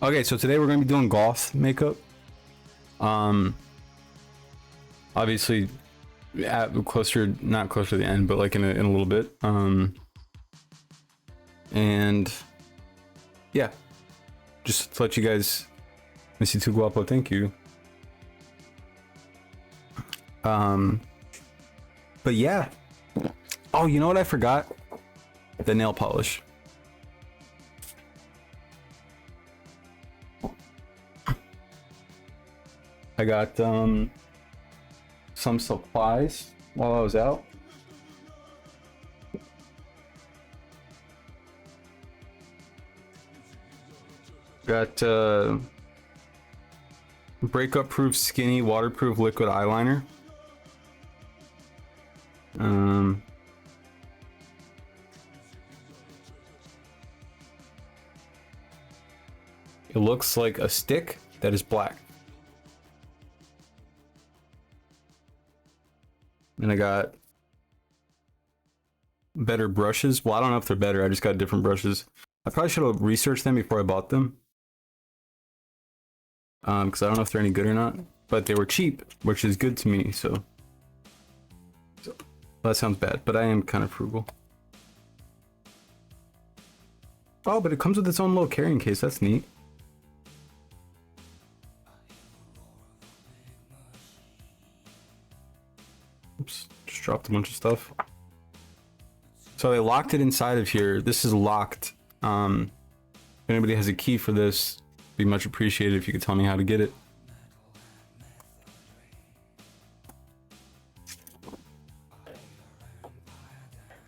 Okay, so today we're gonna be doing goth makeup. Um, obviously, closer, not closer to the end, but like in a little bit. And yeah, just to let you guys, Missy Too Guapo, thank you. But yeah. Oh, you know what I forgot? The nail polish. I got some supplies while I was out. Got breakup proof skinny waterproof liquid eyeliner. It looks like a stick that is black. And I got better brushes. Well, I don't know if they're better. I just got different brushes. I probably should have researched them before I bought them. Because I don't know if they're any good or not. But they were cheap, which is good to me, so that sounds bad, but I am kind of frugal. Oh, but it comes with its own little carrying case. That's neat. Oops, just dropped a bunch of stuff. So they locked it inside of here. This is locked. If anybody has a key for this, it'd be much appreciated if you could tell me how to get it.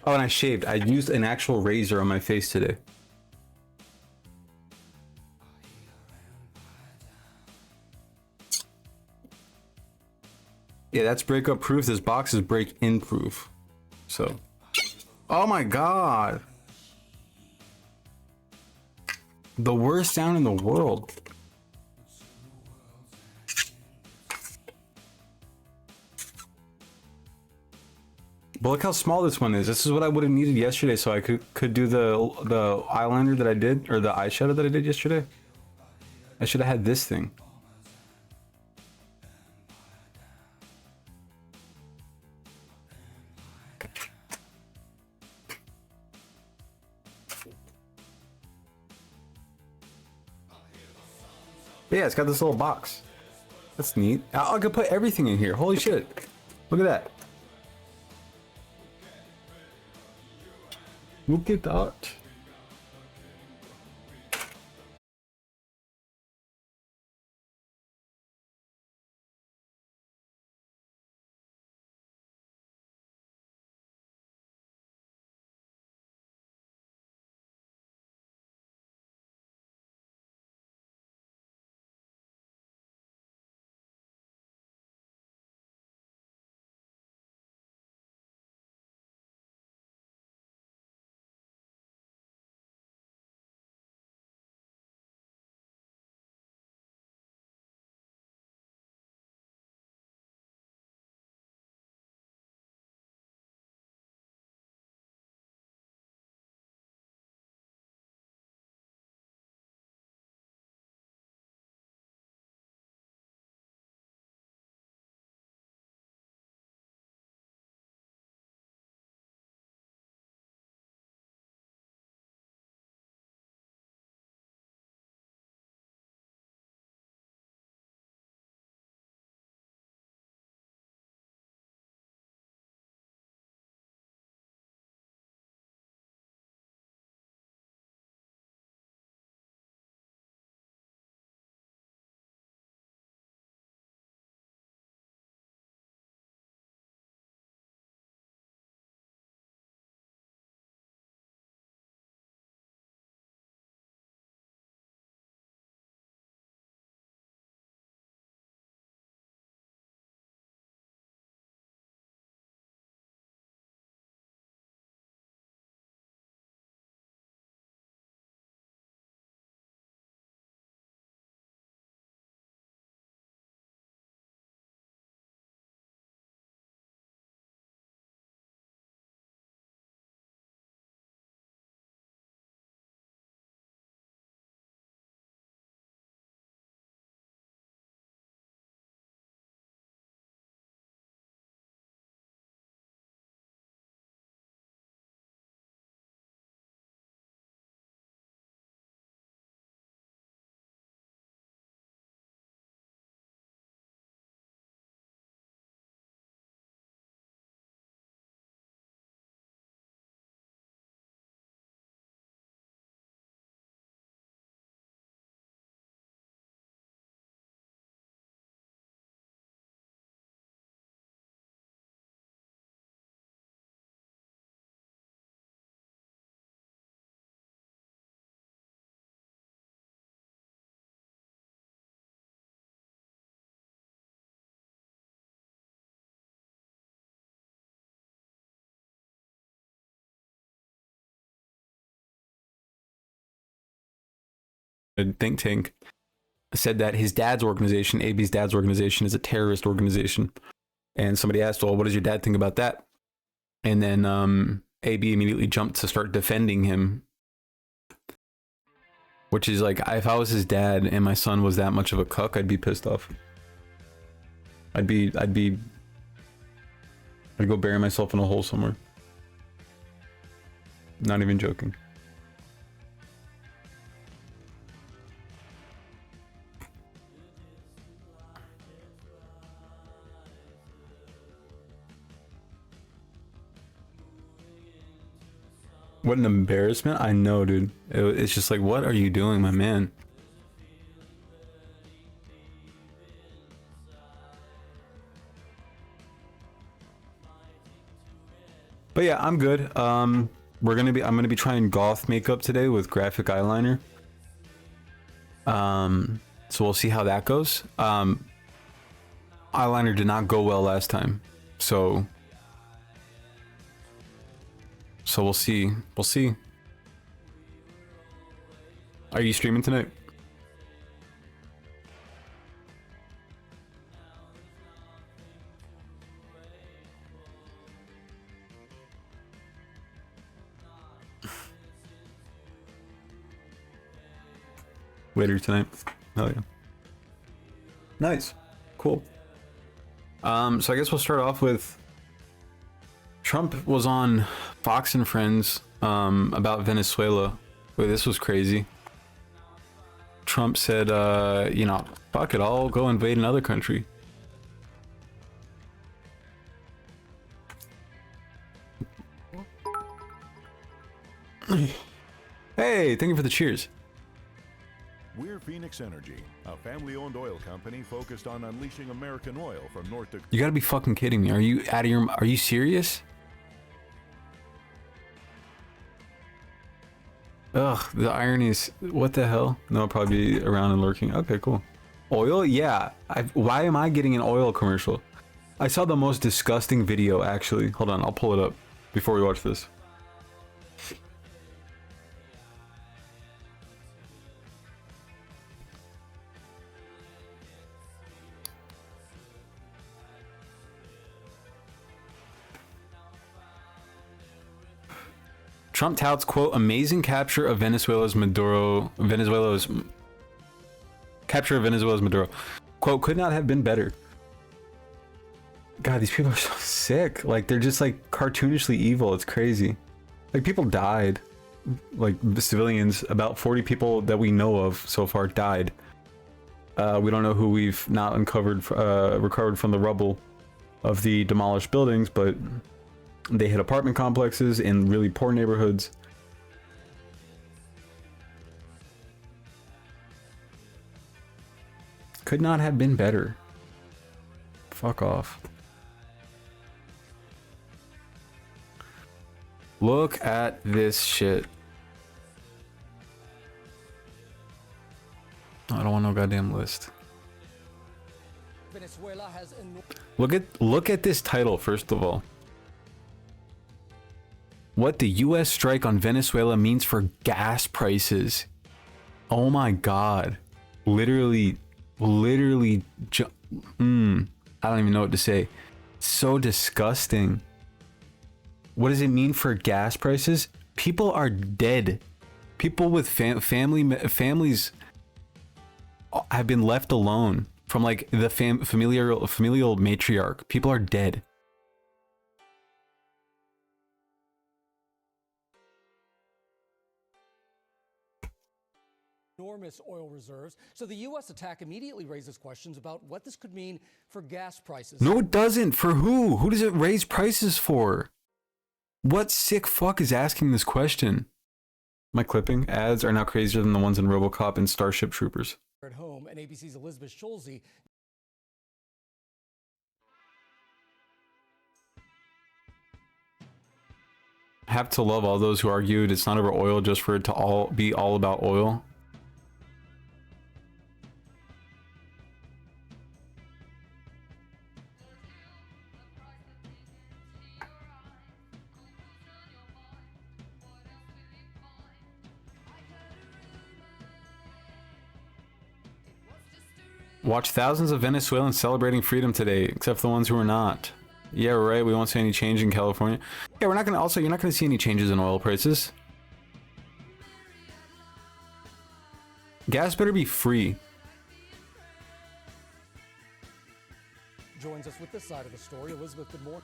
Oh, and I shaved. I used an actual razor on my face today. Yeah, that's breakup proof. This box is break-in proof. So, oh my god. The worst sound in the world. But look how small this one is. This is what I would have needed yesterday, so I could do the eyeliner that I did, or the eyeshadow that I did yesterday. I should have had this thing. But yeah, it's got this little box. That's neat. I could put everything in here. Holy shit. Look at that. Look at that. a think tank, said that his dad's organization, AB's dad's organization, is a terrorist organization. And somebody asked, well, what does your dad think about that? And then AB immediately jumped to start defending him. Which is like, if I was his dad and my son was that much of a cuck, I'd be pissed off. I'd go bury myself in a hole somewhere. Not even joking. What an embarrassment. I know, dude. It's just like, what are you doing, my man? But yeah, I'm good. I'm gonna be trying goth makeup today with graphic eyeliner. So we'll see how that goes. Eyeliner did not go well last time, so we'll see. We'll see. Are you streaming tonight? Later tonight. Hell yeah. Nice. Cool. So I guess we'll start off with Trump was on Fox and Friends about Venezuela. Wait, this was crazy. Trump said, you know, fuck it, I'll go invade another country. Hey, thank you for the cheers. We're Phoenix Energy, a family-owned oil company focused on unleashing American oil from North Dakota. You gotta be fucking kidding me. Are you out of your... Are you serious? Ugh, the irony is... What the hell? No, I'll probably be around and lurking. Okay, cool. Oil? Yeah. Why am I getting an oil commercial? I saw the most disgusting video, actually. Hold on, I'll pull it up before we watch this. Trump touts, quote, amazing capture of Venezuela's capture of Venezuela's Maduro. Quote, could not have been better. God, these people are so sick. Like, they're just like cartoonishly evil. It's crazy. Like, people died. Like, the civilians, about 40 people that we know of so far died. We don't know who we've not recovered from the rubble of the demolished buildings, but they hit apartment complexes in really poor neighborhoods. Could not have been better. Fuck off. Look at this shit. I don't want no goddamn list. Venezuela has Look at this title first of all. What the US strike on Venezuela means for gas prices. Oh my god. Literally I don't even know what to say. So disgusting. What does it mean for gas prices? People are dead. People with families have been left alone from like the familial matriarch. People are dead. enormous oil reserves. So the U.S. attack immediately raises questions about what this could mean for gas prices. No, it doesn't. For who? Who does it raise prices for? What sick fuck is asking this question? My clipping ads are now crazier than the ones in RoboCop and Starship Troopers. At home, and ABC's Elizabeth Schulze. Have to love all those who argued it's not over oil just for it to be all about oil. Watch thousands of Venezuelans celebrating freedom today, except for the ones who are not. Yeah, right. We won't see any change in California. Yeah, we're not gonna. Also, you're not gonna see any changes in oil prices. Gas better be free. Joins us with this side of the story. Elizabeth, good morning.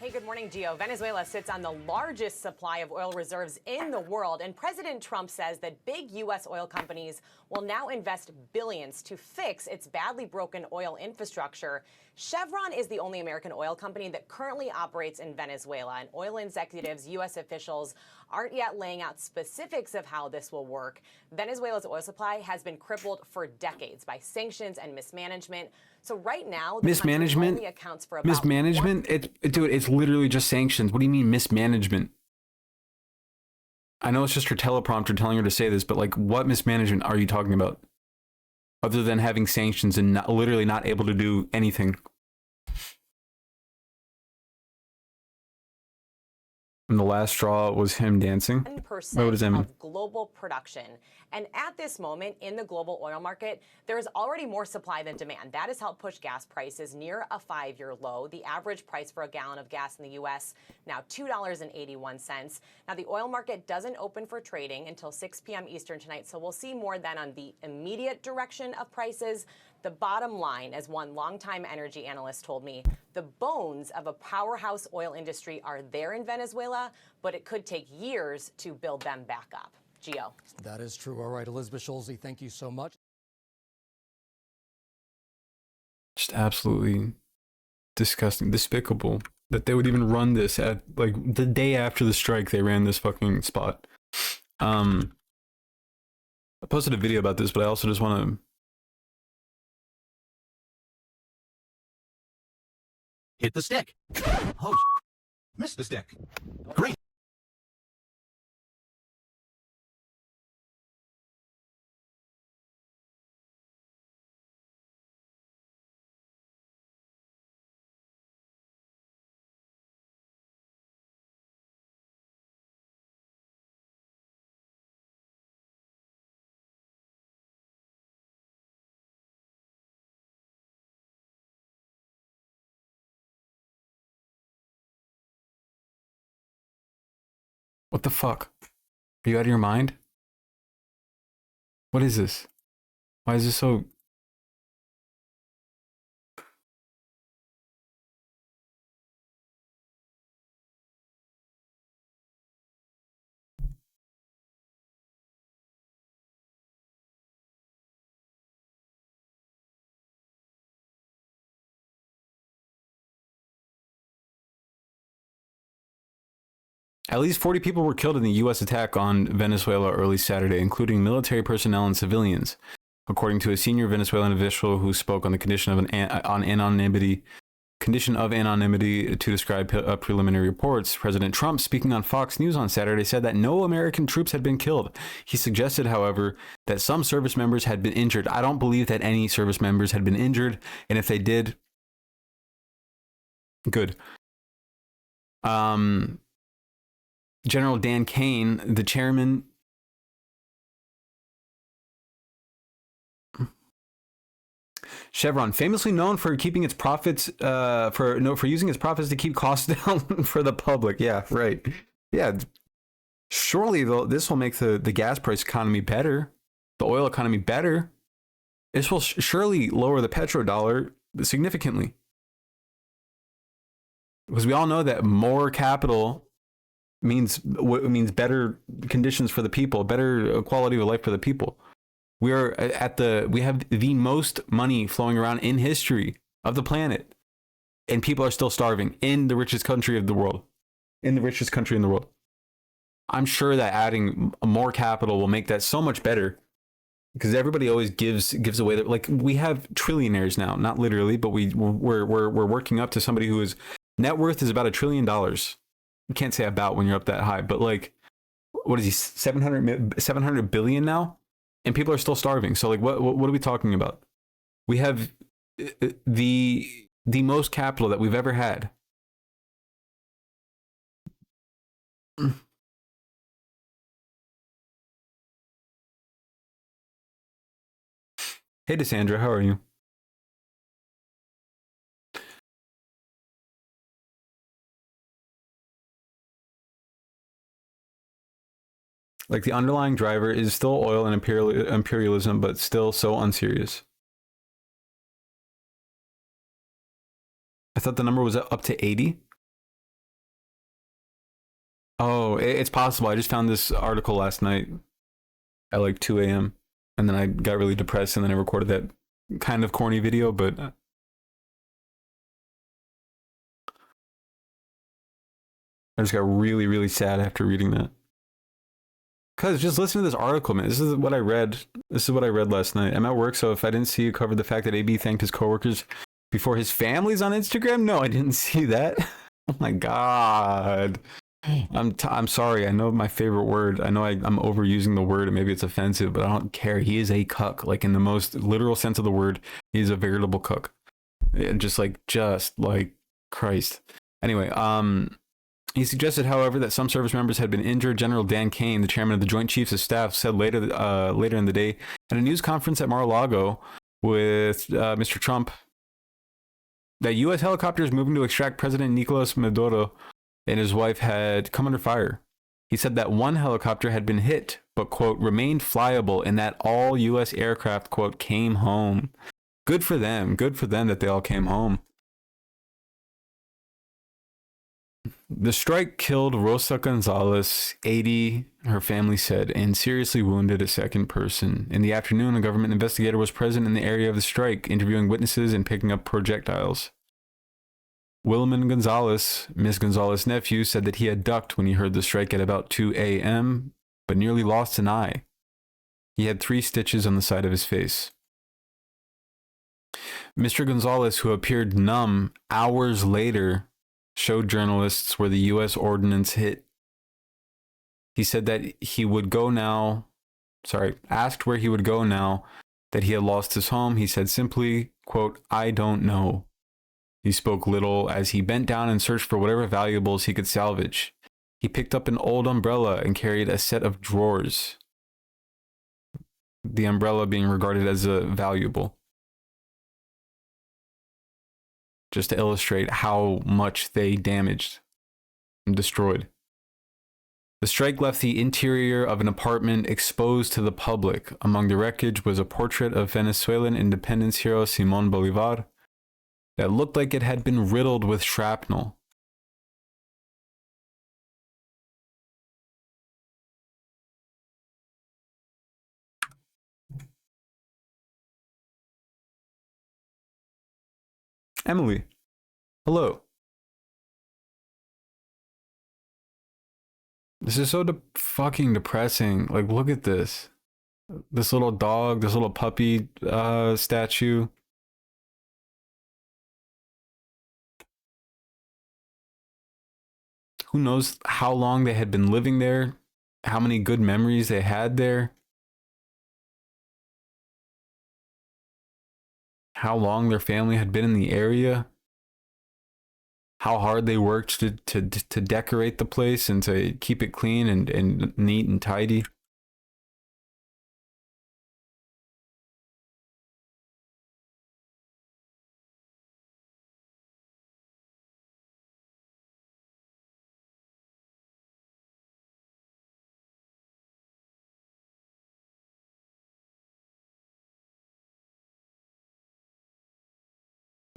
Hey, good morning, Gio. Venezuela sits on the largest supply of oil reserves in the world, and President Trump says that big U.S. oil companies will now invest billions to fix its badly broken oil infrastructure. Chevron is the only American oil company that currently operates in Venezuela, and oil executives, U.S. officials, aren't yet laying out specifics of how this will work. Venezuela's oil supply has been crippled for decades by sanctions and mismanagement. So right now, the Mismanagement? only accounts for about Mismanagement? Dude, it's literally just sanctions. What do you mean mismanagement? I know it's just her teleprompter telling her to say this, but like, what mismanagement are you talking about? Other than having sanctions and literally not able to do anything. And the last straw was him dancing. 10% of global production. And at this moment in the global oil market, there is already more supply than demand. That has helped push gas prices near a 5-year low. The average price for a gallon of gas in the U.S. now $2.81. Now, the oil market doesn't open for trading until 6 p.m. Eastern tonight, so we'll see more then on the immediate direction of prices. The bottom line, as one longtime energy analyst told me, the bones of a powerhouse oil industry are there in Venezuela, but it could take years to build them back up. Gio. That is true. All right, Elizabeth Schulze, thank you so much. Just absolutely disgusting, despicable that they would even run this at like the day after the strike. They ran this fucking spot. I posted a video about this, but I also just want to. Hit the stick. Oh, missed the stick. Great. What the fuck? Are you out of your mind? What is this? Why is this so... At least 40 people were killed in the U.S. attack on Venezuela early Saturday, including military personnel and civilians, according to a senior Venezuelan official who spoke on the condition of anonymity to describe preliminary reports. President Trump, speaking on Fox News on Saturday, said that no American troops had been killed. He suggested, however, that some service members had been injured. I don't believe that any service members had been injured, and if they did, good. General Dan Kane, the chairman, Chevron, famously known for keeping its profits, for using its profits to keep costs down for the public. Yeah, right. Yeah, surely this will make the gas price economy better, the oil economy better. This will surely lower the petrodollar significantly, because we all know that more capital means better conditions for the people, better quality of life for the people. We have the most money flowing around in history of the planet, and people are still starving in the richest country of the world. I'm sure that adding more capital will make that so much better, because everybody always gives away like we have trillionaires now, not literally, but we're working up to somebody whose net worth is about $1 trillion. You can't say about when you're up that high, but like, what is he, 700 billion now? And people are still starving. So like, what are we talking about? We have the most capital that we've ever had. Hey, Desandra, how are you? Like the underlying driver is still oil and imperialism, but still so unserious. I thought the number was up to 80. Oh, it's possible. I just found this article last night at like 2 a.m. And then I got really depressed and then I recorded that kind of corny video, but I just got really, really sad after reading that. Cause just listen to this article, man. This is what I read. This is what I read last night. I'm at work, so if I didn't see you cover the fact that AB thanked his coworkers before his family's on Instagram, no, I didn't see that. Oh my god. I'm sorry. I know my favorite word. I know I'm overusing the word and maybe it's offensive, but I don't care. He is a cuck, like in the most literal sense of the word. He's a veritable cuck. Just like Christ. Anyway, he suggested, however, that some service members had been injured. General Dan Kane, the chairman of the Joint Chiefs of Staff, said later in the day at a news conference at Mar-a-Lago with Mr. Trump that U.S. helicopters moving to extract President Nicolas Maduro and his wife had come under fire. He said that one helicopter had been hit, but, quote, remained flyable and that all U.S. aircraft, quote, came home. Good for them. Good for them that they all came home. The strike killed Rosa Gonzalez, 80, her family said, and seriously wounded a second person. In the afternoon, a government investigator was present in the area of the strike, interviewing witnesses and picking up projectiles. Wilman Gonzalez, Miss Gonzalez's nephew, said that he had ducked when he heard the strike at about 2 a.m., but nearly lost an eye. He had 3 stitches on the side of his face. Mr. Gonzalez, who appeared numb hours later, showed journalists where the U.S. ordnance hit. He said that he would go now, asked where he would go now that he had lost his home. He said simply, quote, I don't know. He spoke little as he bent down and searched for whatever valuables he could salvage. He picked up an old umbrella and carried a set of drawers, the umbrella being regarded as a valuable. Just to illustrate how much they damaged and destroyed. The strike left the interior of an apartment exposed to the public. Among the wreckage was a portrait of Venezuelan independence hero Simón Bolívar that looked like it had been riddled with shrapnel. Emily, hello. This is so fucking depressing. Like, look at this. This little dog, this little puppy statue. Who knows how long they had been living there, how many good memories they had there, how long their family had been in the area, how hard they worked to decorate the place and to keep it clean and neat and tidy.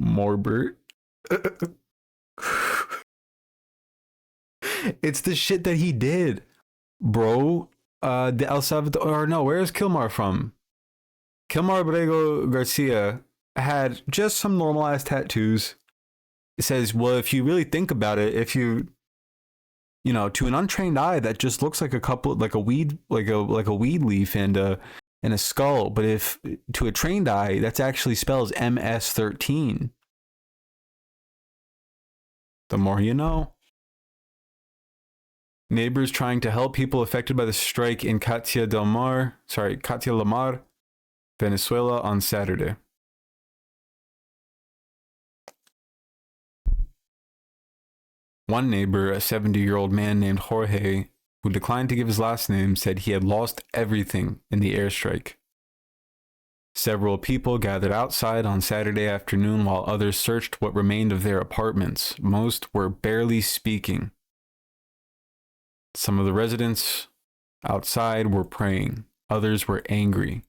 Morbert. It's the shit that he did, bro. The El Salvador, or no, where is Kilmar from? Kilmar Abrego Garcia had just some normal ass tattoos. It says, well, if you really think about it, if you know, to an untrained eye, that just looks like like a weed leaf and a skull. But if to a trained eye, that's actually spells MS-13. The more you know. Neighbors trying to help people affected by the strike in Catia la Mar, Venezuela on Saturday. One neighbor, a 70-year-old man named Jorge, who declined to give his last name, said he had lost everything in the airstrike. Several people gathered outside on Saturday afternoon while others searched what remained of their apartments. Most were barely speaking. Some of the residents outside were praying. Others were angry.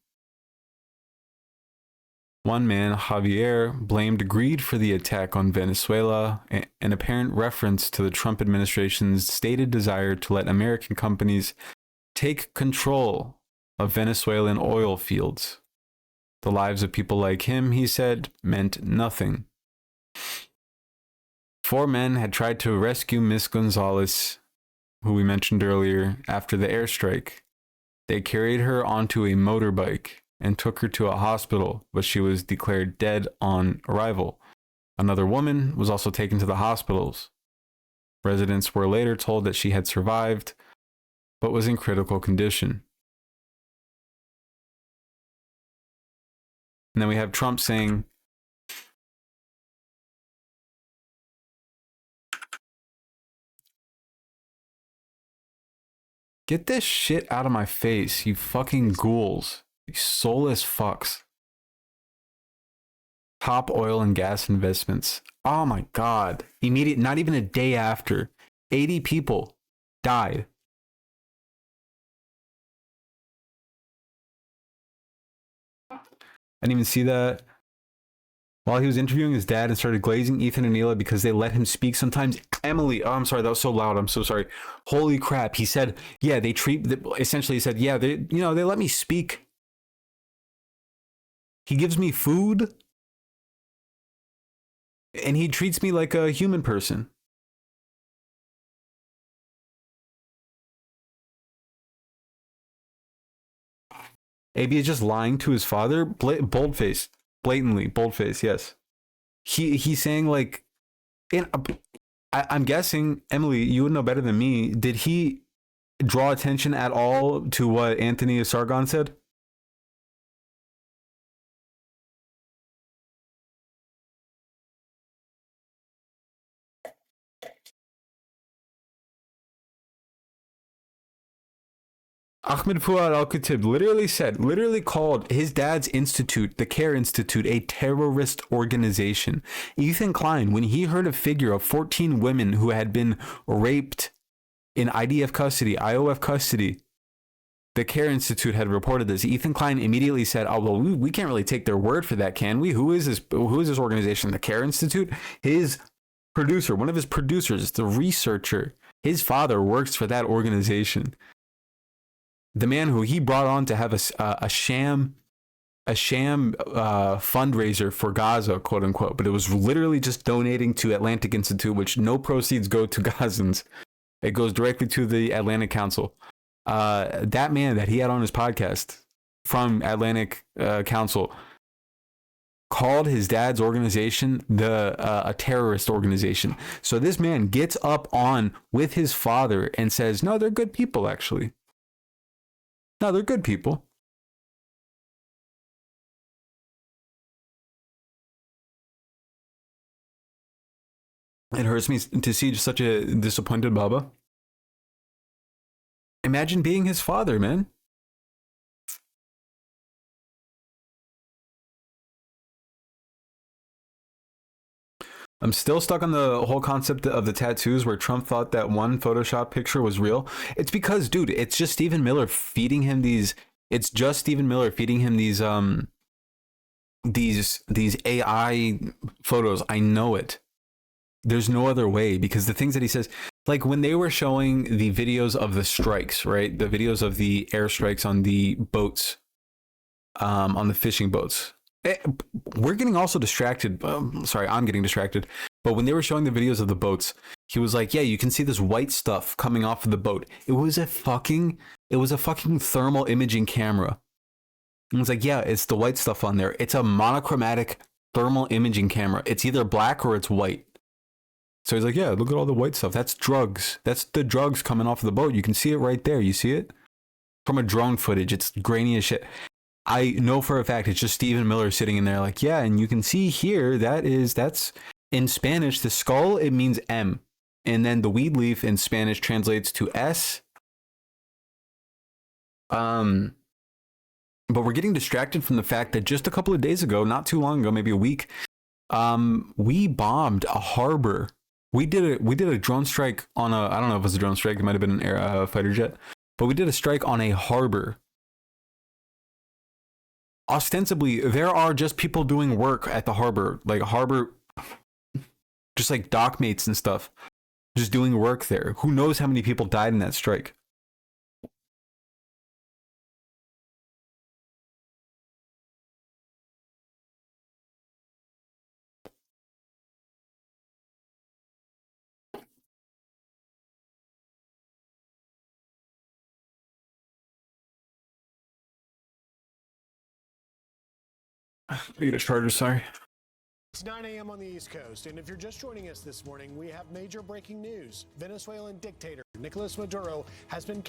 One man, Javier, blamed greed for the attack on Venezuela, an apparent reference to the Trump administration's stated desire to let American companies take control of Venezuelan oil fields. The lives of people like him, he said, meant nothing. 4 men had tried to rescue Miss Gonzalez, who we mentioned earlier, after the airstrike. They carried her onto a motorbike and took her to a hospital, but she was declared dead on arrival. Another woman was also taken to the hospitals. Residents were later told that she had survived, but was in critical condition. And then we have Trump saying, "Get this shit out of my face, you fucking ghouls. You soulless fucks. Top oil and gas investments." Oh my God. Not even a day after, 80 people died. I didn't even see that. While he was interviewing his dad and started glazing Ethan and Neela because they let him speak sometimes. Emily, oh, I'm sorry, that was so loud. I'm so sorry. Holy crap. He said, yeah, essentially he said, yeah, they let me speak. He gives me food. And he treats me like a human person. AB is just lying to his father. Boldface. Blatantly. Boldface, yes. He's saying like, I'm guessing, Emily, you would know better than me. Did he draw attention at all to what Anthony Sargon said? Ahmed Fuad Al-Khatib literally called his dad's institute, the CARE Institute, a terrorist organization. Ethan Klein, when he heard a figure of 14 women who had been raped in IDF custody, IOF custody, the CARE Institute had reported this. Ethan Klein immediately said, oh, well, we can't really take their word for that, can we? Who is this organization? The CARE Institute? His producer, one of his producers, the researcher, his father works for that organization. The man who he brought on to have a sham fundraiser for Gaza, quote unquote, but it was literally just donating to Atlantic Institute, which no proceeds go to Gazans. It goes directly to the Atlantic Council. That man that he had on his podcast from Atlantic Council called his dad's organization a terrorist organization. So this man gets up on with his father and says, no, they're good people, actually. No, they're good people. It hurts me to see such a disappointed Baba. Imagine being his father, man. I'm still stuck on the whole concept of the tattoos where Trump thought that one Photoshop picture was real. It's because, dude, it's just Stephen Miller feeding him these. It's just Stephen Miller feeding him these AI photos. I know it. There's no other way, because the things that he says, like when they were showing the videos of the strikes, right? The videos of the airstrikes on the boats, on the fishing boats. We're getting also distracted. Sorry, I'm getting distracted. But when they were showing the videos of the boats, he was like, yeah, you can see this white stuff coming off of the boat. It was a fucking thermal imaging camera. And it's like, yeah, it's the white stuff on there. It's a monochromatic thermal imaging camera. It's either black or it's white. So he's like, yeah, look at all the white stuff. That's drugs. That's the drugs coming off of the boat. You can see it right there. You see it? From a drone footage. It's grainy as shit. I know for a fact it's just Stephen Miller sitting in there like, yeah, and you can see here, that's in Spanish, the skull, it means M. And then the weed leaf in Spanish translates to S. But we're getting distracted from the fact that just a couple of days ago, not too long ago, maybe a week, we bombed a harbor. We did a drone strike on a, I don't know if it was a drone strike, it might have been an air fighter jet, but we did a strike on a harbor. Ostensibly, there are just people doing work at the harbor, like harbor, just like dock mates and stuff, just doing work there. Who knows how many people died in that strike? I get a charger, sorry. It's 9 a.m. on the East Coast, and if you're just joining us this morning, we have major breaking news. Venezuelan dictator Nicolas Maduro has been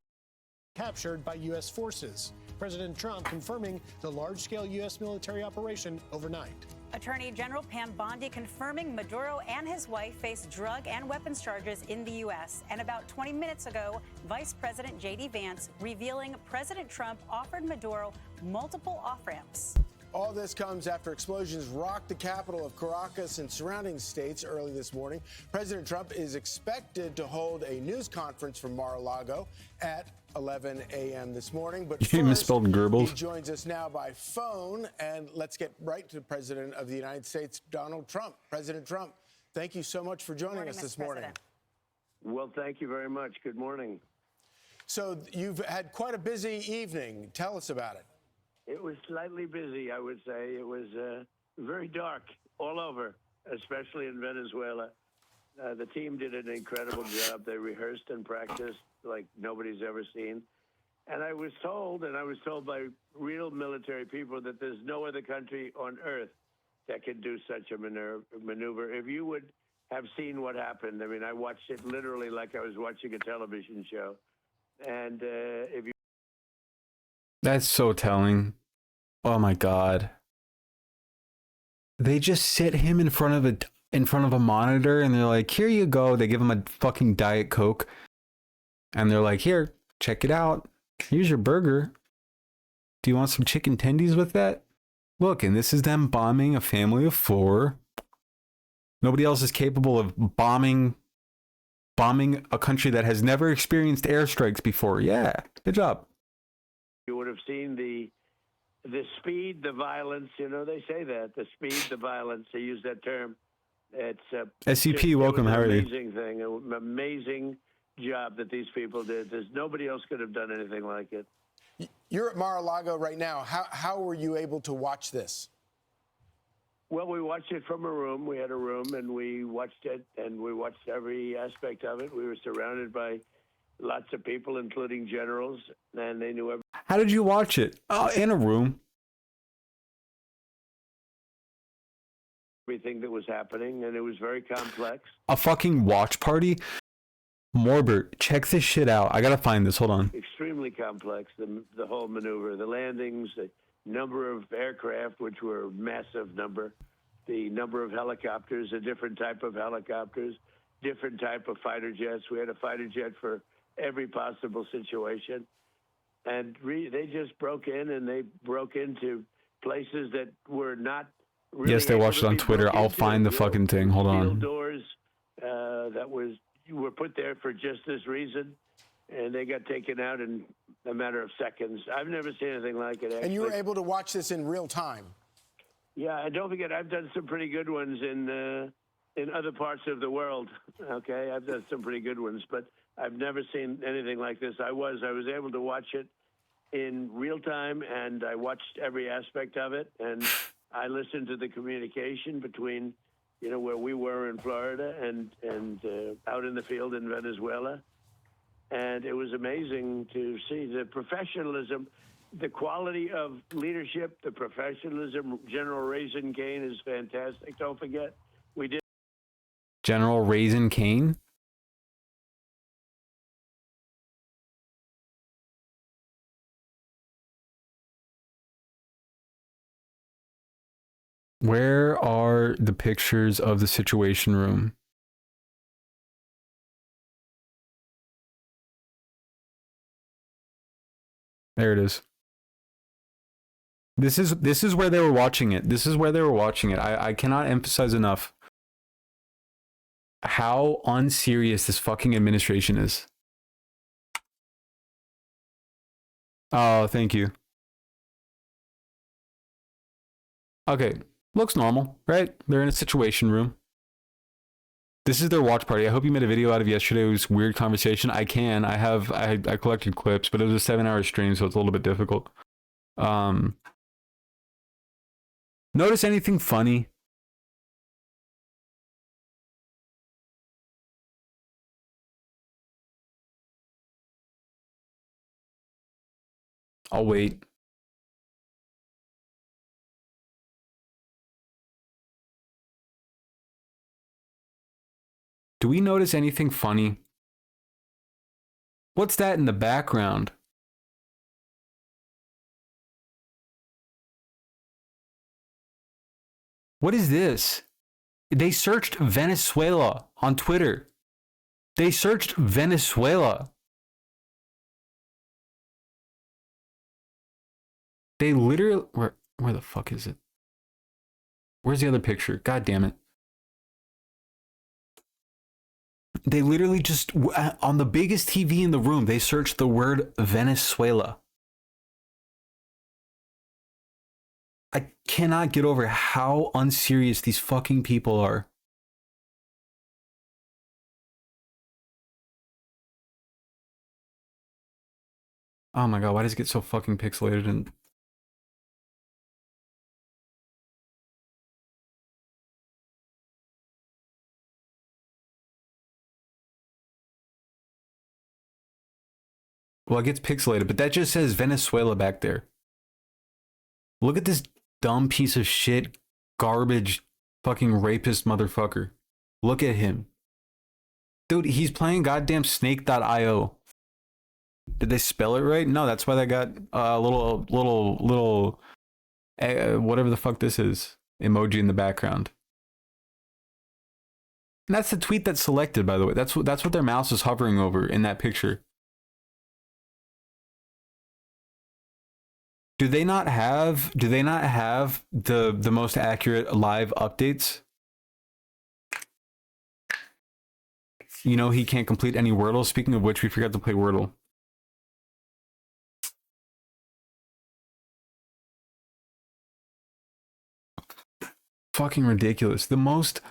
captured by U.S. forces. President Trump confirming the large-scale U.S. military operation overnight. Attorney General Pam Bondi confirming Maduro and his wife face drug and weapons charges in the U.S. And about 20 minutes ago, Vice President J.D. Vance revealing President Trump offered Maduro multiple off-ramps. All this comes after explosions rocked the capital of Caracas and surrounding states early this morning. President Trump is expected to hold a news conference from Mar-a-Lago at 11 a.m. this morning. But You misspelled Goebbels. He joins us now by phone, and let's get right to the President of the United States, Donald Trump. President Trump, thank you so much for joining us this morning. Well, thank you very much. Good morning. So you've had quite a busy evening. Tell us about it. It was slightly busy, I would say. It was very dark all over, especially in Venezuela. The team did an incredible job. They rehearsed and practiced like nobody's ever seen. And I was told by real military people that there's no other country on earth that could do such a maneuver. If you would have seen what happened, I mean, I watched it literally like I was watching a television show. And if you... That's so telling. Oh my God. They just sit him in front of a monitor and they're like, here you go. They give him a fucking Diet Coke. And they're like, here, check it out. Here's your burger. Do you want some chicken tendies with that? Look, and this is them bombing a family of 4. Nobody else is capable of bombing a country that has never experienced airstrikes before. Yeah, good job. You would have seen the speed, the violence. You know, they say that the speed, the violence. They use that term. It's SCP. Welcome. How are you? Amazing thing, an amazing job that these people did. There's nobody else could have done anything like it. You're at Mar-a-Lago right now. How were you able to watch this? Well, we watched it from a room. We had a room, and we watched it, and we watched every aspect of it. We were surrounded by lots of people, including generals, and they knew everything. How did you watch it? In a room. Everything that was happening, and it was very complex. A fucking watch party? Morbert, check this shit out. I gotta find this. Hold on. Extremely complex, the whole maneuver, the landings, the number of aircraft, which were a massive number, the number of helicopters, a different type of helicopters, different type of fighter jets. We had a fighter jet for every possible situation. And they just broke in, and they broke into places that were not really... Yes, they watched it on Twitter. I'll find the fucking thing. Hold on. Doors that were put there for just this reason, and they got taken out in a matter of seconds. I've never seen anything like it, actually. And you were able to watch this in real time? Yeah, and don't forget, I've done some pretty good ones in other parts of the world, okay? I've done some pretty good ones, but I've never seen anything like this. I was able to watch it in real time, and I watched every aspect of it, and I listened to the communication between, you know, where we were in Florida and out in the field in Venezuela. And it was amazing to see the professionalism, the quality of leadership, the professionalism. General Raisin Kane is fantastic. Don't forget, we did. General Raisin Kane? Where are the pictures of the Situation Room? There it is. This is where they were watching it. This is where they were watching it. I cannot emphasize enough how unserious this fucking administration is. Oh, thank you. Okay, looks normal, right? They're in a situation room. This is their watch party. I hope you made a video out of yesterday's weird conversation. I collected clips, but it was a 7-hour stream, so it's a little bit difficult. Notice anything funny? I'll wait. Do we notice anything funny? What's that in the background? What is this? They searched Venezuela on Twitter. They searched Venezuela. They literally... Where the fuck is it? Where's the other picture? God damn it. They literally just... On the biggest TV in the room, they searched the word Venezuela. I cannot get over how unserious these fucking people are. Oh my god, why does it get so fucking pixelated and... Well, it gets pixelated, but that just says Venezuela back there. Look at this dumb piece of shit, garbage, fucking rapist motherfucker. Look at him. Dude, he's playing goddamn snake.io. Did they spell it right? No, that's why they got a little whatever the fuck this is, emoji in the background. And that's the tweet that's selected, by the way. That's what their mouse is hovering over in that picture. Do they not have the most accurate live updates? You know, he can't complete any Wordle. Speaking of which, we forgot to play Wordle. Fucking ridiculous. The most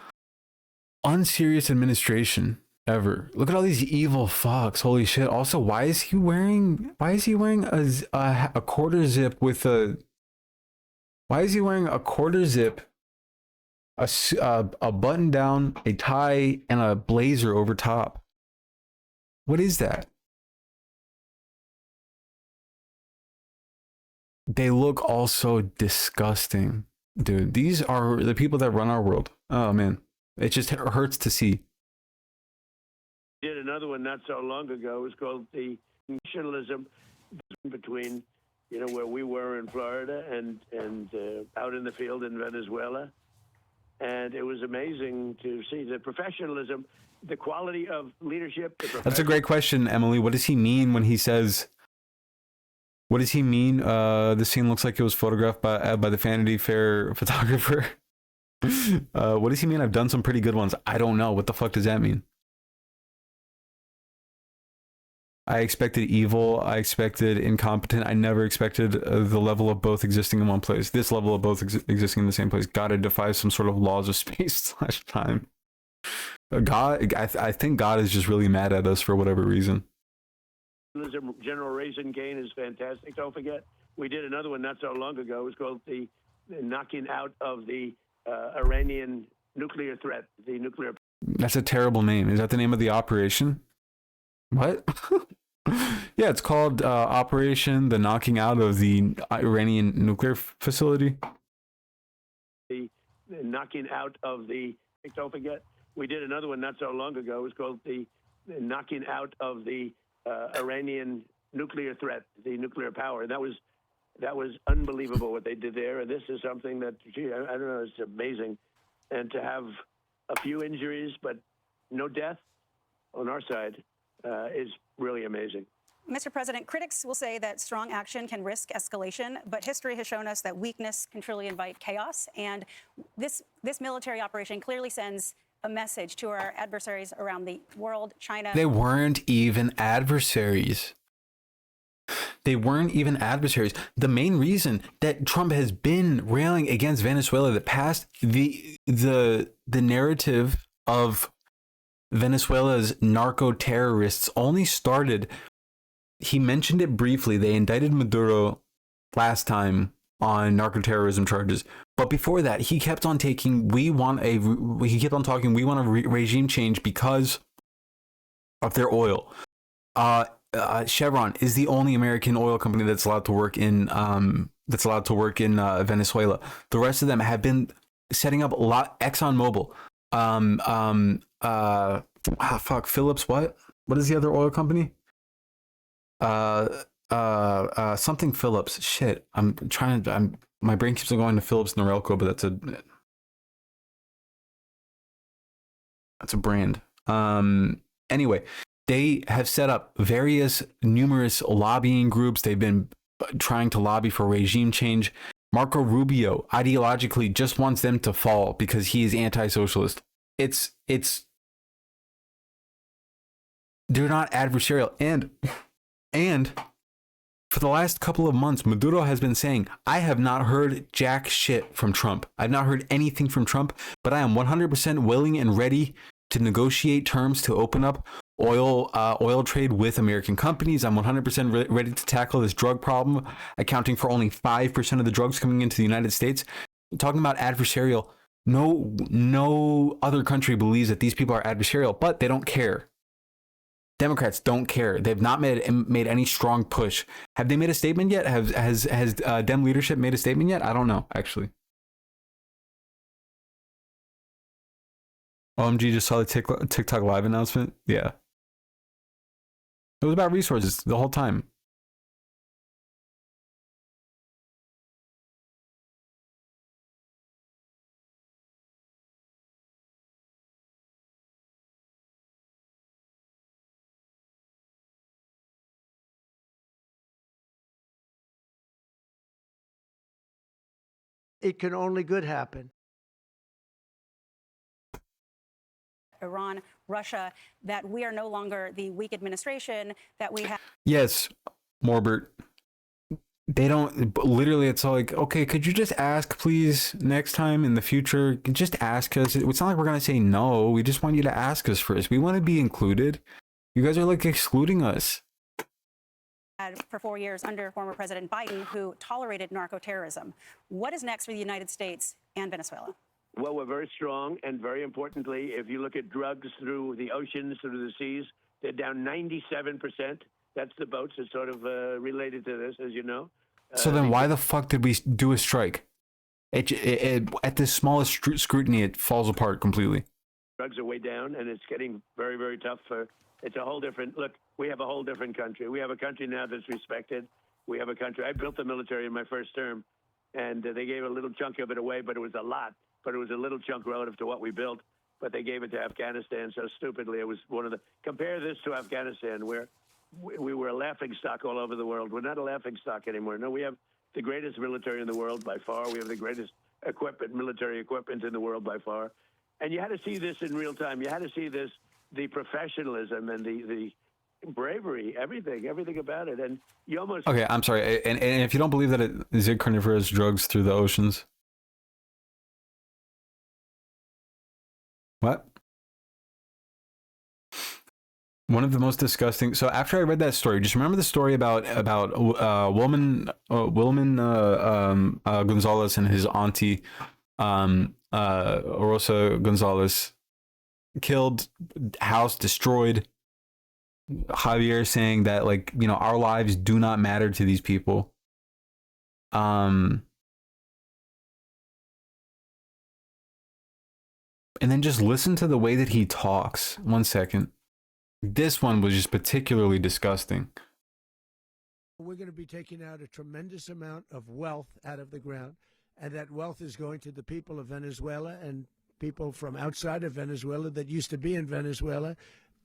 unserious administration ever. Look at all these evil fucks. Holy shit. Also, why is he wearing a quarter zip with a... Why is he wearing a quarter zip, a button down, a tie, and a blazer over top? What is that? They look all so disgusting. Dude, these are the people that run our world. Oh man. It just hurts to see. Did another one not so long ago. It was called the nationalism between, you know, where we were in Florida and out in the field in Venezuela. And it was amazing to see the professionalism, the quality of leadership. That's a great question, Emily. What does he mean when he says... What does he mean? The scene looks like it was photographed by the Vanity Fair photographer. What does he mean? I've done some pretty good ones. I don't know. What the fuck does that mean? I expected evil. I expected incompetent. I never expected the level of both existing in one place. This level of both existing in the same place. Gotta defy some sort of laws of space/time. God, I think God is just really mad at us for whatever reason. General Raisin Gain is fantastic. Don't forget, we did another one not so long ago. It was called the knocking out of the Iranian nuclear threat. The nuclear. That's a terrible name. Is that the name of the operation? What? Yeah, it's called Operation the Knocking Out of the Iranian Nuclear Facility. The knocking out of the... Don't forget, we did another one not so long ago. It was called the knocking out of the Iranian nuclear threat, the nuclear power. That was unbelievable what they did there. And this is something that, gee, I don't know, it's amazing. And to have a few injuries, but no death on our side is really amazing. Mr. President, critics will say that strong action can risk escalation, but history has shown us that weakness can truly invite chaos. And this military operation clearly sends a message to our adversaries around the world, China. They weren't even adversaries. They weren't even adversaries. The main reason that Trump has been railing against Venezuela the past, the narrative of Venezuela's narco terrorists only started. He mentioned it briefly. They indicted Maduro last time on narco terrorism charges, but before that, he kept on talking. We want a regime change because of their oil. Chevron is the only American oil company that's allowed to work in Venezuela. The rest of them have been setting up a lot. ExxonMobil, Phillips. What is the other oil company? Something Phillips. Shit, my brain keeps on going to Phillips Norelco, but that's a brand. Anyway, they have set up numerous lobbying groups. They've been trying to lobby for regime change. Marco Rubio ideologically just wants them to fall because he is anti-socialist. They're not adversarial. And for the last couple of months, Maduro has been saying, I have not heard jack shit from Trump. I've not heard anything from Trump, but I am 100% willing and ready to negotiate terms to open up oil trade with American companies. I'm 100% ready to tackle this drug problem, accounting for only 5% of the drugs coming into the United States. Talking about adversarial, no other country believes that these people are adversarial, but they don't care. Democrats don't care. They've not made any strong push. Have they made a statement yet? Has Dem leadership made a statement yet? I don't know, actually. OMG just saw the TikTok live announcement. Yeah. It was about resources the whole time. It can only good happen. Iran, Russia, that we are no longer the weak administration that we have. Yes, Morbert. They don't, literally, it's all like, okay, could you just ask, please, next time in the future? Just ask us. It's not like we're going to say no. We just want you to ask us first. We want to be included. You guys are like excluding us. For 4 years under former President Biden, who tolerated narco-terrorism. What is next for the United States and Venezuela? Well, we're very strong, and very importantly, if you look at drugs through the oceans, through the seas, they're down 97%. That's the boats that sort of related to this, as you know. So then why the fuck did we do a strike? At the smallest scrutiny, it falls apart completely. Drugs are way down, and it's getting very, very tough for... It's a whole different... Look, we have a whole different country. We have a country now that's respected. We have a country... I built the military in my first term, and they gave a little chunk of it away, but it was a lot. But it was a little chunk relative to what we built. But they gave it to Afghanistan so stupidly. It was one of the... Compare this to Afghanistan, where we were a laughingstock all over the world. We're not a laughingstock anymore. No, we have the greatest military in the world by far. We have the greatest equipment, military equipment in the world by far. And you had to see this in real time. You had to see this, the professionalism and the bravery, everything about it. And you almost... Okay, I'm sorry. And if you don't believe that it is carnivorous drugs through the oceans... What? One of the most disgusting. So after I read that story, just remember the story about Wilman Gonzalez and his auntie, Rosa Gonzalez, killed, house destroyed. Javier saying that, like, you know, our lives do not matter to these people. And then just listen to the way that he talks. 1 second. This one was just particularly disgusting. We're going to be taking out a tremendous amount of wealth out of the ground, and that wealth is going to the people of Venezuela and people from outside of Venezuela that used to be in Venezuela.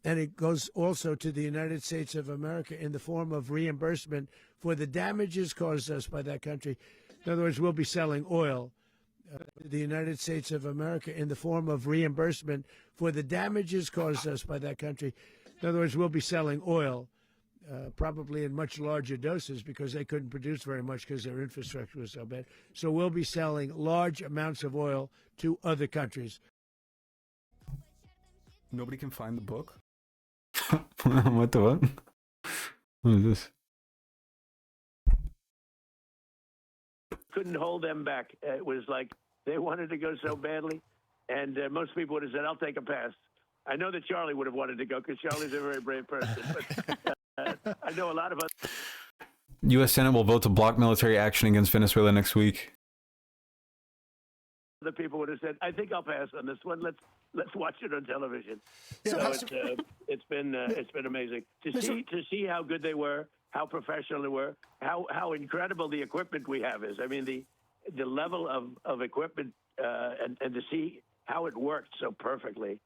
and it goes also to the United States of America in the form of reimbursement for the damages caused us by that country. In other words, we'll be selling oil to the United States of America in the form of reimbursement for the damages caused us by that country. In other words, we'll be selling oil, probably in much larger doses because they couldn't produce very much because their infrastructure was so bad. So we'll be selling large amounts of oil to other countries. Nobody can find the book? What the what? What is this? Couldn't hold them back. It was like they wanted to go so badly, and most people would have said, "I'll take a pass." I know that Charlie would have wanted to go because Charlie's a very brave person, but I know a lot of us. U.S. Senate will vote to block military action against Venezuela next week. Other people would have said, "I think I'll pass on this one. Let's watch it on television." So it's been amazing to see how good they were, how professional they were, how incredible the equipment we have is. I mean, the level of equipment and to see how it worked so perfectly.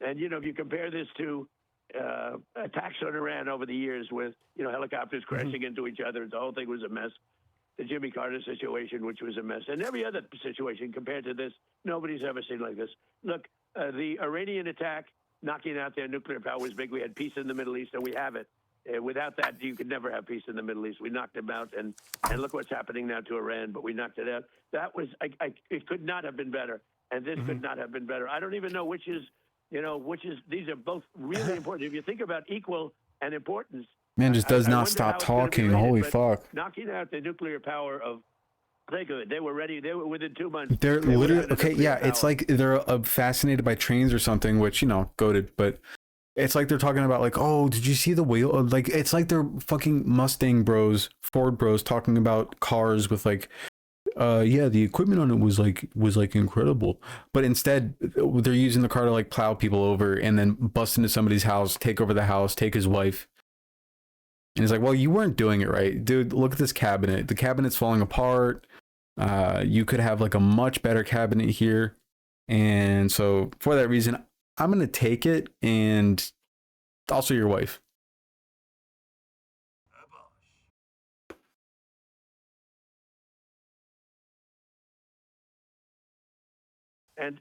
And if you compare this to attacks on Iran over the years with helicopters crashing into each other, the whole thing was a mess. The Jimmy Carter situation, which was a mess, and every other situation compared to this, nobody's ever seen like this. Look, the Iranian attack, knocking out their nuclear power was big. We had peace in the Middle East, and we have it. Without that, you could never have peace in the Middle East. We knocked them out, and look what's happening now to Iran, but we knocked it out. That was, it could not have been better, and this could not have been better. I don't even know which is, these are both really important. If you think about equal and importance, Man just does not stop talking. Holy fuck. Knocking out the nuclear power of, they were ready. They were within 2 months. They're literally, okay, yeah, it's like they're fascinated by trains or something, which, goated, but it's like they're talking about like, oh, did you see the wheel? Like, it's like they're fucking Mustang bros, Ford bros talking about cars with like, yeah, the equipment on it was like incredible, but instead they're using the car to like plow people over and then bust into somebody's house, take over the house, take his wife. And he's like, well, you weren't doing it right, dude. Look at this cabinet. The cabinet's falling apart. You could have like a much better cabinet here. And so for that reason, I'm going to take it, and also your wife. And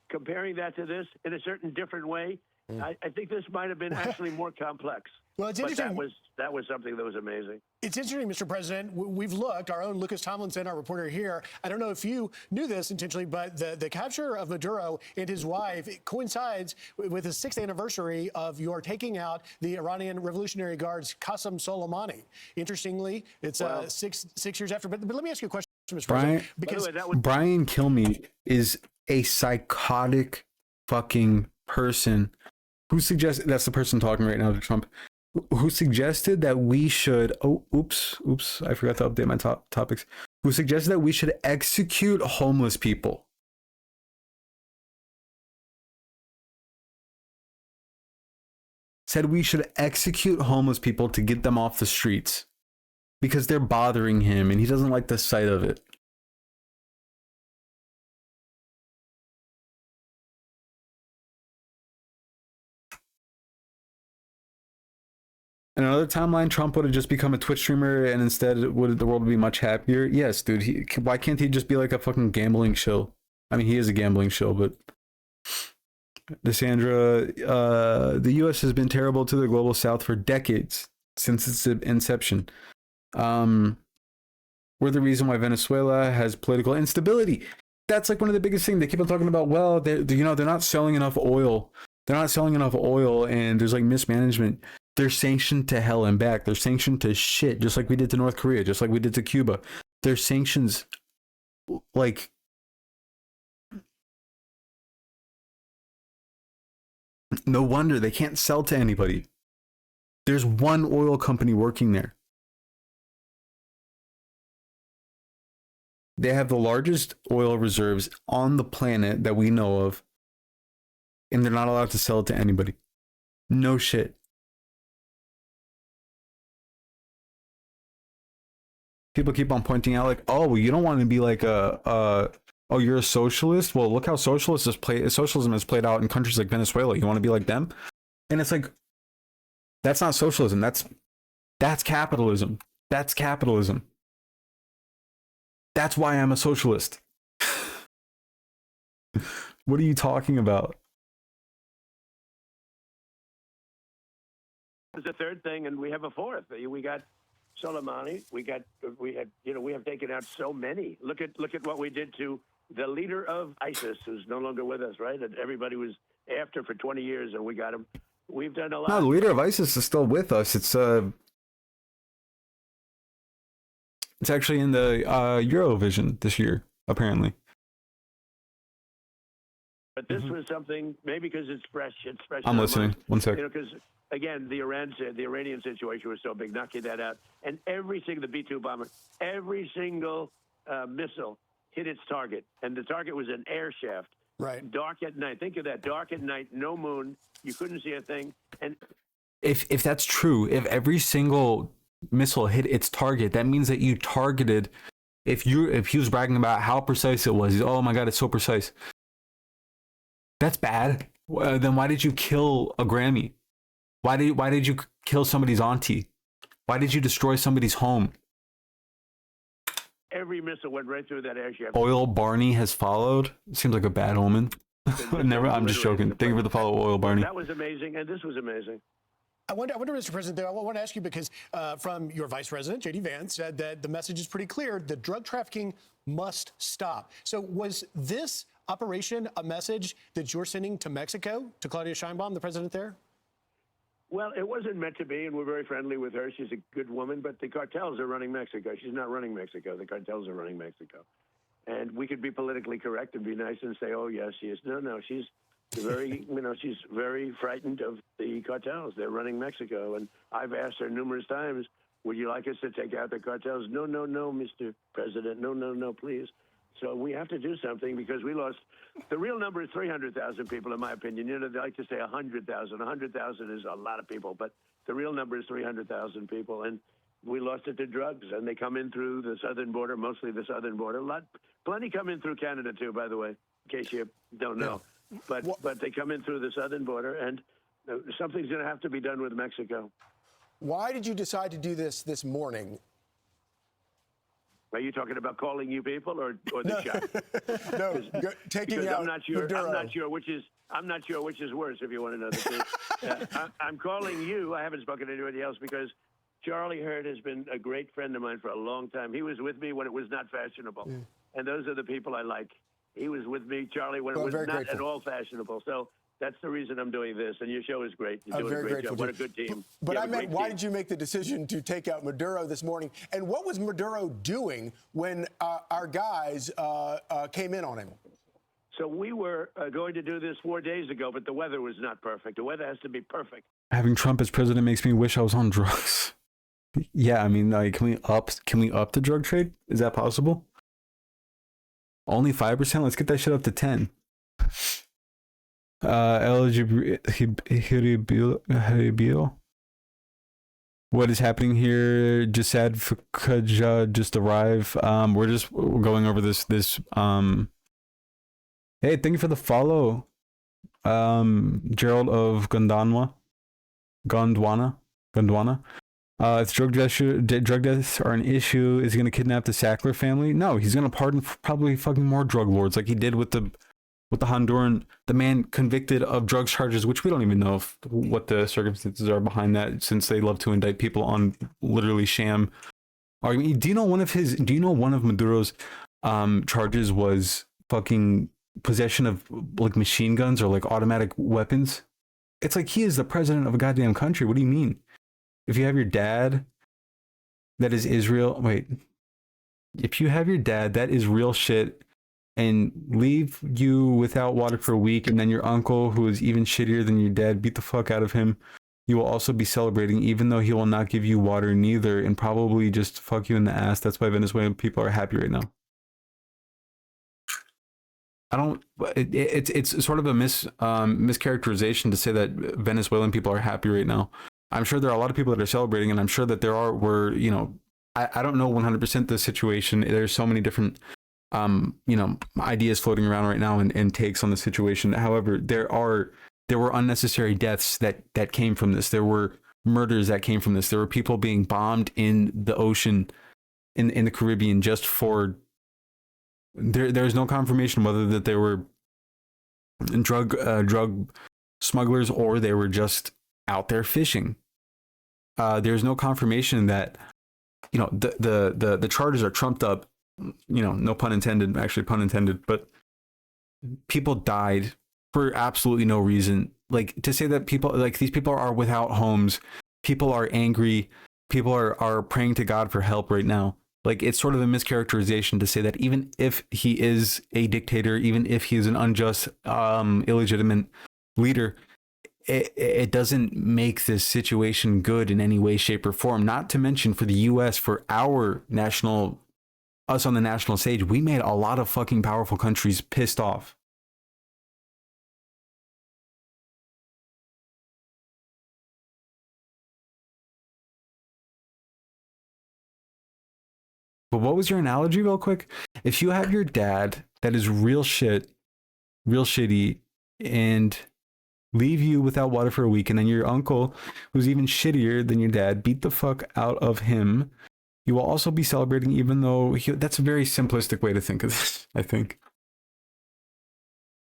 comparing that to this in a certain different way, I think this might have been actually more complex. Well, it's interesting. That was something that was amazing. It's interesting, Mr. President. We've looked, our own Lucas Tomlinson, our reporter here. I don't know if you knew this intentionally, but the capture of Maduro and his wife coincides with the 6th anniversary of your taking out the Iranian Revolutionary Guard's Qasem Soleimani. Interestingly, it's six years after. But let me ask you a question, Mr. President. Because Brian Kilmeade is a psychotic fucking person who suggests, that's the person talking right now to Trump, who suggested that we should, oops, I forgot to update my topics, who suggested that we should execute homeless people. Said we should execute homeless people to get them off the streets because they're bothering him and he doesn't like the sight of it. In another timeline, Trump would have just become a Twitch streamer, and instead, the world would be much happier? Yes, dude. Why can't he just be like a fucking gambling shill? I mean, he is a gambling shill, but Cassandra, the U.S. has been terrible to the global South for decades, since its inception. We're the reason why Venezuela has political instability. That's like one of the biggest things. They keep on talking about, well, they're not selling enough oil. They're not selling enough oil, and there's like mismanagement. They're sanctioned to hell and back. They're sanctioned to shit, just like we did to North Korea, just like we did to Cuba. They're sanctions, like, no wonder they can't sell to anybody. There's one oil company working there. They have the largest oil reserves on the planet that we know of, and they're not allowed to sell it to anybody. No shit. People keep on pointing out like, oh, well, you don't want to be like oh, you're a socialist? Well, look how socialism is played out in countries like Venezuela. You want to be like them? And it's like, That's not socialism. That's capitalism. That's capitalism. That's why I'm a socialist. What are you talking about? There's a third thing, and we have a fourth. We got Soleimani. We have taken out so many. Look at what we did to the leader of ISIS, who's no longer with us, right? And everybody was after for 20 years, and we got him. We've done a lot. No, the leader of ISIS is still with us. It's actually in the Eurovision this year, apparently. But this was something, maybe because it's fresh. It's fresh. I'm listening. 1 sec. Because again, the Iranian situation was so big, knocking that out, and every single the B-2 bomber, every single missile hit its target, and the target was an air shaft. Right. Dark at night. Think of that. Dark at night, no moon. You couldn't see a thing. And If that's true, if every single missile hit its target, that means that you targeted. If he was bragging about how precise it was, oh my god, it's so precise. That's bad. Then why did you kill a Grammy? Why did you kill somebody's auntie? Why did you destroy somebody's home? every missile went right through that air shaft. Oil Barney has followed. Seems like a bad omen. Never. I'm just joking. Thank you for the follow, Oil Barney. That was amazing, and this was amazing. I wonder, Mr. President, I want to ask you because from your Vice President, J.D. Vance, said that the message is pretty clear. The drug trafficking must stop. So was this operation a message that you're sending to Mexico, to Claudia Sheinbaum, the president there? Well, it wasn't meant to be, and we're very friendly with her. She's a good woman, but the cartels are running Mexico. She's not running Mexico. The cartels are running Mexico. And we could be politically correct and be nice and say, oh, yes, she is. No, she's very, she's very frightened of the cartels. They're running Mexico. And I've asked her numerous times, would you like us to take out the cartels? No, Mr. President. No, please. So we have to do something because we lost. The real number is 300,000 people, in my opinion. They like to say 100,000. 100,000 is a lot of people, but the real number is 300,000 people. And we lost it to drugs, and they come in through the southern border, mostly the southern border. Plenty come in through Canada, too, by the way, in case you don't know. Yeah. But they come in through the southern border, and something's going to have to be done with Mexico. Why did you decide to do this morning? Are you talking about calling you people or the shot? No, taking out I'm not sure which is worse. If you want to know the truth, I'm calling you. I haven't spoken to anybody else because Charlie Hurd has been a great friend of mine for a long time. He was with me when it was not fashionable, and those are the people I like. He was with me, Charlie, when it was not at all fashionable. So that's the reason I'm doing this, and your show is great. You're doing a great job. What a good team. But I meant, why did you make the decision to take out Maduro this morning? And what was Maduro doing when our guys came in on him? So we were going to do this 4 days ago, but the weather was not perfect. The weather has to be perfect. Having Trump as president makes me wish I was on drugs. Yeah, I mean, like, can we up the drug trade? Is that possible? Only 5%? Let's get that shit up to 10. What is happening here? Just sad Fukaja just arrived. We're going over this. Hey, thank you for the follow. Gerald of Gondwana. If drug deaths are an issue, is he going to kidnap the Sackler family? No, he's going to pardon probably fucking more drug lords like he did with the Honduran, the man convicted of drug charges, which we don't even know what the circumstances are behind that, since they love to indict people on literally sham argument. Do you know one of Maduro's charges was fucking possession of like machine guns or like automatic weapons? It's like he is the president of a goddamn country. What do you mean? If you have your dad that is Israel, if you have your dad that is real shit and leave you without water for a week, and then your uncle, who is even shittier than your dad, beat the fuck out of him, you will also be celebrating, even though he will not give you water neither, and probably just fuck you in the ass. That's why Venezuelan people are happy right now. It's sort of a mischaracterization to say that Venezuelan people are happy right now. I'm sure there are a lot of people that are celebrating, and I'm sure that I don't know 100% the situation. There's so many different ideas floating around right now and takes on the situation. However, there were unnecessary deaths that came from this. There were murders that came from this. There were people being bombed in the ocean, in the Caribbean, just for there's no confirmation whether that they were drug smugglers or they were just out there fishing. There's no confirmation that, you know, the charges are trumped up, you know, no pun intended, actually pun intended, but people died for absolutely no reason. Like, to say that people, like, these people are without homes, people are angry, people are praying to God for help right now. Like, it's sort of a mischaracterization to say that even if he is a dictator, even if he is an unjust, illegitimate leader, it doesn't make this situation good in any way, shape, or form. Not to mention for the US, for our us on the national stage, we made a lot of fucking powerful countries pissed off. But what was your analogy, real quick? If you have your dad that is real shitty, and leave you without water for a week, and then your uncle, who's even shittier than your dad, beat the fuck out of him, you will also be celebrating, even though that's a very simplistic way to think of this, I think.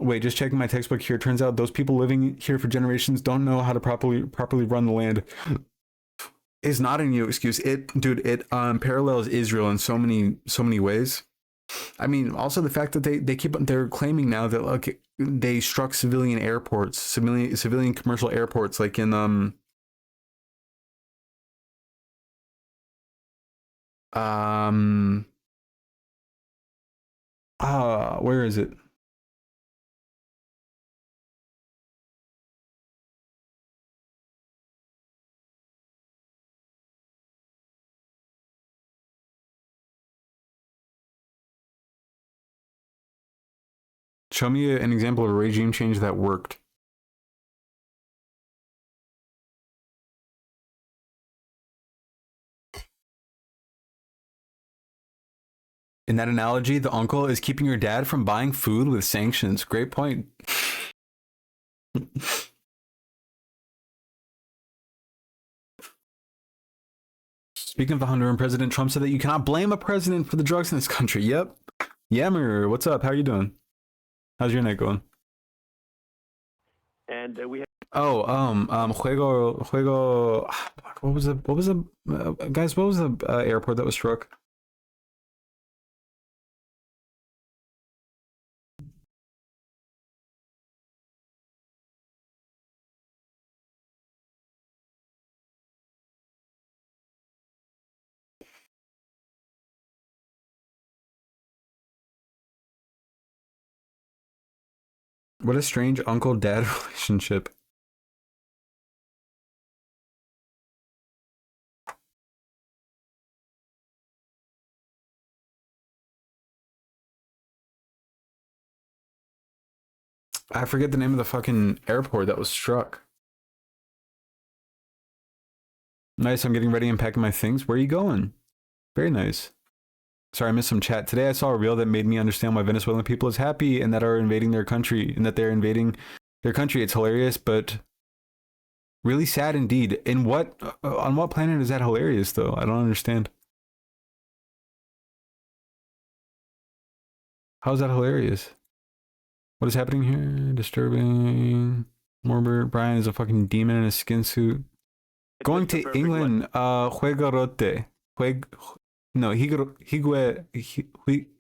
Wait, just checking my textbook here. Turns out those people living here for generations don't know how to properly run the land. Is not a new excuse. It parallels Israel in so many ways. I mean, also the fact that they're claiming now that, like, they struck civilian airports, civilian commercial airports, like in where is it? Show me an example of a regime change that worked. In that analogy, the uncle is keeping your dad from buying food with sanctions. Great point. Speaking of the Honduran president, Trump said that you cannot blame a president for the drugs in this country. Yep. Yammer, what's up? How are you doing? How's your night going? And we had juego. What was the guys? What was the airport that was struck? What a strange uncle-dad relationship. I forget the name of the fucking airport that was struck. Nice, I'm getting ready and packing my things. Where are you going? Very nice. Sorry, I missed some chat. Today I saw a reel that made me understand why Venezuelan people is happy and that are invading their country, and that they're invading their country. It's hilarious, but really sad indeed. On what planet is that hilarious, though? I don't understand. How's that hilarious? What is happening here? Disturbing. Morbert Brian is a fucking demon in a skin suit. Going to England, Juegarote.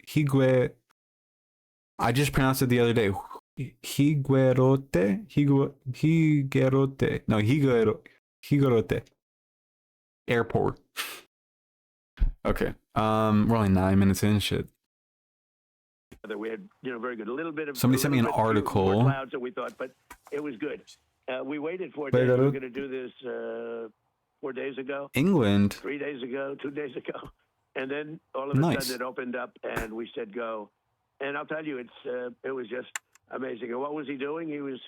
Higuerote. I just pronounced it the other day. Higuerote. No, Higuerote. Airport. Okay. We're only 9 minutes in. Shit. That we had, very good. A little bit of somebody sent me an article. More clouds than we thought, but it was good. We waited 4 days. We were going to do this 4 days ago. England. 3 days ago, 2 days ago, and then all of a sudden it opened up, and we said go. And I'll tell you, it was just amazing. And what was he doing? He was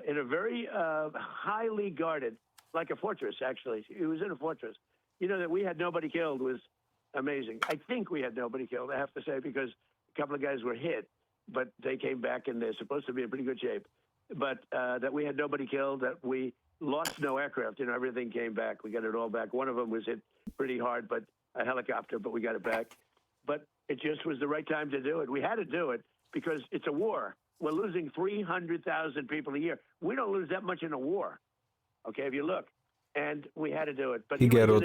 in a very highly guarded, like a fortress. Actually, he was in a fortress. That we had nobody killed was amazing. I think we had nobody killed. I have to say, because a couple of guys were hit, but they came back and they're supposed to be in pretty good shape. But that we had nobody killed, that we lost no aircraft. You know, everything came back. We got it all back. One of them was hit pretty hard, but a helicopter, but we got it back. But it just was the right time to do it. We had to do it because it's a war. We're losing 300,000 people a year. We don't lose that much in a war, okay, if you look. And we had to do it. But he was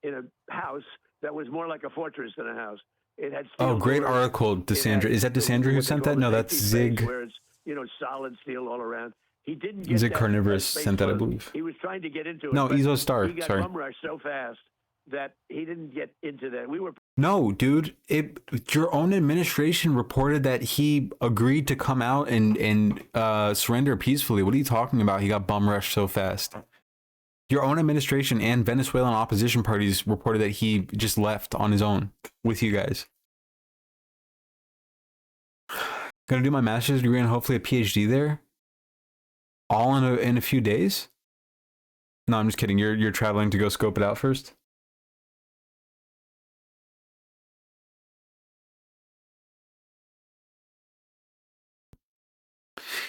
in a house that was more like a fortress than a house. It had steel great doors. article, Desandra. Is that Desandra who sent that? No, that's Zig. Where it's, you know, solid steel all around. He didn't get Zig that Carnivorous space sent that, I load. believe. He was trying to get into it. No, but Ezo Star. He got Sorry. bum rushed so fast that he didn't get into that. We were. No, dude. Your own administration reported that he agreed to come out and surrender peacefully. What are you talking about? He got bum rushed so fast. Your own administration and Venezuelan opposition parties reported that he just left on his own with you guys. Gonna do my master's degree and hopefully a PhD there. All in a few days. No, I'm just kidding. You're traveling to go scope it out first.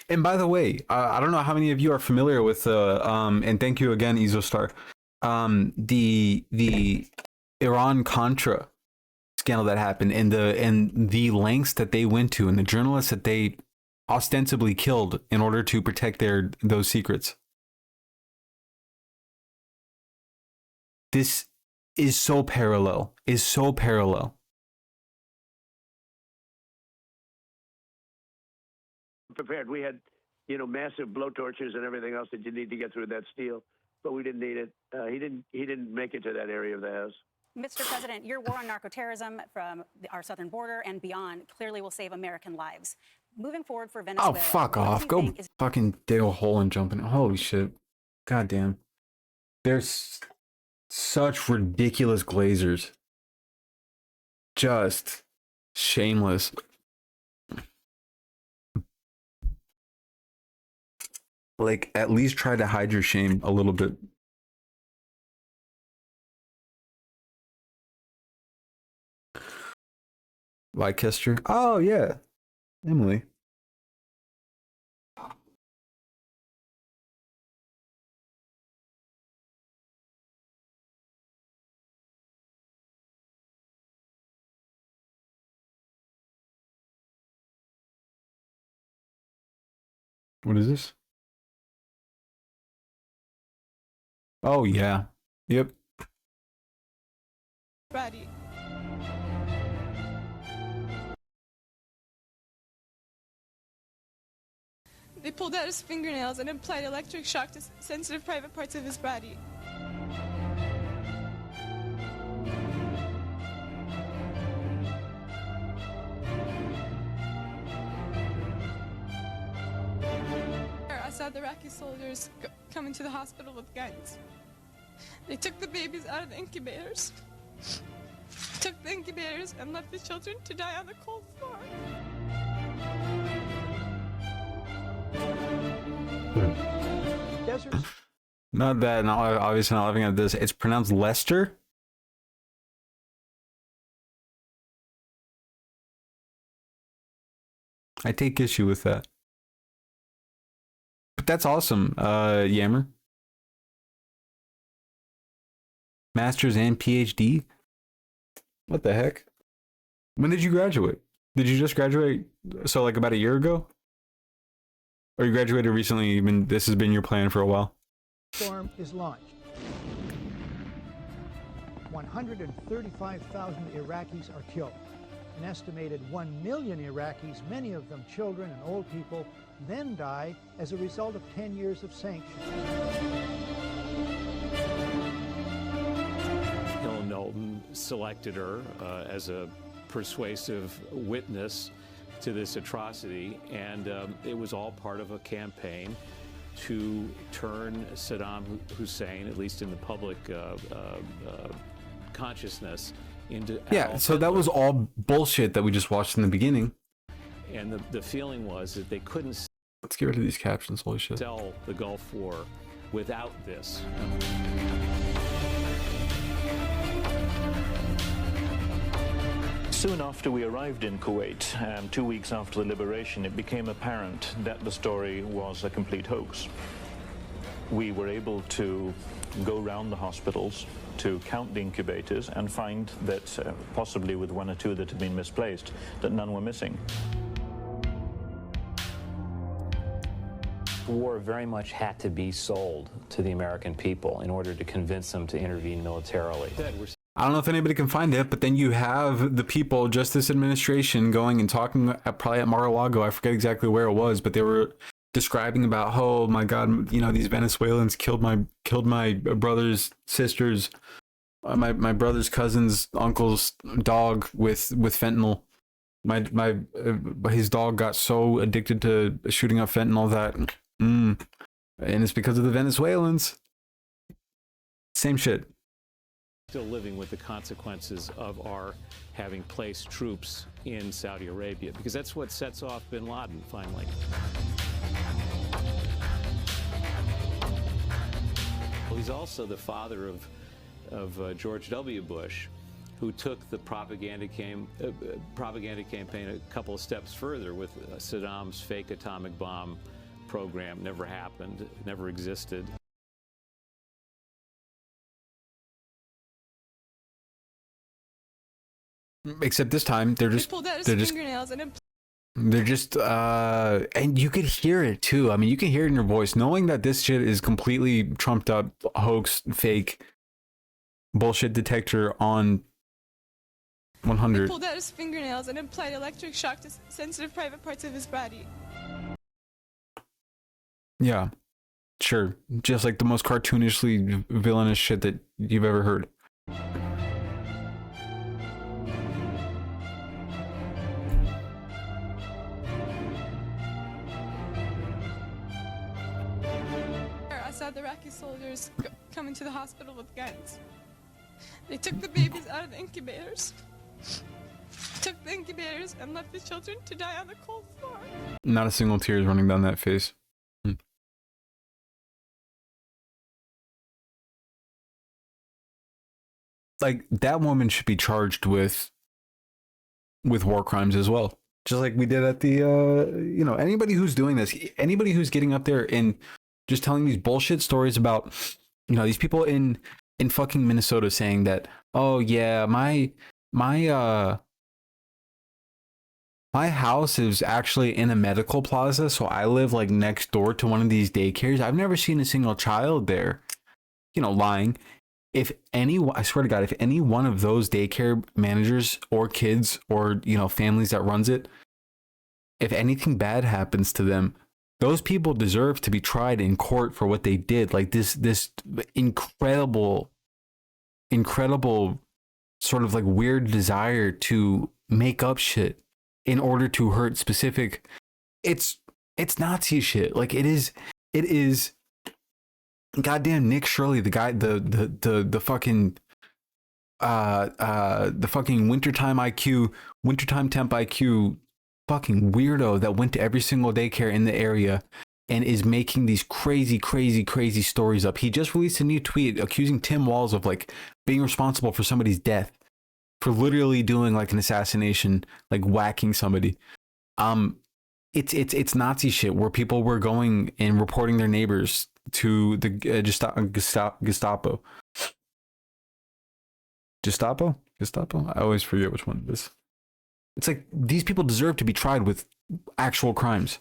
And by the way, I don't know how many of you are familiar with and thank you again, Izostar. The Iran Contra scandal that happened and the lengths that they went to and the journalists that they ostensibly killed in order to protect those secrets. This is so parallel. Prepared. We had, you know, massive blowtorches and everything else that you need to get through that steel, but we didn't need it. He didn't make it to that area of the house. Mr. President, your war on narcoterrorism from our southern border and beyond clearly will save American lives. Moving forward for Venezuela. Oh, fuck off. Go fucking dig a hole and jump in it. Holy shit. God damn. There's such ridiculous glazers. Just shameless. Like, at least try to hide your shame a little bit. Leicester. Oh, yeah. Emily. What is this? Oh, yeah. Yep. Ready. They pulled out his fingernails and applied electric shock to sensitive private parts of his body. I saw the Iraqi soldiers come into the hospital with guns. They took the babies out of the incubators, and left the children to die on the cold floor. Not that, obviously not laughing at this. It's pronounced Lester. I take issue with that. But that's awesome, Yammer. Masters and PhD? What the heck? When did you graduate? Did you just graduate, so like about a year ago? Or you graduated recently, this has been your plan for a while? Storm is launched. 135,000 Iraqis are killed. An estimated 1 million Iraqis, many of them children and old people, then die as a result of 10 years of sanctions. Helen Knowlton selected her as a persuasive witness to this atrocity, and it was all part of a campaign to turn Saddam Hussein, at least in the public consciousness, into so that was all bullshit that we just watched in the beginning. And the feeling was that they couldn't. Let's get rid of these captions. Holy shit. Sell the Gulf War without this. Soon after we arrived in Kuwait, 2 weeks after the liberation, it became apparent that the story was a complete hoax. we were able to go around the hospitals to count the incubators and find that, possibly with one or two that had been misplaced, that none were missing. War very much had to be sold to the American people in order to convince them to intervene militarily. I don't know if anybody can find it, but then you have the people, Justice Administration, going and talking probably at Mar-a-Lago. I forget exactly where it was, but they were describing about, oh my God, you know, these Venezuelans killed my brother's sisters, my brother's cousin's uncle's dog with fentanyl. His dog got so addicted to shooting up fentanyl that, and it's because of the Venezuelans. Same shit. Still living with the consequences of our having placed troops in Saudi Arabia, because that's what sets off bin Laden finally. Well, he's also the father of George W. Bush, who took the propaganda campaign a couple of steps further with Saddam's fake atomic bomb program. Never happened, never existed. Except this time they're just and you could hear it too. I mean, you can hear it in your voice, knowing that this shit is completely trumped up, hoax, fake, bullshit detector on 100. He pulled out his fingernails and applied electric shock to sensitive private parts of his body. Yeah, sure. Just like the most cartoonishly villainous shit that you've ever heard. I saw the Iraqi soldiers come into the hospital with guns. They took the babies out of the incubators. Took the incubators and left the children to die on the cold floor. Not a single tear is running down that face. Like, that woman should be charged with war crimes as well. Just like we did at the, you know, anybody who's doing this, anybody who's getting up there and just telling these bullshit stories about, you know, these people in fucking Minnesota saying that, oh yeah, my house is actually in a medical plaza, so I live like next door to one of these daycares. I've never seen a single child there. You know, lying. I swear to God, if any one of those daycare managers or kids or, you know, families that runs it, if anything bad happens to them, those people deserve to be tried in court for what they did. Like this incredible sort of like weird desire to make up shit in order to hurt specific. It's Nazi shit. Like it is goddamn Nick Shirley, the guy, the fucking wintertime temp IQ fucking weirdo that went to every single daycare in the area and is making these crazy stories up. He just released a new tweet accusing Tim Walz of like being responsible for somebody's death, for literally doing like an assassination, like whacking somebody. It's Nazi shit where people were going and reporting their neighbors to the Gestapo. I always forget which one it is. It's like these people deserve to be tried with actual crimes.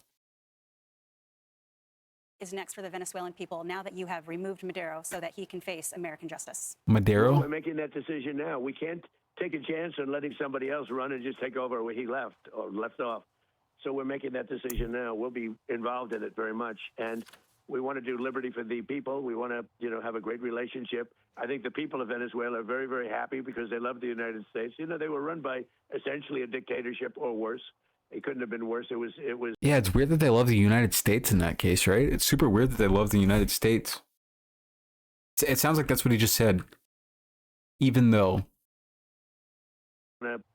Is next for the Venezuelan people now that you have removed Maduro so that he can face American justice? Maduro? We're making that decision now. We can't take a chance on letting somebody else run and just take over where he left or left off. So we're making that decision now. We'll be involved in it very much. And we want to do liberty for the people. We want to, you know, have a great relationship. I think the people of Venezuela are very, very happy because they love the United States. You know, they were run by essentially a dictatorship or worse. It couldn't have been worse. It was. Yeah, it's weird that they love the United States in that case, right? It's super weird that they love the United States. It sounds like that's what he just said. Even though,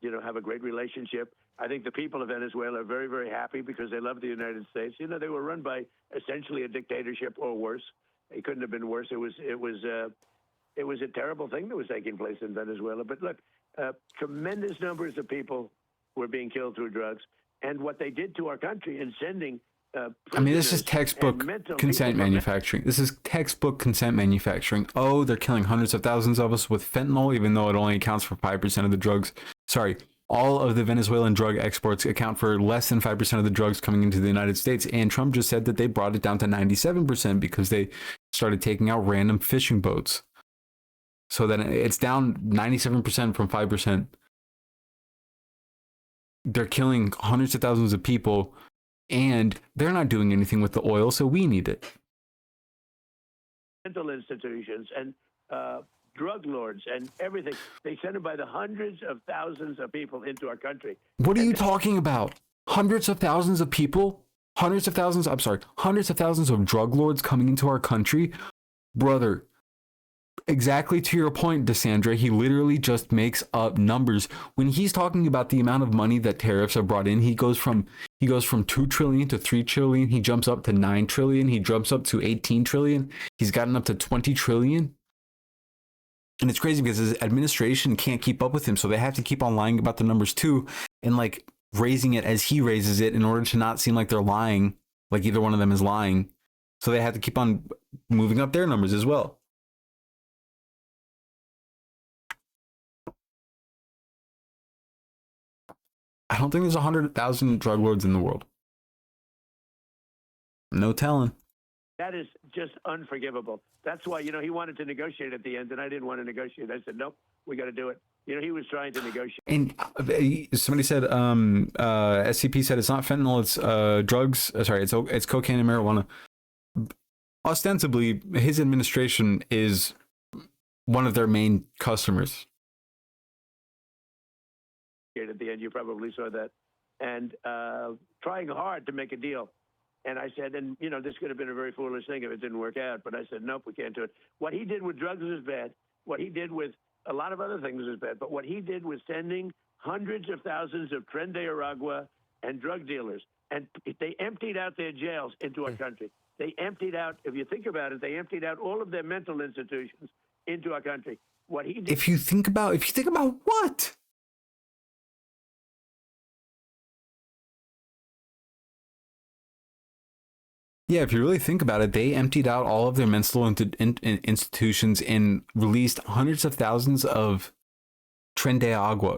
you know, have a great relationship. I think the people of Venezuela are very, very happy because they love the United States. You know, they were run by essentially a dictatorship or worse. It couldn't have been worse. It was a terrible thing that was taking place in Venezuela. But look, tremendous numbers of people were being killed through drugs. And what they did to our country in sending I mean, this is prisoners textbook and mental consent people from- manufacturing. This is textbook consent manufacturing. Oh, they're killing hundreds of thousands of us with fentanyl, even though it only accounts for 5% of the drugs. Sorry, all of the Venezuelan drug exports account for less than 5% of the drugs coming into the United States. And Trump just said that they brought it down to 97% because they started taking out random fishing boats. So then it's down 97% from 5%. They're killing hundreds of thousands of people, and they're not doing anything with the oil, so we need it. mental institutions and drug lords and everything. They send them by the hundreds of thousands of people into our country. What are you talking about? Hundreds of thousands of people? Hundreds of thousands of drug lords coming into our country? Brother, exactly to your point, Desandra, he literally just makes up numbers. When he's talking about the amount of money that tariffs have brought in, he goes from 2 trillion to 3 trillion. He jumps up to 9 trillion. He jumps up to 18 trillion. He's gotten up to 20 trillion. And it's crazy because his administration can't keep up with him. So they have to keep on lying about the numbers too. And like raising it as he raises it in order to not seem like they're lying, like either one of them is lying. So they have to keep on moving up their numbers as well. I don't think there's 100,000 drug lords in the world. No telling. That is just unforgivable. That's why, he wanted to negotiate at the end, and I didn't want to negotiate. I said, nope, we got to do it. He was trying to negotiate. And somebody said, SCP said it's not fentanyl, it's drugs. Sorry, it's cocaine and marijuana. Ostensibly, his administration is one of their main customers. At the end, you probably saw that, and trying hard to make a deal. And I said, this could have been a very foolish thing if it didn't work out. But I said, nope, we can't do it. What he did with drugs is bad. What he did with a lot of other things is bad. But what he did was sending hundreds of thousands of Tren de Aragua and drug dealers. And they emptied out their jails into our country. They emptied out, if you think about it, they emptied out all of their mental institutions into our country. What he did. If you think about what? Yeah, if you really think about it, they emptied out all of their mental institutions and released hundreds of thousands of Tren de Agua.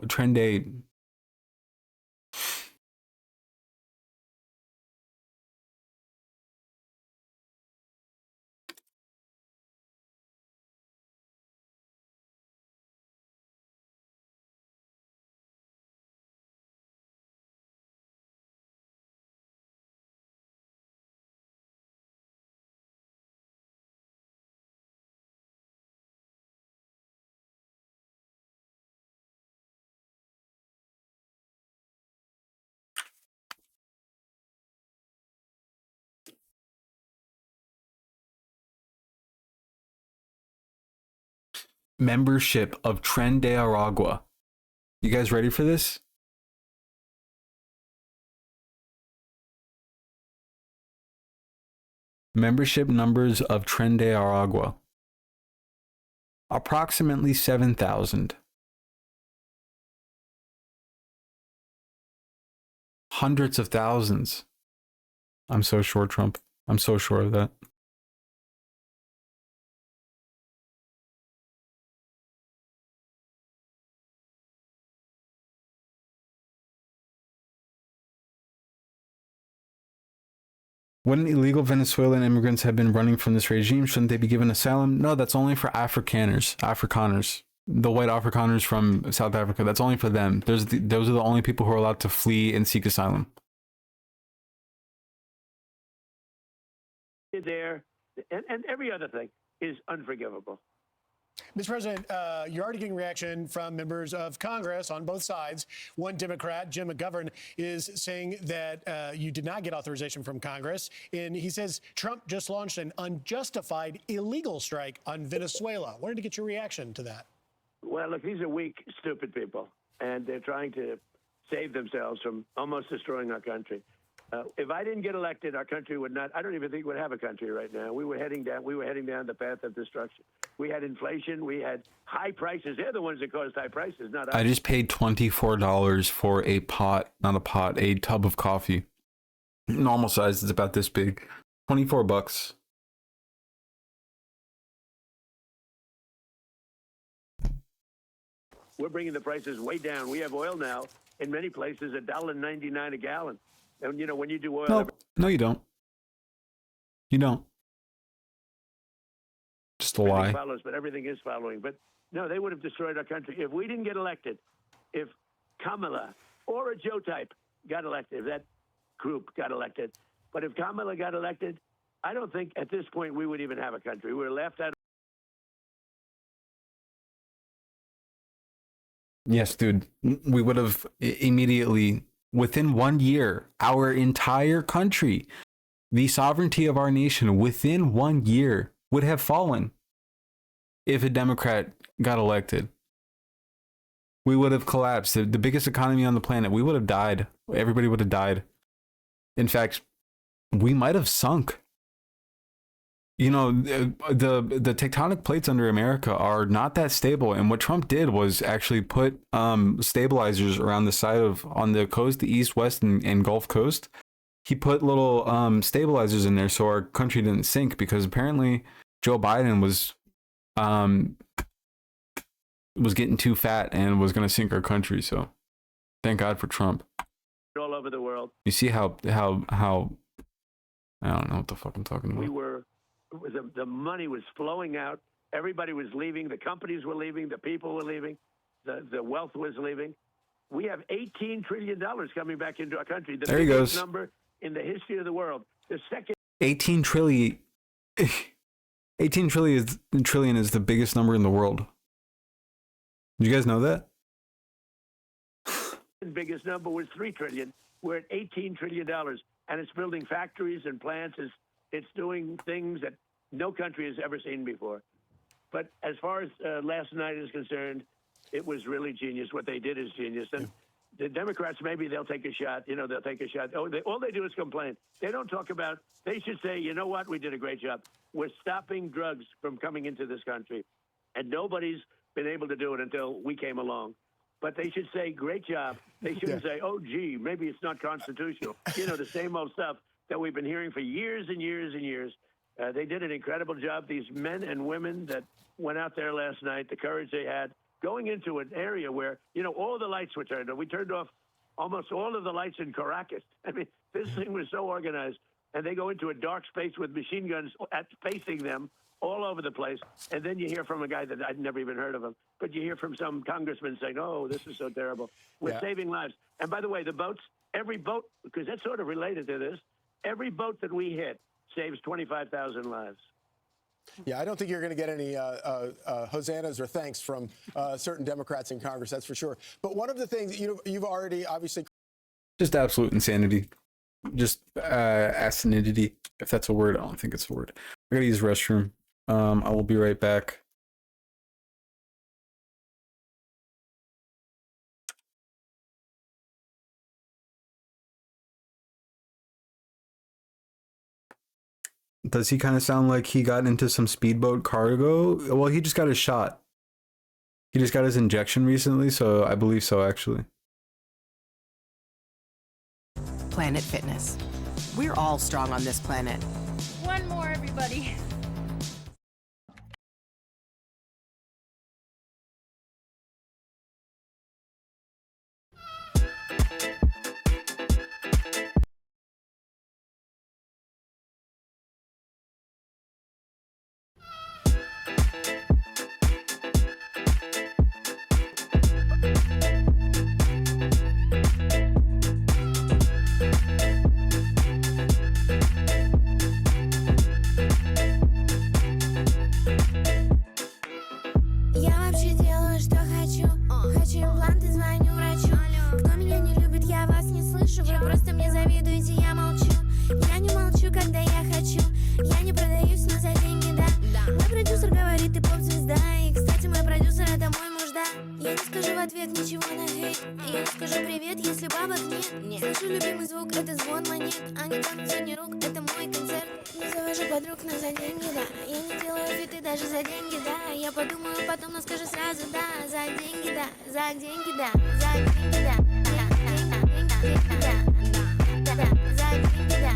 Membership of Tren de Aragua. You guys ready for this? Membership numbers of Tren de Aragua. Approximately 7,000. Hundreds of thousands. I'm so sure, Trump. I'm so sure of that. When illegal Venezuelan immigrants have been running from this regime, shouldn't they be given asylum? No, that's only for Afrikaners, the white Afrikaners from South Africa. That's only for them. Those are the only people who are allowed to flee and seek asylum. There, and every other thing is unforgivable. Mr. President, you're already getting reaction from members of Congress on both sides. One Democrat, Jim McGovern, is saying that you did not get authorization from Congress. And he says Trump just launched an unjustified illegal strike on Venezuela. Wanted to get your reaction to that. Well, look, these are weak, stupid people, and they're trying to save themselves from almost destroying our country. If I didn't get elected, our country would not. I don't even think we'd have a country right now. We were heading down the path of destruction. We had inflation. We had high prices. They're the ones that caused high prices, not us. I just paid $24 for a tub of coffee. Normal size is about this big. 24 bucks. We're bringing the prices way down. We have oil now in many places $1.99 a gallon. And you know, when you do oil, No, you don't. You don't. Just a lie. follows, but everything is following. But no, they would have destroyed our country if we didn't get elected. If Kamala or a Joe type got elected, if that group got elected, but if Kamala got elected, I don't think at this point we would even have a country. We're left out. Yes, dude. We would have immediately, within 1 year, our entire country, the sovereignty of our nation, within 1 year, would have fallen if a Democrat got elected. We would have collapsed. The biggest economy on the planet, we would have died. Everybody would have died. In fact, we might have sunk. You know, the tectonic plates under America are not that stable. And what Trump did was actually put stabilizers around the side of, on the coast, the east, west, and Gulf Coast. He put little stabilizers in there so our country didn't sink, because apparently Joe Biden was getting too fat and was going to sink our country. So thank God for Trump. All over the world. You see how I don't know what the fuck I'm talking about. We were, the money was flowing out. Everybody was leaving. The companies were leaving. The people were leaving. The wealth was leaving. We have $18 trillion coming back into our country. The there he biggest goes. number in the history of the world. The second 18 trillion. 18 trillion is the biggest number in the world. Did you guys know that? biggest number was $3 trillion. We're at $18 trillion, and it's building factories and plants. It's doing things that no country has ever seen before. But as far as last night is concerned, it was really genius. What they did is genius. And the Democrats, maybe they'll take a shot. You know, they'll take a shot. All they do is complain. They don't talk about, they should say, you know what, we did a great job. We're stopping drugs from coming into this country. And nobody's been able to do it until we came along. But they should say, great job. They shouldn't say, oh, gee, maybe it's not constitutional. You know, the same old stuff that we've been hearing for years and years and years. They did an incredible job. These men and women that went out there last night, the courage they had, going into an area where, you know, all the lights were turned on. We turned off almost all of the lights in Caracas. I mean, this thing was so organized. And they go into a dark space with machine guns facing them all over the place. And then you hear from a guy that I'd never even heard of him. But you hear from some congressman saying, oh, this is so terrible. We're saving lives. And by the way, the boats, every boat, because that's sort of related to this, every boat that we hit saves 25,000 lives. Yeah, I don't think you're going to get any hosannas or thanks from certain Democrats in Congress, that's for sure. But one of the things you've already obviously... Just absolute insanity. Just asinidity, if that's a word. I don't think it's a word. I gotta use the restroom. I will be right back. Does he kind of sound like he got into some speedboat cargo? Well, he just got his shot. He just got his injection recently, so I believe so, actually. Planet Fitness. We're all strong on this planet. One more, everybody. Хочу импланты, звоню врачу. Кто меня не любит, я вас не слышу. Вы просто мне завидуете, я молчу. Я не молчу, когда я хочу. Я не продаюсь, но за деньги, да. Мой продюсер говорит, ты поп-звезда. И, кстати, мой продюсер — это мой муж, да. Я не скажу в ответ ничего на хейт. Я не скажу привет, если бабок нет. Слышу любимый звук, это звон монет. А не танцы, не рук, это мой концерт. Не завожу подруг, но за деньги, да. Я не делаю фиты даже за деньги, да. Я подумаю потом, но скажу сразу, да. За деньги, да, за деньги, да, за деньги, да. За деньги, да.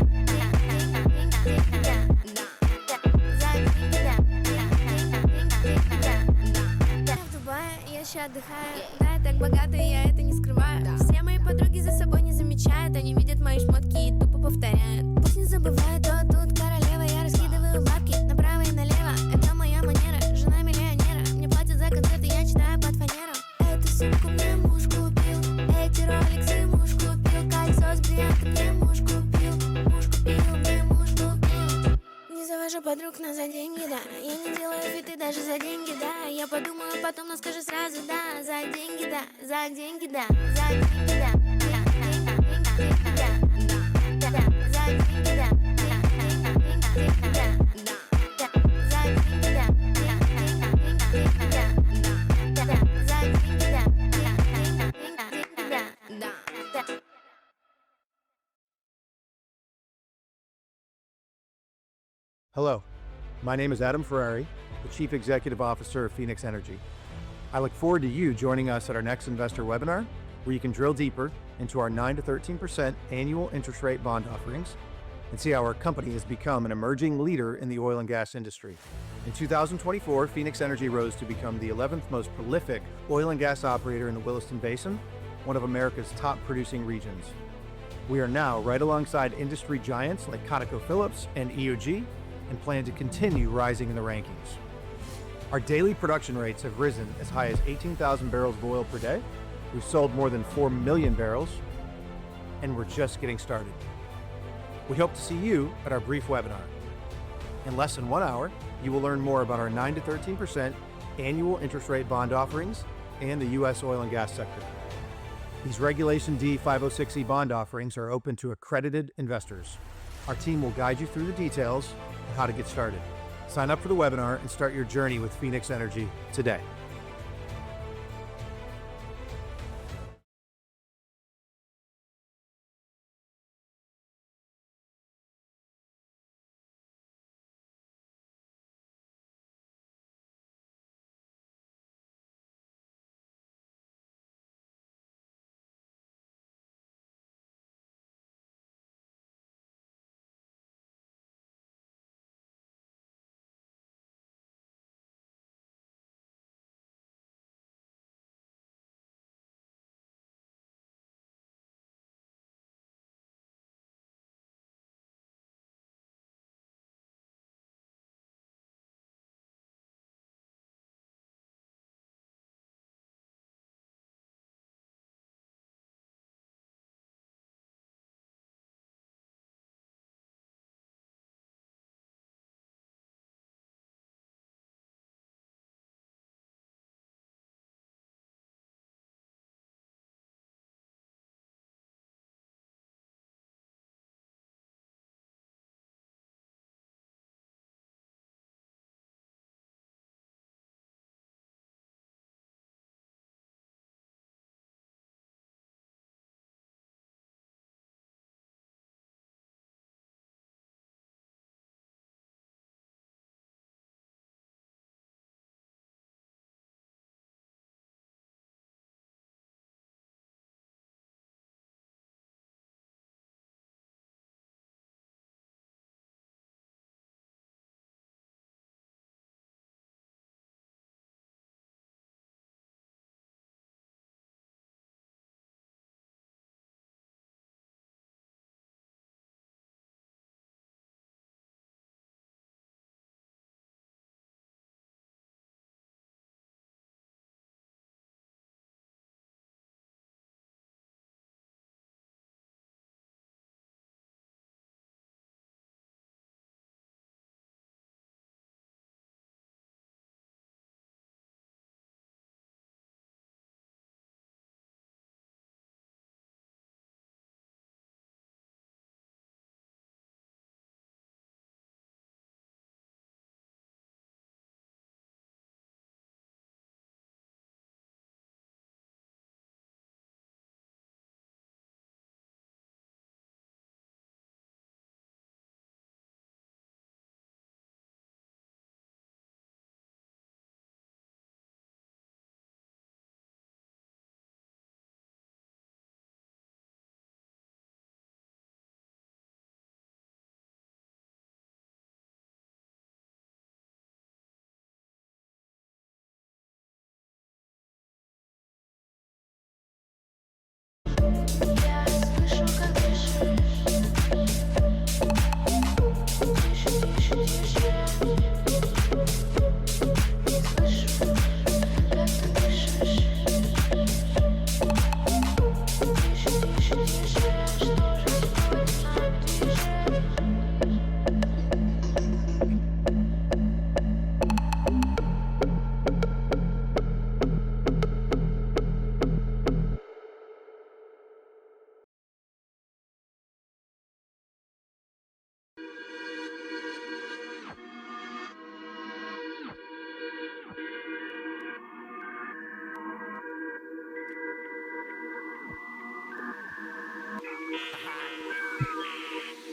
подруг, но за деньги, да. Я не делаю фиты даже за деньги, да. Я подумаю потом, но скажу сразу, да. За деньги, да, за деньги, да. За деньги, да. Hello, my name is Adam Ferrari, the Chief Executive Officer of Phoenix Energy. I look forward to you joining us at our next investor webinar, where you can drill deeper into our 9 to 13% annual interest rate bond offerings and see how our company has become an emerging leader in the oil and gas industry. In 2024, Phoenix Energy rose to become the 11th most prolific oil and gas operator in the Williston Basin, one of America's top producing regions. We are now right alongside industry giants like ConocoPhillips and EOG, and plan to continue rising in the rankings. Our daily production rates have risen as high as 18,000 barrels of oil per day. We've sold more than 4 million barrels, and we're just getting started. We hope to see you at our brief webinar. In less than 1 hour, you will learn more about our 9 to 13% annual interest rate bond offerings and the U.S. oil and gas sector. These Regulation D 506E bond offerings are open to accredited investors. Our team will guide you through the details of how to get started. Sign up for the webinar and start your journey with Phoenix Energy today.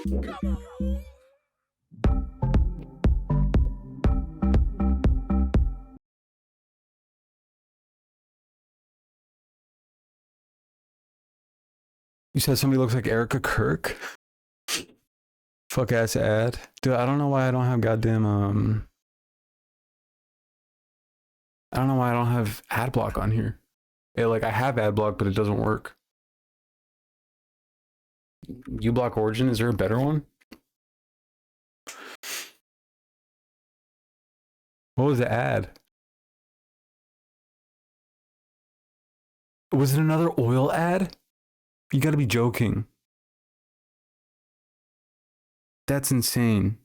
You said somebody looks like Erica Kirk? Fuck ass ad. Dude, I don't know why I don't have goddamn, I don't know why I don't have ad block on here. Like, I have ad block, but it doesn't work. uBlock Origin, is there a better one? What was the ad? Was it another oil ad? You gotta be joking. That's insane.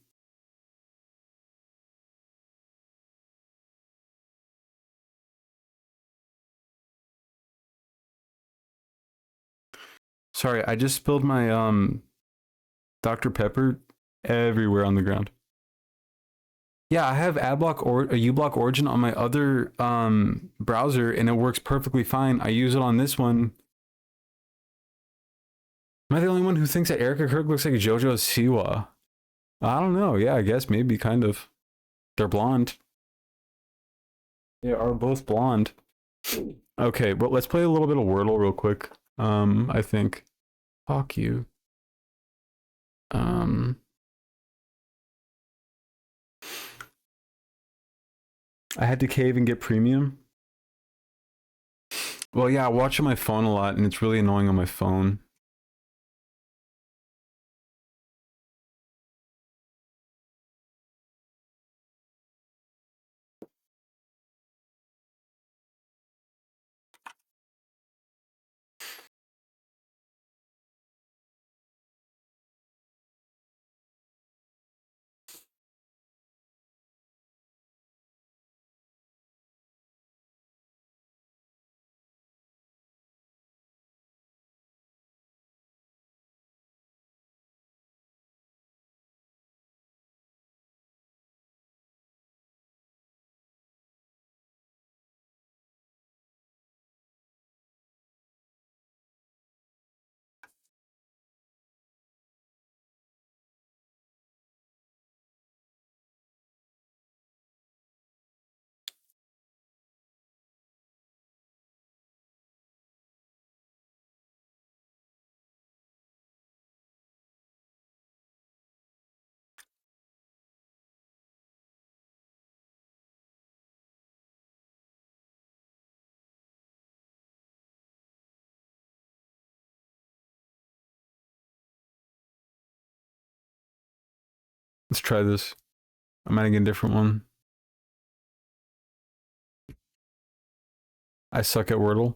Sorry, I just spilled my Dr. Pepper everywhere on the ground. Yeah, I have AdBlock or a uBlock Origin on my other browser, and it works perfectly fine. I use it on this one. Am I the only one who thinks that Erica Kirk looks like JoJo Siwa? I don't know. Yeah, I guess maybe kind of. They're blonde. They are both blonde. Okay, well, let's play a little bit of Wordle real quick. I think. Fuck you. I had to cave and get premium. Well, yeah, I watch on my phone a lot, and it's really annoying on my phone. Let's try this. I'm adding a different one. I suck at Wordle.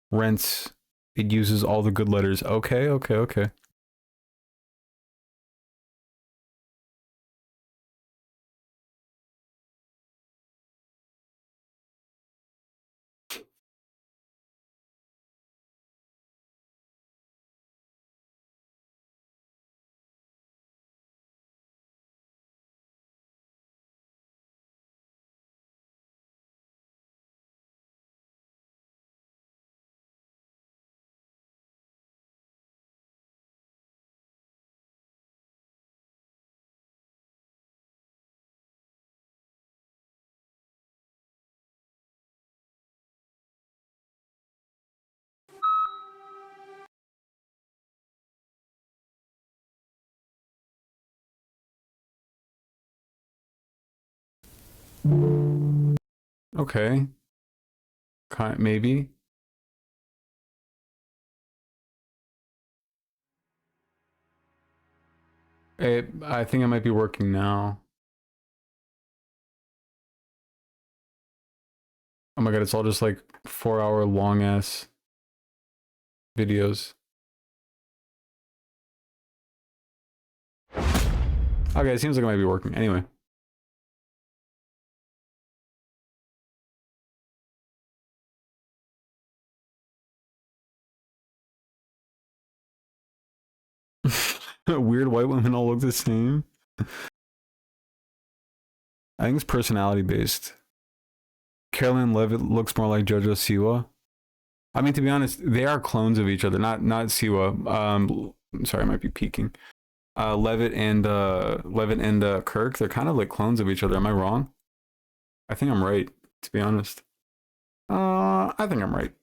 Rents. It uses all the good letters. Okay, okay, okay. Okay. Maybe. I think it might be working now. Oh my god, it's all just like 4-hour long ass videos. Okay, it seems like it might be working. Anyway. Weird white women all look the same. I think it's personality based. Carolyn Levitt looks more like JoJo Siwa. I mean, to be honest, they are clones of each other. Not Siwa. Sorry, I might be peeking. Levitt and Kirk, they're kind of like clones of each other. Am I wrong? I think I'm right, to be honest. I think I'm right.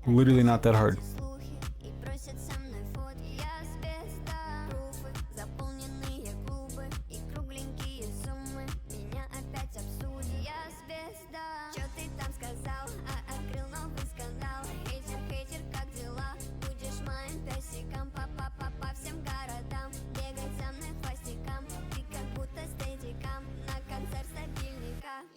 Literally not that hard.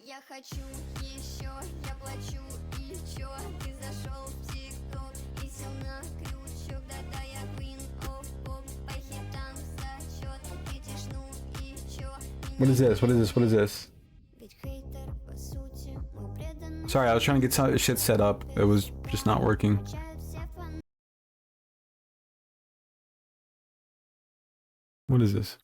Я хочу еще, я плачу и чё? Ты зашел в ТикТок и сел на крючок. Да-да, я queen of pop, по хитам зачет. Видишь, ну и чё? What is this? What is this? What is this? Sorry, I was trying to get some shit set up. It was just not working. What is this?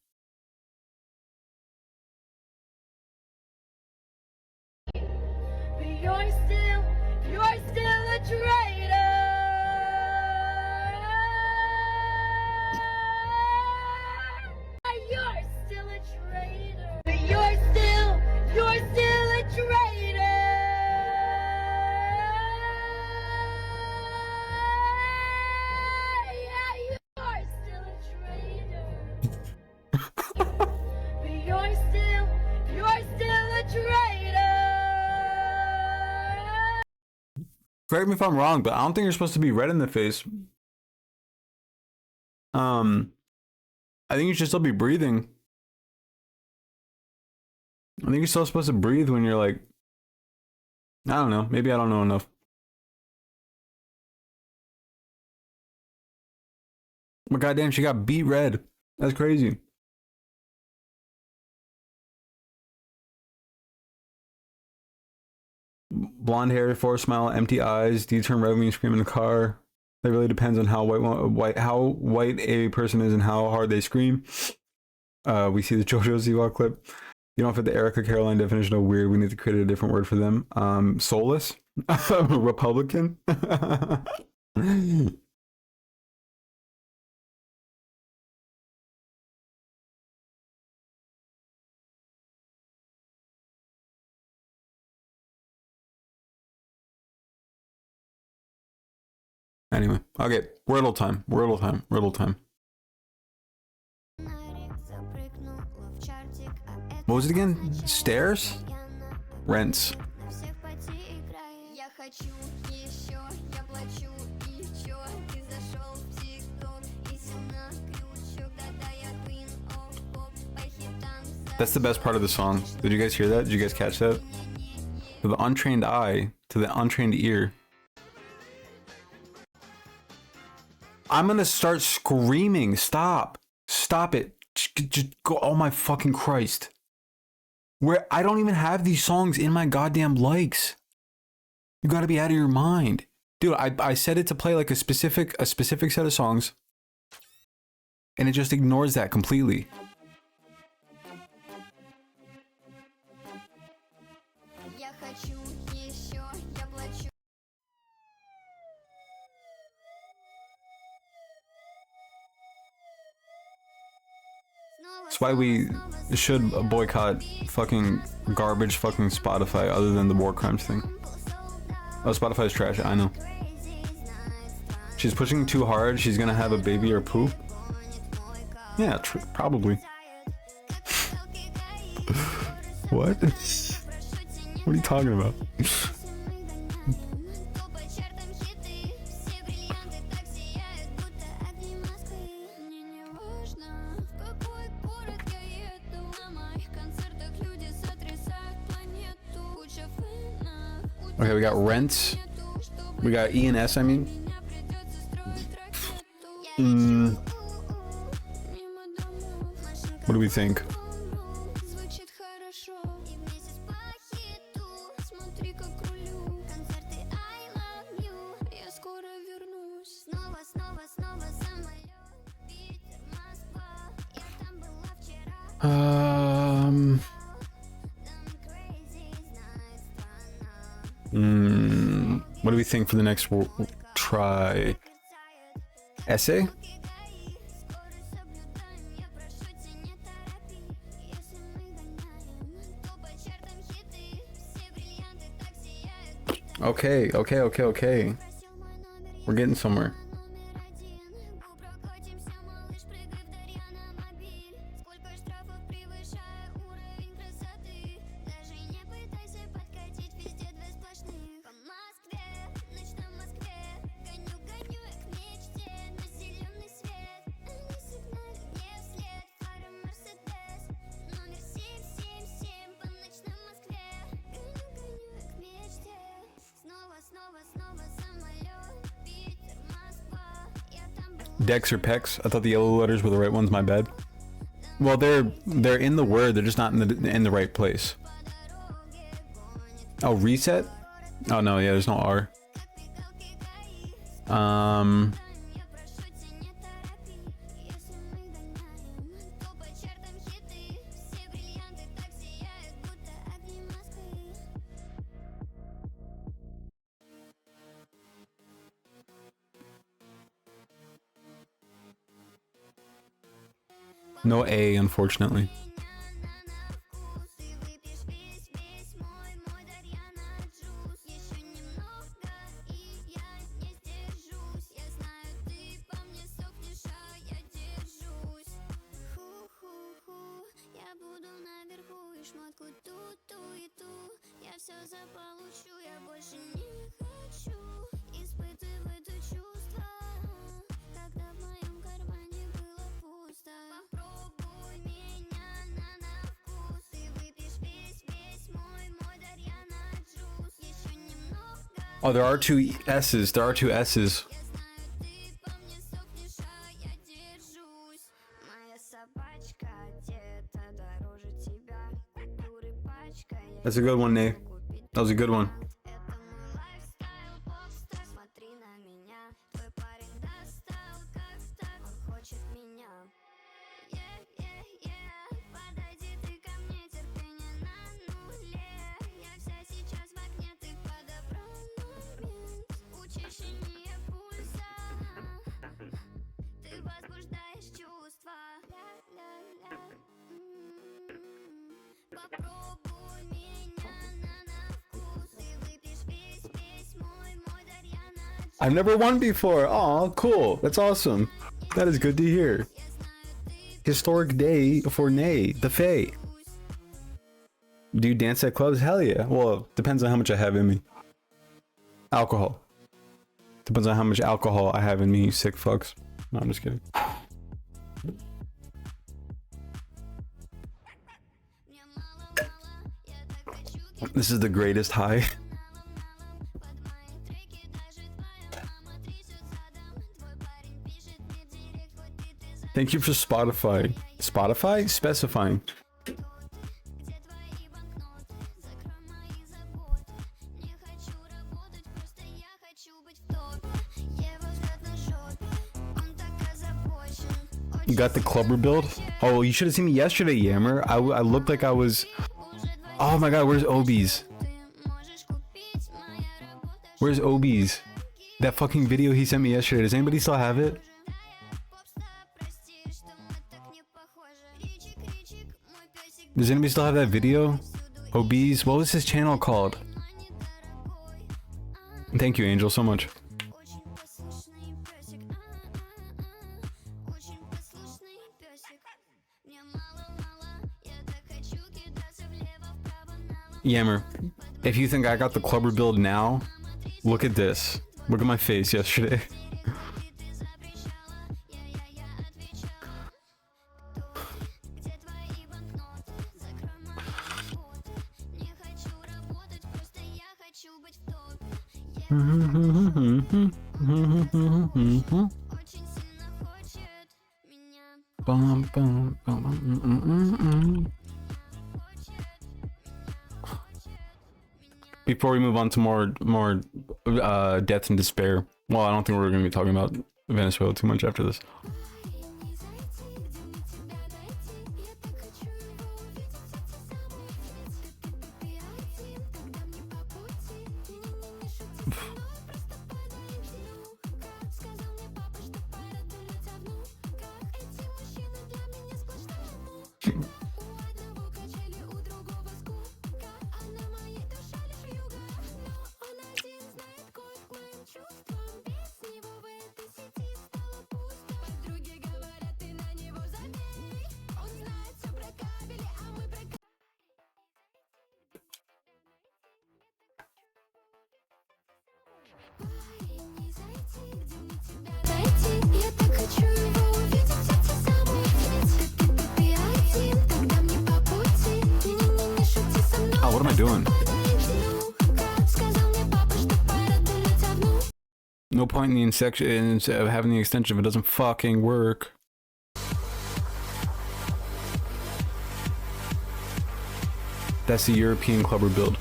You're still a traitor. You're still a traitor. You're still a traitor. Yeah, you're still a traitor. You're still a traitor. Correct me if I'm wrong, but I don't think you're supposed to be red in the face. I think you should still be breathing. I think you're still supposed to breathe when you're like, I don't know. Maybe I don't know enough. But goddamn, she got beat red. That's crazy. Blonde hair, forced smile, empty eyes, D-turn revenue, scream in the car. That really depends on how white a person is and how hard they scream. We see the JoJo Siwa clip. You don't fit the Erica Caroline definition of weird. We need to create a different word for them. Soulless, Republican. Anyway, okay, Wordle time. Wordle time. Wordle time. What was it again? Stairs? Rents. That's the best part of the song. Did you guys hear that? Did you guys catch that? To the untrained eye, to the untrained ear. I'm gonna start screaming. Stop. Stop it. Just go. Oh my fucking Christ. Where I don't even have these songs in my goddamn likes. You gotta be out of your mind. Dude, I set it to play like a specific set of songs. And it just ignores that completely. That's why we should boycott fucking garbage fucking Spotify other than the war crimes thing. Oh, Spotify's trash, I know. She's pushing too hard, she's gonna have a baby or poop. Yeah, probably. What? What are you talking about? Okay, we got Rents. We got E and S, I mean. What do we think? What do we think for the next try? Essay? Okay. We're getting somewhere. Dex or Pex? I thought the yellow letters were the right ones, my bad. Well, they're in the word, they're just not in the right place. Oh, reset? Oh no, yeah, there's no R. No A, unfortunately. Oh, there are two S's. There are two S's. That's a good one, Nate. That was a good one. I've never won before. Oh, cool. That's awesome. That is good to hear. Historic day for Nay, the Fae. Do you dance at clubs? Hell yeah. Well, depends on how much I have in me. Alcohol. Depends on how much alcohol I have in me, you sick fucks. No, I'm just kidding. This is the greatest high. Thank you for Spotify. Spotify? Specifying. You got the clubber build? Oh, you should have seen me yesterday, Yammer. I looked like I was... Oh my god, where's Obies? Where's Obies? That fucking video he sent me yesterday. Does anybody still have it? Does anybody still have that video? Obies? What was his channel called? Thank you, Angel, so much. Yammer, if you think I got the clubber build now, look at this. Look at my face yesterday. Before we move on to more death and despair. Well, I don't think we're going to be talking about Venezuela too much after this. Oh, what am I doing? No point in the insection of having the extension if it doesn't fucking work. That's the European clubber build.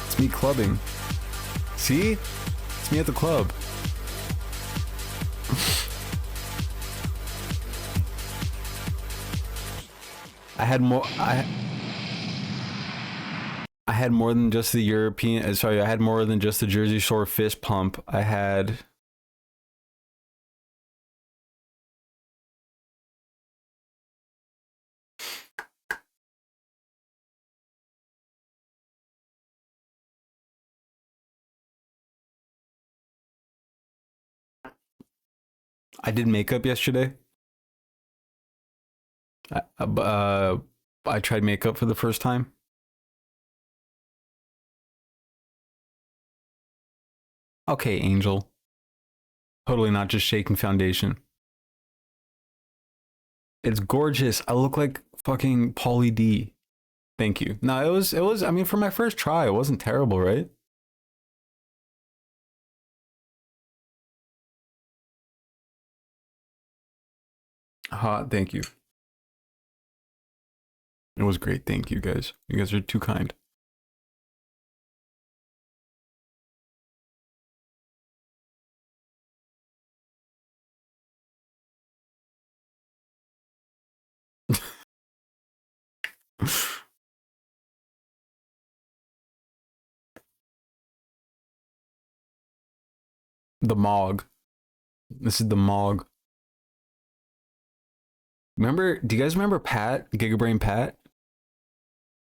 It's me clubbing. See? It's me at the club. I had more than just the European, sorry, I had more than just the Jersey Shore fist pump. I did makeup yesterday. I tried makeup for the first time. Okay, Angel. Totally not just shaking foundation. It's gorgeous. I look like fucking Pauly D. Thank you. No, it was, I mean, for my first try, it wasn't terrible, right? Hot, thank you. It was great. Thank you guys. You guys are too kind. The Mog. This is the Mog. Remember, do you guys remember Pat, Gigabrain Pat?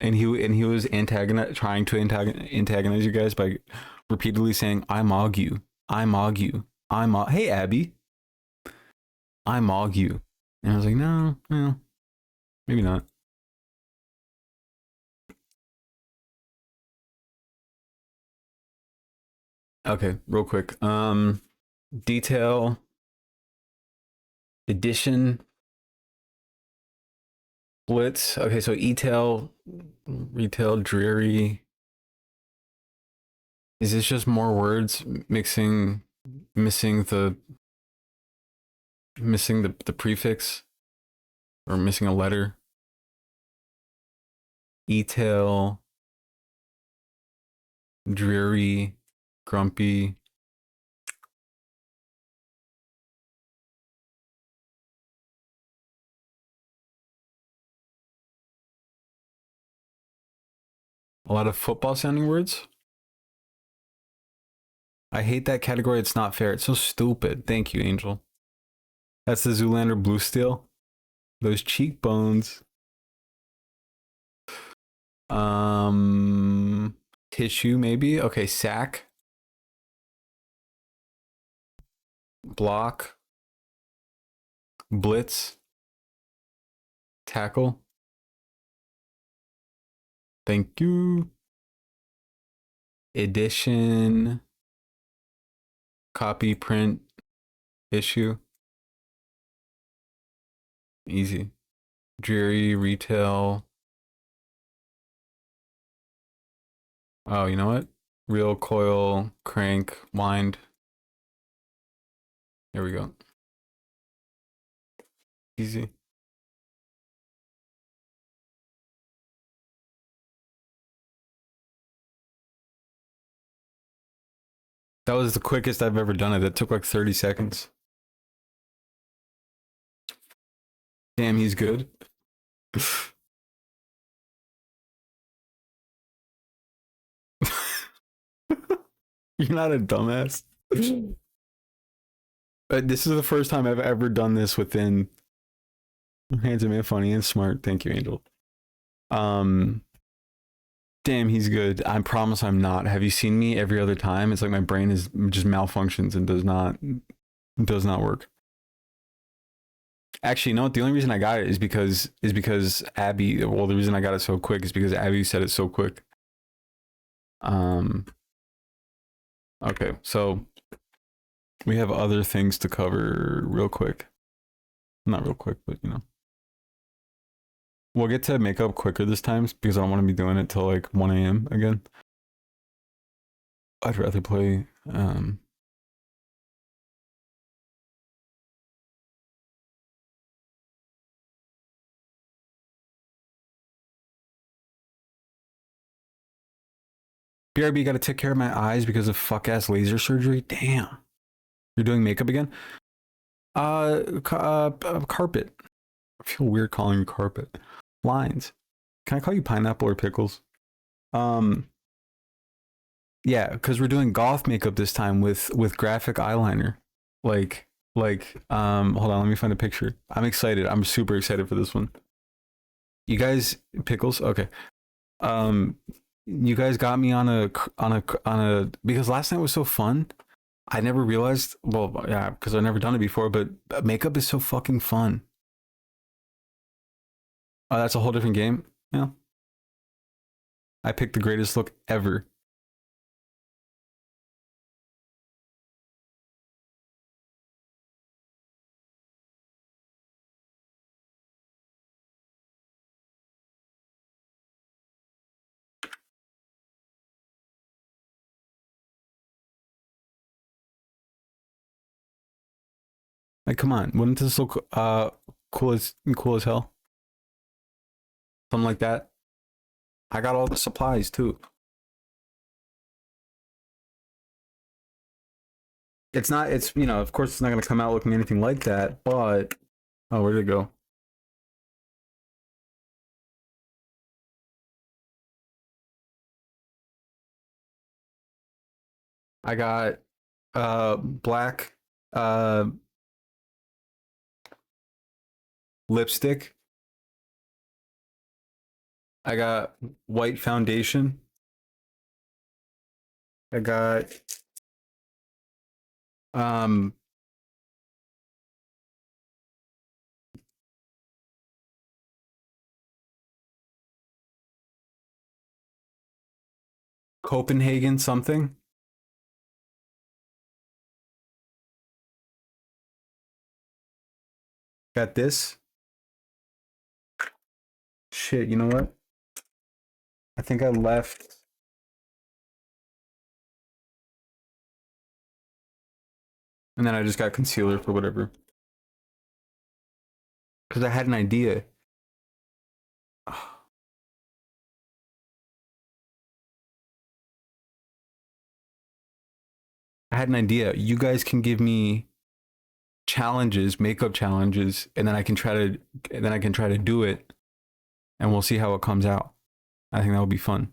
And he was trying to antagonize you guys by repeatedly saying, "I mog you, I mog you, I mog." Hey Abby, I mog you, and I was like, no, maybe not. Okay, real quick. Detail, edition, blitz. Okay, so e-tail, retail, dreary. Is this just more words missing the prefix, or missing a letter? E-tail, dreary, grumpy. A lot of football sounding words. I hate that category. It's not fair. It's so stupid. Thank you, Angel. That's the Zoolander Blue Steel. Those cheekbones. Tissue maybe. Okay, sack. Block. Blitz. Tackle. Thank you. Edition. Copy, print, issue. Easy. Dreary, retail. Oh, you know what? Real, coil, crank, wind. There we go. Easy. That was the quickest I've ever done it. It took like 30 seconds. Damn, he's good. You're not a dumbass. This is the first time I've ever done this within Handsome and Funny and Smart. Thank you, Angel. Damn, he's good. I promise I'm not. Have you seen me every other time? It's like my brain is just malfunctions and does not work. Actually, you know what? The only reason I got it is because Abby. Well, the reason I got it so quick is because Abby said it so quick. Okay, so we have other things to cover real quick. Not real quick, but you know. We'll get to makeup quicker this time because I don't want to be doing it till like 1 a.m. again. I'd rather play BRB, got to take care of my eyes because of fuck ass laser surgery. Damn. You're doing makeup again? Carpet. I feel weird calling you carpet. Lines. Can I call you pineapple or pickles? Yeah, because we're doing goth makeup this time with graphic eyeliner. Hold on, let me find a picture. I'm excited. I'm super excited for this one. You guys, pickles? Okay. You guys got me on a because last night was so fun. I never realized, well, yeah, because I've never done it before, but makeup is so fucking fun. Oh, that's a whole different game. Yeah. I picked the greatest look ever. Like, come on, wouldn't this look cool as hell? Something like that. I got all the supplies too. It's not, it's, you know, of course it's not going to come out looking anything like that, but, oh, where'd it go? I got black lipstick. I got white foundation. I got Copenhagen something. Got this. Shit, you know what? I think I left. And then I just got concealer for whatever. Because I had an idea. I had an idea. You guys can give me challenges, makeup challenges, and then I can try to do it, and we'll see how it comes out. I think that would be fun.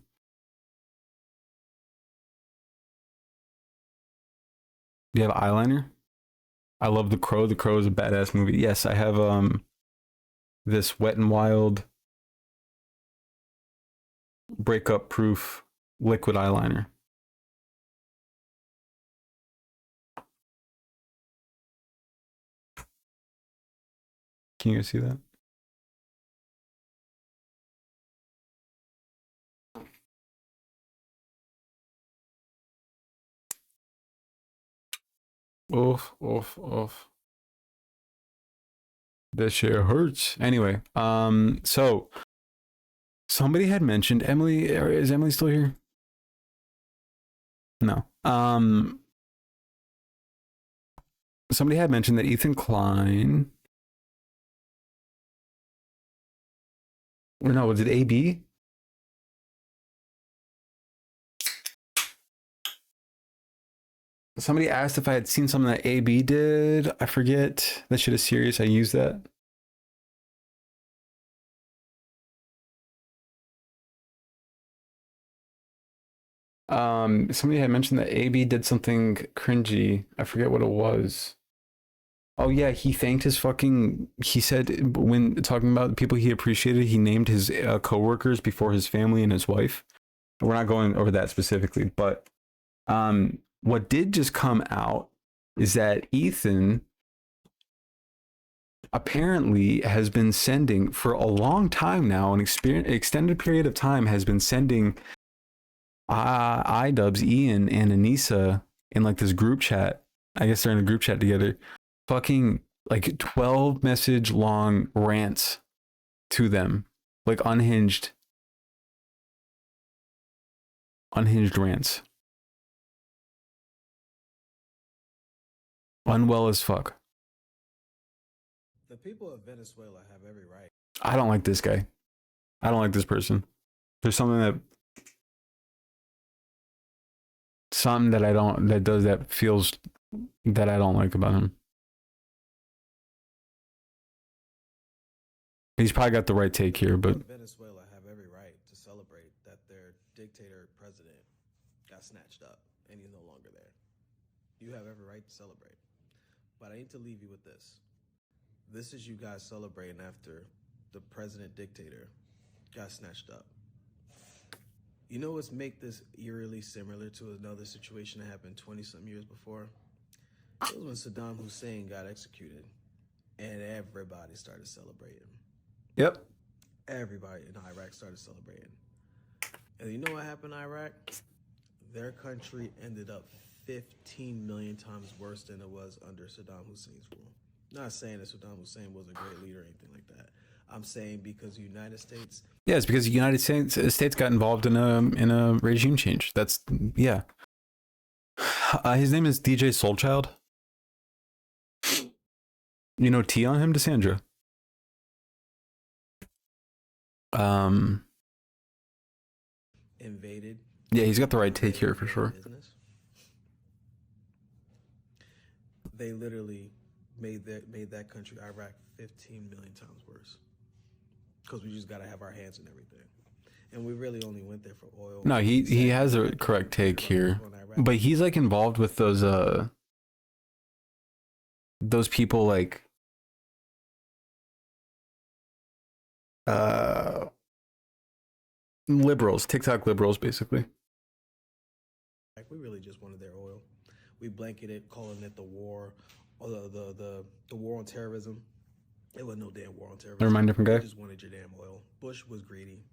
Do you have eyeliner? I love The Crow. The Crow is a badass movie. Yes, I have this Wet n Wild breakup proof liquid eyeliner. Can you guys see that? Oof, oof, oof. That shit hurts. Anyway, so somebody had mentioned Emily. Is Emily still here? No. Somebody had mentioned that Ethan Klein. Or no, was it AB? Somebody asked if I had seen something that AB did. I forget. That shit is serious. I use that. Somebody had mentioned that AB did something cringy. I forget what it was. Oh yeah, he thanked his fucking. He said when talking about the people he appreciated, he named his coworkers before his family and his wife. We're not going over that specifically, but what did just come out is that Ethan apparently has been sending for a long time now, an extended period of time, has been sending iDubbbz, Ian, and Anissa in like this group chat. I guess they're in a group chat together. Fucking like 12 message long rants to them, like unhinged rants. Unwell as fuck. The people of Venezuela have every right. I don't like this guy. I don't like this person. There's something that feels that I don't like about him. He's probably got the right take here, but Venezuela have every right to celebrate that their dictator president got snatched up and he's no longer there. You have every right to celebrate. But I need to leave you with this. This is you guys celebrating after the president dictator got snatched up. You know what's make this eerily similar to another situation that happened 20-some years before? It was when Saddam Hussein got executed and everybody started celebrating. Yep. Everybody in Iraq started celebrating. And you know what happened in Iraq? Their country ended up 15 million times worse than it was under Saddam Hussein's rule. Not saying that Saddam Hussein was a great leader or anything like that. I'm saying because the United States. Yeah, it's because the United States got involved in a regime change. That's yeah. His name is DJ Soulchild. You know T on him, Desandra? Invaded. Yeah, he's got the right take here for sure. Business. They literally made that country, Iraq, 15 million times worse. Because we just got to have our hands in everything. And we really only went there for oil. No, he has a correct take here. But he's like involved with those people like liberals, TikTok liberals basically. Like we really just wanted their oil. We blanketed calling it the war, or the war on terrorism. It was no damn war on terrorism. Never mind, different guy. We just wanted your damn oil. Bush was greedy.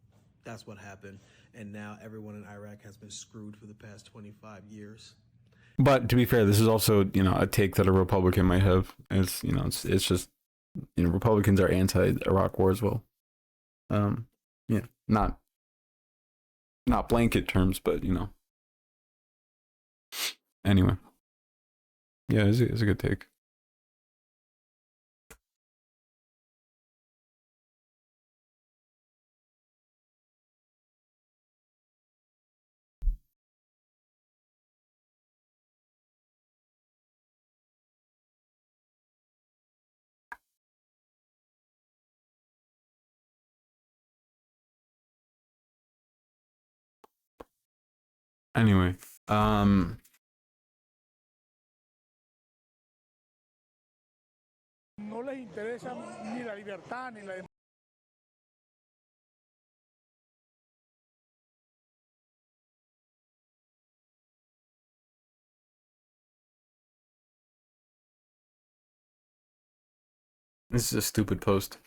That's what happened. And now everyone in Iraq has been screwed for the past 25 years. But to be fair, this is also, you know, a take that a Republican might have. It's, you know, it's just, you know, Republicans are anti-Iraq war as well. Yeah, not blanket terms, but you know. Anyway, yeah, it's a good take. Anyway, No les interesa ni la libertad ni la this is a stupid post.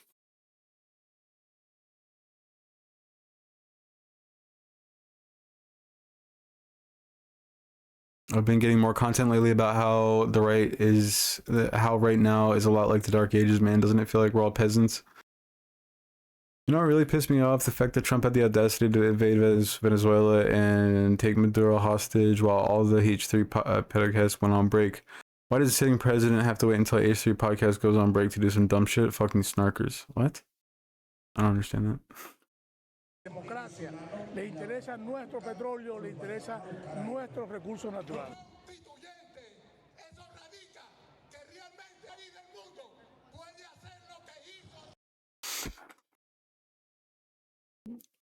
I've been getting more content lately about how the right is, how right now is a lot like the Dark Ages, man. Doesn't it feel like we're all peasants? You know what really pissed me off? The fact that Trump had the audacity to invade Venezuela and take Maduro hostage while all the H3 podcasts went on break. Why does the sitting president have to wait until H3 podcast goes on break to do some dumb shit? Fucking snarkers. What? I don't understand that. democracia. Le interesa nuestro petróleo, le interesa nuestros recursos naturales.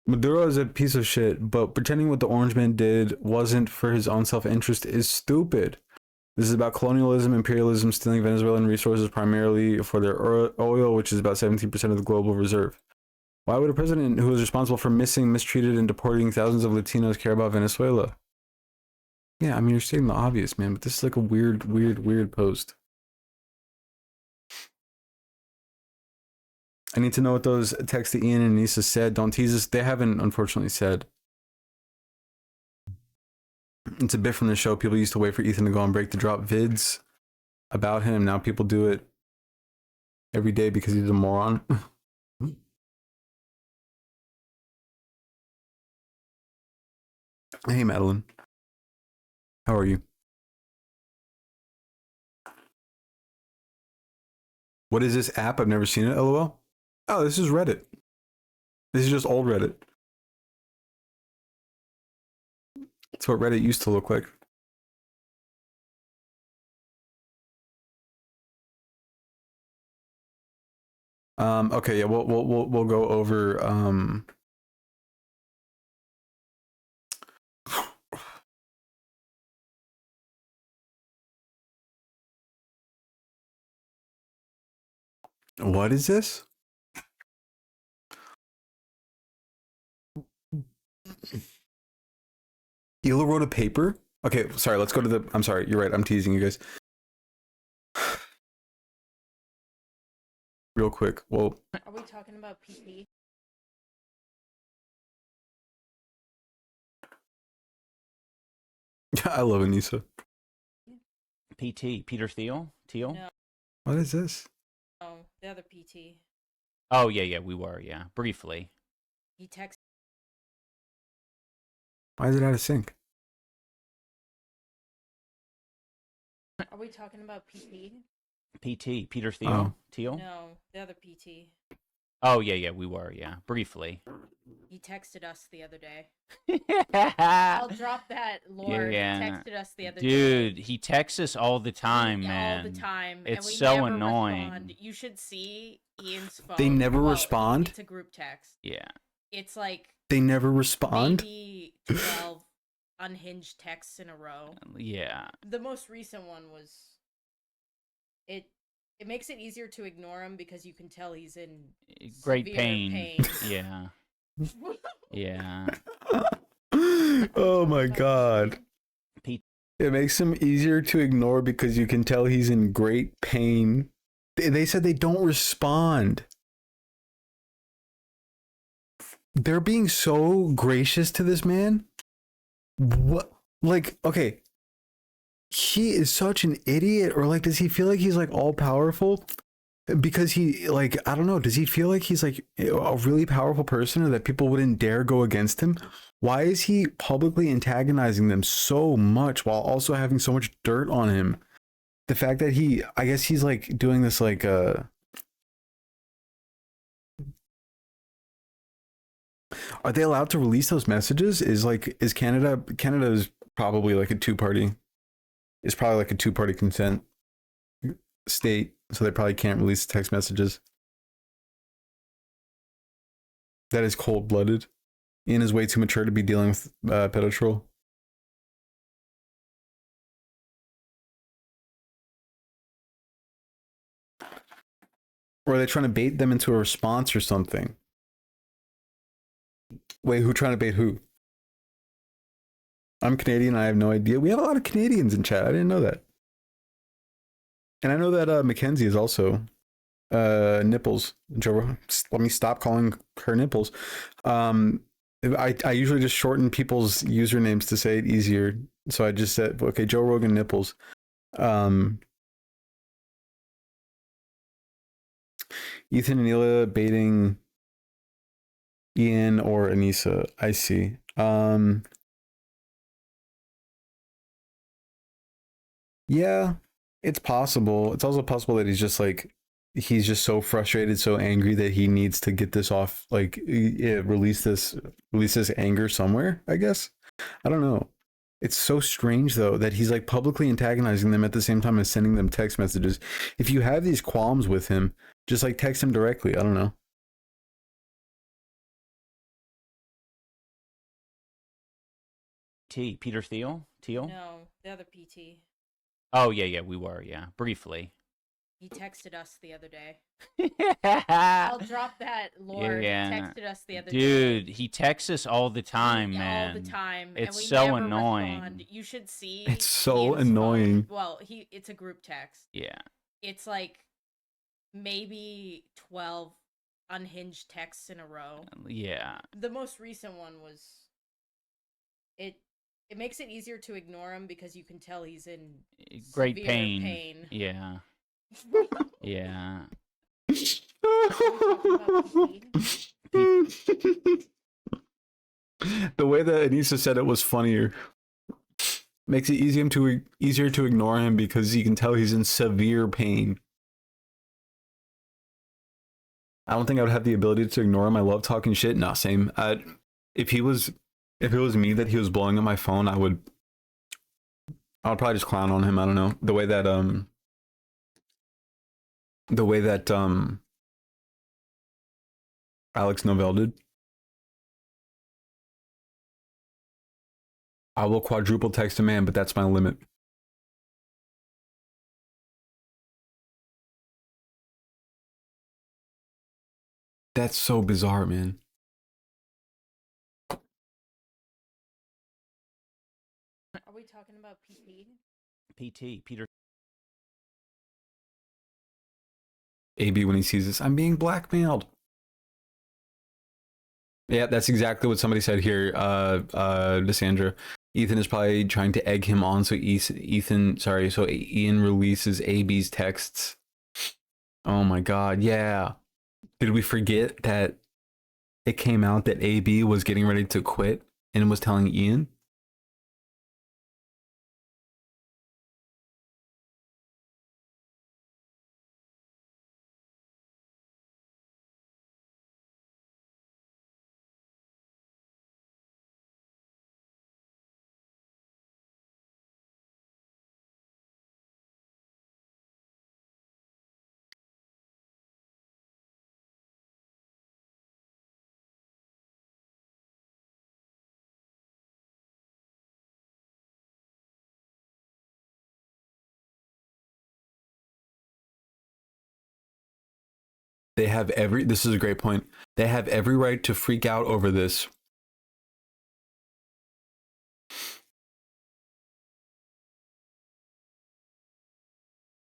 Maduro is a piece of shit, but pretending what the Orange Man did wasn't for his own self-interest is stupid. This is about colonialism, imperialism, stealing Venezuelan resources primarily for their oil, which is about 17% of the global reserve. Why would a president who is responsible for missing, mistreated, and deporting thousands of Latinos care about Venezuela? Yeah, I mean, you're stating the obvious, man, but this is like a weird post. I need to know what those texts to Ian and Nisa said. Don't tease us. They haven't, unfortunately, said. It's a bit from the show. People used to wait for Ethan to go on break to drop vids about him. Now people do it every day because he's a moron. Hey, Madeline. How are you? What is this app? I've never seen it, LOL. Oh, this is Reddit. This is just old Reddit. It's what Reddit used to look like. Okay, yeah, we'll go over what is this? Hila wrote a paper? Okay, sorry, let's go to the... I'm sorry, you're right, I'm teasing you guys. Real quick, well... Are we talking about PT? I love Anissa. PT, Peter Thiel? Teal? No. What is this? Oh, the other PT. Oh, yeah, we were, yeah, briefly. He texted. Why is it out of sync? Are we talking about PT? PT, Peter Thiel? Oh. Thiel? No, the other PT. Oh, yeah, we were, yeah. Briefly. He texted us the other day. Yeah. I'll drop that, Lord. Yeah. He texted us the other day. Dude, he texts us all the time, man. All the time. It's and we so never annoying. Respond. You should see Ian's phone. They never Well, respond? It's a group text. Yeah. It's like They never respond? maybe 12 unhinged texts in a row. Yeah. The most recent one was it makes it easier to ignore him because you can tell he's in Great severe pain. Yeah. Yeah. Oh my god. It makes him easier to ignore because you can tell he's in great pain. They said they don't respond. They're being so gracious to this man. What? Like, okay. He is such an idiot, or like, does he feel like he's like all powerful? Because he, like, I don't know, does he feel like he's like a really powerful person or that people wouldn't dare go against him? Why is he publicly antagonizing them so much while also having so much dirt on him? The fact that I guess he's like doing this like, are they allowed to release those messages? Is Canada's probably like a two-party consent state, so they probably can't release text messages. That is cold-blooded. Ian is way too mature to be dealing with pedotrol. Or are they trying to bait them into a response or something? Wait, who trying to bait who? I'm Canadian. I have no idea. We have a lot of Canadians in chat. I didn't know that. And I know that Mackenzie is also nipples. Joe, let me stop calling her nipples. I usually just shorten people's usernames to say it easier. So I just said, okay, Joe Rogan nipples. Ethan and Anila baiting Ian or Anissa. I see. Yeah, it's possible. It's also possible that he's just so frustrated, so angry that he needs to get this off, like release this anger somewhere, I guess. I don't know. It's so strange though that he's like publicly antagonizing them at the same time as sending them text messages. If you have these qualms with him, just like text him directly. I don't know. Peter Thiel? No, the other PT. Oh, yeah, we were, yeah. Briefly. He texted us the other day. I'll drop that, Lord. Yeah. He texted us the other day. Dude, he texts us all the time, man. All the time. It's and we so never annoying. Respond. You should see. It's so Ian's annoying. phone. Well, it's a group text. Yeah. It's like maybe 12 unhinged texts in a row. Yeah. The most recent one was it makes it easier to ignore him because you can tell he's in Great severe pain. Yeah. Yeah. The way that Anissa said it was funnier. Makes it easier to ignore him because you can tell he's in severe pain. I don't think I would have the ability to ignore him. I love talking shit. Nah, same. If it was me that he was blowing up my phone, I would probably just clown on him. I don't know. The way that Alex Novell did. I will quadruple text a man, but that's my limit. That's so bizarre, man. Are we talking about PT? Peter. AB when he sees this, I'm being blackmailed. Yeah, that's exactly what somebody said here, Lysandra. Ethan is probably trying to egg him on so Ian releases AB's texts. Oh my god, yeah. Did we forget that it came out that AB was getting ready to quit and was telling Ian? They have every, this is a great point. They have every right to freak out over this.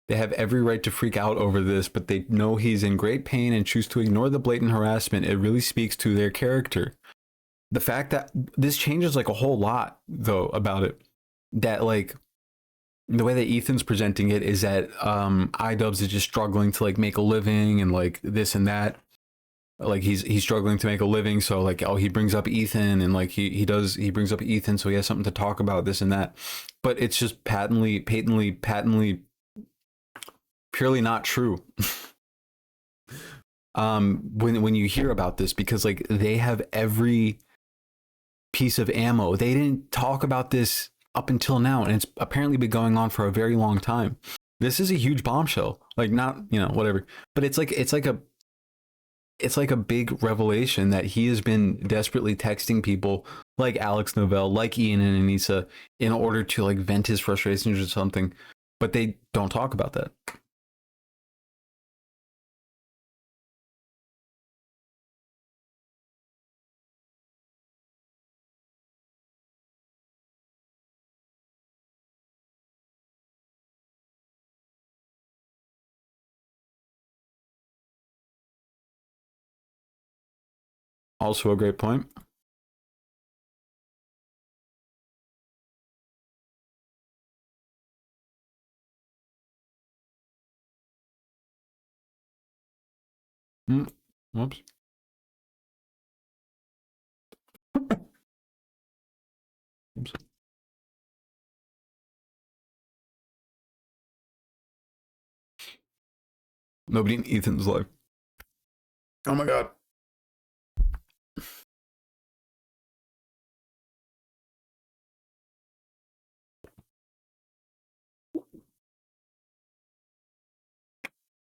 They have every right to freak out over this, but they know he's in great pain and choose to ignore the blatant harassment. It really speaks to their character. The fact that this changes like a whole lot, though, about it. That like the way that Ethan's presenting it is that iDubbbz is just struggling to like make a living and like this and that. Like he's struggling to make a living, so like, oh, he brings up Ethan and like he brings up Ethan, so he has something to talk about, this and that. But it's just patently purely not true. When you hear about this, because like they have every piece of ammo. They didn't talk about this up until now, and it's apparently been going on for a very long time. This is a huge bombshell. Like, not, you know, whatever, but it's like a big revelation that he has been desperately texting people like Alex Novell, like Ian and Anissa, in order to like vent his frustrations or something, but they don't talk about that. Also a great point. Whoops. Oops. Nobody in Ethan's life. Oh my god.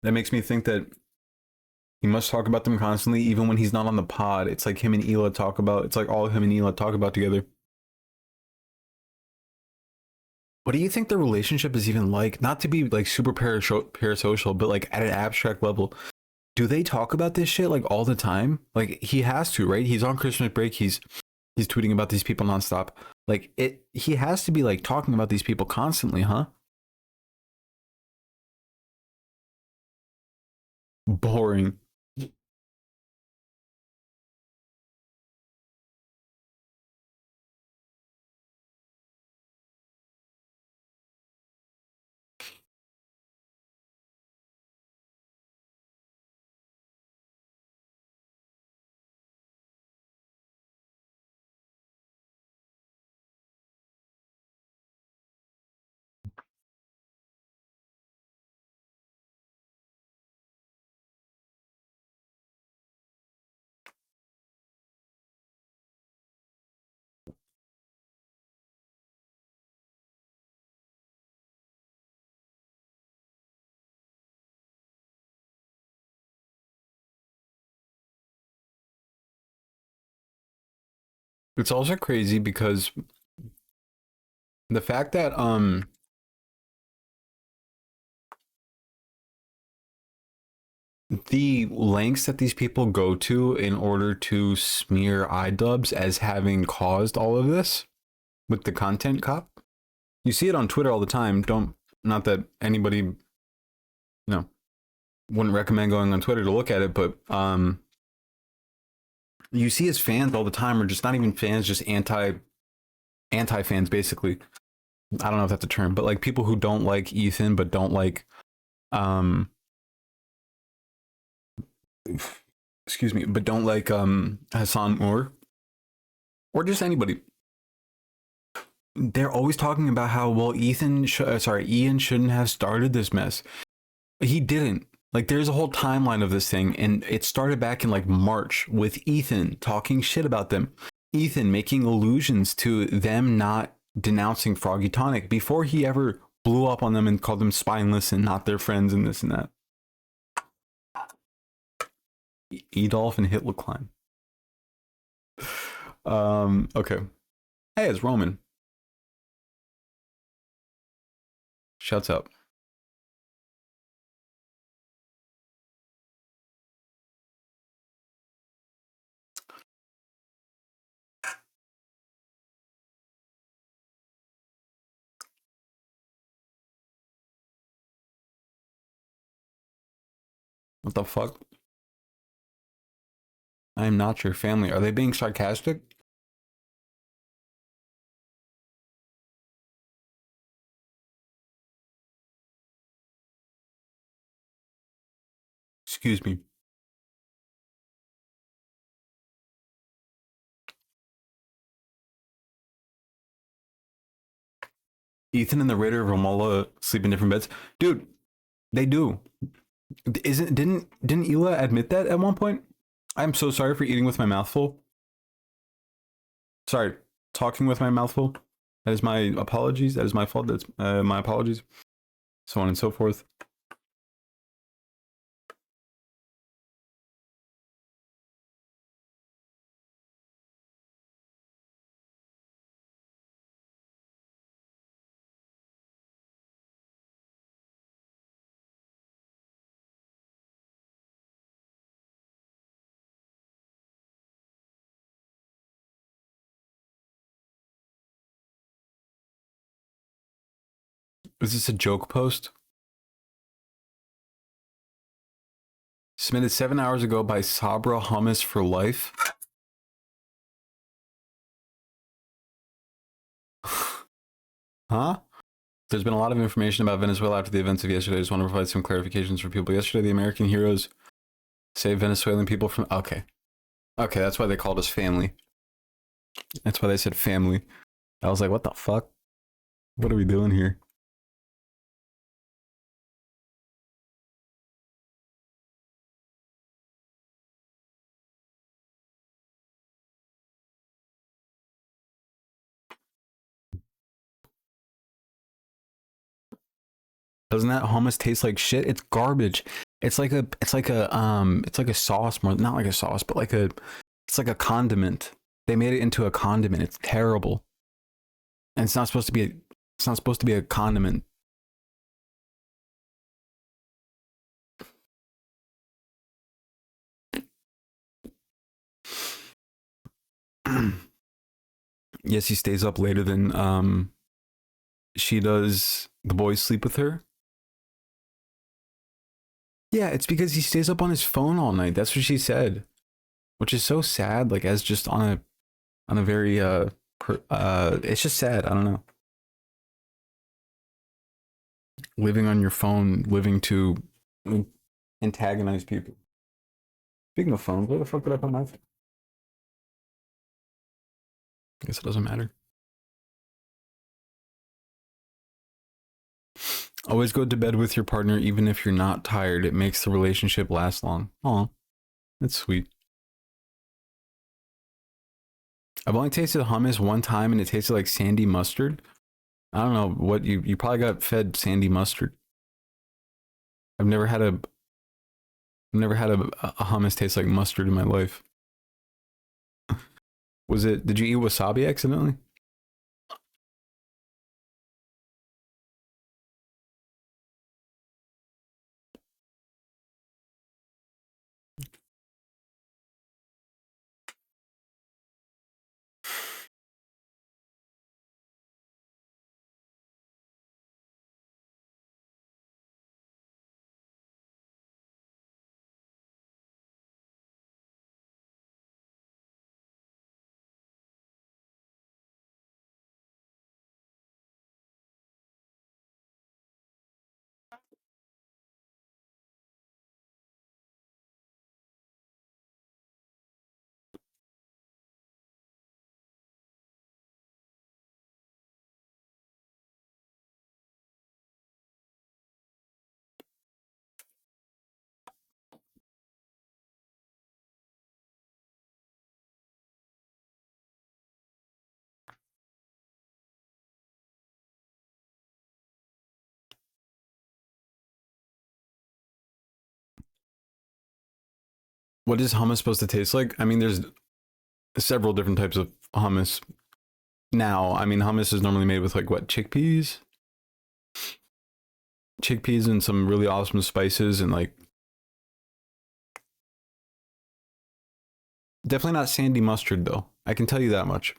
That makes me think that he must talk about them constantly, even when he's not on the pod. It's like him and Hila talk about, it's like all him and Hila talk about together. What do you think their relationship is even like? Not to be like super parasocial, but like at an abstract level. Do they talk about this shit like all the time? Like he has to, right? He's on Christmas break. He's tweeting about these people nonstop. Like he has to be like talking about these people constantly, huh? Boring. It's also crazy because the fact that the lengths that these people go to in order to smear iDubbbz as having caused all of this with the content cop. You see it on Twitter all the time. Not that anybody, you know, wouldn't recommend going on Twitter to look at it, but you see his fans all the time, or just not even fans, just anti fans basically. I don't know if that's a term, but like people who don't like Ethan but don't like excuse me, but don't like Hassan or just anybody. They're always talking about how, well, Ian shouldn't have started this mess. He didn't. Like, there's a whole timeline of this thing, and it started back in like March with Ethan talking shit about them. Ethan making allusions to them not denouncing Froggy Tonic before he ever blew up on them and called them spineless and not their friends and this and that. Edolf and Hitler Klein. Okay. Hey, it's Roman. Shouts out. What the fuck? I am not your family. Are they being sarcastic? Excuse me. Ethan and the Raider of Ramallah sleep in different beds. Dude, they do. Didn't Ela admit that at one point? I'm so sorry for eating with my mouth full. Sorry, talking with my mouth full. That is my apologies. That is my fault. That's my apologies. So on and so forth. Is this a joke post? Submitted 7 hours ago by Sabra Hummus for Life. Huh? There's been a lot of information about Venezuela after the events of yesterday. I just want to provide some clarifications for people. Yesterday, the American heroes saved Venezuelan people from... Okay. Okay, that's why they called us family. That's why they said family. I was like, what the fuck? What are we doing here? Doesn't that hummus taste like shit? It's garbage. It's like a sauce, more not like a sauce, but it's like a condiment. They made it into a condiment. It's terrible. And it's not supposed to be a condiment. Yes, he stays up later than she does. The boys sleep with her. Yeah, it's because he stays up on his phone all night. That's what she said. Which is so sad, like as just on a very it's just sad. I don't know. Living on your phone, living to antagonize people. Speaking of phones, where the fuck did I put my phone? I guess it doesn't matter. Always go to bed with your partner even if you're not tired. It makes the relationship last long. Aw, that's sweet. I've only tasted hummus one time and it tasted like sandy mustard. I don't know what you probably got fed sandy mustard. I've never had a hummus taste like mustard in my life. Did you eat wasabi accidentally? What is hummus supposed to taste like? I mean, there's several different types of hummus. Now, I mean, hummus is normally made with like what, chickpeas? Chickpeas and some really awesome spices and like definitely not sandy mustard though. I can tell you that much.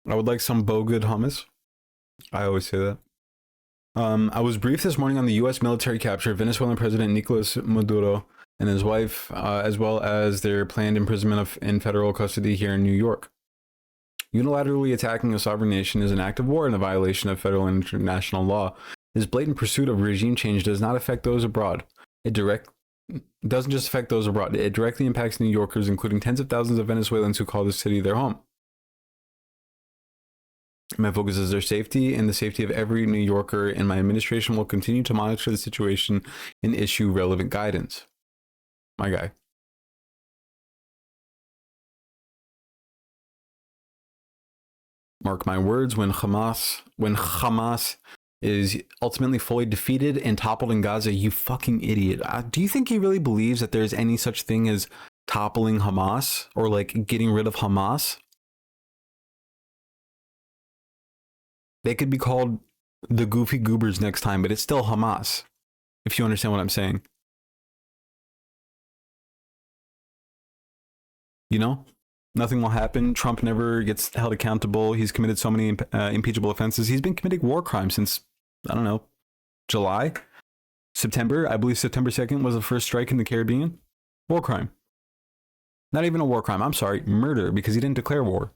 I would like some good hummus. I always say that. I was briefed this morning on the U.S. military capture of Venezuelan President Nicolas Maduro and his wife, as well as their planned imprisonment in federal custody here in New York. Unilaterally attacking a sovereign nation is an act of war and a violation of federal and international law. This blatant pursuit of regime change does not affect those abroad. It doesn't just affect those abroad. It directly impacts New Yorkers, including tens of thousands of Venezuelans who call this city their home. My focus is their safety and the safety of every New Yorker, and my administration will continue to monitor the situation and issue relevant guidance. My guy. Mark my words, when Hamas is ultimately fully defeated and toppled in Gaza, you fucking idiot. Do you think he really believes that there's any such thing as toppling Hamas or like getting rid of Hamas? They could be called the Goofy Goobers next time, but it's still Hamas, if you understand what I'm saying. You know? Nothing will happen. Trump never gets held accountable. He's committed so many impeachable offenses. He's been committing war crimes since, I don't know, July? September? I believe September 2nd was the first strike in the Caribbean. War crime. Not even a war crime. I'm sorry, murder, because he didn't declare war.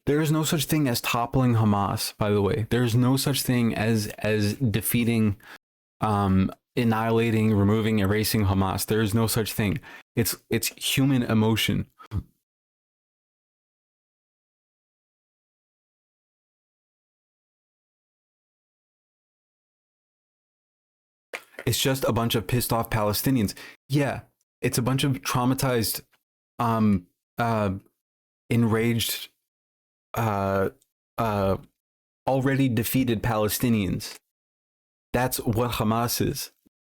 There is no such thing as toppling Hamas, by the way. There is no such thing as defeating, annihilating, removing, erasing Hamas. There is no such thing. It's human emotion. It's just a bunch of pissed off Palestinians. Yeah, it's a bunch of traumatized, enraged, already defeated Palestinians. That's what Hamas is.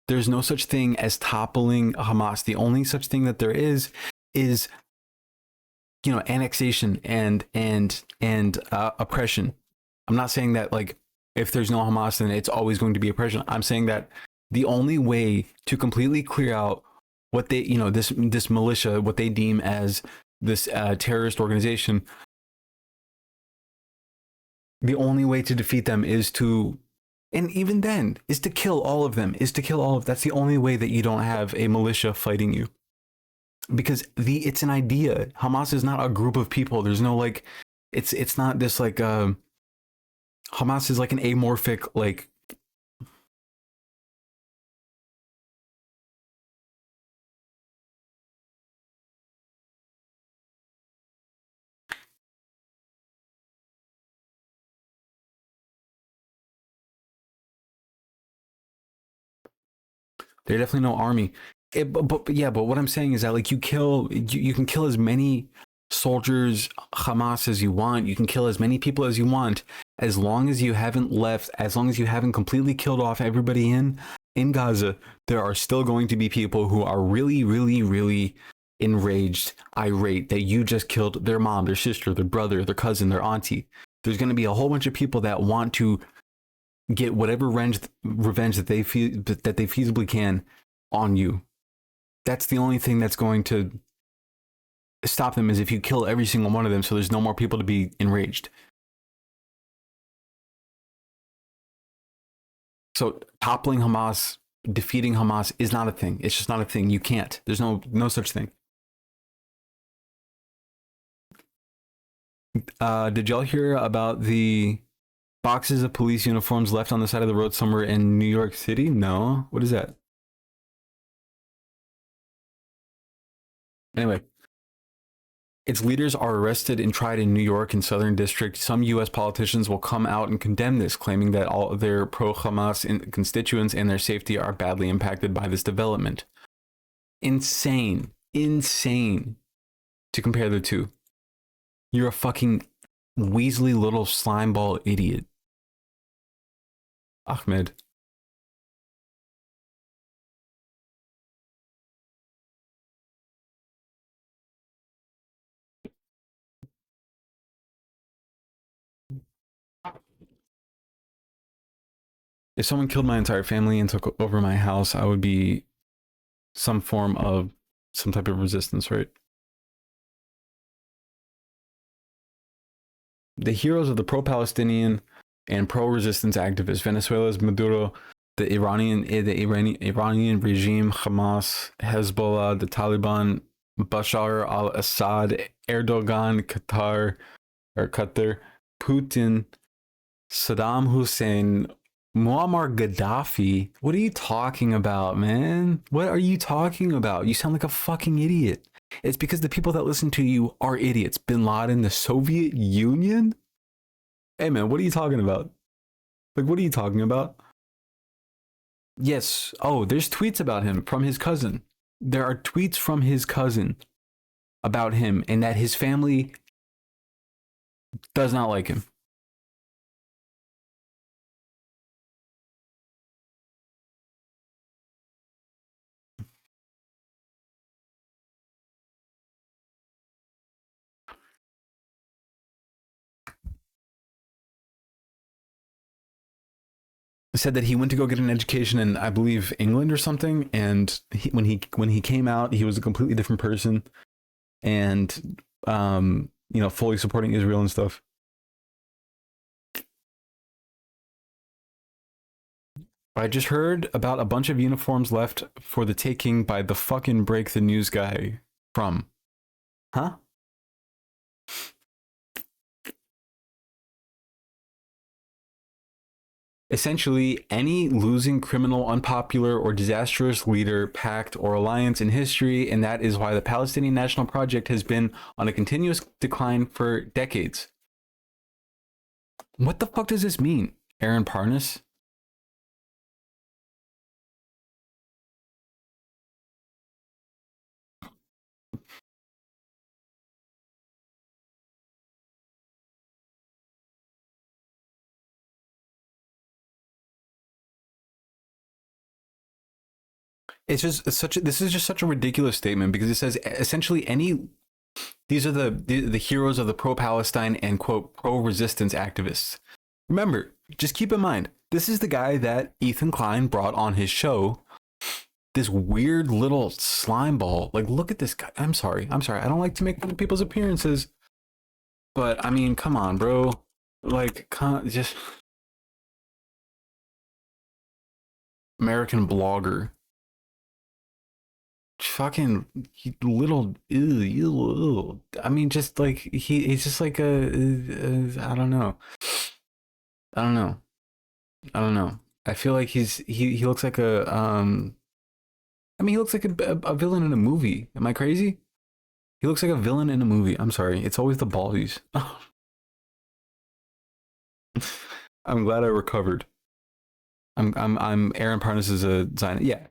There's no such thing as toppling Hamas. The only such thing that there is, you know, annexation and oppression. I'm not saying that like if there's no Hamas, then it's always going to be oppression. I'm saying that the only way to completely clear out what they, you know, this militia, what they deem as this terrorist organization, the only way to defeat them is to, and even then, is to kill all of them, that's the only way that you don't have a militia fighting you. Because it's an idea. Hamas is not a group of people. There's no like, it's not this like, Hamas is like an amorphic, like, they're definitely no army. But what I'm saying is that like you can kill as many soldiers, Hamas, as you want. You can kill as many people as you want, as long as you haven't completely killed off everybody in Gaza. There are still going to be people who are really, really, really enraged, irate that you just killed their mom, their sister, their brother, their cousin, their auntie. There's going to be a whole bunch of people that want to get whatever revenge that they feasibly can on you. That's the only thing that's going to stop them, is if you kill every single one of them, so there's no more people to be enraged. So toppling Hamas, defeating Hamas is not a thing. It's just not a thing. You can't. There's no such thing. Did y'all hear about the boxes of police uniforms left on the side of the road somewhere in New York City? No. What is that? Anyway, its leaders are arrested and tried in New York and Southern District. Some U.S. politicians will come out and condemn this, claiming that all of their pro-Hamas constituents and their safety are badly impacted by this development. Insane to compare the two. You're a fucking weaselly little slimeball idiot. Ahmed. If someone killed my entire family and took over my house, I would be some form of some type of resistance, right? The heroes of the pro-Palestinian and pro-resistance activists, Venezuela's Maduro, the Iranian regime, Hamas, Hezbollah, the Taliban, Bashar al-Assad, Erdogan, Qatar, Putin, Saddam Hussein, Muammar Gaddafi. What are you talking about, man? What are you talking about? You sound like a fucking idiot. It's because the people that listen to you are idiots. Bin Laden, the Soviet Union? Hey, man, what are you talking about? Like, what are you talking about? Yes. Oh, there's tweets about him from his cousin. There are tweets from his cousin about him and that his family does not like him. Said that he went to go get an education in, I believe, England or something, and when he came out, he was a completely different person, and you know, fully supporting Israel and stuff. I just heard about a bunch of uniforms left for the taking by the fucking Break the News guy from, huh? Essentially, any losing criminal, unpopular, or disastrous leader, pact, or alliance in history, and that is why the Palestinian National Project has been on a continuous decline for decades. What the fuck does this mean, Aaron Parnas? It's just this is just such a ridiculous statement because it says essentially these are the heroes of the pro-Palestine and quote pro-resistance activists. Remember, just keep in mind, this is the guy that Ethan Klein brought on his show. This weird little slime ball. Like, look at this guy. I'm sorry. I don't like to make fun of people's appearances, but I mean, come on, bro. Like, just American blogger. Fucking little ew. I mean, just like he's just like I don't know. I feel like he looks like a I mean, he looks like a villain in a movie. Am I crazy? He looks like a villain in a movie. I'm sorry. It's always the baldies. I'm glad I recovered. I'm Aaron Parnas is a Zionist. Yeah.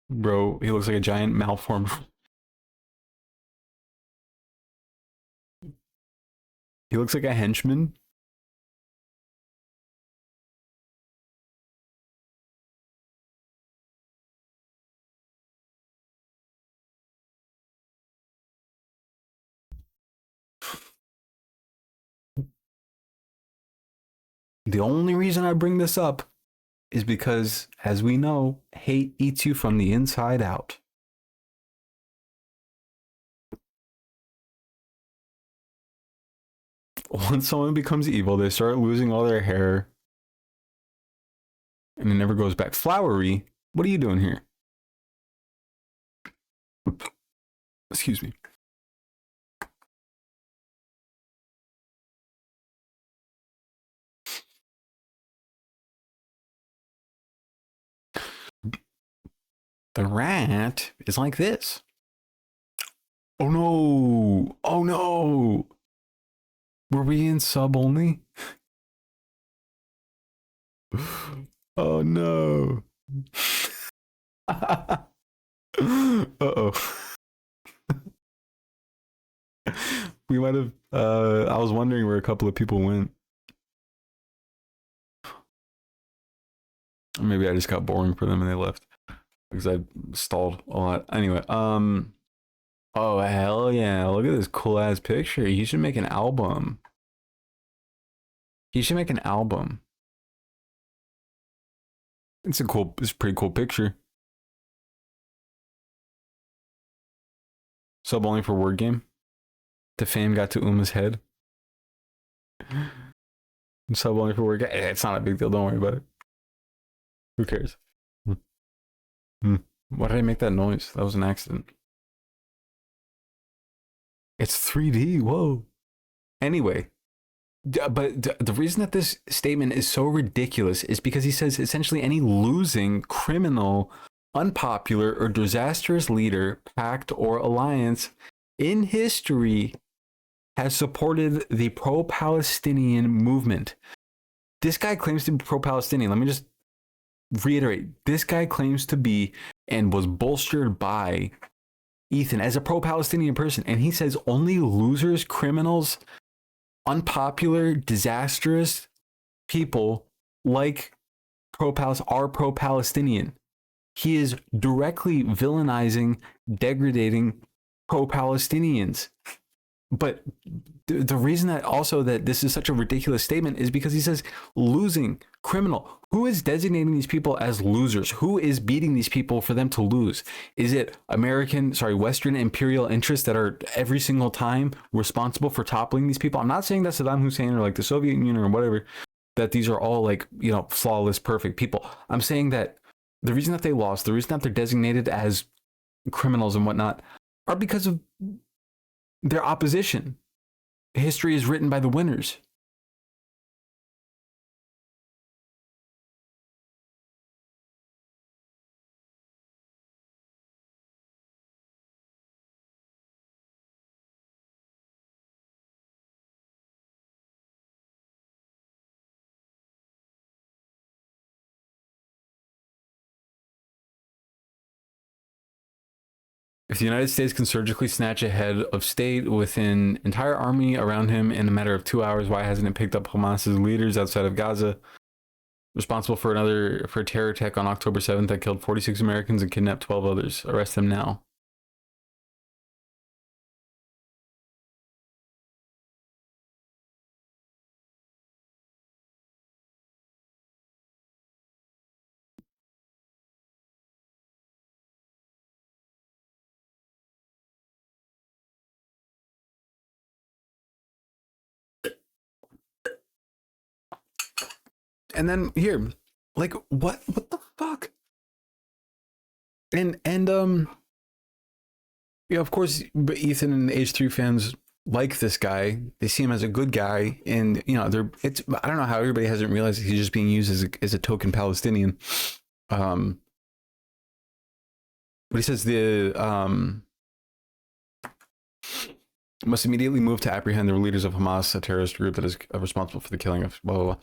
Bro, he looks like a giant malformed. He looks like a henchman. The only reason I bring this up is because, as we know, hate eats you from the inside out. Once someone becomes evil, they start losing all their hair. And it never goes back. Flowery, what are you doing here? Excuse me. The rat is like this. Oh no! Oh no! Were we in sub only? Oh no! Uh-oh. We might have I was wondering where a couple of people went. Or maybe I just got boring for them and they left. Because I stalled a lot. Anyway, oh hell yeah, look at this cool ass picture. You should make an album. You should make an album. It's a pretty cool picture. Sub only for word game. The fan got to Uma's head. Sub only for word game. It's not a big deal. Don't worry about it. Who cares? Why did I make that noise? That was an accident. It's 3D. Whoa. Anyway, but the reason that this statement is so ridiculous is because he says essentially any losing, criminal, unpopular, or disastrous leader, pact, or alliance in history has supported the pro-Palestinian movement. This guy claims to be pro-Palestinian. Let me just reiterate. This guy claims to be and was bolstered by Ethan as a pro-Palestinian person. And he says only losers, criminals, unpopular, disastrous people like are pro-Palestinian. He is directly villainizing, degrading pro-Palestinians. But the reason that this is such a ridiculous statement is because he says losing, criminal. Who is designating these people as losers? Who is beating these people for them to lose? Is it Western imperial interests that are every single time responsible for toppling these people? I'm not saying that Saddam Hussein or like the Soviet Union or whatever, that these are all like, flawless, perfect people. I'm saying that the reason that they lost, the reason that they're designated as criminals and whatnot, are because of their opposition. History is written by the winners. If the United States can surgically snatch a head of state with an entire army around him in a matter of 2 hours, why hasn't it picked up Hamas's leaders outside of Gaza? Responsible for a terror attack on October 7th that killed 46 Americans and kidnapped 12 others. Arrest them now. And then here, like, what the fuck? And of course, Ethan and the H3 fans like this guy. They see him as a good guy, and I don't know how everybody hasn't realized he's just being used as a token Palestinian. But he says must immediately move to apprehend the leaders of Hamas, a terrorist group that is responsible for the killing of blah blah blah.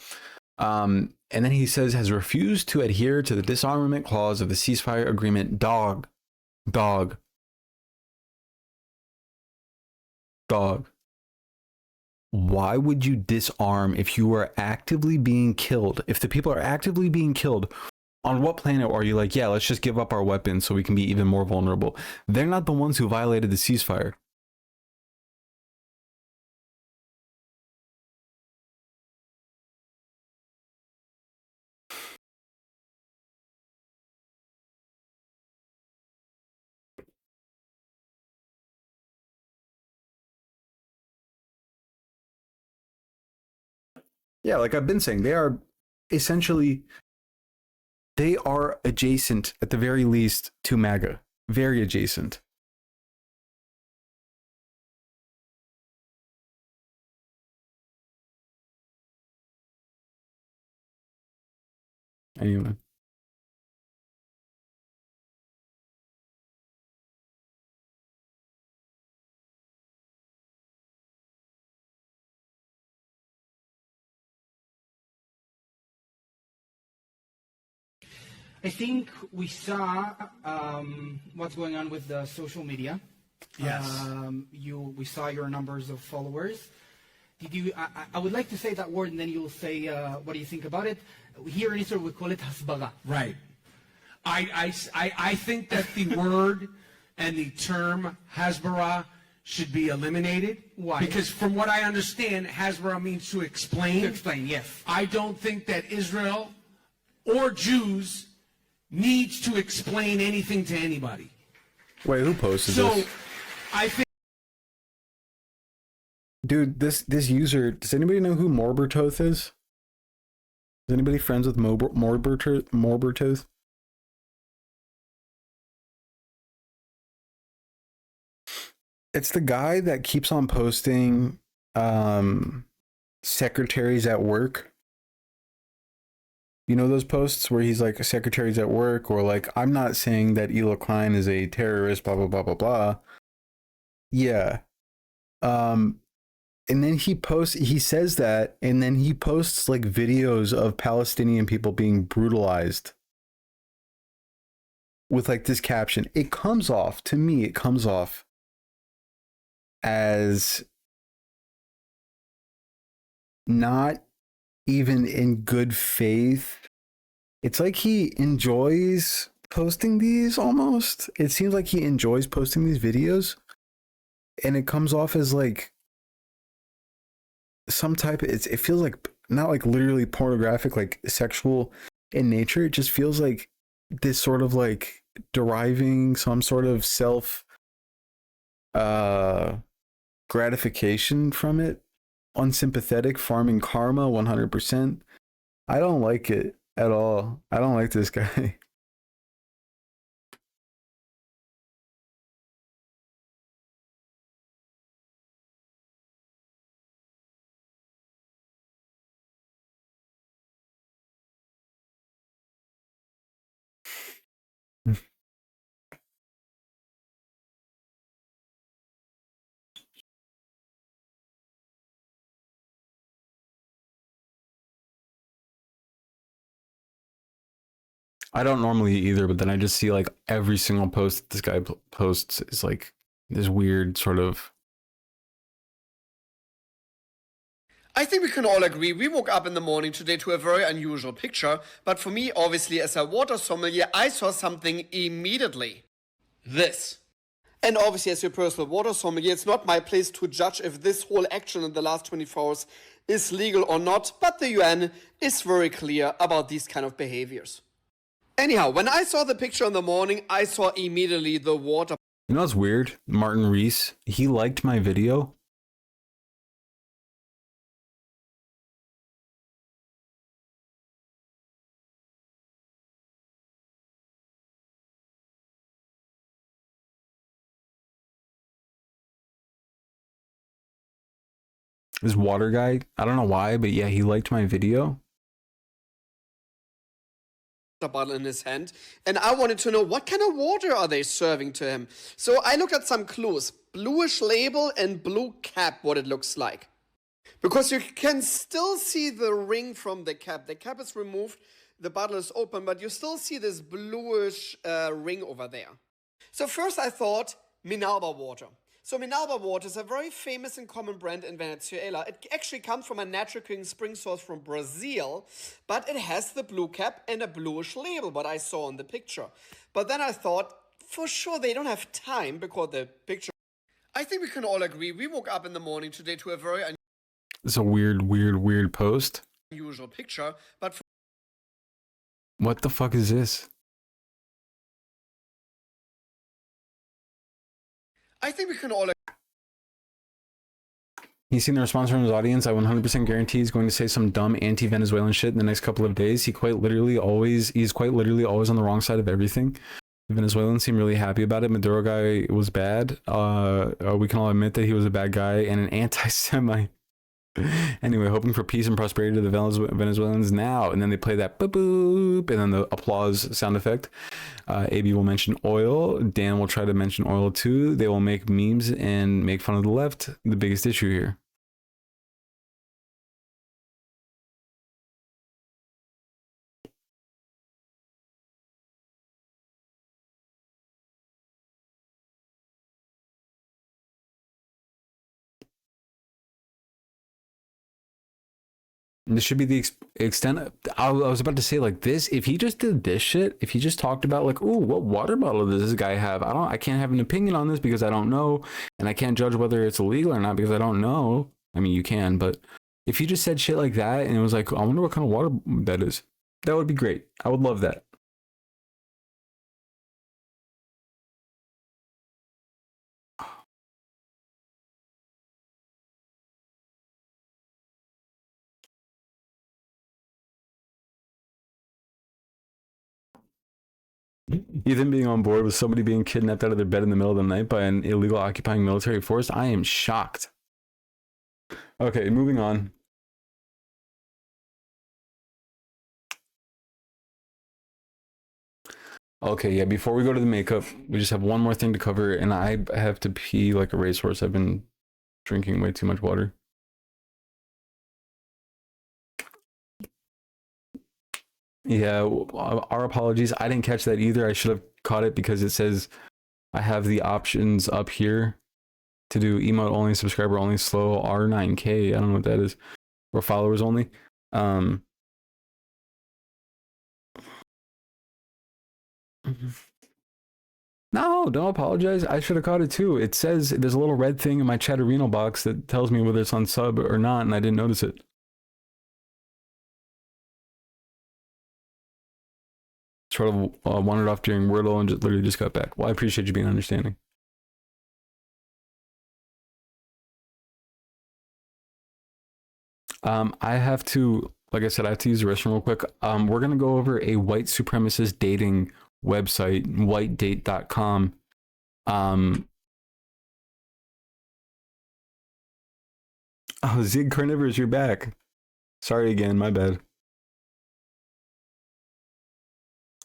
And then he says has refused to adhere to the disarmament clause of the ceasefire agreement. Dog. Why would you disarm if you are actively being killed? If the people are actively being killed, on what planet are you like, yeah, let's just give up our weapons so we can be even more vulnerable? They're not the ones who violated the ceasefire. Yeah, like I've been saying, they are adjacent at the very least to MAGA. Very adjacent. Anyway. I think we saw what's going on with the social media. Yes. We saw your numbers of followers. Did you? I would like to say that word, and then you'll say what do you think about it. Here in Israel, we call it hasbaga. Right. I think that the word and the term hasbara should be eliminated. Why? Because from what I understand, hasbara means to explain. To explain, yes. I don't think that Israel or Jews needs to explain anything to anybody. Wait, who posted So this? I think. Dude, this user, does anybody know who Morbertoth is? Is anybody friends with Morbertoth? It's the guy that keeps on posting secretaries at work. You know those posts where he's like, secretaries at work, or like, I'm not saying that Ela Klein is a terrorist, blah, blah, blah, blah, blah. Yeah. And then he says that, and then he posts like videos of Palestinian people being brutalized with like this caption. It comes off, to me, it comes off as not even in good faith. It's like he enjoys posting these almost. It seems like he enjoys posting these videos, and it comes off as like some type of, it feels like not like literally pornographic, like sexual in nature. It just feels like this sort of like deriving some sort of self gratification from it. Unsympathetic, farming karma 100%. I don't like it at all. I don't like this guy. I don't normally either, but then I just see like every single post this guy posts is like this weird sort of. I think we can all agree we woke up in the morning today to a very unusual picture, but for me, obviously, as a water sommelier, I saw something immediately. This. And obviously, as your personal water sommelier, it's not my place to judge if this whole action in the last 24 hours is legal or not, but the UN is very clear about these kind of behaviors. Anyhow, when I saw the picture in the morning, I saw immediately the water. You know what's weird? Martin Rees, he liked my video. This water guy, I don't know why, but yeah, he liked my video. Bottle in his hand, and I wanted to know what kind of water are they serving to him. So I looked at some clues. Bluish label and blue cap, what it looks like. Because you can still see the ring from the cap. The cap is removed, the bottle is open, but you still see this bluish ring over there. So first I thought Minalba water. So Minalba water is a very famous and common brand in Venezuela. It actually comes from a natural cooking spring source from Brazil, but it has the blue cap and a bluish label, what I saw in the picture. But then I thought, for sure they don't have time because the picture... I think we can all agree we woke up in the morning today to a very It's a weird post. unusual picture, but... What the fuck is this? I think we can all... He's seen the response from his audience. I 100% guarantee he's going to say some dumb anti-Venezuelan shit in the next couple of days. He's quite literally always on the wrong side of everything. The Venezuelans seem really happy about it. Maduro guy was bad. We can all admit that he was a bad guy and an anti-Semite. Anyway, hoping for peace and prosperity to the Venezuelans now. And then they play that boop boop, and then the applause sound effect. AB will mention oil. Dan will try to mention oil too. They will make memes and make fun of the left. The biggest issue here. This should be the extent. I was about to say like this. If he just did this shit, if he just talked about like, oh, what water bottle does this guy have? I can't have an opinion on this because I don't know, and I can't judge whether it's illegal or not because I don't know. I mean, you can, but if he just said shit like that and it was like, I wonder what kind of water that is, that would be great. I would love that. Ethan being on board with somebody being kidnapped out of their bed in the middle of the night by an illegal occupying military force. I am shocked. Okay, moving on. Okay, yeah, before we go to the makeup, we just have one more thing to cover, and I have to pee like a racehorse. I've been drinking way too much water. Yeah, our apologies. I didn't catch that either. I should have caught it because it says I have the options up here to do emote only, subscriber only, slow, R9K. I don't know what that is, or followers only. No, don't apologize. I should have caught it too. It says there's a little red thing in my Chatterino box that tells me whether it's on sub or not, and I didn't notice it. Sort of wandered off during Wordle and literally just got back. Well, I appreciate you being understanding. I have to, like I said, I have to use the restroom real quick. We're going to go over a white supremacist dating website, whitedate.com. Oh, Zig Carnivorous, you're back. Sorry again, my bad.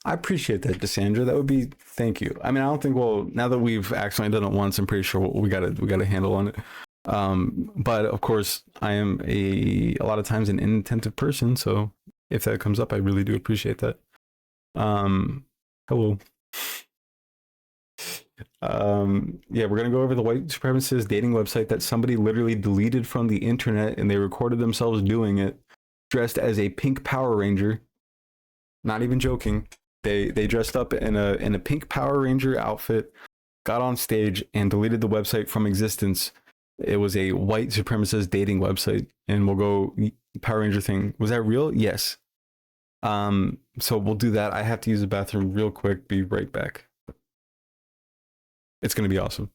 I appreciate that, Cassandra. That would be, thank you. I mean, I don't think, well, now that we've accidentally done it once, I'm pretty sure we got a handle on it. But of course, I am a lot of times an inattentive person, so if that comes up, I really do appreciate that. Hello. Yeah, we're gonna go over the white supremacist dating website that somebody literally deleted from the internet, and they recorded themselves doing it, dressed as a pink Power Ranger. Not even joking. They dressed up in a pink Power Ranger outfit, got on stage, and deleted the website from existence. It was a white supremacist dating website, and we'll go Power Ranger thing. Was that real? Yes. So we'll do that. I have to use the bathroom real quick. Be right back. It's gonna be awesome.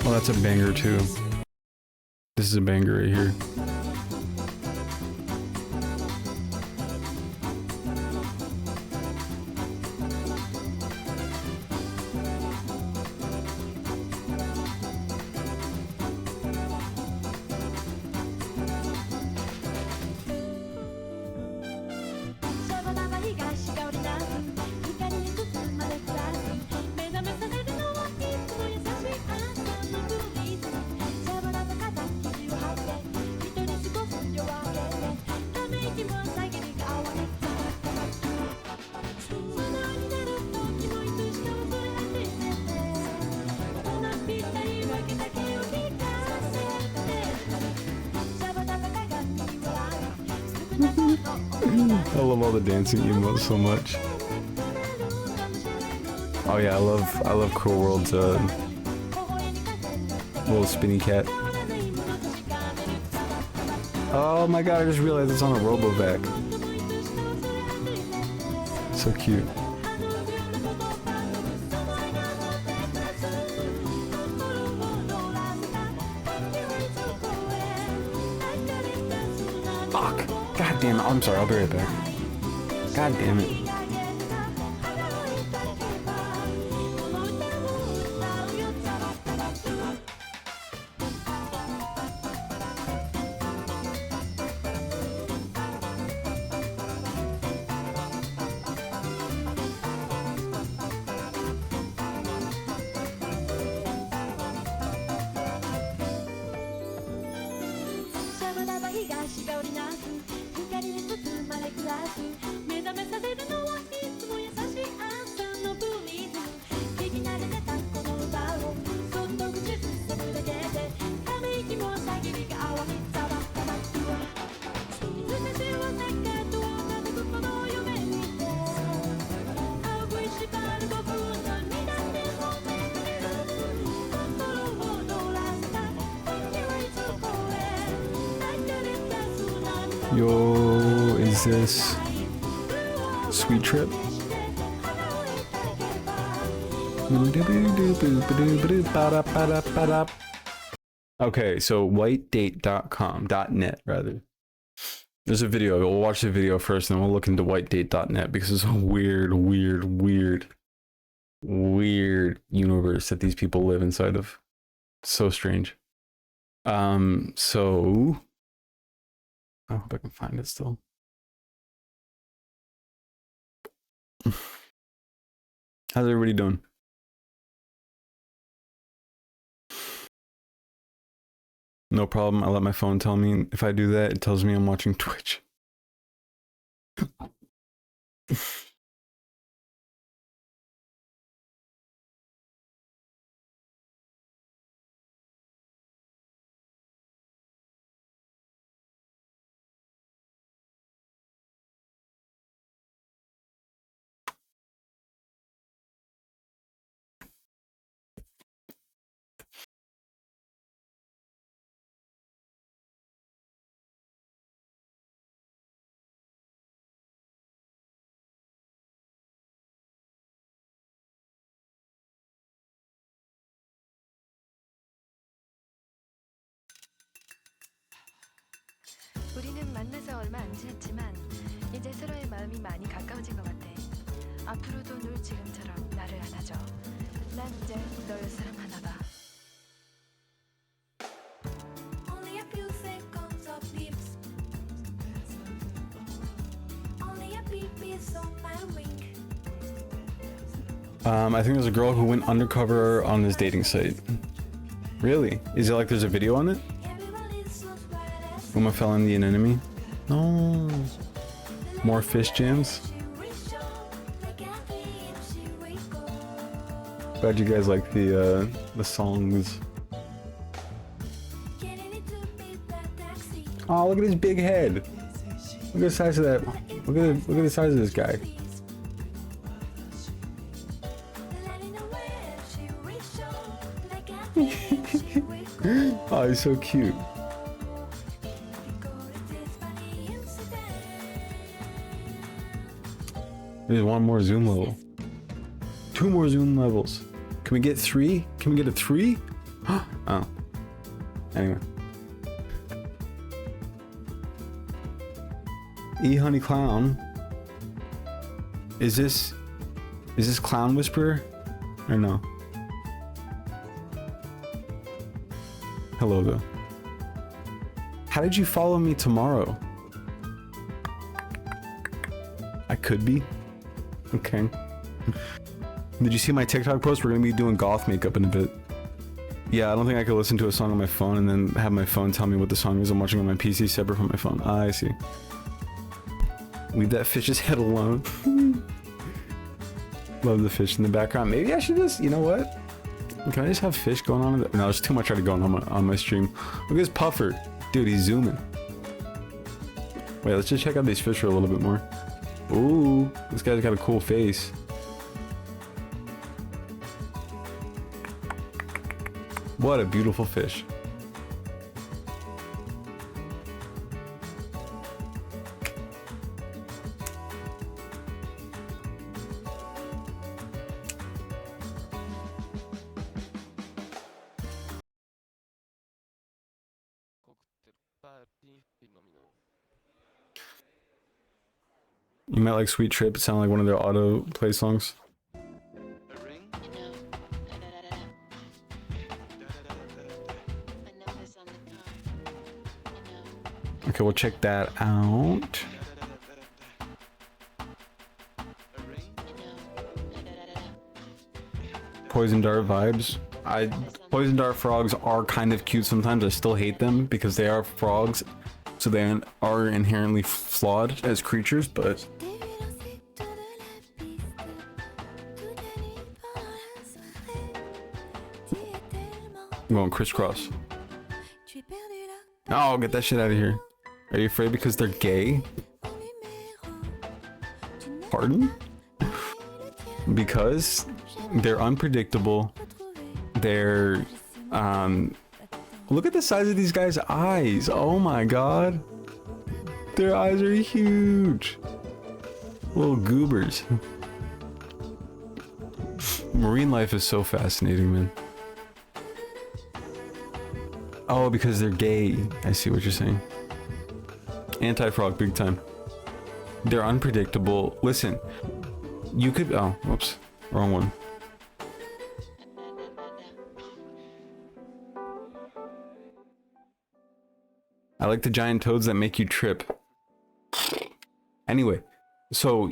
Oh, that's a banger too. This is a banger right here. I love all the dancing emotes so much. Oh yeah, I love Cruel World's little spinny cat. Oh my god, I just realized it's on a Robovac. So cute. Fuck. God damn it. I'm sorry, I'll be right back. God damn it. Yo, is this Sweet Trip? Okay, so whitedate.com.net rather. There's a video. We'll watch the video first, and then we'll look into whitedate.net because it's a weird universe that these people live inside of. So strange. So I hope I can find it still. How's everybody doing? No problem. I let my phone tell me if I do that, it tells me I'm watching Twitch. 우리는 만나서 얼마 안 지났지만 이제 서로의 마음이 많이 가까워진 것 같아. 앞으로도 늘 지금처럼 나를 안아줘. 난 이제 너를 사랑하나 봐. Only a few seconds of lips. Only a piece on my ring. I think there's a girl who went undercover on this dating site. Really? Is it like there's a video on it? Uma fell in the enemy? No. More fish jams? Glad you guys like the songs. Oh, look at his big head. Look at the size of that. Look at the size of this guy. Oh, he's so cute. There's one more zoom level. 2 more zoom levels. Can we get 3? Can we get a 3? Oh. Anyway. Honey Clown. Is this Clown Whisperer? Or no? Hello though. How did you follow me tomorrow? I could be. Okay. Did you see my TikTok post? We're gonna be doing goth makeup in a bit. Yeah, I don't think I could listen to a song on my phone and then have my phone tell me what the song is I'm watching on my PC separate from my phone. Ah, I see. Leave that fish's head alone. Love the fish in the background. Maybe I should just, you know what? Can I just have fish going on? No, there's too much already going on my stream. Look at this puffer. Dude, he's zooming. Wait, let's just check out these fish for a little bit more. Ooh, this guy's got a cool face. What a beautiful fish. You might like Sweet Trip. It sounded like one of their auto play songs. Okay, we'll check that out. Poison dart vibes. Poison dart frogs are kind of cute sometimes. I still hate them because they are frogs, so they are inherently flawed as creatures, but I'm going crisscross. Oh, get that shit out of here. Are you afraid because they're gay? Pardon? Because they're unpredictable. They're look at the size of these guys' eyes. Oh my god. Their eyes are huge. Little goobers. Marine life is so fascinating, man. Oh, because they're gay. I see what you're saying. Anti-frog, big time. They're unpredictable. Listen, you could... Oh, whoops. Wrong one. I like the giant toads that make you trip. Anyway, so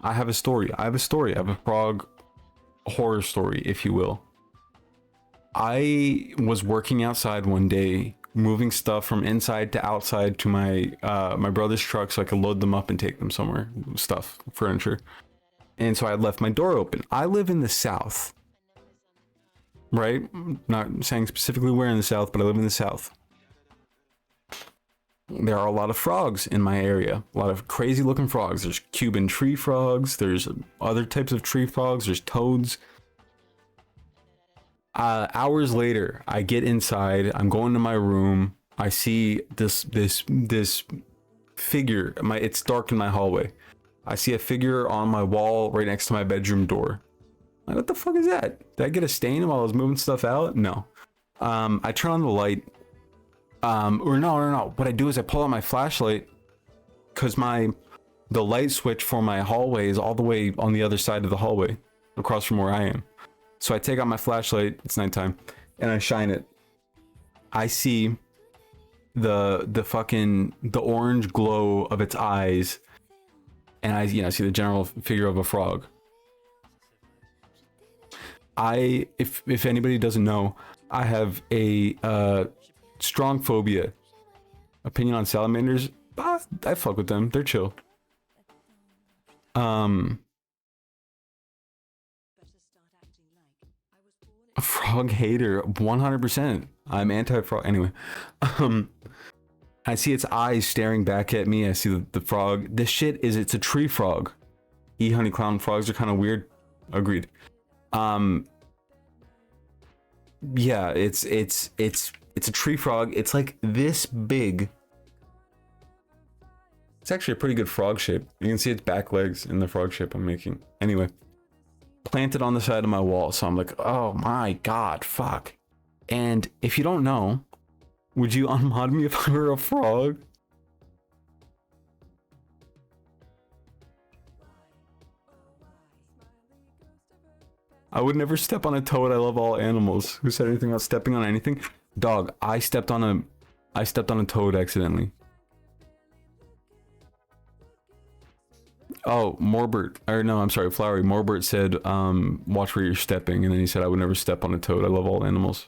I have a story. I have a frog horror story, if you will. I was working outside one day, moving stuff from inside to outside to my my brother's truck so I could load them up and take them somewhere. Stuff, furniture. And so I had left my door open. I live in the South. Right? Not saying specifically where in the South, but I live in the South. There are a lot of frogs in my area. A lot of crazy looking frogs. There's Cuban tree frogs. There's other types of tree frogs. There's toads. Hours later, I get inside. I'm going to my room. I see this figure. It's dark in my hallway. I see a figure on my wall right next to my bedroom door. Like, what the fuck is that? Did I get a stain while I was moving stuff out? No. I turn on the light. Or no. What I do is I pull out my flashlight because the light switch for my hallway is all the way on the other side of the hallway, across from where I am. So I take out my flashlight, it's nighttime, and I shine it. I see the orange glow of its eyes, and I see the general figure of a frog. If anybody doesn't know, I have a strong phobia. Opinion on salamanders? I fuck with them. They're chill. A frog hater, 100%. I'm anti-frog. Anyway, I see its eyes staring back at me. I see the frog. This shit it's a tree frog. Honey Clown frogs are kind of weird. Agreed. Yeah, it's a tree frog. It's like this big. It's actually a pretty good frog shape. You can see its back legs in the frog shape I'm making. Anyway, planted on the side of my wall. So I'm like, oh my god, fuck. And if you don't know, would you unmod me if I were a frog? I would never step on a toad. I love all animals. Who said anything about stepping on anything? Dog, I stepped on a toad accidentally. Oh, Morbert, or no, I'm sorry, Flowery. Morbert said, watch where you're stepping, and then he said I would never step on a toad. I love all animals.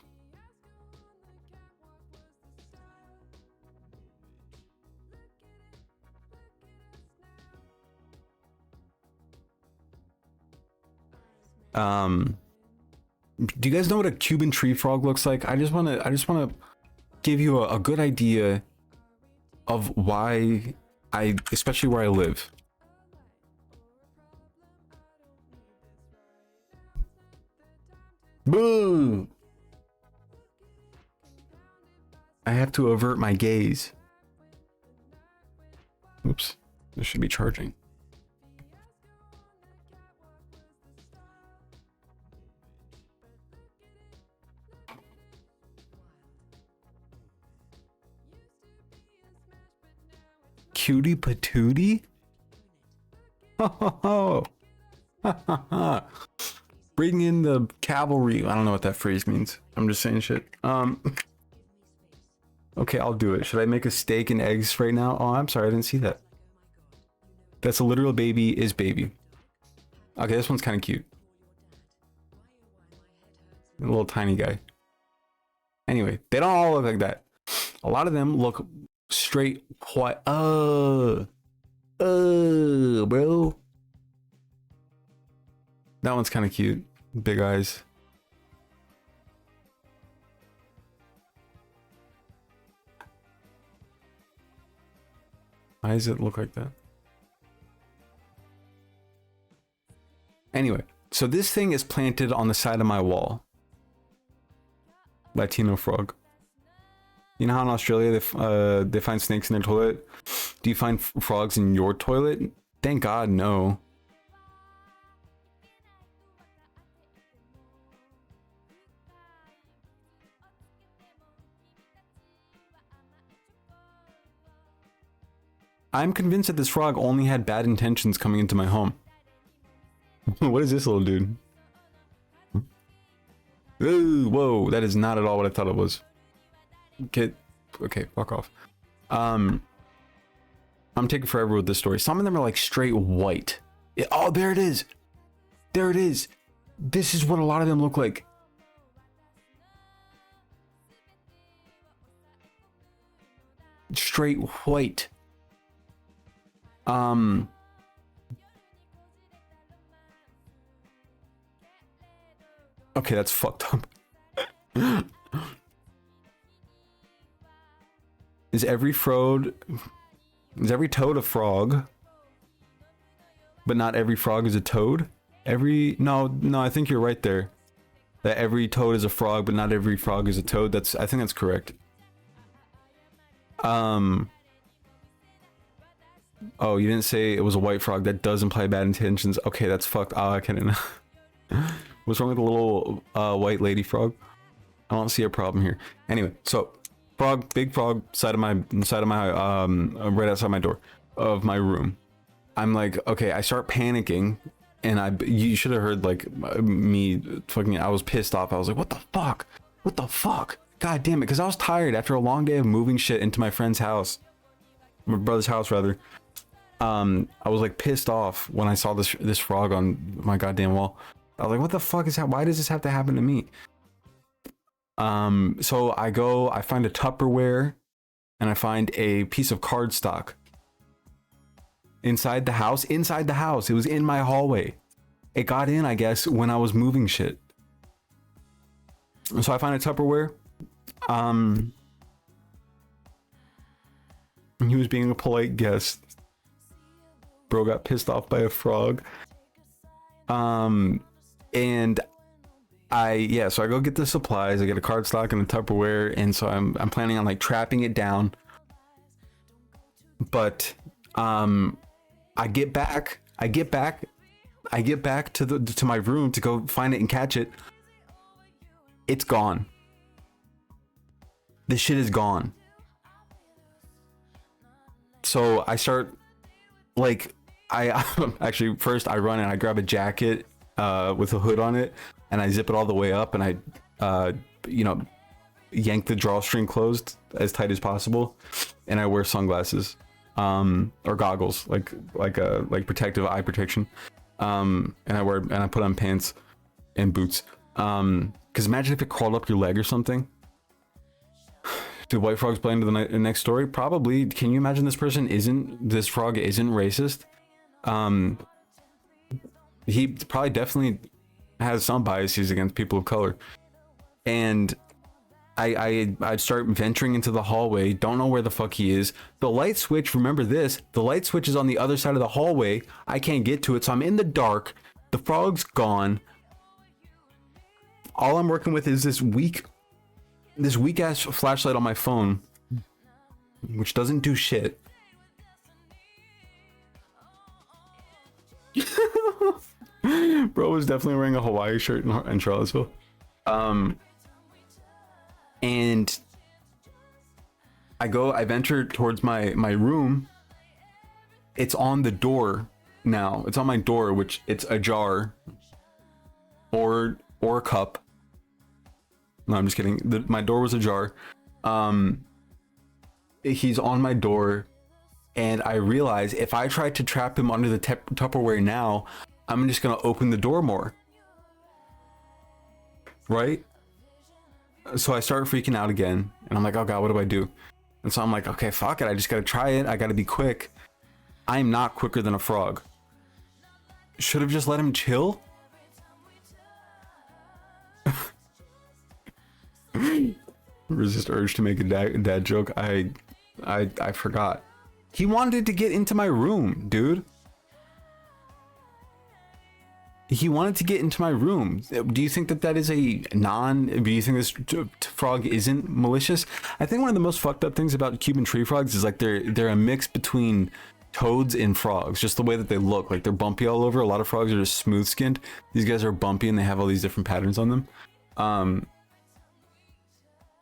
Do you guys know what a Cuban tree frog looks like? I just wanna give you a good idea of why especially where I live. Boo! I have to avert my gaze. Oops, this should be charging. Cutie patootie? Ho ho ho! Bring in the cavalry. I don't know what that phrase means. I'm just saying shit. Okay, I'll do it. Should I make a steak and eggs right now? Oh, I'm sorry, I didn't see that. That's a literal baby is baby. Okay, this one's kind of cute. A little tiny guy. Anyway, they don't all look like that. A lot of them look straight white. Bro. That one's kind of cute. Big eyes. Why does it look like that? Anyway, so this thing is planted on the side of my wall. Latino frog. You know how in Australia they find snakes in their toilet? Do you find frogs in your toilet? Thank God, no. I'm convinced that this frog only had bad intentions coming into my home. What is this little dude? Ooh, whoa, that is not at all what I thought it was. Okay, fuck off. I'm taking forever with this story. Some of them are like straight white. Oh, there it is. There it is. This is what a lot of them look like. Straight white. Okay, that's fucked up. Is every toad a frog? But not every frog is a toad? No, I think you're right there. That every toad is a frog, but not every frog is a toad. I think that's correct. Oh, you didn't say it was a white frog. That does imply bad intentions. Okay, that's fucked. Oh, I can't. What's wrong with the little white lady frog? I don't see a problem here. Anyway, so frog, big frog, side of my right outside my door of my room. I'm like, okay, I start panicking, and you should have heard like me fucking. I was pissed off. I was like, what the fuck? What the fuck? God damn it! Because I was tired after a long day of moving shit into my friend's house, my brother's house rather. I was like pissed off when I saw this frog on my goddamn wall. I was like, what the fuck is that? Why does this have to happen to me? So I find a Tupperware and I find a piece of cardstock inside the house. It was in my hallway. It got in, I guess, when I was moving shit. So I find a Tupperware. He was being a polite guest. Bro got pissed off by a frog. And so I go get the supplies. I get a cardstock and a Tupperware, and so I'm planning on like trapping it down. But I get back to my room to go find it and catch it. It's gone. This shit is gone. So I start, like, I actually first I run and I grab a jacket with a hood on it, and I zip it all the way up, and I you know, yank the drawstring closed as tight as possible, and I wear sunglasses or goggles, like protective eye protection, and I put on pants and boots, because imagine if it crawled up your leg or something. Did white frogs play into the next story? Probably. Can you imagine this frog isn't racist? He probably definitely has some biases against people of color. And I'd start venturing into the hallway, don't know where the fuck he is. The light switch, remember this, the light switch is on the other side of the hallway. I can't get to it, so I'm in the dark. The frog's gone. All I'm working with is this weak ass flashlight on my phone, which doesn't do shit. Bro was definitely wearing a Hawaii shirt in Charlottesville. And I venture towards my room. It's on the door now. It's on my door, which it's ajar or a cup. No, I'm just kidding. My door was ajar. He's on my door, and I realize if I try to trap him under the Tupperware now, I'm just gonna open the door more. Right? So I start freaking out again, and I'm like, oh god, what do I do? And so I'm like, okay, fuck it, I just gotta try it. I gotta be quick. I'm not quicker than a frog. Should have just let him chill. Resist urge to make a dad joke. I forgot. He wanted to get into my room, dude. He wanted to get into my room. Do you think that is do you think this frog isn't malicious? I think one of the most fucked up things about Cuban tree frogs is like they're a mix between toads and frogs, just the way that they look. Like they're bumpy all over. A lot of frogs are just smooth skinned. These guys are bumpy and they have all these different patterns on them.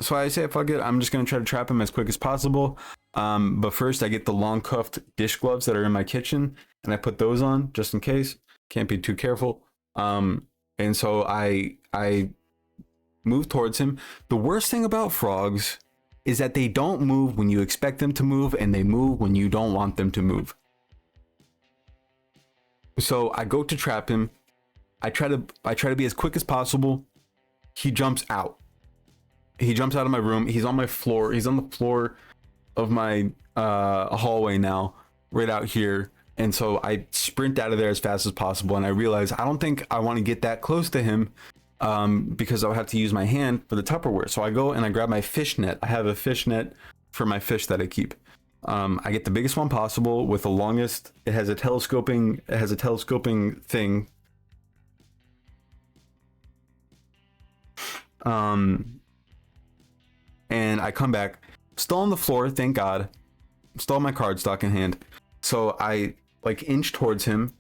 So I say, fuck it, I'm just gonna try to trap him as quick as possible. But first I get the long cuffed dish gloves that are in my kitchen, and I put those on just in case. Can't be too careful. And so I move towards him. The worst thing about frogs is that they don't move when you expect them to move, and they move when you don't want them to move. So I go to trap him. I try to be as quick as possible. He jumps out. He jumps out of my room. He's on my floor. He's on the floor of my hallway now, right out here. And so I sprint out of there as fast as possible. And I realize I don't think I want to get that close to him, because I'll have to use my hand for the Tupperware. So I go and I grab my fish net. I have a fish net for my fish that I keep. I get the biggest one possible with the longest. It has a telescoping thing. And I come back, still on the floor, thank God. Still have my cardstock in hand. So I like inch towards him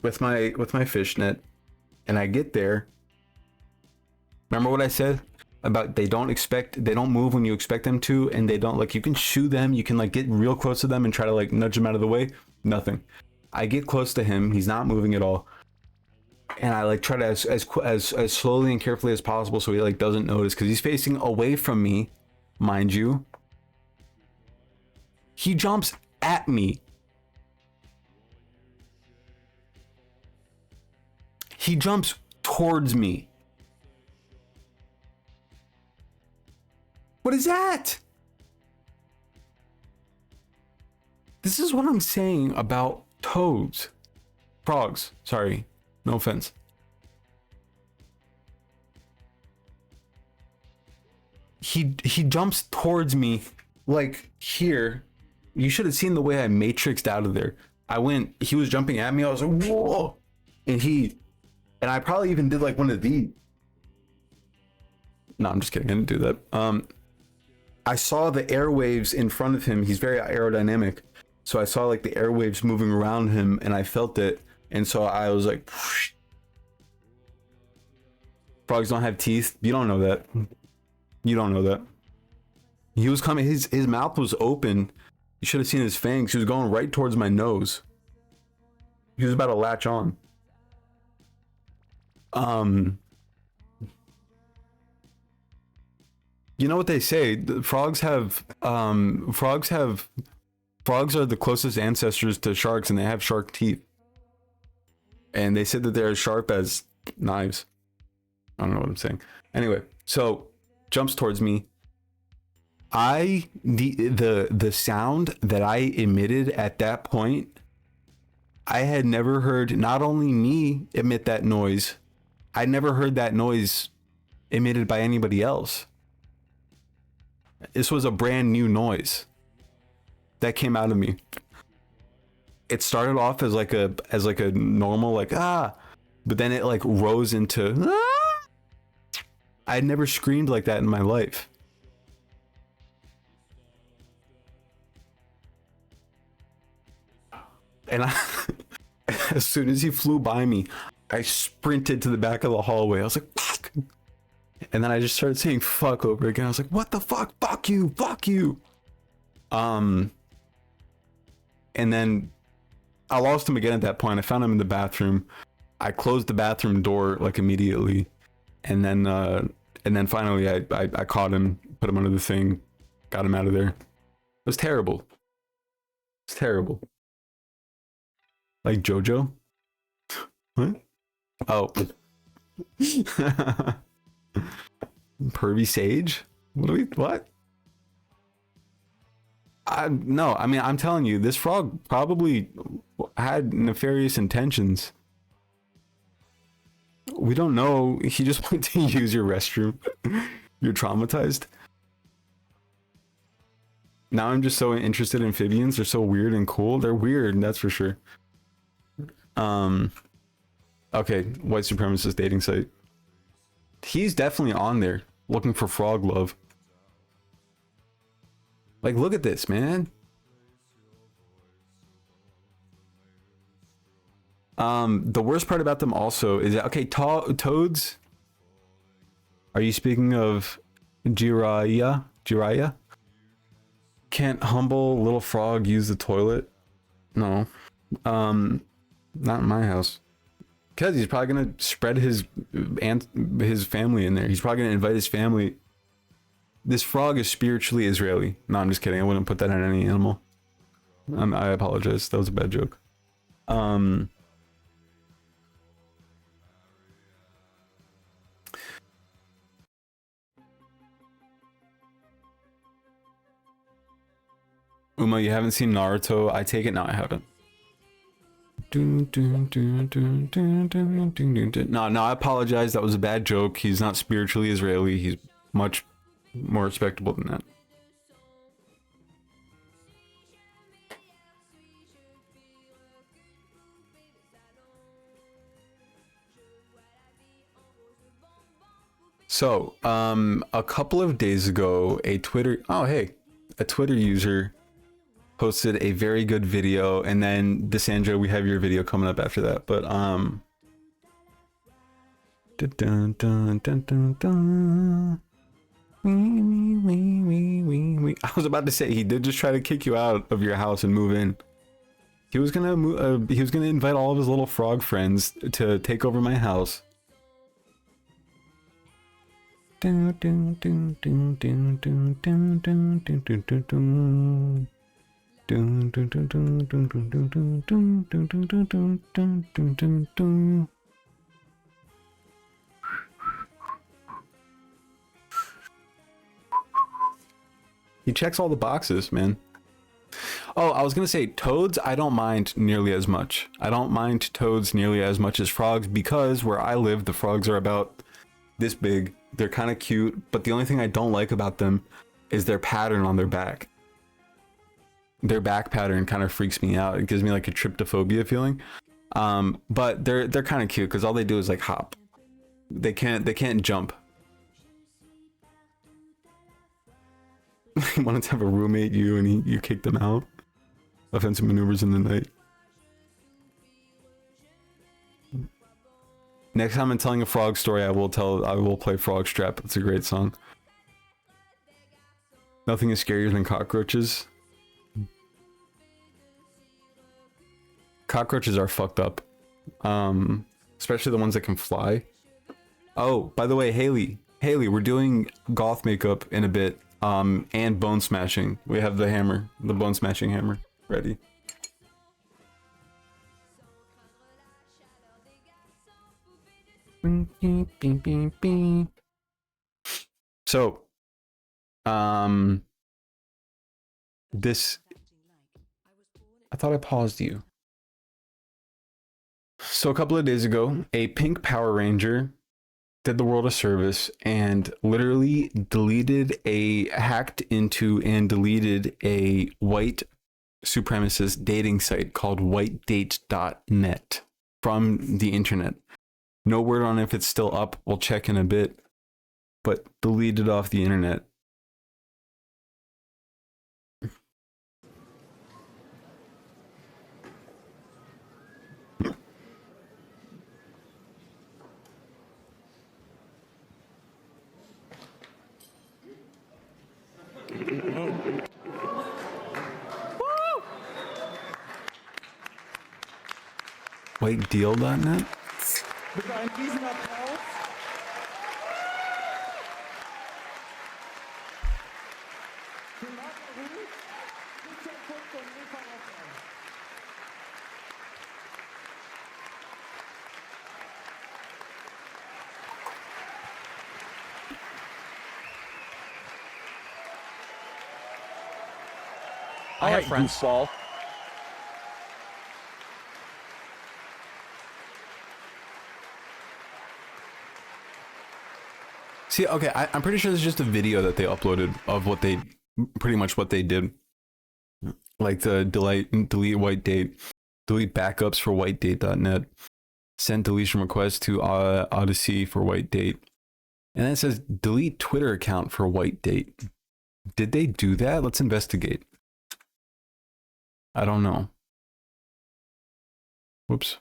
with my fishnet, and I get there. Remember what I said about they don't move when you expect them to, and they don't, like, you can shoo them, you can like get real close to them and try to like nudge them out of the way. Nothing. I get close to him, he's not moving at all. And I like try to as slowly and carefully as possible so he like doesn't notice, because he's facing away from me, mind you. He jumps at me. He jumps towards me. What is that? This is what I'm saying about toads. Frogs, sorry. No offense. He jumps towards me like here. You should have seen the way I matrixed out of there. He was jumping at me. I was like, whoa. And I probably even did like one of these. No, I'm just kidding. I didn't do that. I saw the airwaves in front of him. He's very aerodynamic. So I saw like the airwaves moving around him, and I felt it. And so I was like, whoosh. Frogs don't have teeth. You don't know that. You don't know that. He was coming, his mouth was open. You should have seen his fangs. He was going right towards my nose. He was about to latch on. You know what they say? Frogs are the closest ancestors to sharks, and they have shark teeth. And they said that they're as sharp as knives. I don't know what I'm saying. Anyway, so jumps towards me. The sound that I emitted at that point, I had never heard not only me emit that noise, I never heard that noise emitted by anybody else. This was a brand new noise that came out of me. It started off as like a normal like ah, but then it like rose into ah. I'd never screamed like that in my life. And as soon as he flew by me, I sprinted to the back of the hallway. I was like, fuck. And then I just started saying fuck over again. I was like, what the fuck? Fuck you. Fuck you. And then I lost him again at that point. I found him in the bathroom. I closed the bathroom door like immediately. And then finally I caught him, put him under the thing, got him out of there. It was terrible. It's terrible. Like JoJo? What? Oh. Pervy Sage? What? No, I mean, I'm telling you, this frog probably had nefarious intentions. We don't know. He just wanted to use your restroom. You're traumatized. Now I'm just so interested in amphibians. They're so weird and cool. They're weird, that's for sure. Okay, white supremacist dating site. He's definitely on there looking for frog love. Like, look at this, man. The worst part about them also is that, okay, toads. Are you speaking of Jiraiya? Jiraiya? Can't humble little frog use the toilet? No. Not in my house. Because he's probably gonna spread his family in there. He's probably gonna invite his family. This frog is spiritually Israeli. No, I'm just kidding. I wouldn't put that on any animal. I apologize. That was a bad joke. Uma, you haven't seen Naruto? I take it now I haven't. No, I apologize. That was a bad joke. He's not spiritually Israeli. He's much more respectable than that. So, a couple of days ago, a Twitter user posted a very good video, and then Desandra, we have your video coming up after that. But I was about to say he did just try to kick you out of your house and move in. He was gonna invite all of his little frog friends to take over my house. He checks all the boxes, man. Oh, I was gonna say toads, I don't mind nearly as much. I don't mind toads nearly as much as frogs, because where I live, the frogs are about this big. They're kind of cute, but the only thing I don't like about them is their pattern on their back. Their back pattern kind of freaks me out. It gives me like a tryptophobia feeling. But they're kind of cute because all they do is like hop. They can't jump. He wanted to have a roommate, and you kicked them out. Offensive maneuvers in the night. Next time I'm telling a frog story, I will play Frog Strap. It's a great song. Nothing is scarier than cockroaches. Cockroaches are fucked up. Especially the ones that can fly. Oh, by the way, Haley, we're doing goth makeup in a bit. And bone smashing. We have the hammer, the bone smashing hammer, ready. So, this, I thought I paused you. So a couple of days ago, a pink Power Ranger did the world a service and literally hacked into and deleted a white supremacist dating site called whitedate.net from the internet. No word on if it's still up. We'll check in a bit, but deleted off the internet. Whitedeal.net? I have friends. Goofball. See, okay, I'm pretty sure this is just a video that they uploaded of what they, pretty much what they did. Like the delete white date, delete backups for whitedate.net, send deletion requests to Odyssey for whitedate. And then it says delete Twitter account for whitedate. Did they do that? Let's investigate. I don't know. Whoops.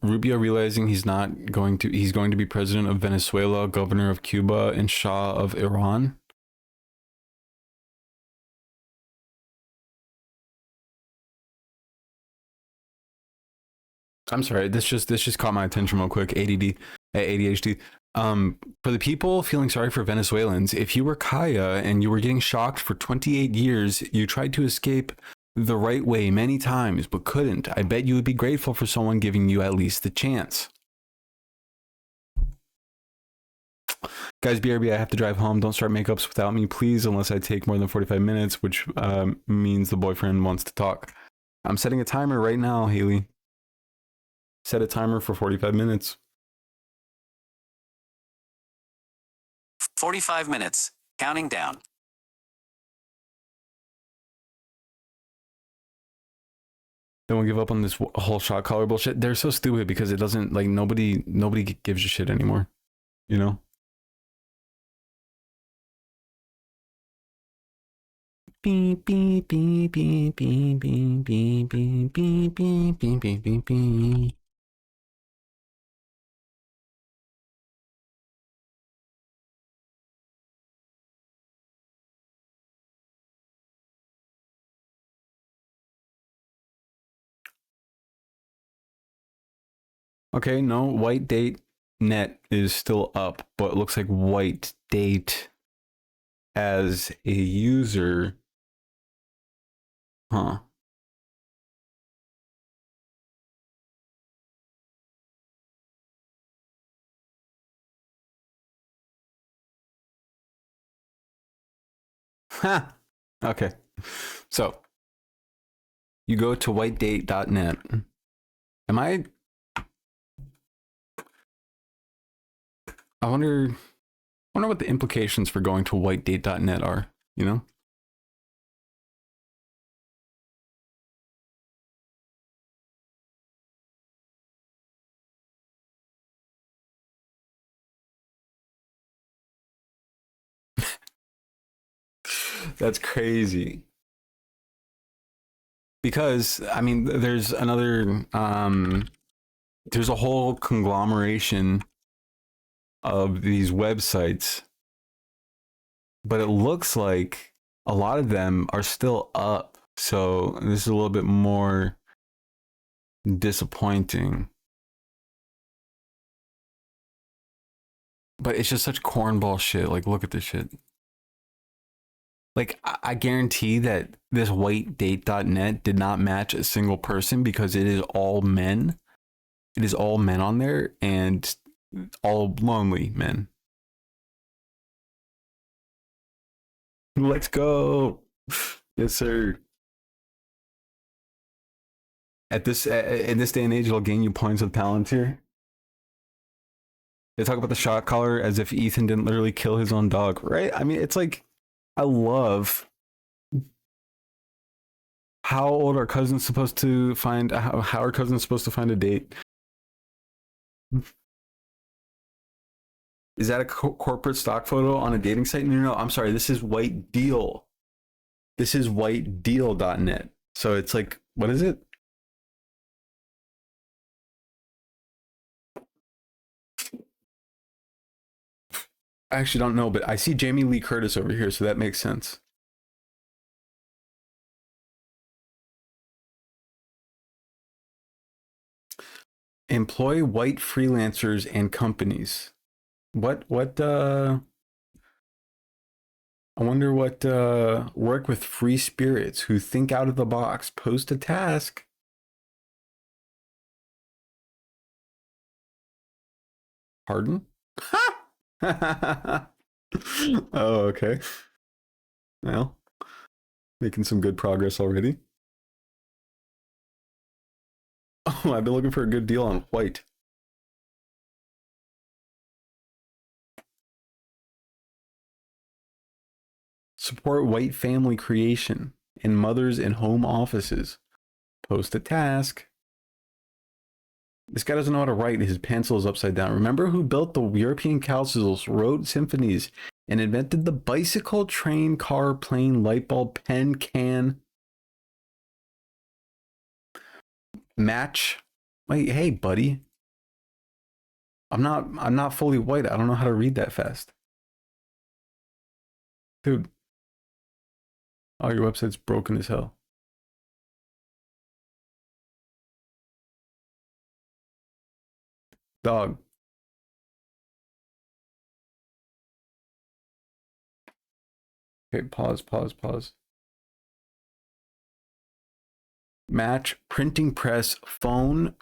Rubio realizing he's going to be president of Venezuela, governor of Cuba, and Shah of Iran. I'm sorry, this just caught my attention real quick. ADHD. For the people feeling sorry for Venezuelans, if you were Kaya and you were getting shocked for 28 years, you tried to escape the right way many times, but couldn't. I bet you would be grateful for someone giving you at least the chance. Guys, BRB, I have to drive home. Don't start makeups without me, please, unless I take more than 45 minutes, which means the boyfriend wants to talk. I'm setting a timer right now, Haley. Set a timer for 45 minutes. 45 minutes. Counting down. Then we'll give up on this whole shot collar bullshit. They're so stupid because it doesn't, like, nobody gives a shit anymore, you know? Beep beep beep beep beep beep beep beep beep beep beep beep beep beep. Okay, no, whitedate.net is still up, but it looks like whitedate as a user. Huh. Ha! Okay. So, you go to whitedate.net. I wonder what the implications for going to whitedate.net are, you know? That's crazy. Because, I mean, there's another, there's a whole conglomeration of these websites but it looks like a lot of them are still up. So this is a little bit more disappointing. But it's just such cornball shit. Like, look at this shit. Like, I guarantee that this whitedate.net did not match a single person because it is all men. It is all men on there and all lonely men. Let's go. Yes, sir. In this day and age, it'll gain you points with Palantir. They talk about the shot caller as if Ethan didn't literally kill his own dog, right? I mean, it's like, I love how old our cousin's supposed to find, how our cousin's supposed to find a date. Is that a corporate stock photo on a dating site? No, I'm sorry. This is White Deal. This is whitedeal.net. So it's like, what is it? I actually don't know, but I see Jamie Lee Curtis over here, so that makes sense. Employ white freelancers and companies. I wonder what, work with free spirits who think out of the box, post a task. Pardon? Oh, okay. Well, making some good progress already. Oh, I've been looking for a good deal on white. Support white family creation and mothers in home offices. Post a task. This guy doesn't know how to write. His pencil is upside down. Remember who built the European councils, wrote symphonies, and invented the bicycle, train, car, plane, light bulb, pen, can, match. Wait, hey, buddy. I'm not fully white. I don't know how to read that fast. Dude. Oh, your website's broken as hell. Dog. Okay, pause. Match, printing press, phone,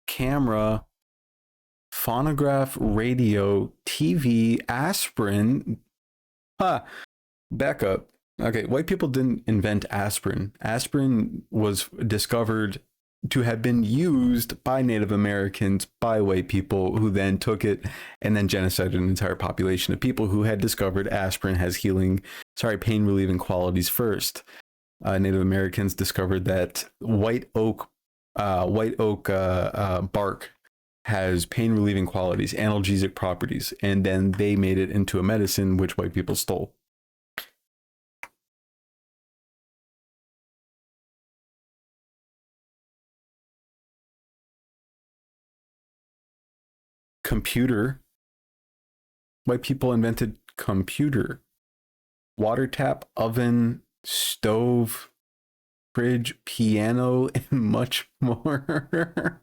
camera, phonograph, radio, TV, aspirin. Back up. Okay, white people didn't invent aspirin. Aspirin was discovered to have been used by Native Americans, by white people, who then took it and then genocided an entire population of people who had discovered aspirin has pain relieving qualities first. Native Americans discovered that white oak bark has pain relieving qualities, analgesic properties, and then they made it into a medicine which white people stole. Computer. White people invented computer. Water tap, oven, stove, fridge, piano, and much more.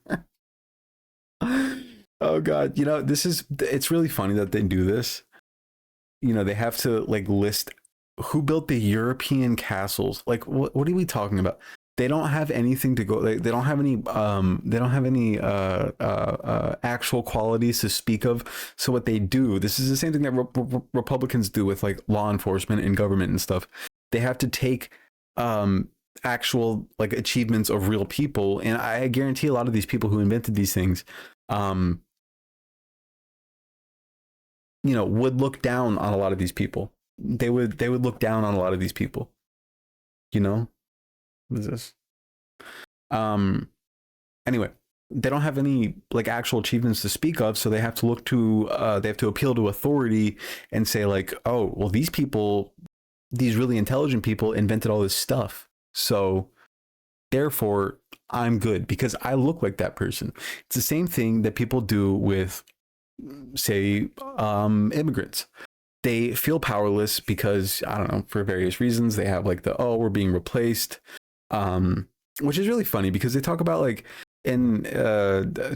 Oh God, it's really funny that they do this. They have to like list who built the European castles. Like, what are we talking about? They don't have anything to go. They don't have any actual qualities to speak of. So what they do, this is the same thing that Republicans do with like law enforcement and government and stuff. They have to take actual like achievements of real people, and I guarantee a lot of these people who invented these things, would look down on a lot of these people. They would look down on a lot of these people. What is this? Anyway, they don't have any like actual achievements to speak of, so they have to look to they have to appeal to authority and say like, oh, well, these really intelligent people invented all this stuff, so therefore I'm good because I look like that person. It's the same thing that people do with, say, immigrants. they feel powerless because, I don't know, for various reasons. They have like the, oh, we're being replaced, which is really funny because they talk about like, and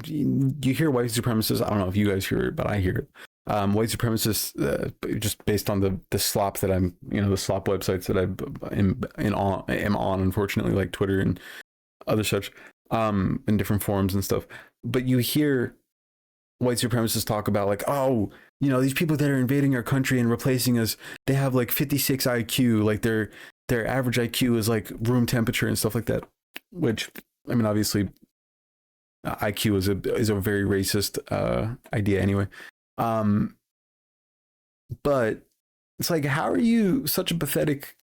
you hear white supremacists. I don't know if you guys hear it, but I hear it. White supremacists, just based on the slop that I'm, the slop websites that am on, unfortunately, like Twitter and other such, in different forums and stuff. But you hear white supremacists talk about like, oh, these people that are invading our country and replacing us, they have like 56 IQ, like their average IQ is like room temperature and stuff like that. Which, I mean, obviously, IQ is a very racist idea anyway. But it's like, how are you such a pathetic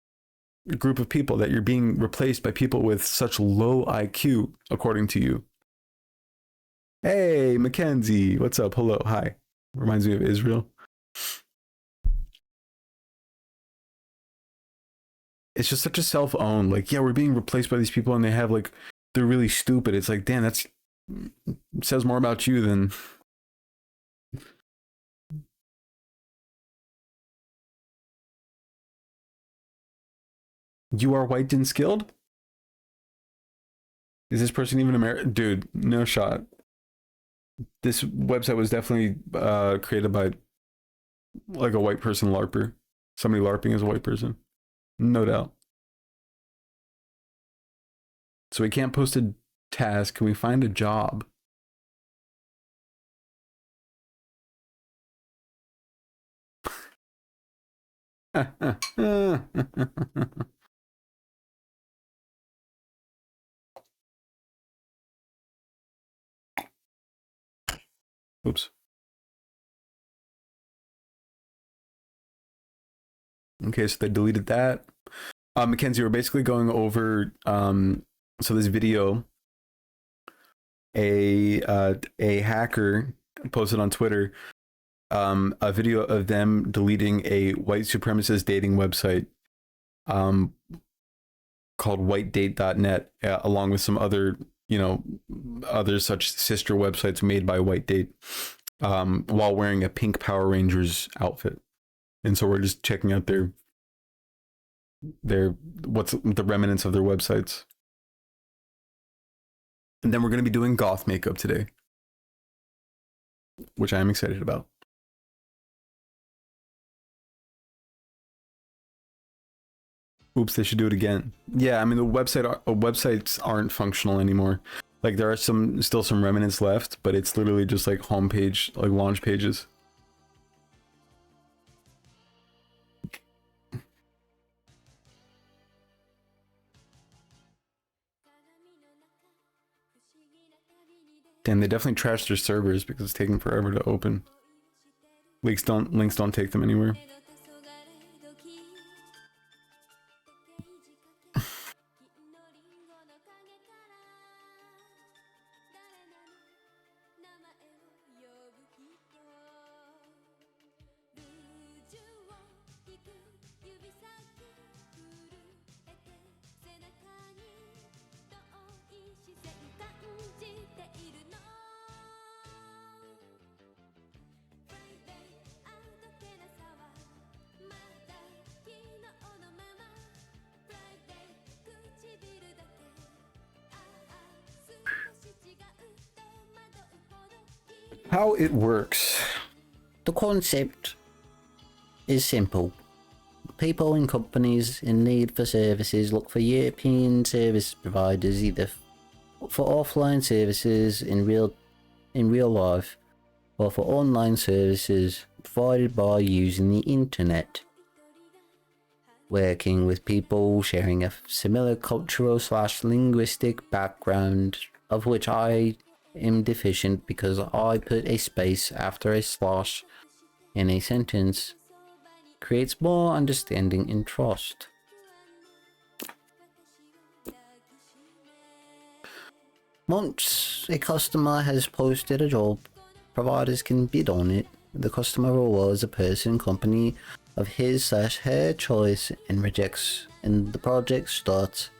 group of people that you're being replaced by people with such low IQ, according to you? Hey, Mackenzie, what's up? Hello, hi. Reminds me of Israel. It's just such a self-owned, like, yeah, we're being replaced by these people and they're really stupid. It's like, damn, says more about you than... You are white and skilled? Is this person even American? Dude, no shot. This website was definitely created by like a white person LARPer. Somebody LARPing as a white person. No doubt. So we can't post a task. Can we find a job? Oops. Okay, so they deleted that. Mackenzie, we're basically going over so this video, a hacker posted on Twitter a video of them deleting a white supremacist dating website called whitedate.net, along with some other other such sister websites made by White Date, while wearing a pink Power Rangers outfit. And so we're just checking out their what's the remnants of their websites. And then we're going to be doing goth makeup today, which I am excited about. Oops, they should do it again. Yeah, I mean, the websites aren't functional anymore. Like, there are still some remnants left, but it's literally just like homepage, like launch pages. Damn, they definitely trashed their servers because it's taking forever to open. Links don't take them anywhere. How it works. The concept is simple. People and companies in need for services look for European service providers, either for offline services in real life or for online services provided by using the internet. Working with people sharing a similar cultural / linguistic background, of which I am deficient because I put a space after a slash in a sentence, creates more understanding and trust. Once a customer has posted a job, providers can bid on it. The customer rewards a person, company of his / her choice and rejects, and the project starts.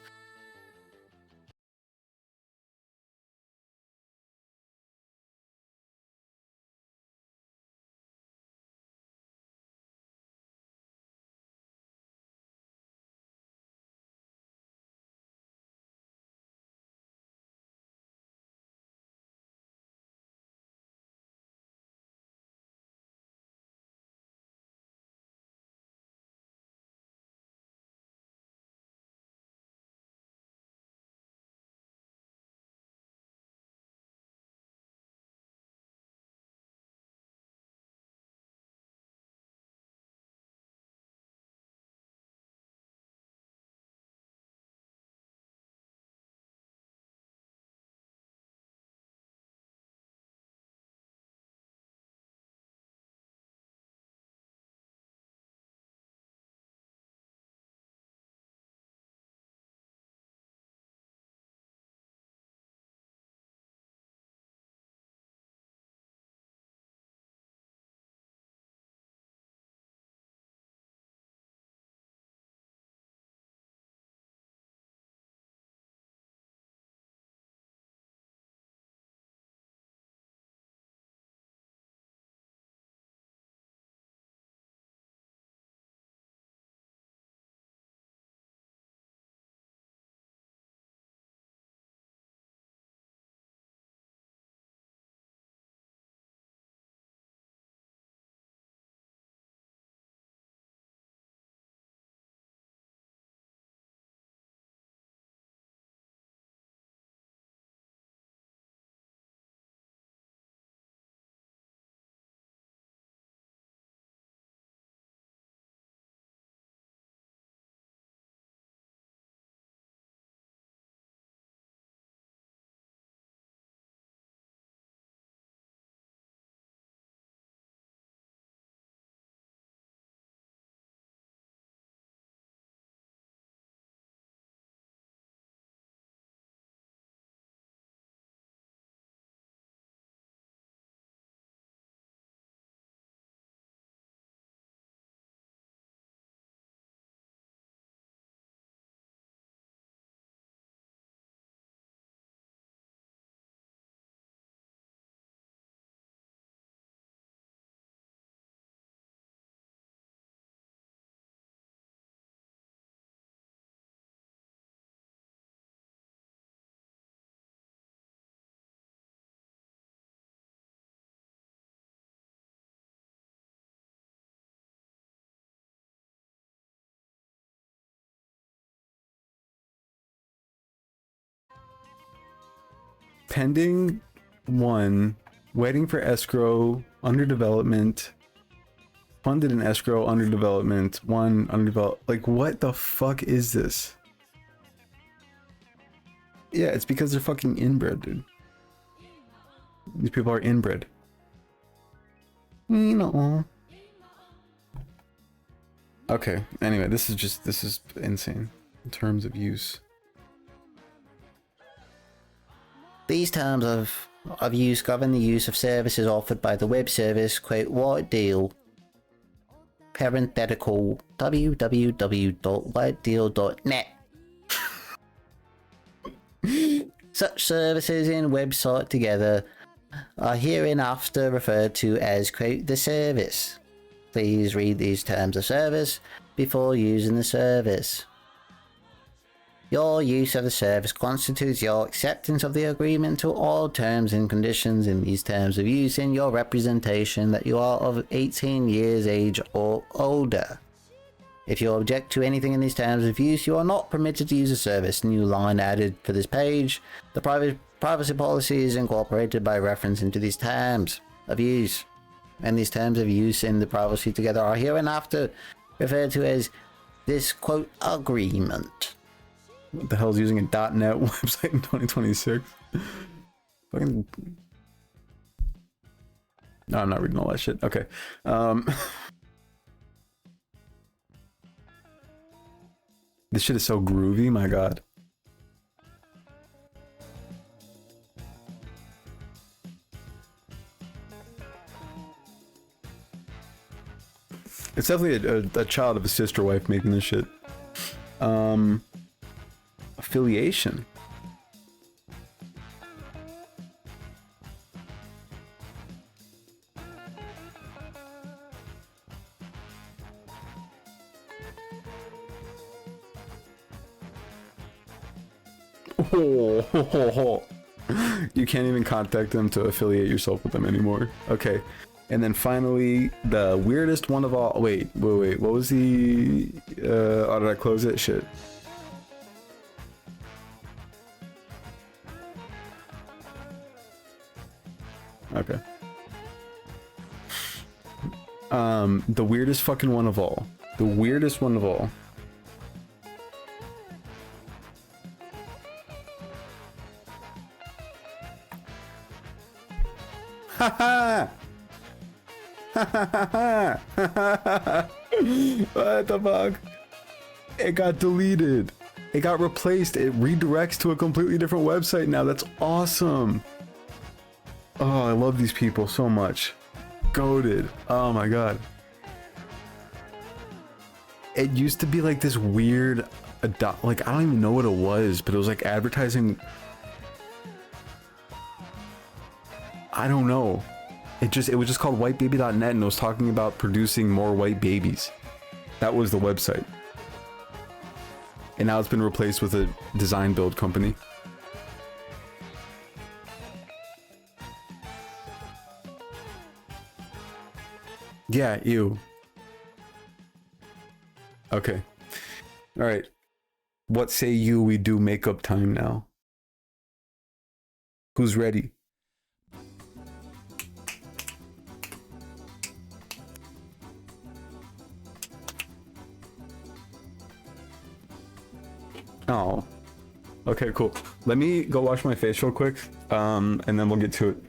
pending 1, waiting for escrow, under development, funded in escrow, under development, 1, undeveloped. Like, what the fuck is this? Yeah, it's because they're fucking inbred, dude. These people are inbred. You know. Okay, anyway, this is insane in terms of use. These terms of use govern the use of services offered by the web service, quote, white deal, parenthetical, www.whitedeal.net. Such services in website together are hereinafter referred to as, quote, the service. Please read these terms of service before using the service. Your use of the service constitutes your acceptance of the agreement to all terms and conditions in these terms of use and your representation that you are of 18 years age or older. If you object to anything in these terms of use, you are not permitted to use the service. New line added for this page. The privacy policy is incorporated by reference into these terms of use. And these terms of use and the privacy together are hereinafter referred to as this, quote, agreement. What the hell is using a .NET website in 2026? Fucking... No, I'm not reading all that shit. Okay. This shit is so groovy, my god. It's definitely a child of a sister wife making this shit. Affiliation. You can't even contact them to affiliate yourself with them anymore. Okay. And then finally, the weirdest one of all. Wait. What was the... oh, did I close it? Shit. Okay. The weirdest fucking one of all. The weirdest one of all. Haha! What the fuck? It got deleted. It got replaced. It redirects to a completely different website now. That's awesome. Oh, I love these people so much. Goated. Oh my god. It used to be like this weird like, I don't even know what it was, but it was like advertising. I don't know. It was just called whitebaby.net, and it was talking about producing more white babies. That was the website. And now it's been replaced with a design build company. Yeah, ew. Okay. All right. What say you we do makeup time now? Who's ready? Oh. Okay, cool. Let me go wash my face real quick, and then we'll get to it.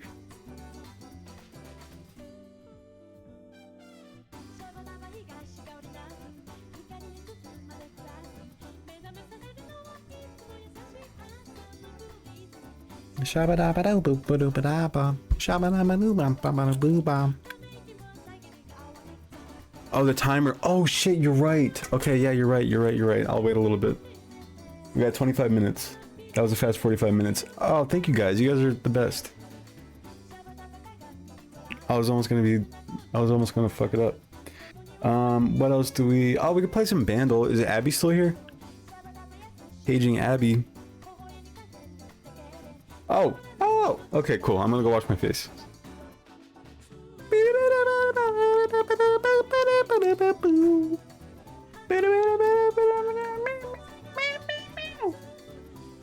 Oh, the timer. Oh shit, you're right. Okay, yeah, you're right. I'll wait a little bit. We got 25 minutes. That was a fast 45 minutes. Oh, thank you guys. You guys are the best. I was almost gonna fuck it up. What else do we... Oh, we could play some Bandle. Is Abby still here? Paging Abby. Oh. Okay, cool. I'm gonna go wash my face.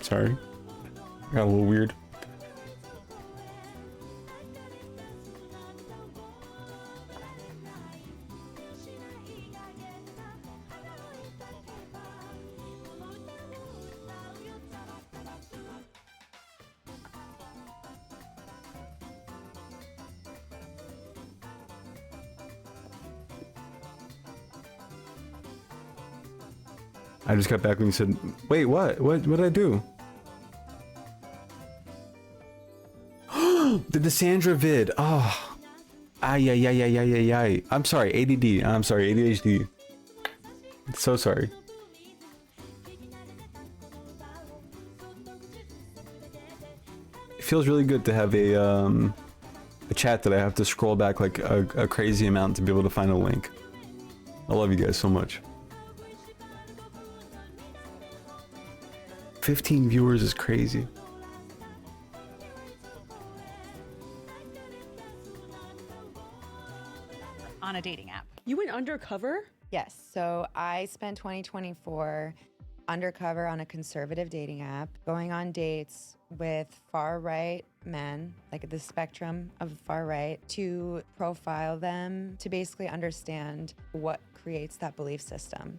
Sorry. Got a little weird. I just got back when you said, wait, what? What did I do? The Cassandra vid. Oh. Ay. I'm sorry, ADD. I'm sorry, ADHD. So sorry. It feels really good to have a chat that I have to scroll back like a crazy amount to be able to find a link. I love you guys so much. 15 viewers is crazy. On a dating app. You went undercover? Yes. So I spent 2024 undercover on a conservative dating app, going on dates with far-right men, like the spectrum of far right, to profile them, to basically understand what creates that belief system.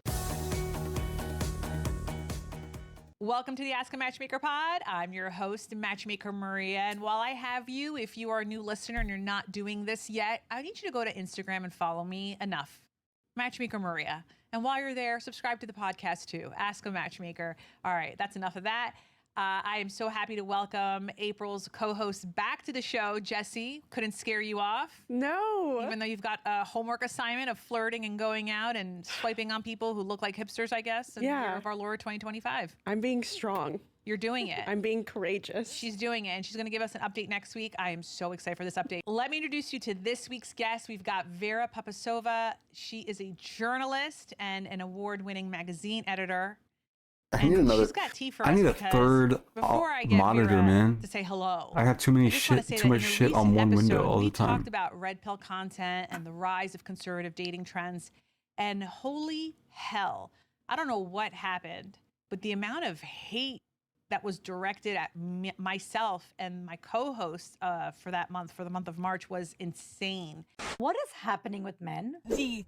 Welcome to the Ask a Matchmaker pod. I'm your host, Matchmaker Maria. And while I have you, if you are a new listener and you're not doing this yet, I need you to go to Instagram and follow me. Enough. Matchmaker Maria. And while you're there, subscribe to the podcast too. Ask a Matchmaker. All right, that's enough of that. I am so happy to welcome April's co-host back to the show, Jessie. Couldn't scare you off? No. Even though you've got a homework assignment of flirting and going out and swiping on people who look like hipsters, I guess, in the year of our Lord 2025. I'm being strong. You're doing it. I'm being courageous. She's doing it, and she's going to give us an update next week. I am so excited for this update. Let me introduce you to this week's guest. We've got Vera Papasova. She is a journalist and an award-winning magazine editor. I need another. She's got tea for I us need a because third before I get monitor, Vera man. to say hello. I have too many I just wanna shit, say too that much in a shit on recent one window episode, all the We time. talked about red pill content and the rise of conservative dating trends, and holy hell, I don't know what happened, but the amount of hate that was directed at myself and my co-host for that month, for the month of March, was insane. What is happening with men? The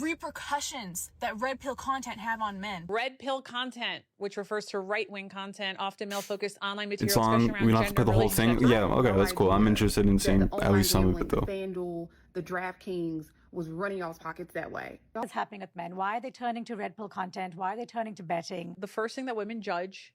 repercussions that red pill content have on men. Red pill content, which refers to right-wing content, often male-focused online material, It's on. especially around We don't have to gender, put the whole thing. relationships. Yeah, okay, that's cool. I'm interested in seeing at least some of it, though. FanDuel, the DraftKings was running y'all's pockets that way. What's happening with men? Why are they turning to red pill content? Why are they turning to betting? The first thing that women judge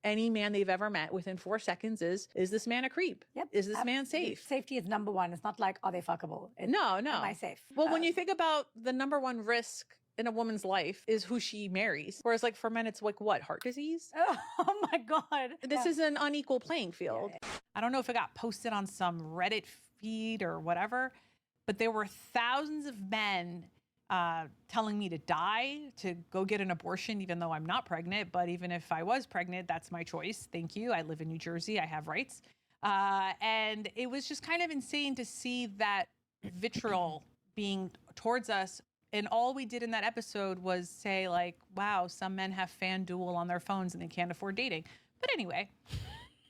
any man they've ever met within 4 seconds is this man a creep? Yep. Is this man safe? Safety is number one. It's not like, are they fuckable? It's, No. Am I safe? Well, when you think about the number one risk in a woman's life is who she marries. Whereas like for men, it's like what? Heart disease? Oh my God. This is an unequal playing field. I don't know if it got posted on some Reddit feed or whatever, but there were thousands of men telling me to die, to go get an abortion, even though I'm not pregnant. But even if I was pregnant, that's my choice. Thank you. I live in New Jersey. I have rights. And it was just kind of insane to see that vitriol being towards us. And all we did in that episode was say like, wow, some men have FanDuel on their phones and they can't afford dating. But anyway,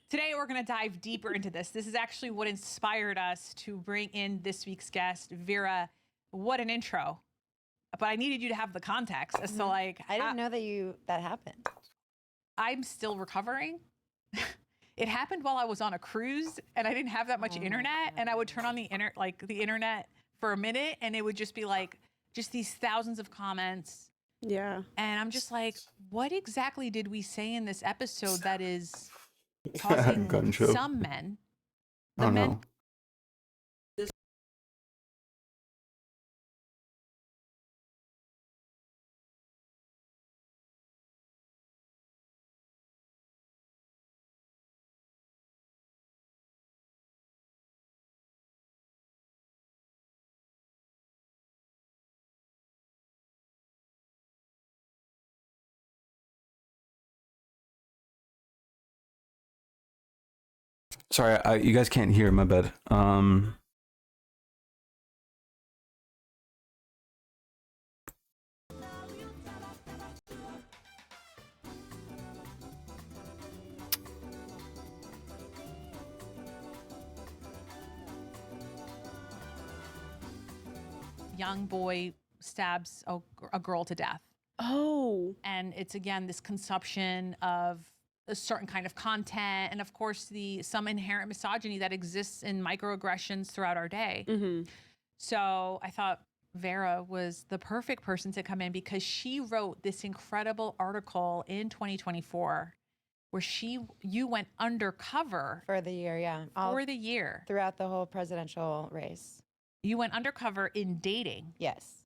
today we're going to dive deeper into this. This is actually what inspired us to bring in this week's guest, Vera. What an intro. But I needed you to have the context as to like... I didn't know that happened. I'm still recovering. It happened while I was on a cruise and I didn't have that much internet, and I would turn on the internet for a minute and it would just be like just these thousands of comments. Yeah. And I'm just like, what exactly did we say in this episode that is causing some men, the men know. Sorry, you guys can't hear. My bad. young boy stabs a girl to death. Oh. And it's, again, this consumption of a certain kind of content, and of course some inherent misogyny that exists in microaggressions throughout our day. Mm-hmm. So I thought Vera was the perfect person to come in because she wrote this incredible article in 2024 where you went undercover for the year, yeah. For the year. Throughout the whole presidential race. You went undercover in dating. Yes.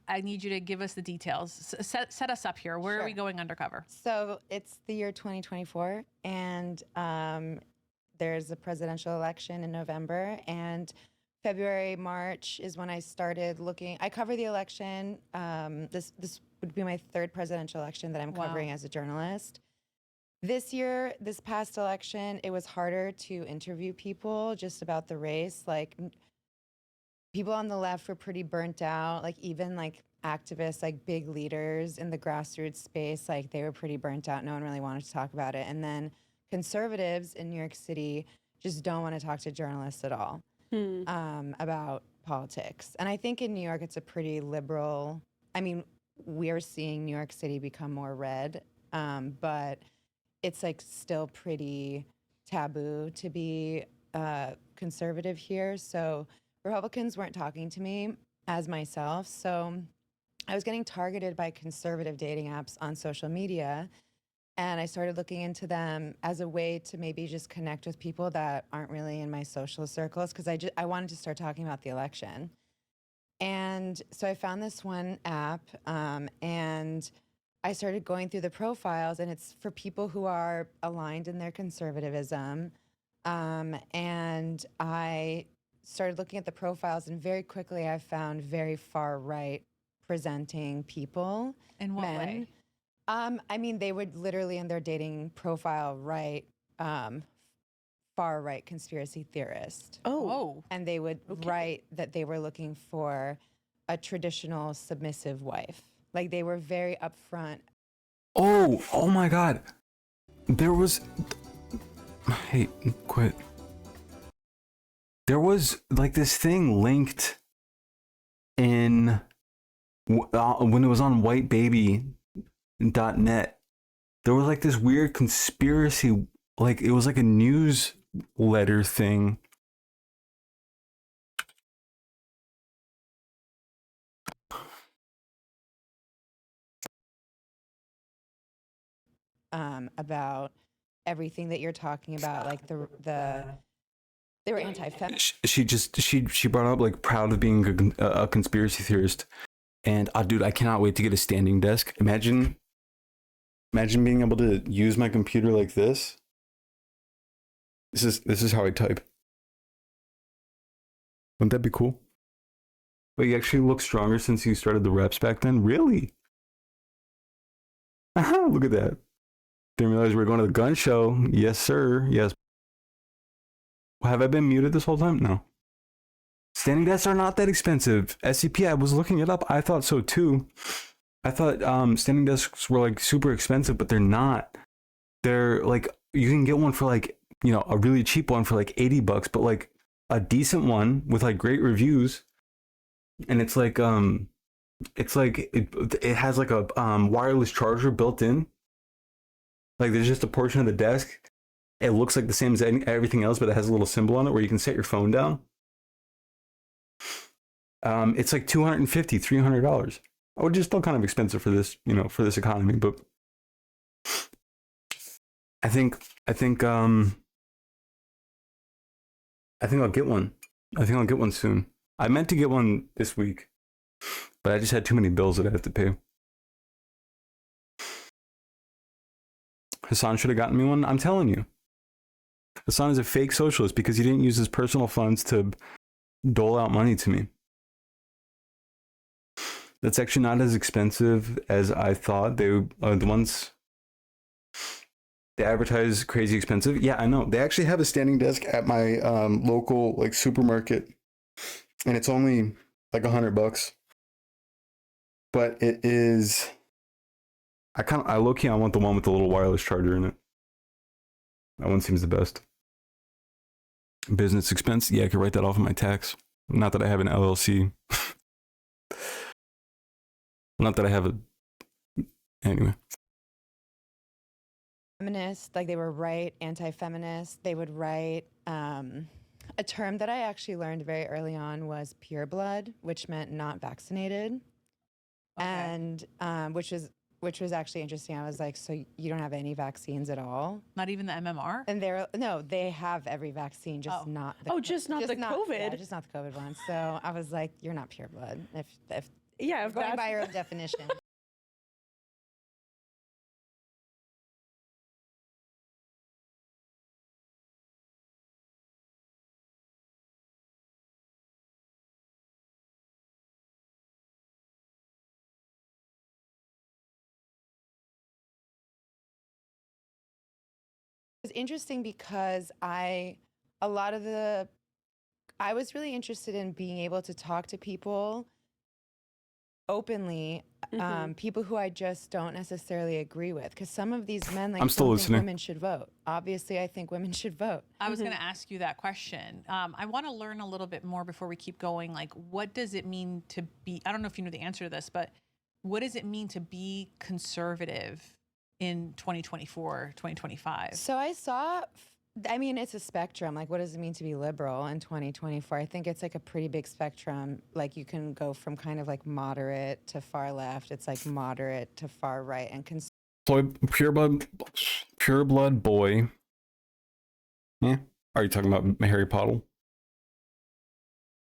I need you to give us the details. Set us up here. Where are we going undercover? So it's the year 2024, and there's a presidential election in November, and February, March is when I started looking. I cover the election. This would be my third presidential election that I'm covering as a journalist. This year, this past election, it was harder to interview people just about the race. Like, people on the left were pretty burnt out. Like, even like activists, like big leaders in the grassroots space, like they were pretty burnt out. No one really wanted to talk about it. And then conservatives in New York City just don't want to talk to journalists at all about politics. And I think in New York, it's a pretty liberal. I mean, we're seeing New York City become more red, but it's like still pretty taboo to be conservative here. So Republicans weren't talking to me as myself. So I was getting targeted by conservative dating apps on social media. And I started looking into them as a way to maybe just connect with people that aren't really in my social circles, because I wanted to start talking about the election. And so I found this one app, and I started going through the profiles, and it's for people who are aligned in their conservatism. And I started looking at the profiles, and very quickly I found very far-right presenting people. In what way? I mean, they would literally in their dating profile write far-right conspiracy theorist. Oh. And they would write that they were looking for a traditional submissive wife. Like, they were very upfront. Oh my God. There was... Hey, quit. There was like this thing linked in... when it was on whitebaby.net, there was like this weird conspiracy, like it was like a newsletter thing. About everything that you're talking about, like they were anti-feminist. She brought up like proud of being a conspiracy theorist, and dude, I cannot wait to get a standing desk. Imagine being able to use my computer like this. This is how I type. Wouldn't that be cool? But you actually look stronger since you started the reps back then. Really? Look at that. Didn't realize we were going to the gun show. Yes, sir. Yes. Have I been muted this whole time? No. Standing desks are not that expensive. SCP, I was looking it up. I thought so too. I thought standing desks were like super expensive, but they're not. They're like, you can get one for like, you know, a really cheap one for like $80, but like a decent one with like great reviews. And it's like it has like a wireless charger built in. Like there's just a portion of the desk. It looks like the same as everything else, but it has a little symbol on it where you can set your phone down. It's like $250, $300. Which is still kind of expensive for this, you know, for this economy, but I think I'll get one. I think I'll get one soon. I meant to get one this week, but I just had too many bills that I have to pay. Hassan should have gotten me one. I'm telling you. Hassan is a fake socialist because he didn't use his personal funds to dole out money to me. That's actually not as expensive as I thought. The ones they advertise crazy expensive. Yeah, I know. They actually have a standing desk at my local like supermarket, and it's only like $100. But it is. I low-key I want the one with the little wireless charger in it. That one seems the best. Business expense? Yeah, I could write that off of my tax. Not that I have an LLC. Not that I have a... Anyway. Feminist, like they were right, anti-feminist. They would write A term that I actually learned very early on was pure blood, which meant not vaccinated, and which was actually interesting. I was like, so you don't have any vaccines at all? Not even the MMR? And they have every vaccine, just not the just not the COVID. Yeah, just not the COVID one. So I was like, you're not pure blood. If yeah, if going by your own definition. It was interesting because I was really interested in being able to talk to people openly, people who I just don't necessarily agree with. Because some of these men, like, I'm still don't listening. think women should vote. Obviously, I think women should vote. I was going to ask you that question. I want to learn a little bit more before we keep going. Like, what does it mean to be, I don't know if you know the answer to this, but what does it mean to be conservative in 2024, 2025? So I mean, it's a spectrum. Like, what does it mean to be liberal in 2024? I think it's like a pretty big spectrum. Like, you can go from kind of like moderate to far left. It's like moderate to far right and Pure blood boy. Yeah. Are you talking about Harry Potter?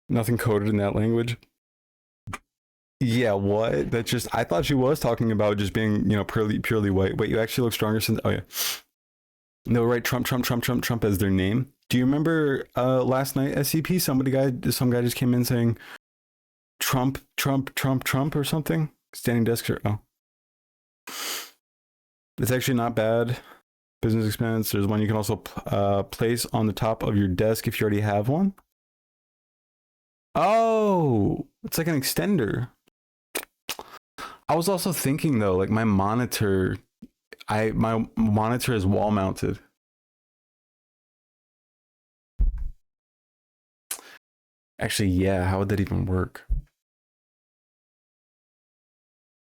Nothing coded in that language. Yeah, what? That just, I thought she was talking about just being, purely white. Wait, you actually look stronger since, oh yeah. No, right, Trump as their name. Do you remember last night, SCP, some guy just came in saying Trump or something? Standing desk, oh. It's actually not bad. Business expense. There's one you can also place on the top of your desk if you already have one. Oh, it's like an extender. I was also thinking though, like my monitor is wall mounted. Actually, yeah, how would that even work?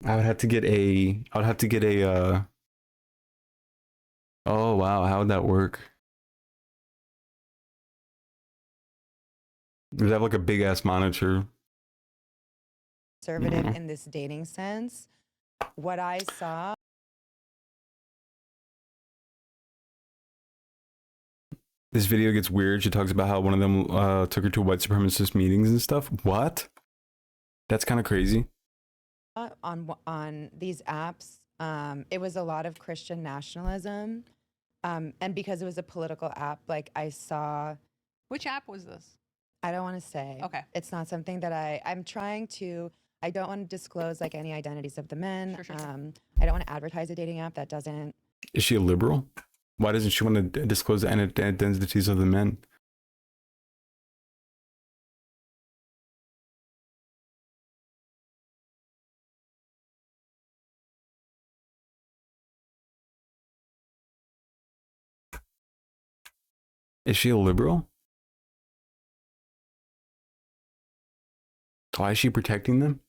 I would have to get a oh wow, how would that work? Does that have like a big ass monitor? conservative in this dating sense. What I saw. This video gets weird. She talks about how one of them took her to white supremacist meetings and stuff. What? That's kind of crazy. On these apps, it was a lot of Christian nationalism, and because it was a political app, like I saw. Which app was this? I don't want to say. Okay. It's not something that I'm trying to. I don't want to disclose like any identities of the men. Sure. I don't want to advertise a dating app that doesn't. Is she a liberal? Why doesn't she want to disclose the identities of the men? Is she a liberal? Why is she protecting them?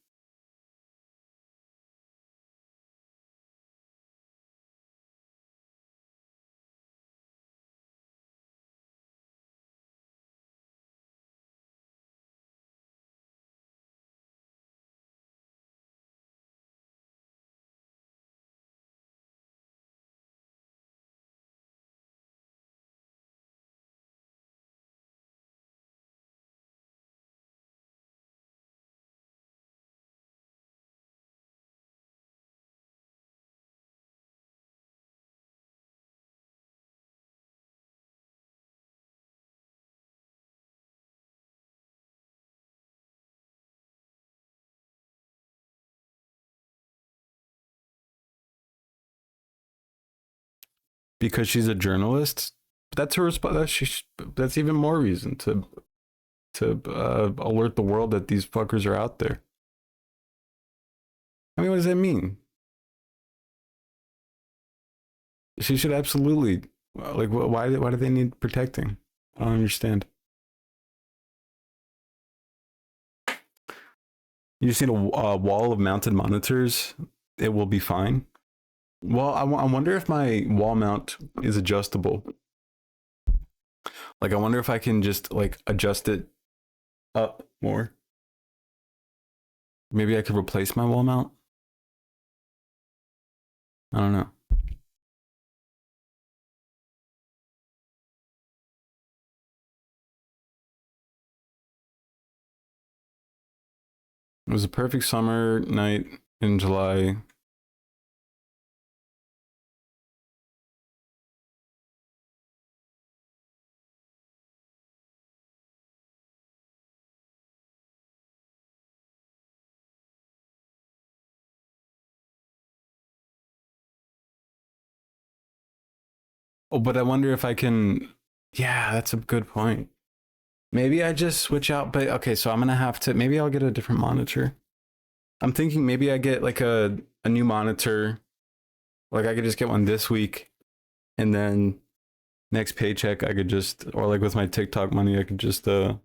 Because she's a journalist. That's her response. That's even more reason to alert the world that these fuckers are out there. I mean, what does that mean? She should absolutely, like, why do they need protecting? I don't understand. You just need a wall of mounted monitors. It will be fine. Well, I wonder if my wall mount is adjustable. Like, I wonder if I can just like adjust it up more. Maybe I could replace my wall mount. I don't know. It was a perfect summer night in July. Oh, but I wonder if I can. Yeah, that's a good point. Maybe I just switch out. But okay, so I'm gonna have to. Maybe I'll get a different monitor. I'm thinking maybe I get like a new monitor. Like I could just get one this week, and then next paycheck I could just, or like with my TikTok money, I could just dude,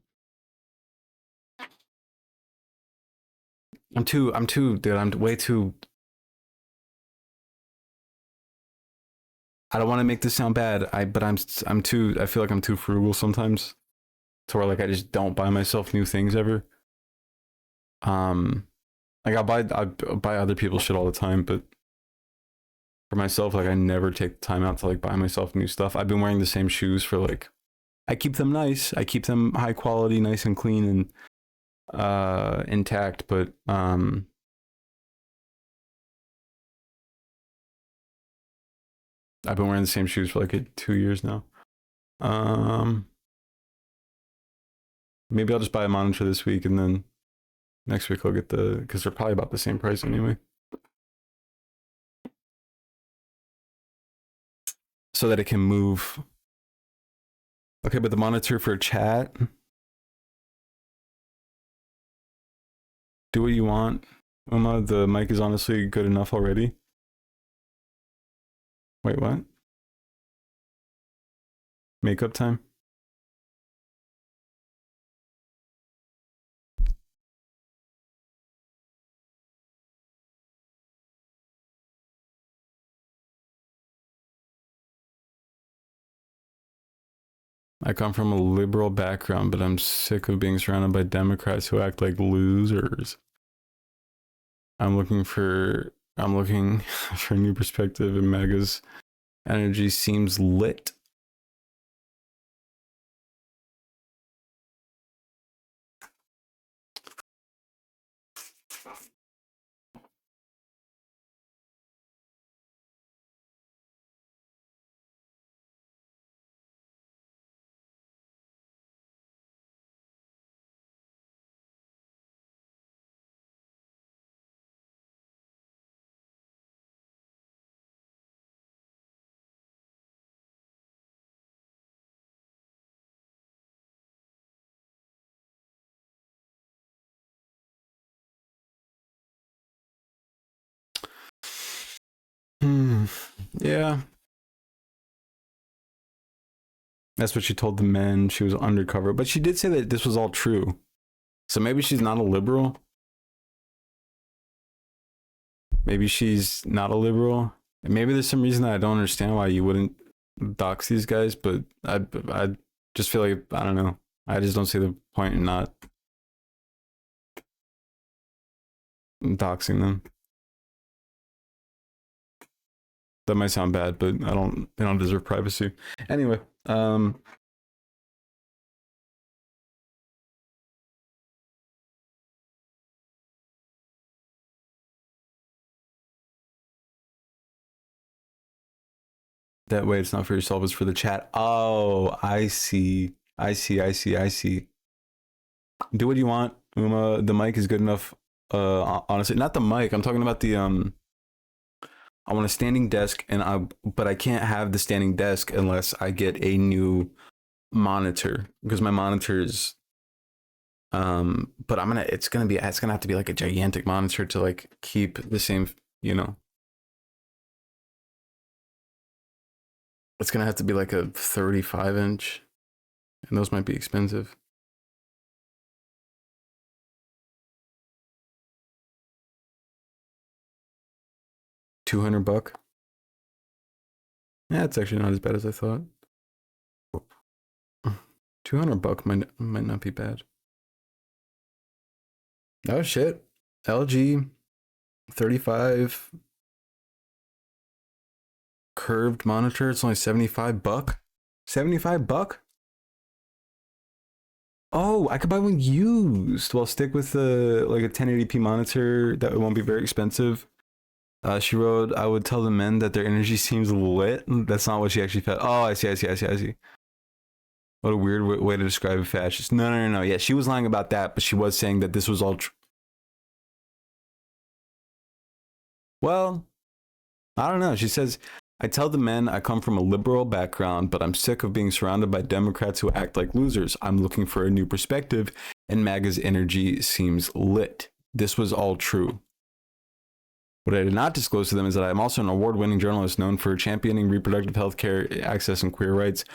I'm way too. I don't want to make this sound bad. But I'm too. I feel like I'm too frugal sometimes, to where like I just don't buy myself new things ever. Like I buy other people's shit all the time, but for myself, like I never take the time out to like buy myself new stuff. I've been wearing the same shoes for like, I keep them nice. I keep them high quality, nice and clean and intact, but I've been wearing the same shoes for like 2 years now. Maybe I'll just buy a monitor this week, and then next week I'll get because they're probably about the same price anyway. So that it can move. Okay, but the monitor for chat. Do what you want. Uma, the mic is honestly good enough already. Wait, what? Makeup time? I come from a liberal background, but I'm sick of being surrounded by Democrats who act like losers. I'm looking for a new perspective, and MAGA's energy seems lit. Yeah. That's what she told the men. She was undercover. But she did say that this was all true. So maybe she's not a liberal. Maybe she's not a liberal. And maybe there's some reason that I don't understand why you wouldn't dox these guys. But I just feel like, I don't know. I just don't see the point in not doxing them. That might sound bad, but they don't deserve privacy. Anyway, that way it's not for yourself, it's for the chat. Oh, I see. I see. Do what you want, Uma. The mic is good enough. Honestly, not the mic. I'm talking about the I want a standing desk, but I can't have the standing desk unless I get a new monitor, because my monitor is but it's gonna have to be like a gigantic monitor to like keep the same, you know. It's gonna have to be like a 35-inch, and those might be expensive. $200. Yeah, it's actually not as bad as I thought. $200 might not be bad. Oh shit. LG 35 curved monitor. It's only $75. $75? Oh, I could buy one used. Well, stick with the like a 1080p monitor. That won't be very expensive. She wrote, I would tell the men that their energy seems lit. That's not what she actually felt. Oh, I see. What a weird way to describe a fascist. No. Yeah, she was lying about that, but she was saying that this was all true. Well, I don't know. She says, I tell the men I come from a liberal background, but I'm sick of being surrounded by Democrats who act like losers. I'm looking for a new perspective, and MAGA's energy seems lit. This was all true. What I did not disclose to them is that I'm also an award-winning journalist known for championing reproductive health care access and queer rights,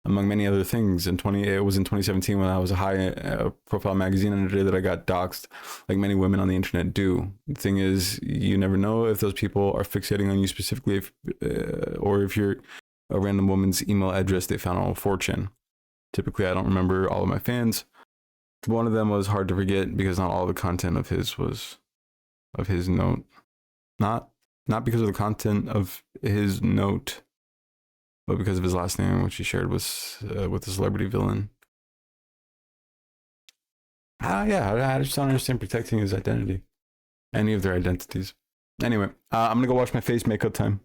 among many other things. It was in 2017 when I was a high-profile magazine editor that I got doxxed, like many women on the internet do. The thing is, you never know if those people are fixating on you specifically, or if you're a random woman's email address they found on 4chan. Typically, I don't remember all of my fans. One of them was hard to forget because not all the content of his was of his note. Not because of the content of his note, but because of his last name, which he shared with a celebrity villain. I just don't understand protecting his identity. Any of their identities. Anyway, I'm gonna go wash my face, makeup time.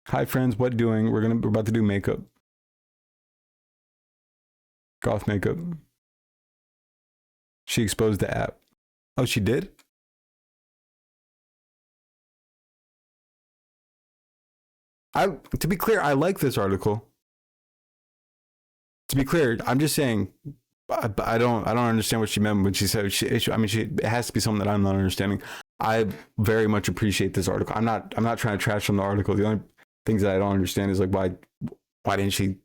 Hi friends, what doing? We're about to do makeup. Goth makeup. She exposed the app. Oh, she did? To be clear, I like this article. To be clear, I'm just saying I don't understand what she meant when she said it has to be something that I'm not understanding. I very much appreciate this article. I'm not trying to trash on the article. The only things that I don't understand is like why didn't she,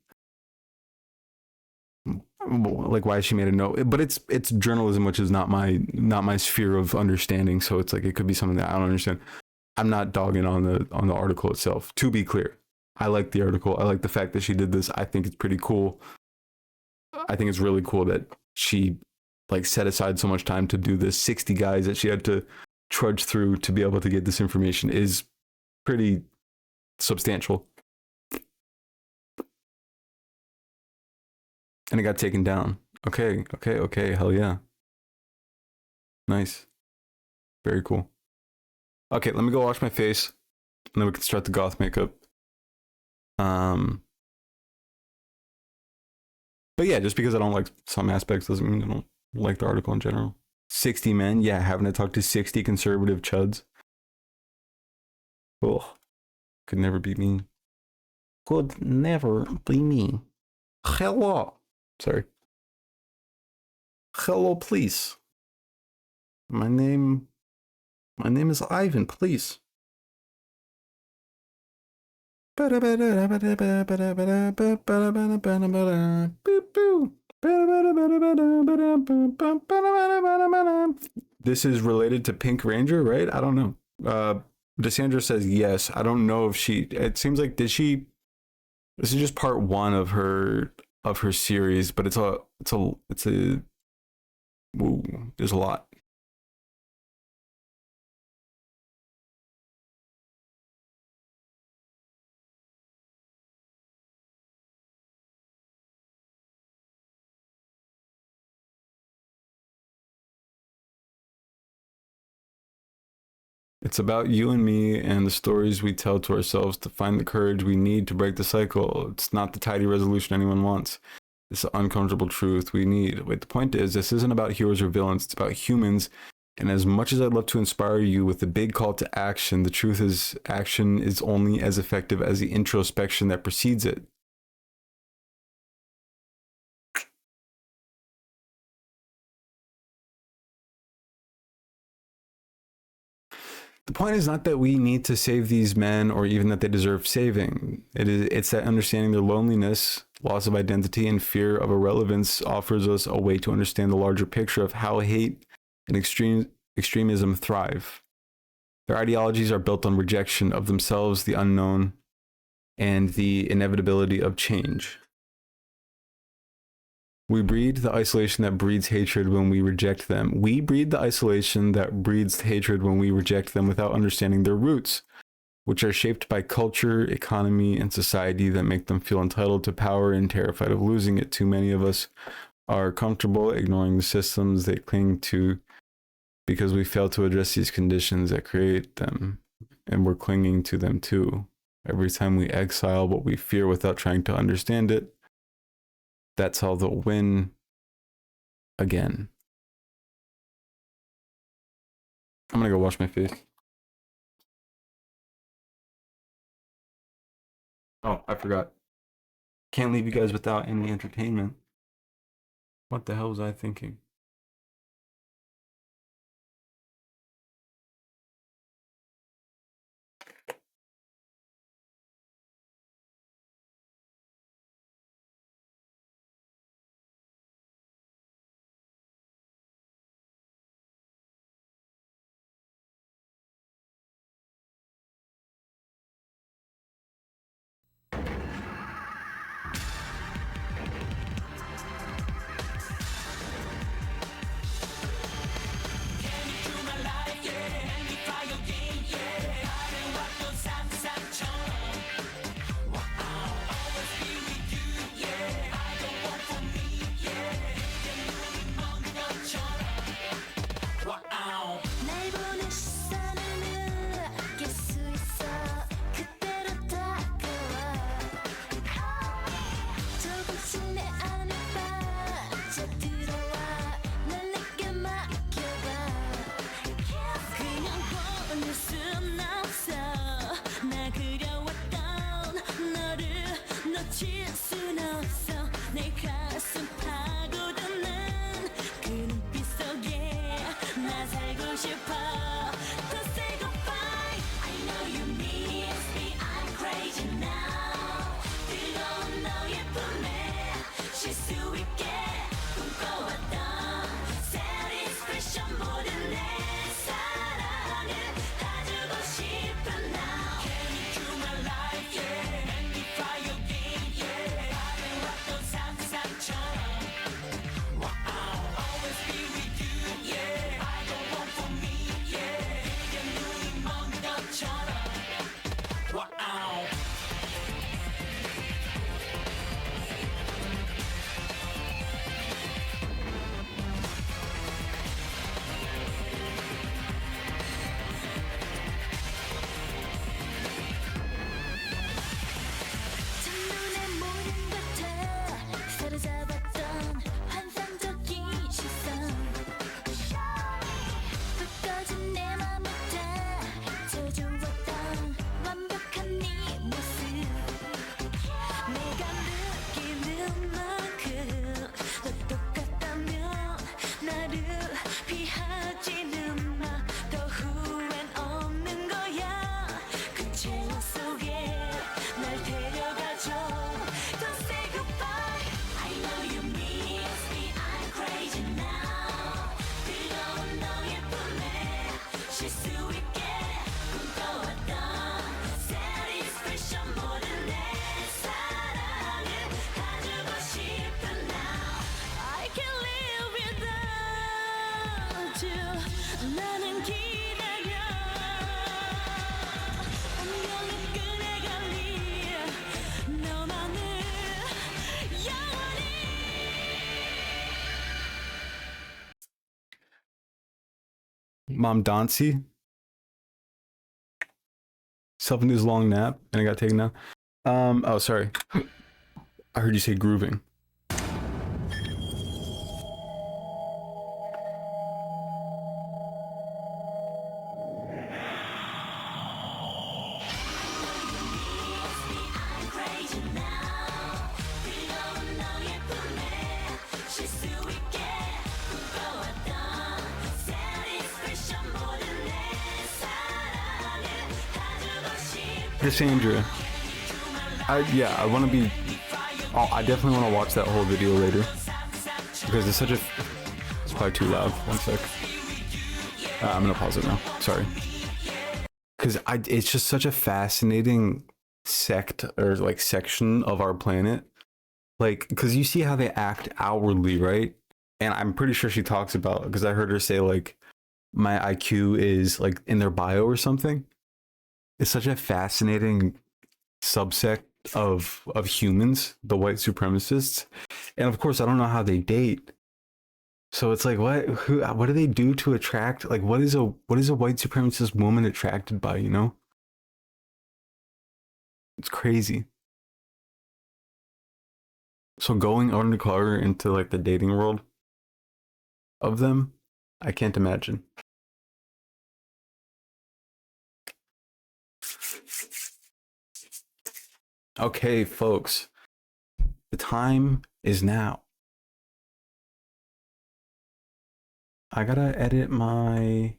like why she made a note. But it's journalism, which is not my sphere of understanding, so it's like it could be something that I don't understand. I'm not dogging on the article itself, to be clear. I like the article. I like the fact that she did this. I think it's pretty cool. I think it's really cool that she like set aside so much time to do this. 60 guys that she had to trudge through to be able to get this information is pretty substantial. And it got taken down. Okay, hell yeah. Nice. Very cool. Okay, let me go wash my face, and then we can start the goth makeup. But yeah, just because I don't like some aspects doesn't mean I don't like the article in general. 60 men, yeah, having to talk to 60 conservative chuds. Oh, could never be me. Could never be me. Hello. Sorry. Hello, please. My name is Ivan, please. This is related to Pink Ranger, right? I don't know. Desandra says yes. I don't know if it seems like this is just part one of her series, but it's a there's a lot. It's about you and me and the stories we tell to ourselves to find the courage we need to break the cycle. It's not the tidy resolution anyone wants. It's the uncomfortable truth we need. Wait, the point is, this isn't about heroes or villains. It's about humans. And as much as I'd love to inspire you with the big call to action, the truth is action is only as effective as the introspection that precedes it. The point is not that we need to save these men or even that they deserve saving. It's that understanding their loneliness loss of identity, and fear of irrelevance offers us a way to understand the larger picture of how hate and extremism thrive. Their ideologies are built on rejection of themselves, the unknown, and the inevitability of change. We breed the isolation that breeds hatred when we reject them. We breed the isolation that breeds hatred when we reject them without understanding their roots, which are shaped by culture, economy, and society that make them feel entitled to power and terrified of losing it. Too many of us are comfortable ignoring the systems they cling to because we fail to address these conditions that create them, and we're clinging to them too. Every time we exile what we fear without trying to understand it, that's how they'll win again. I'm gonna go wash my face. Oh, I forgot. Can't leave you guys without any entertainment. What the hell was I thinking? Mom Dauncey. Self-induced long nap, and I got taken down. Oh, sorry. I heard you say grooving. Cassandra. I want to be Oh, I definitely want to watch that whole video later because it's such a. It's probably too loud. One sec. I'm gonna pause it now. Sorry. Because it's just such a fascinating sect or like section of our planet. Like, because you see how they act outwardly, right? And I'm pretty sure she talks about, because I heard her say like, my IQ is like in their bio or something. It's such a fascinating subsect of humans, the white supremacists. And of course, I don't know how they date. So it's like, what do they do to attract? Like, what is a white supremacist woman attracted by? You know, it's crazy. So going undercover into like the dating world of them, I can't imagine. Okay, folks, the time is now. I gotta edit my.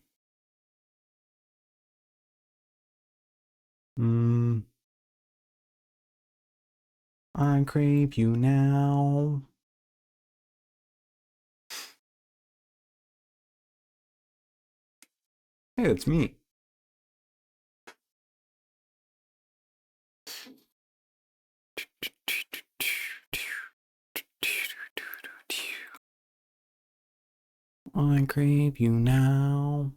I crave you now. Hey, it's me. I crave you now.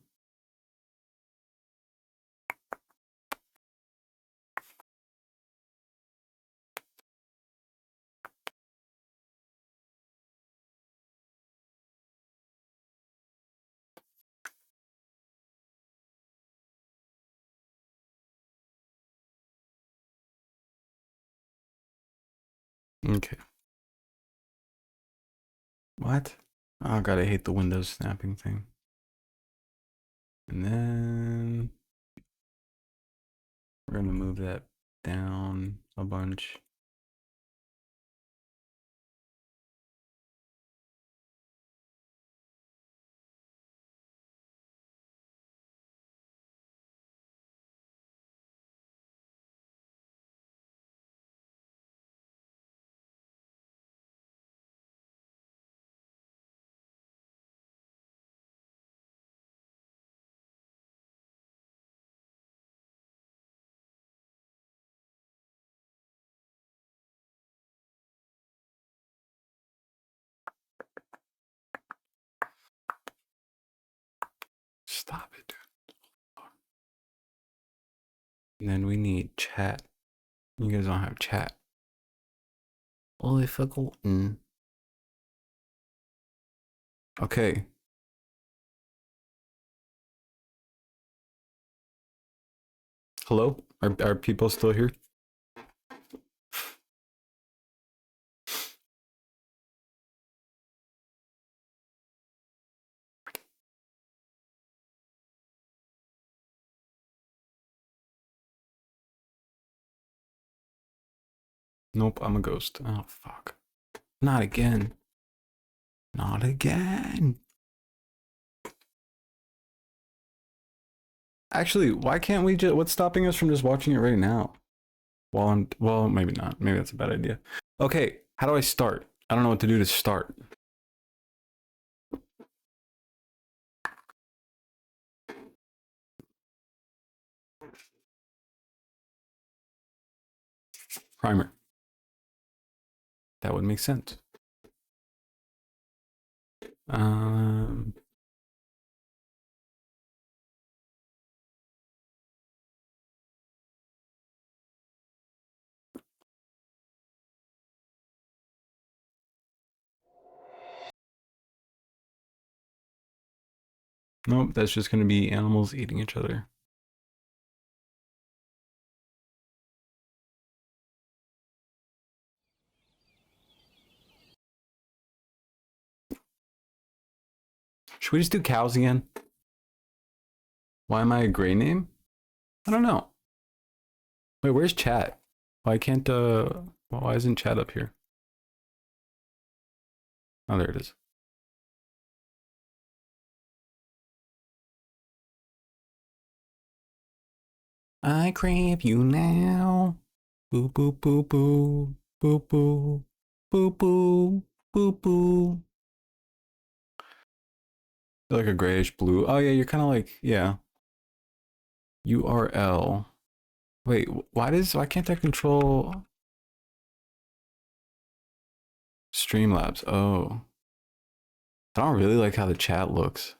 Okay. What? Oh god, I hate the Windows snapping thing. And then we're gonna move that down a bunch. Stop it. And then we need chat. You guys don't have chat. Well, I've forgotten. Okay. Hello? Are people still here? Nope, I'm a ghost. Oh, fuck. Not again. Not again. Actually, why can't we just... What's stopping us from just watching it right now? Well, maybe not. Maybe that's a bad idea. Okay, how do I start? I don't know what to do to start. Primer. That would make sense. Nope, that's just going to be animals eating each other. Should we just do cows again? Why am I a gray name? I don't know. Wait, where's chat? Why can't, why isn't chat up here? Oh, there it is. I crave you now. Boo, boo, boo, boo, boo, boo. Boo boo. Boo boo. Like a grayish blue. Oh yeah, you're kind of like, yeah. URL. Wait, why can't I control Streamlabs? Oh. I don't really like how the chat looks.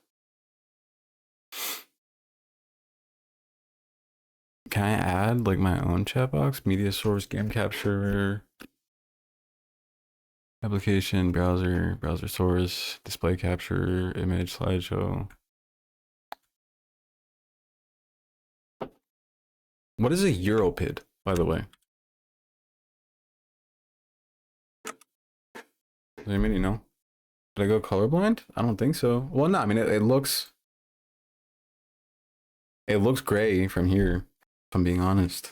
Can I add like my own chat box? Media source, game capture, application, browser source, display capture, image, slideshow. What is a Europid, by the way? Does anybody know? Did I go colorblind? I don't think so. Well, no, I mean, it looks gray from here, if I'm being honest.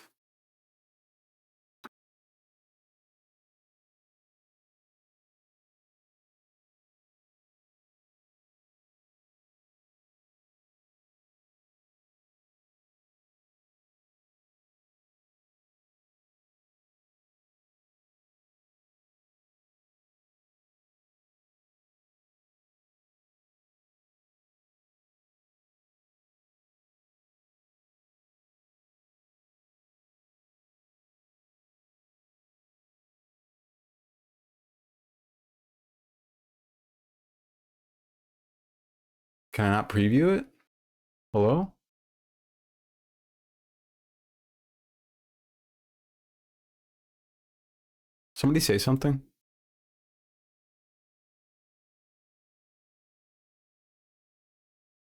Can I not preview it? Hello? Somebody say something.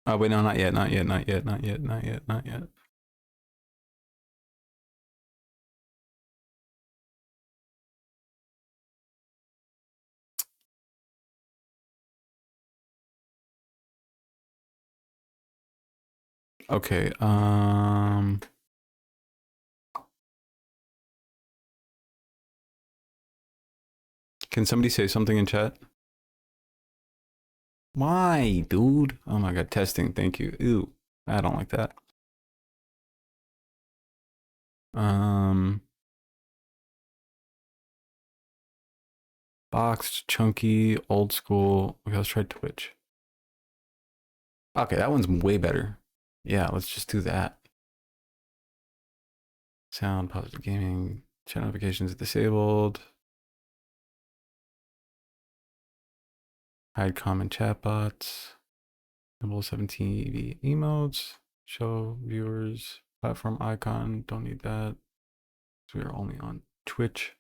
Oh, wait, no, not yet, not yet, not yet, not yet, not yet, not yet. Okay, can somebody say something in chat? Why, dude? Oh my god, testing, thank you. Ew, I don't like that. Boxed, chunky, old school. Okay, let's try Twitch. Okay, that one's way better. Yeah, let's just do that. Sound, positive gaming, chat notifications disabled. Hide common chatbots. Enable 17 EV emotes. Show viewers platform icon. Don't need that. So we are only on Twitch.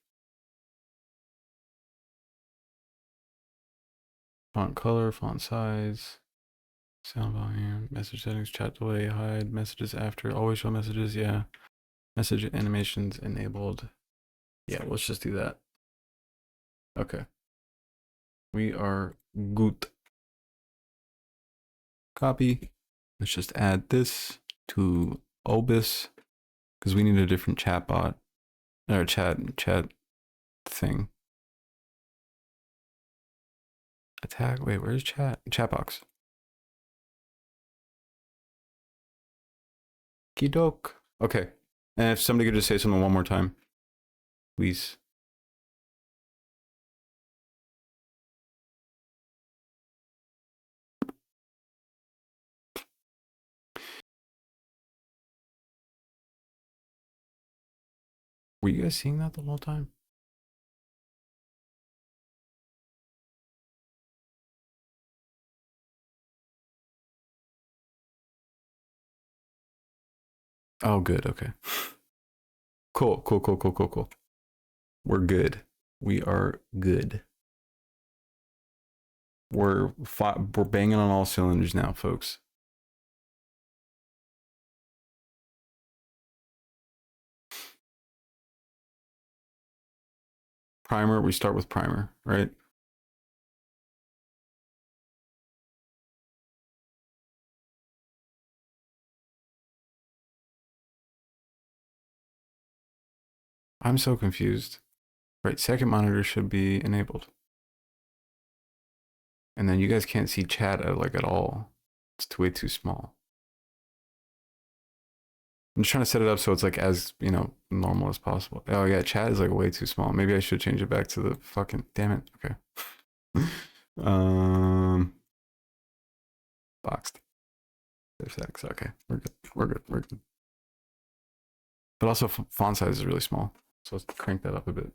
Font color, font size, sound volume, message settings, chat delay, hide messages after, always show messages. Yeah. Message animations enabled. Yeah, let's just do that. Okay. We are good. Copy. Let's just add this to Obis because we need a different chat bot or chat thing. Attack. Wait, where's chat? Chat box. Kidok. Okay. And if somebody could just say something one more time, please. Were you guys seeing that the whole time? Oh, good. Okay. Cool. We're good. We are good. We're banging on all cylinders now, folks. Primer. We start with primer, right? I'm so confused. Right, second monitor should be enabled. And then you guys can't see chat like at all. It's way too small. I'm just trying to set it up so it's like as, you know, normal as possible. Oh yeah, chat is like way too small. Maybe I should change it back to the fucking, damn it. Okay. Boxed. There's that. Okay, we're good. We're good. We're good. But also font size is really small. So let's crank that up a bit.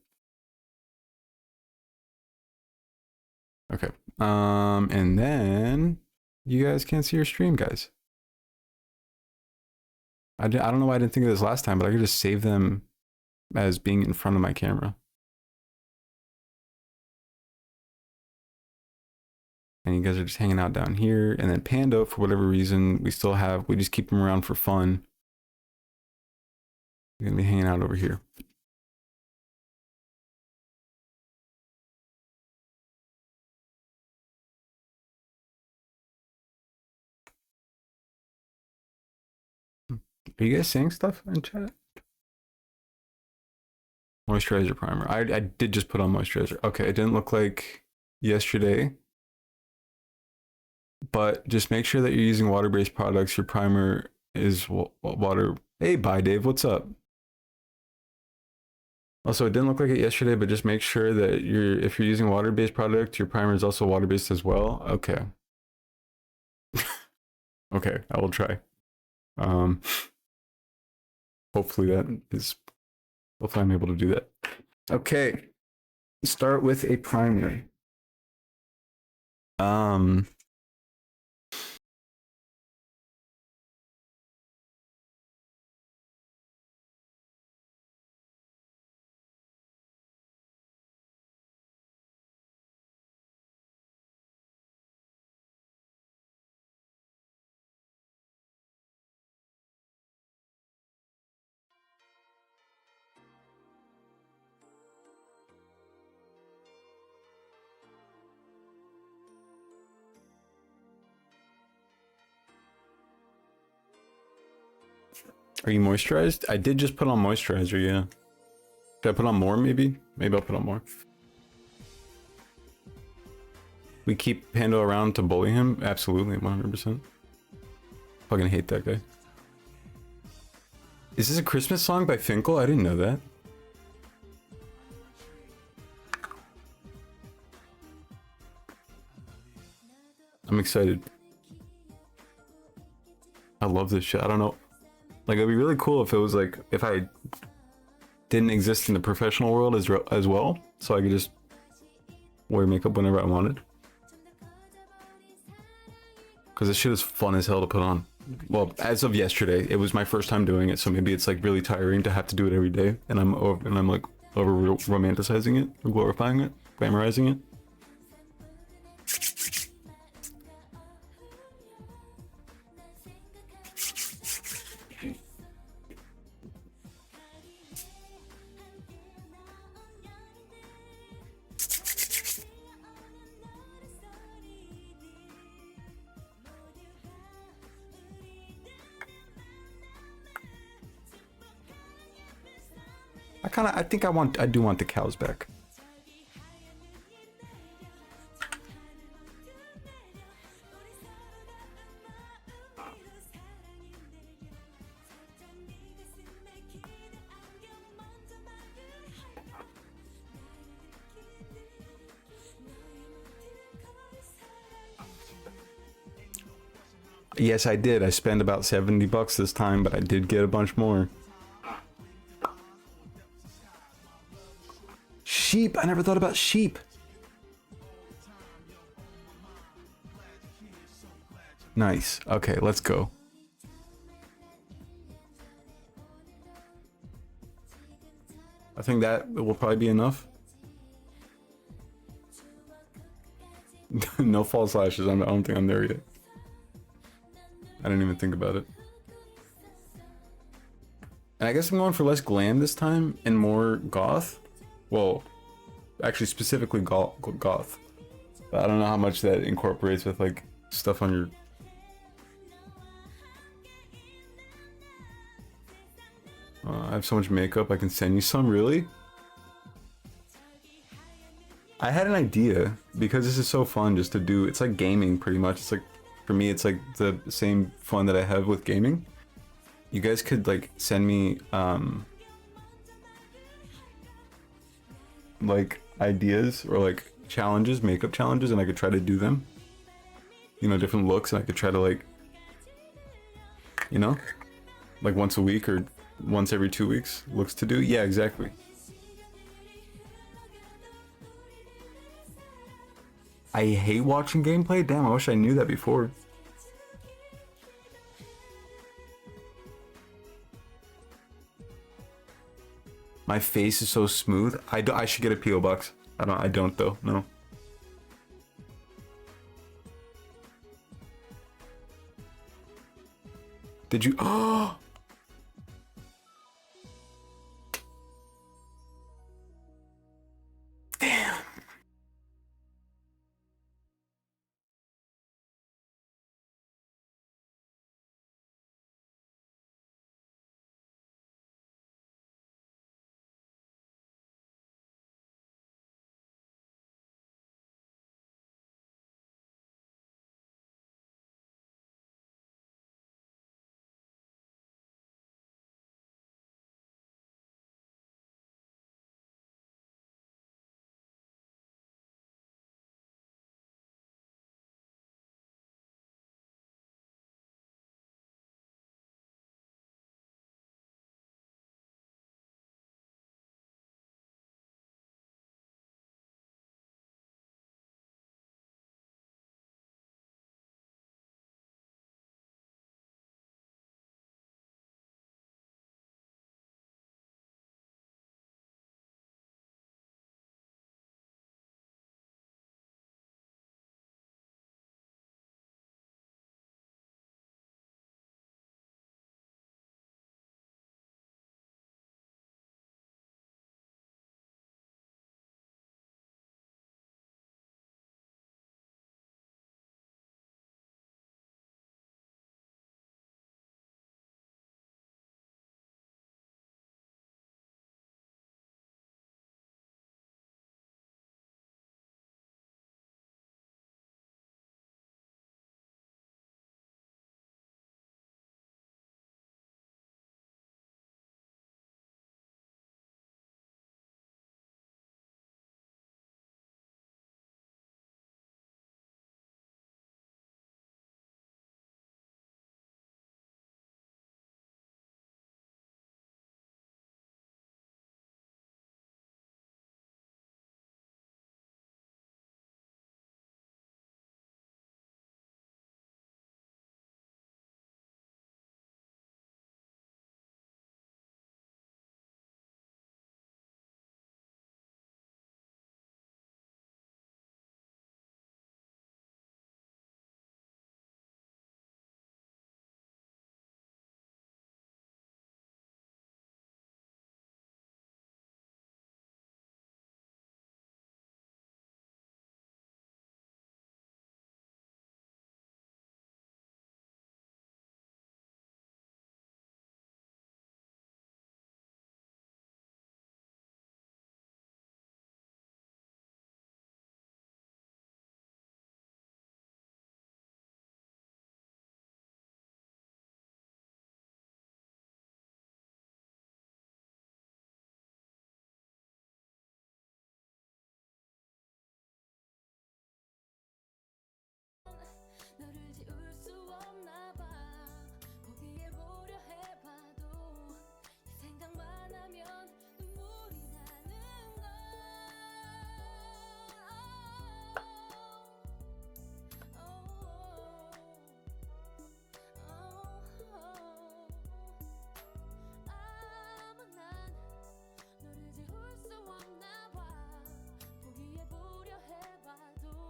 Okay. And then you guys can't see your stream, guys. I don't know why I didn't think of this last time, but I could just save them as being in front of my camera. And you guys are just hanging out down here. And then Pando, for whatever reason, we just keep him around for fun. You're gonna be hanging out over here. Are you guys saying stuff in chat? Moisturizer primer. I did just put on moisturizer. Okay, it didn't look like yesterday. But just make sure that you're using water-based products. Your primer is water. Hey, bye, Dave. What's up? Also, it didn't look like it yesterday, but just make sure that if you're using water-based product, your primer is also water-based as well. Okay. Okay, I will try. Hopefully I'm able to do that. Okay. Start with a primer. Are you moisturized? I did just put on moisturizer, yeah. Should I put on more, maybe? Maybe I'll put on more. We keep Pando around to bully him? Absolutely, 100%. Fucking hate that guy. Is this a Christmas song by Finkel? I didn't know that. I'm excited. I love this shit. I don't know. Like, it'd be really cool if it was like, if I didn't exist in the professional world as well, so I could just wear makeup whenever I wanted. Because this shit is fun as hell to put on. Well, as of yesterday, it was my first time doing it, so maybe it's like really tiring to have to do it every day, and I'm like over romanticizing it, or glorifying it, glamorizing it. I do want the cows back. Yes, I did. I spent about $70 this time, but I did get a bunch more. Sheep. I never thought about sheep. Nice. Okay, let's go. I think that will probably be enough. No false lashes. I don't think I'm there yet. I didn't even think about it. And I guess I'm going for less glam this time and more goth. Well, actually specifically goth. But I don't know how much that incorporates with like stuff on your... I have so much makeup, I can send you some, really? I had an idea, because this is so fun just to do, it's like gaming pretty much. It's like, for me, it's like the same fun that I have with gaming. you guys could like send me like ideas or like challenges, makeup challenges, and I could try to do them. You know, different looks, and I could try to like, you know, like once a week or once every 2 weeks looks to do. Yeah, exactly. I hate watching gameplay. Damn, I wish I knew that before. My face is so smooth. I should get a PO box. I don't though. No. Did you? Oh. Damn.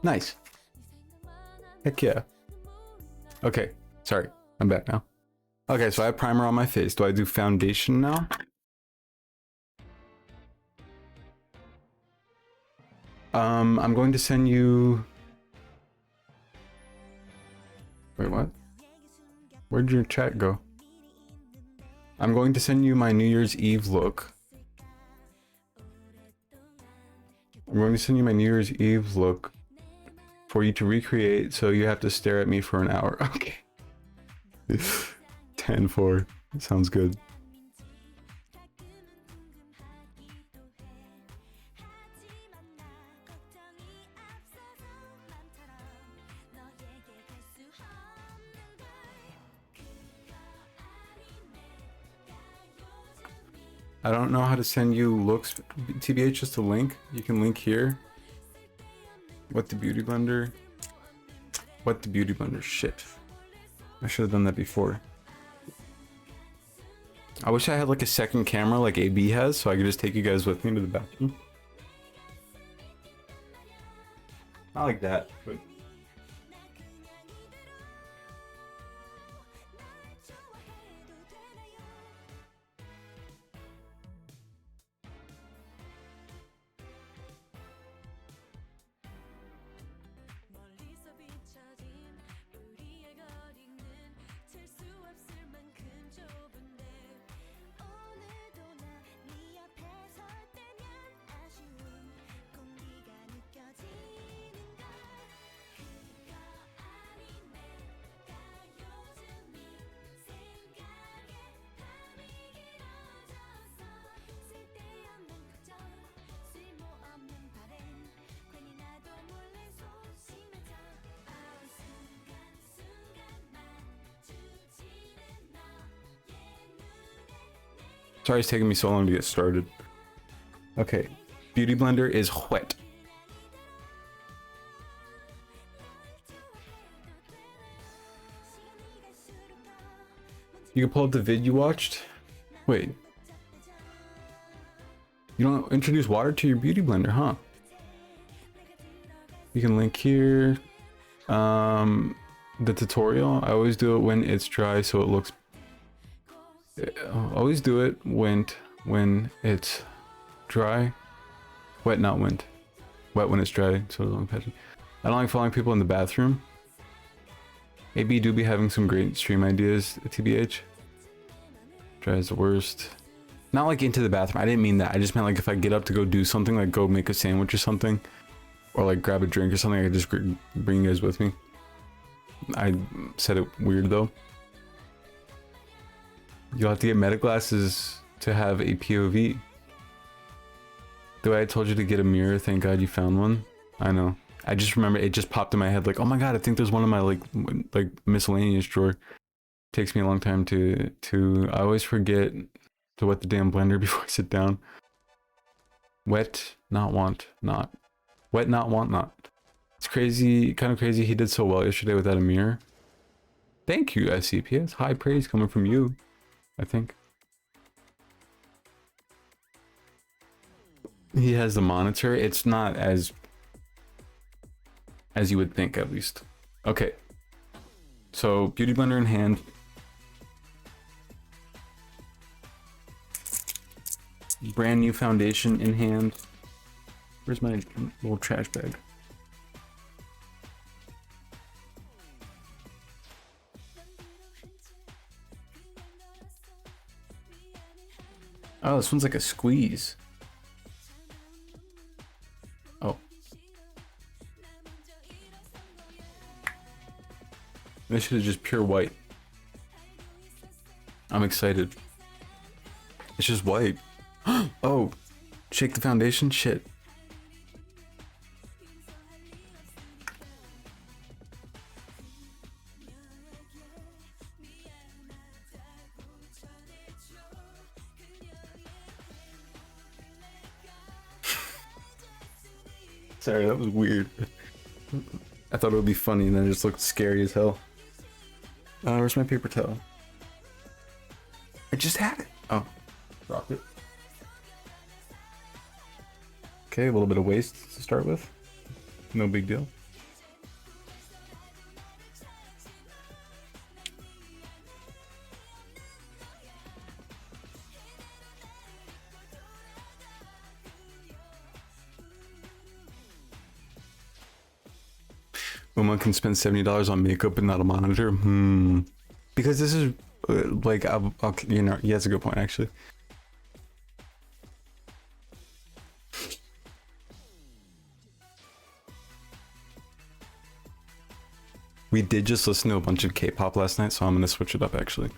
Nice. Heck yeah. Okay, sorry. I'm back now. Okay, so I have primer on my face. Do I do foundation now? I'm going to send you... Wait, what? Where'd your chat go? I'm going to send you my New Year's Eve look. I'm going to send you my New Year's Eve look for you to recreate, so you have to stare at me for an hour. Okay. 10-4. Sounds good. I don't know how to send you looks, TBH, just a link. You can link here. What the beauty blender? What the beauty blender? Shit. I should have done that before. I wish I had like a second camera like AB has, so I could just take you guys with me to the bathroom. Not like that, but... Sorry it's taking me so long to get started. Okay, Beauty Blender is wet. You can pull up the vid you watched? Wait. You don't introduce water to your Beauty Blender, huh? You can link here. The tutorial, I always do it when it's dry so it looks... Always do it when it's dry. Wet, not wind. Wet when it's dry, so long patching. I don't like following people in the bathroom. AB do be having some great stream ideas, TBH. Dry is the worst. Not like into the bathroom, I didn't mean that. I just meant like if I get up to go do something, like go make a sandwich or something, or like grab a drink or something, I could just bring you guys with me. I said it weird though. You'll have to get meta glasses to have a POV. The way I told you to get a mirror, thank God you found one. I know. I just remember it just popped in my head like, oh my God, I think there's one in my like miscellaneous drawer. Takes me a long time to I always forget to wet the damn blender before I sit down. Wet, not want, not. Wet, not want, not. It's crazy, kind of crazy he did so well yesterday without a mirror. Thank you, SCPS. High praise coming from you, I think. He has the monitor. It's not as you would think, at least. Okay. So, Beauty Blender in hand. Brand new foundation in hand. Where's my little trash bag? Oh, this one's like a squeeze. Oh. This should have just pure white. I'm excited. It's just white. Oh, shake the foundation? Shit. Sorry, that was weird. I thought it would be funny and then it just looked scary as hell. Where's my paper towel? I just had it. Oh, dropped it. Okay, a little bit of waste to start with. No big deal. One can spend $70 on makeup but not a monitor. Because this is like, you know, he has a good point actually. We did just listen to a bunch of K-pop last night, so I'm gonna switch it up actually.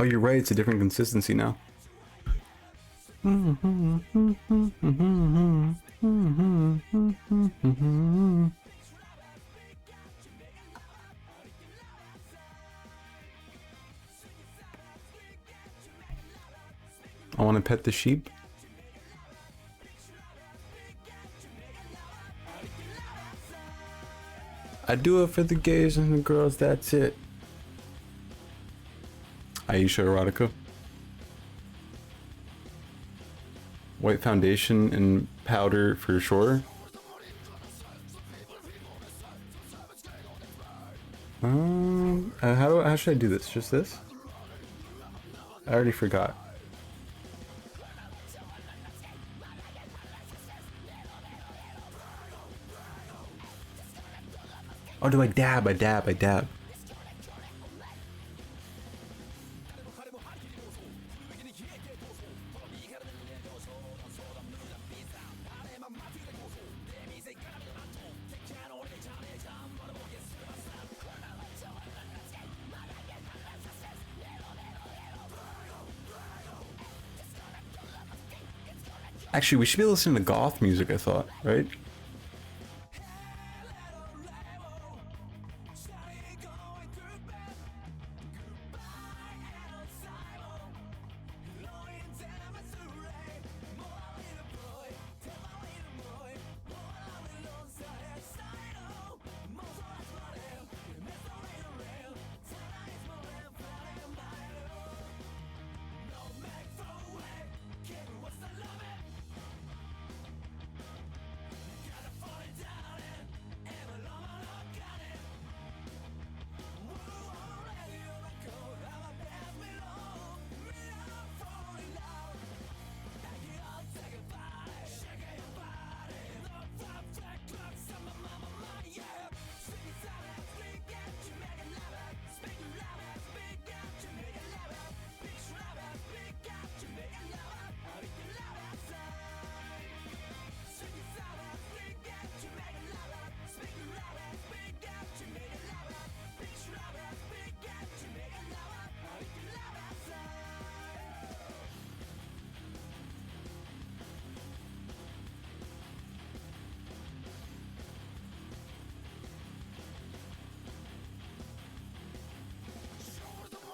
Oh, you're right. It's a different consistency now. I want to pet the sheep. I do it for the gays and the girls, that's it. Aisha Erotica. White foundation and powder for sure. How should I do this? Just this? I already forgot. Oh, do I dab? I dab. Actually, we should be listening to goth music, I thought, right?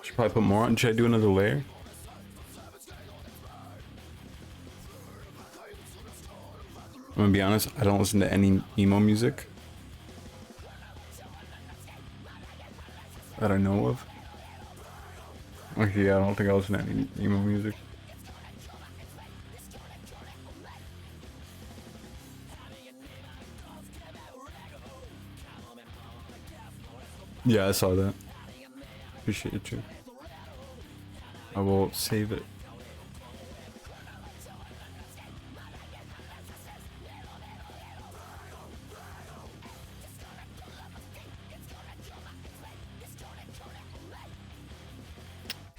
Should probably put more on. Should I do another layer? I'm gonna be honest, I don't listen to any emo music that I know of. Actually, yeah, I don't think I listen to any emo music. Yeah, I saw that. Appreciate you. I will save it.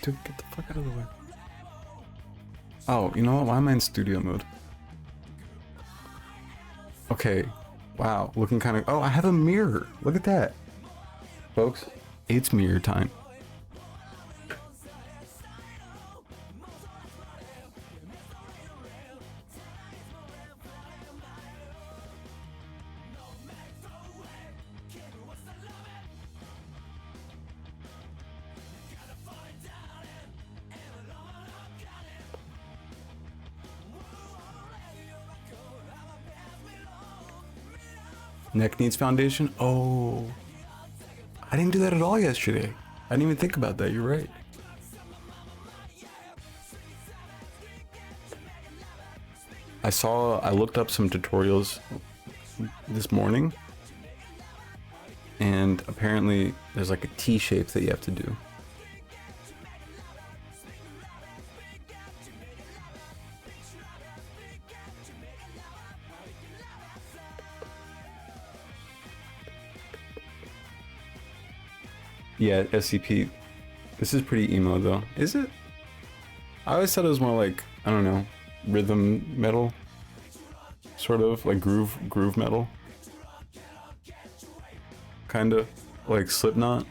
Dude, get the fuck out of the way. Oh, you know what? Why am I in studio mode? Okay. Wow, looking kind of... Oh, I have a mirror. Look at that. Folks, it's mirror time. Neck needs foundation? Oh. I didn't do that at all yesterday. I didn't even think about that. You're right. I looked up some tutorials this morning. And apparently there's like a T shape that you have to do. Yeah, SCP. This is pretty emo though. Is it? I always thought it was more like, I don't know, rhythm metal. Sort of like groove metal. Kinda like Slipknot.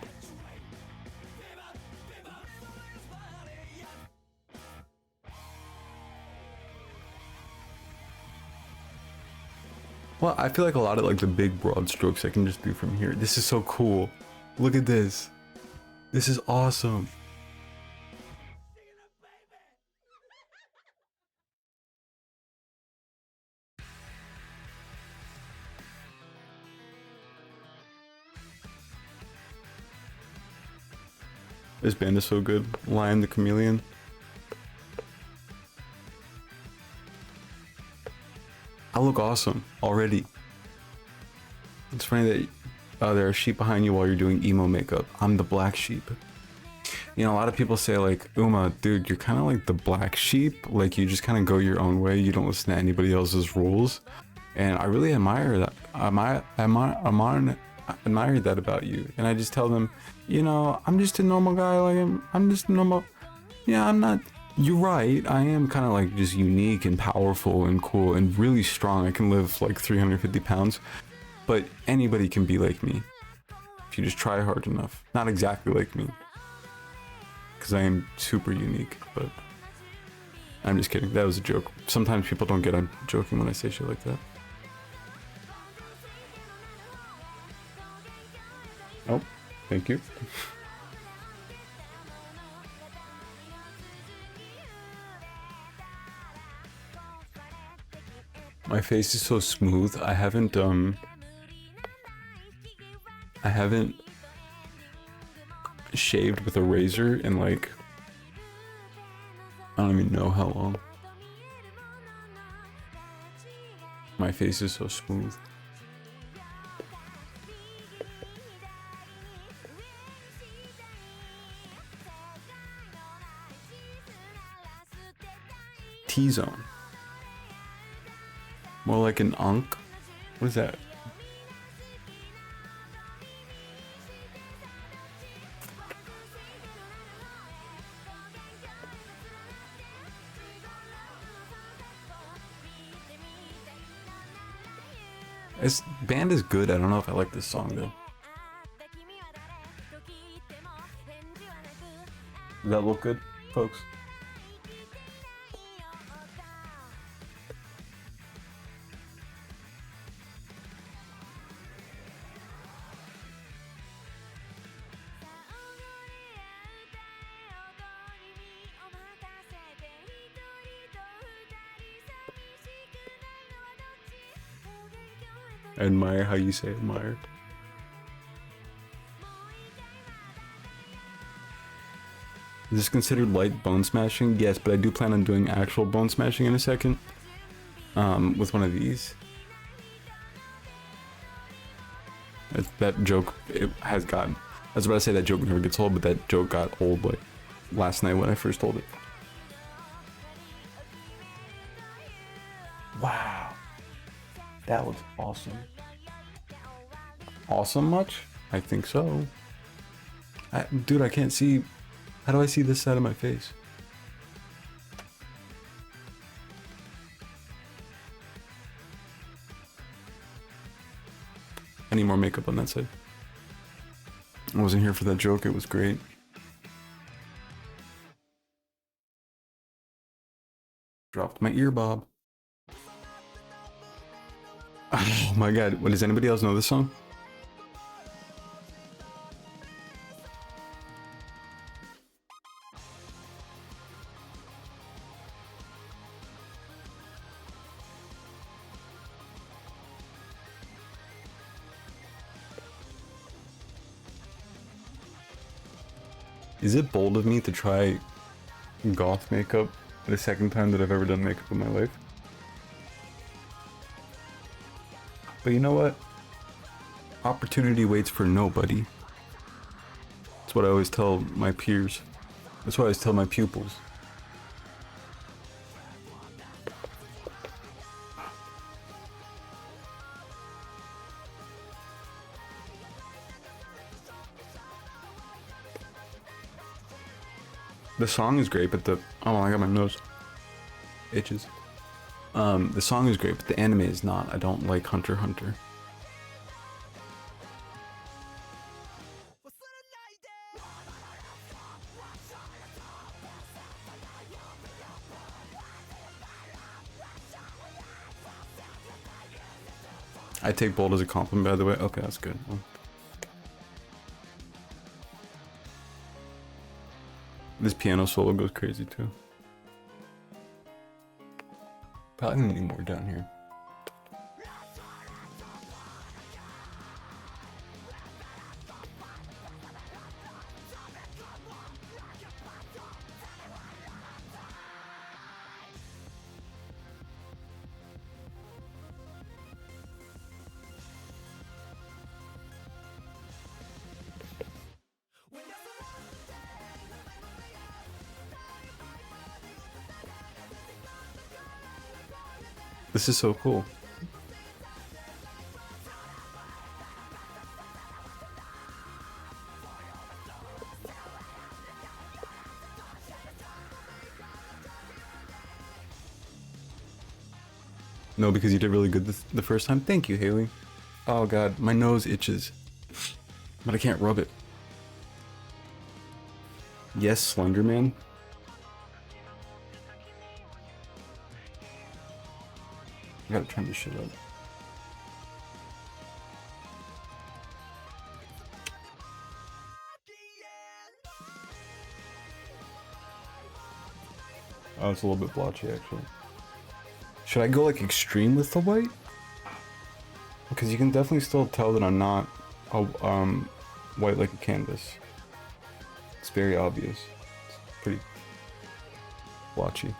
Well, I feel like a lot of like the big broad strokes I can just do from here. This is so cool. Look at this. This is awesome. This band is so good. Lion the Chameleon. I look awesome already. It's funny that there are sheep behind you while you're doing emo makeup. I'm the black sheep. You know, a lot of people say like, Uma, dude, you're kind of like the black sheep. Like you just kind of go your own way. You don't listen to anybody else's rules. And I really admire that. I admire that about you. And I just tell them, you know, I'm just a normal guy. Like I'm just normal. Yeah, I'm not. You're right. I am kind of like just unique and powerful and cool and really strong. I can live like 350 pounds. But anybody can be like me if you just try hard enough. Not exactly like me, because I am super unique, but I'm just kidding. That was a joke. Sometimes people don't get I'm joking when I say shit like that. Oh, thank you. My face is so smooth. I haven't shaved with a razor in like, I don't even know how long. My face is so smooth. T-zone. More like an unk. What is that? This band is good. I don't know if I like this song though. Does that look good, folks? I admire how you say admire. Is this considered light bone smashing? Yes, but I do plan on doing actual bone smashing in a second. With one of these. That joke, it has gotten... I was about to say that joke never gets old, but that joke got old like last night when I first told it. Wow. That looks awesome. Awesome much? I think so. Dude, I can't see. How do I see this side of my face? I need more makeup on that side. I wasn't here for that joke. It was great. Dropped my ear bob. Oh my god, what, does anybody else know this song? Is it bold of me to try goth makeup the second time that I've ever done makeup in my life? But you know what? Opportunity waits for nobody. That's what I always tell my peers. That's what I always tell my pupils. The song is great, but the... Oh, I got my nose itches. The song is great, but the anime is not. I don't like Hunter x Hunter. I take bold as a compliment, by the way. Okay, that's good. Well, this piano solo goes crazy too. Probably need more down here. This is so cool. No, because you did really good the first time. Thank you, Haley. Oh god, my nose itches. But I can't rub it. Yes, Slenderman. I gotta turn this shit up. Oh, it's a little bit blotchy actually. Should I go like extreme with the white? Because you can definitely still tell that I'm not white like a canvas. It's very obvious. It's pretty blotchy.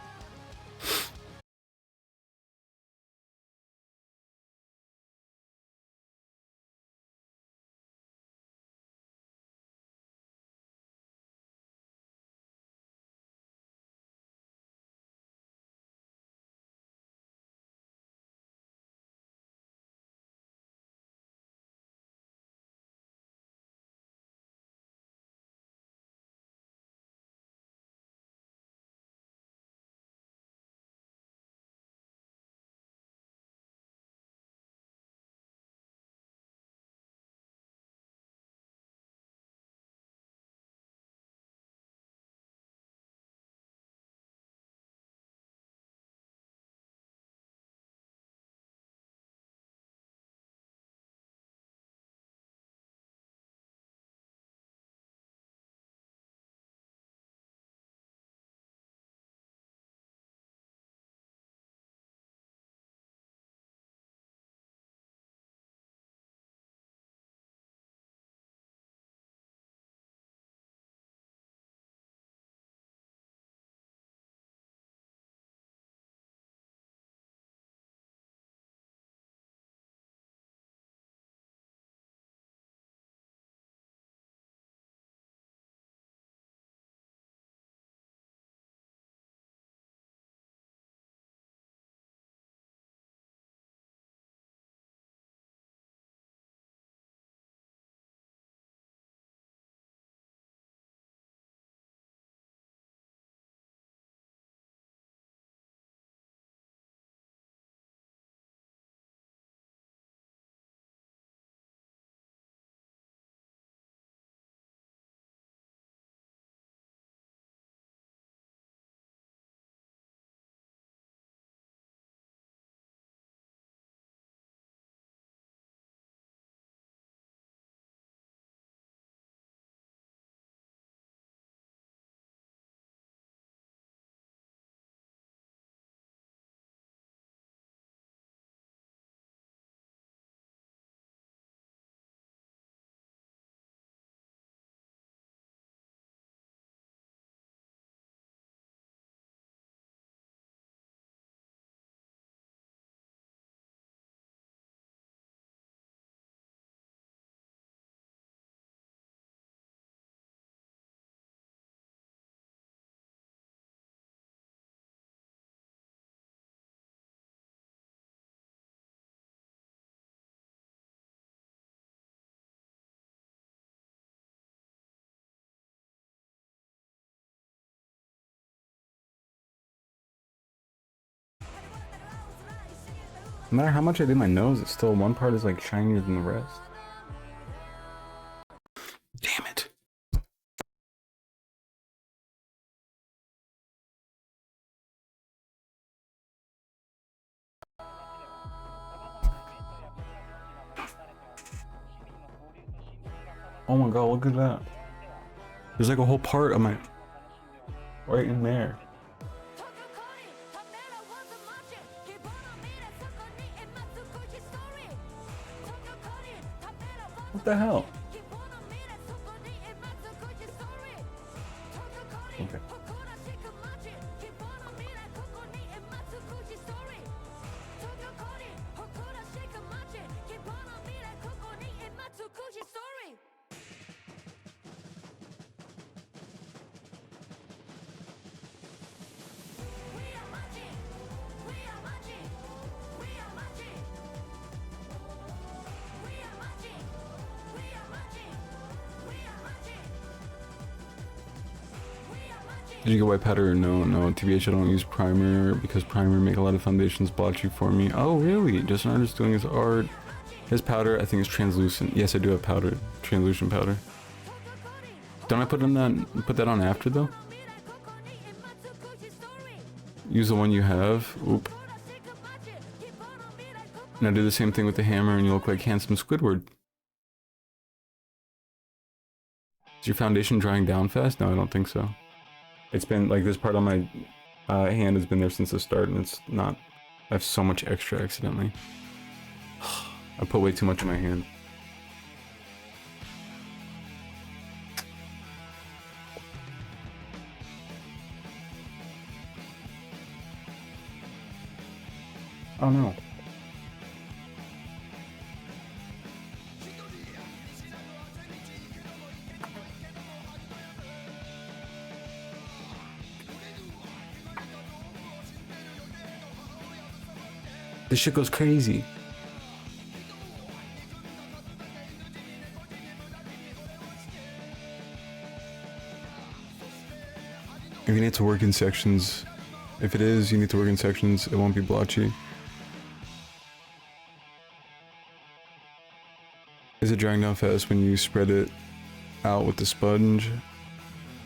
No matter how much I do my nose, it's still one part is like shinier than the rest. Damn it. Oh my god, look at that. There's like a whole part of my... right in there. What the hell? Okay. Did you get white powder? No, TBH, I don't use primer because primer make a lot of foundations blotchy for me. Oh, really? Just an artist doing his art. His powder, I think, is translucent. Yes, I do have powder. Translucent powder. Don't I put that on after, though? Use the one you have. Oop. Now do the same thing with the hammer and you look like handsome Squidward. Is your foundation drying down fast? No, I don't think so. It's been, like, this part on my hand has been there since the start, and it's not... I have so much extra accidentally. I put way too much in my hand. Oh no. This shit goes crazy. If you need to work in sections, if it is, you need to work in sections, it won't be blotchy. Is it drying down fast when you spread it out with the sponge?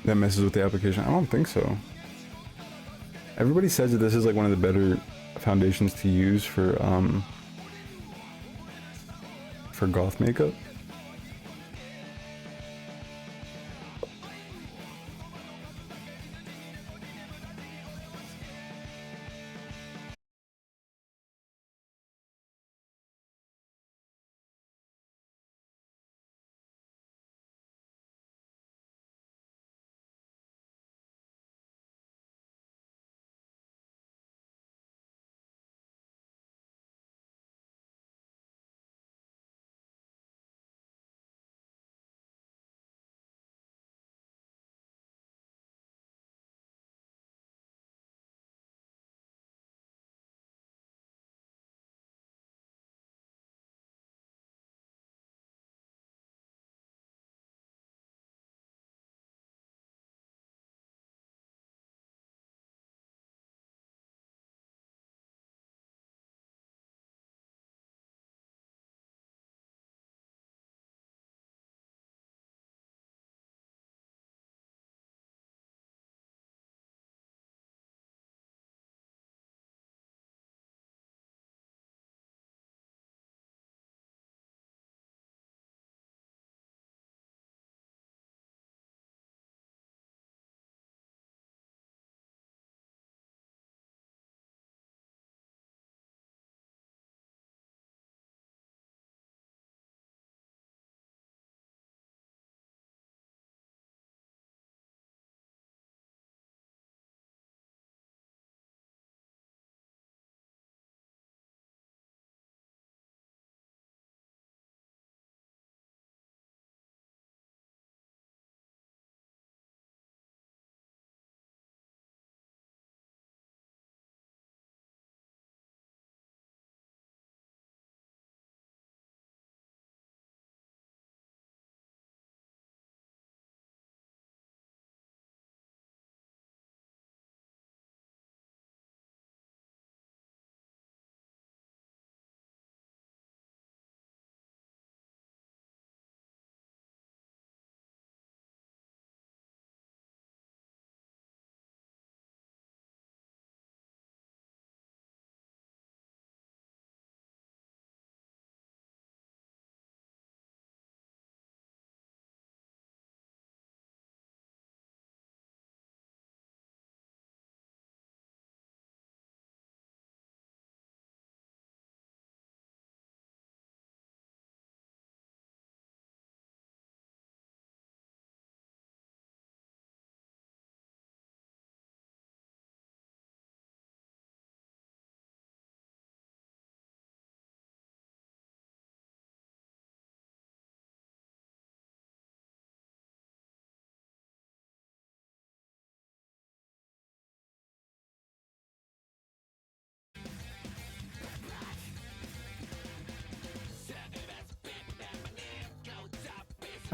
That messes with the application? I don't think so. Everybody says that this is like one of the better foundations to use for goth makeup.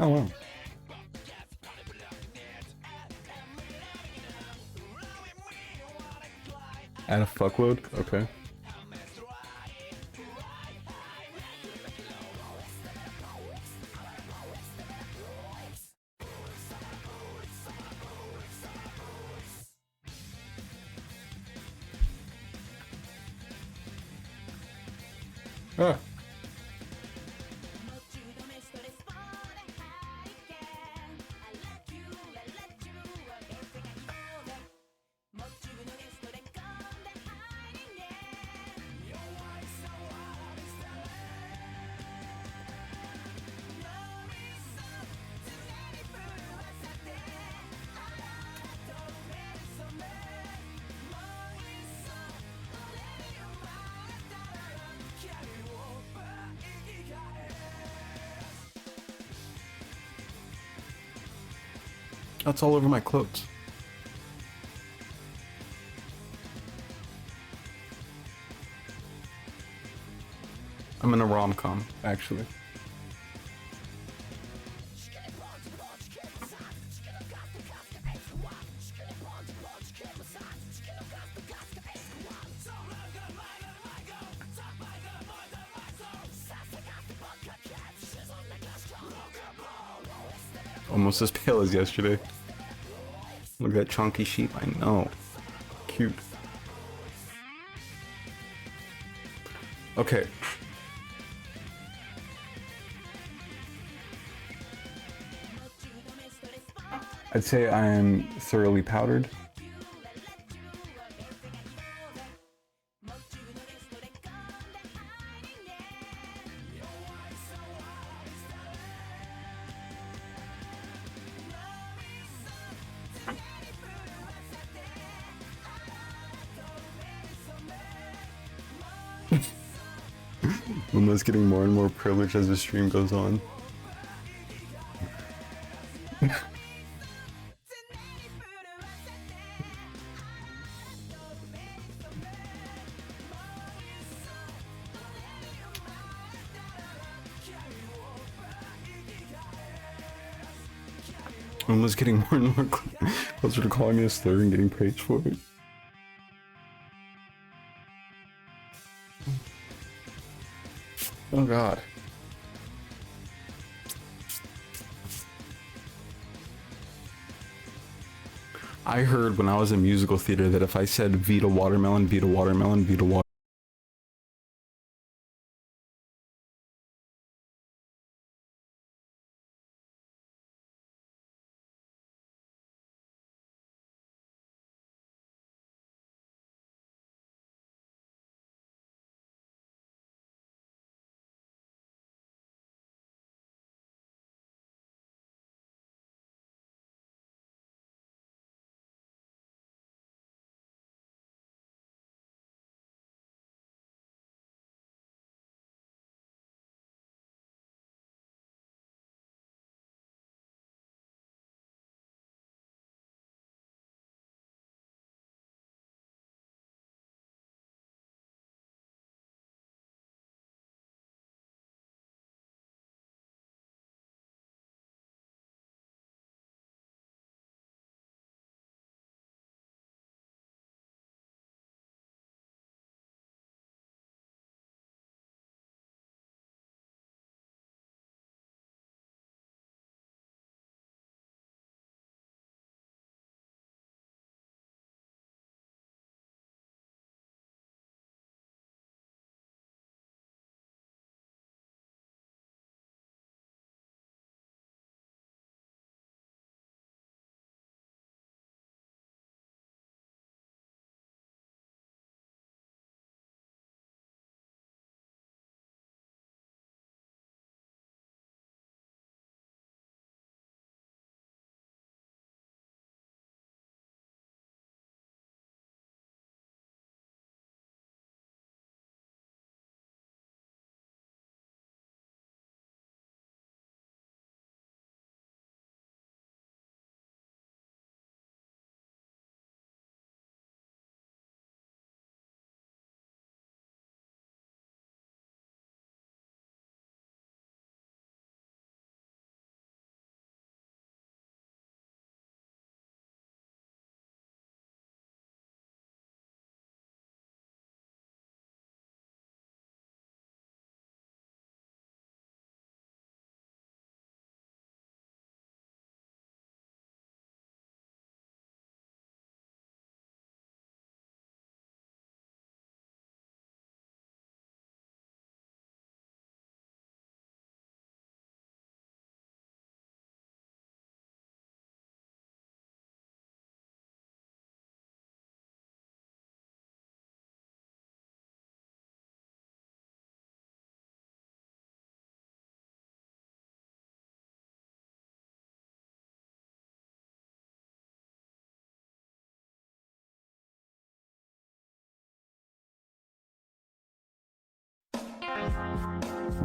Oh wow. Add a fuckload? Okay. Ah. That's all over my clothes. I'm in a rom-com, actually. Almost as pale as yesterday. Look at that chunky sheep, I know. Cute. Okay. I'd say I am thoroughly powdered. Uma's getting more and more privileged as the stream goes on. Uma's getting more and more closer to calling me a slur and getting praised for it. Oh god. I heard when I was in musical theater that if I said Vita watermelon, Vita watermelon, Vita watermelon,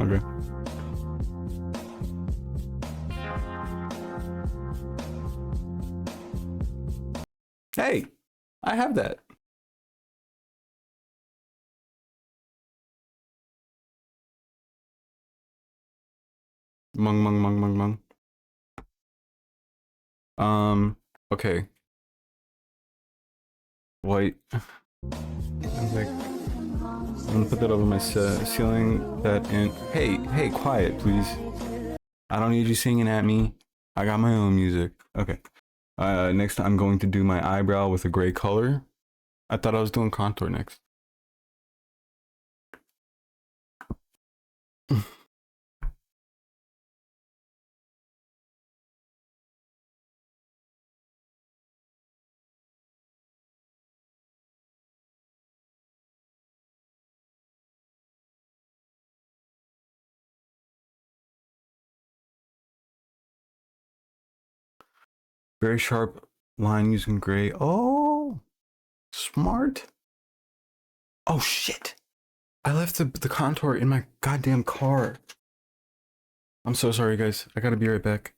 Okay. Hey, I have that. Mung. Okay. White. Okay. I'm gonna put that over my ceiling. That in. Hey, quiet, please. I don't need you singing at me. I got my own music. Okay. Next I'm going to do my eyebrow with a gray color. I thought I was doing contour next. Very sharp line using gray. Oh, smart. Oh shit. I left the contour in my goddamn car. I'm so sorry, guys. I gotta be right back.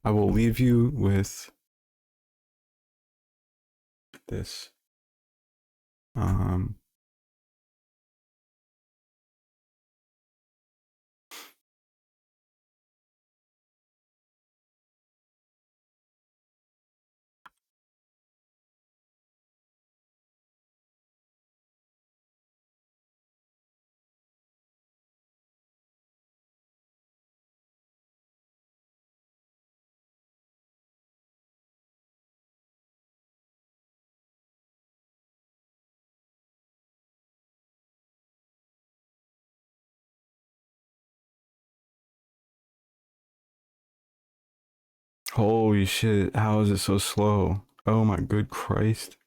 I will leave you with this. Holy shit, how is it so slow? Oh my good Christ.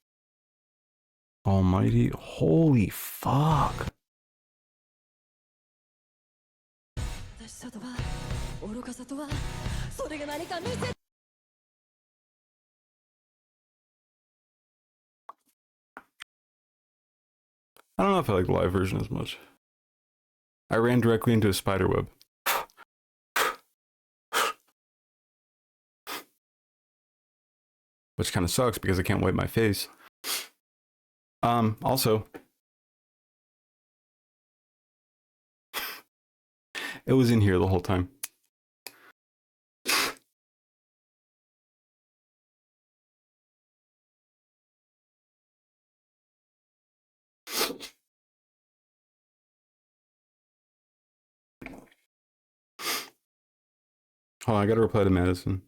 Almighty. Holy fuck. I don't know if I like the live version as much. I ran directly into a spider web. Which kind of sucks because I can't wipe my face. Also, it was in here the whole time. Hold on, I gotta reply to Madison.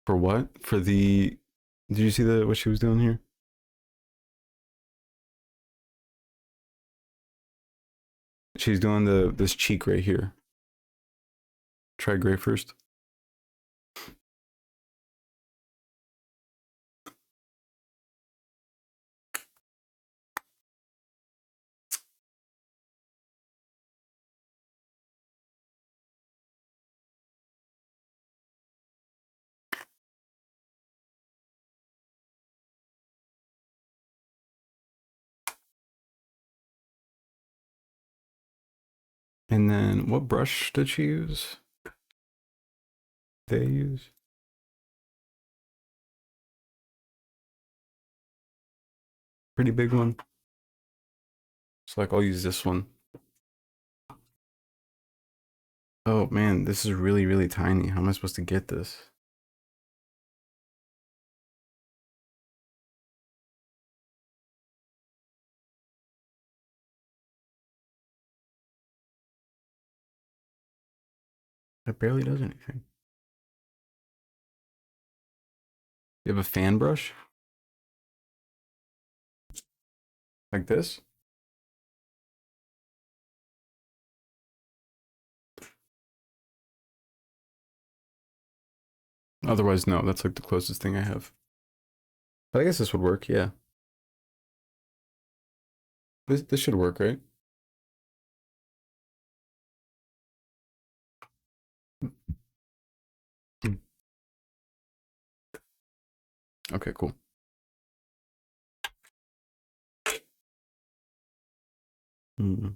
For what? For the... Did you see what she was doing here? She's doing this cheek right here. Try gray first. And then what brush did she use? They use? Pretty big one. So like I'll use this one. Oh man, this is really, really tiny. How am I supposed to get this? It barely does anything. You have a fan brush? Like this? Otherwise, no, that's like the closest thing I have. But I guess this would work, yeah. This should work, right? Okay, cool. Mm.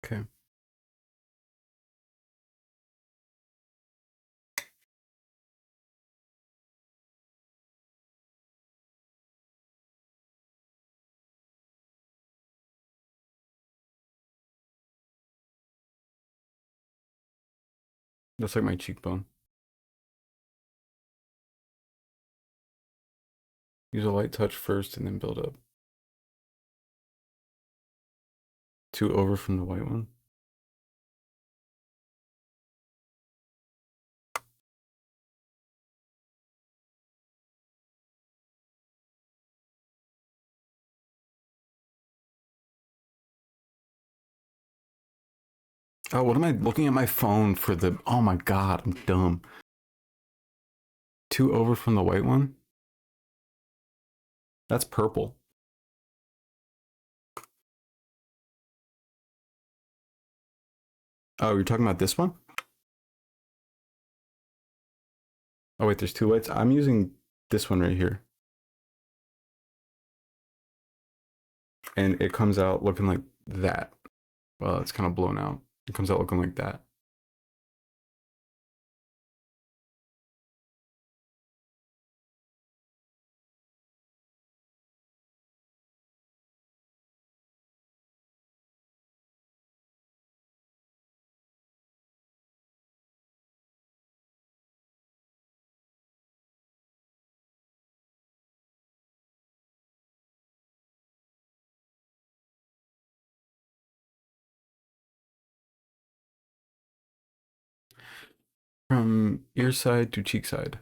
Okay. That's like my cheekbone. Use a light touch first and then build up. 2 over from the white one. Oh, what am I looking at my phone for the... Oh my god, I'm dumb. 2 over from the white one? That's purple. Oh, you're talking about this one? Oh wait, there's 2 whites. I'm using this one right here. And it comes out looking like that. Well, it's kind of blown out. It comes out looking like that. From ear side to cheek side.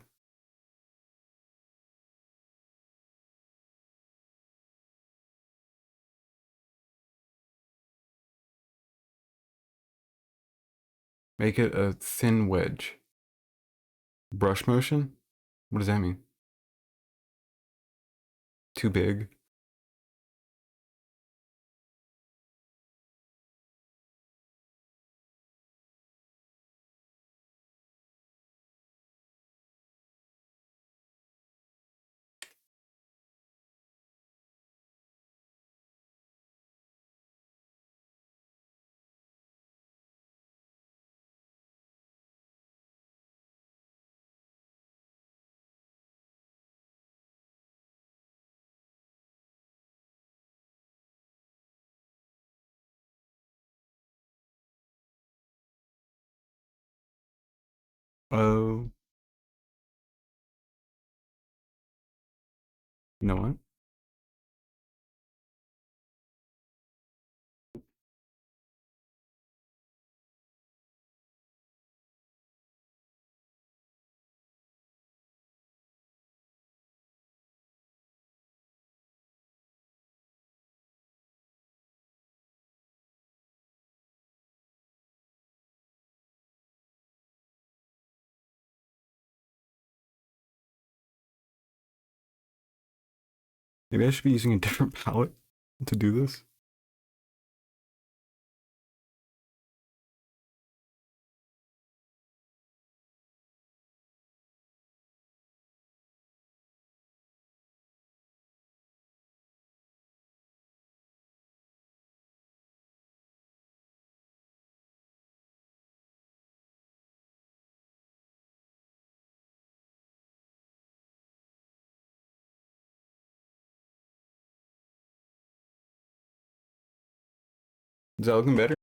Make it a thin wedge. Brush motion? What does that mean? Too big? Oh. You know what? Maybe I should be using a different palette to do this. Is that looking better?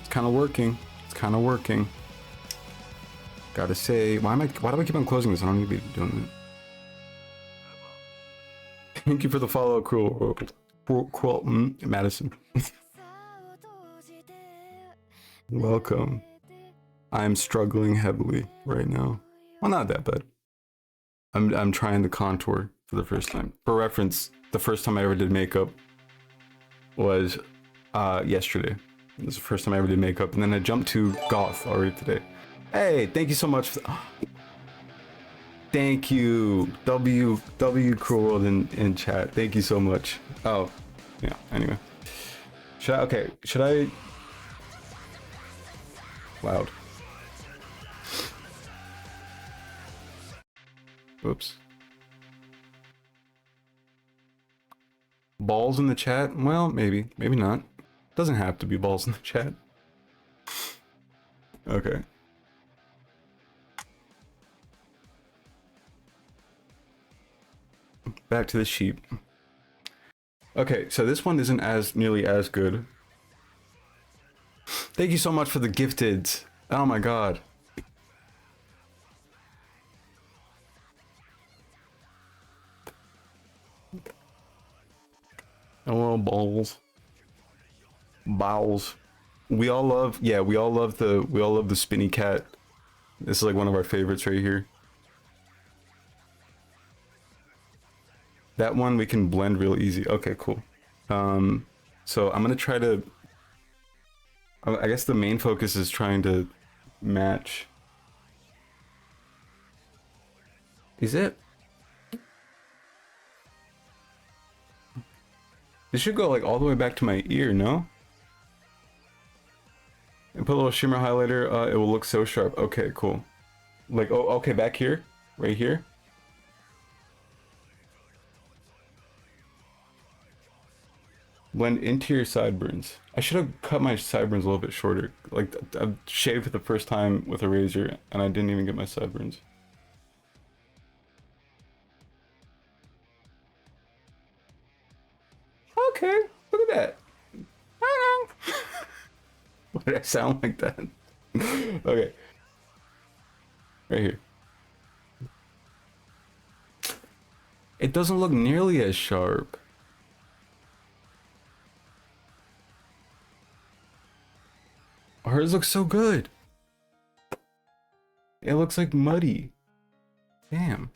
It's kind of working. It's kind of working. Gotta say, why do I keep on closing this? I don't need to be doing it. Thank you for the follow, Cruel Madison. Welcome. I'm struggling heavily right now. Well, not that bad. I'm trying to contour for the first time. For reference, the first time I ever did makeup was yesterday. It was the first time I ever did makeup, and then I jumped to goth already today. Hey, thank you so much for thank you, W Cruel World in chat. Thank you so much. Oh, yeah. Anyway, should I? Loud. Oops. Balls in the chat? Well, maybe not. Doesn't have to be balls in the chat. Okay. Back to the sheep. Okay, so this one isn't nearly as good. Thank you so much for the gifted. Oh my god. Oh, balls. Bowels. We all love the spinny cat. This is like one of our favorites right here. That one we can blend real easy. Okay, cool. So I'm gonna try to, I guess the main focus is trying to match. Is it? This should go like all the way back to my ear, no? And put a little shimmer highlighter, it will look so sharp. Okay, cool. Like, oh, okay, back here, right here. Blend into your sideburns. I should have cut my sideburns a little bit shorter. Like, I shaved for the first time with a razor, and I didn't even get my sideburns. Okay, look at that. Why did I sound like that? Okay. Right here. It doesn't look nearly as sharp. Hers looks so good. It looks like muddy. Damn.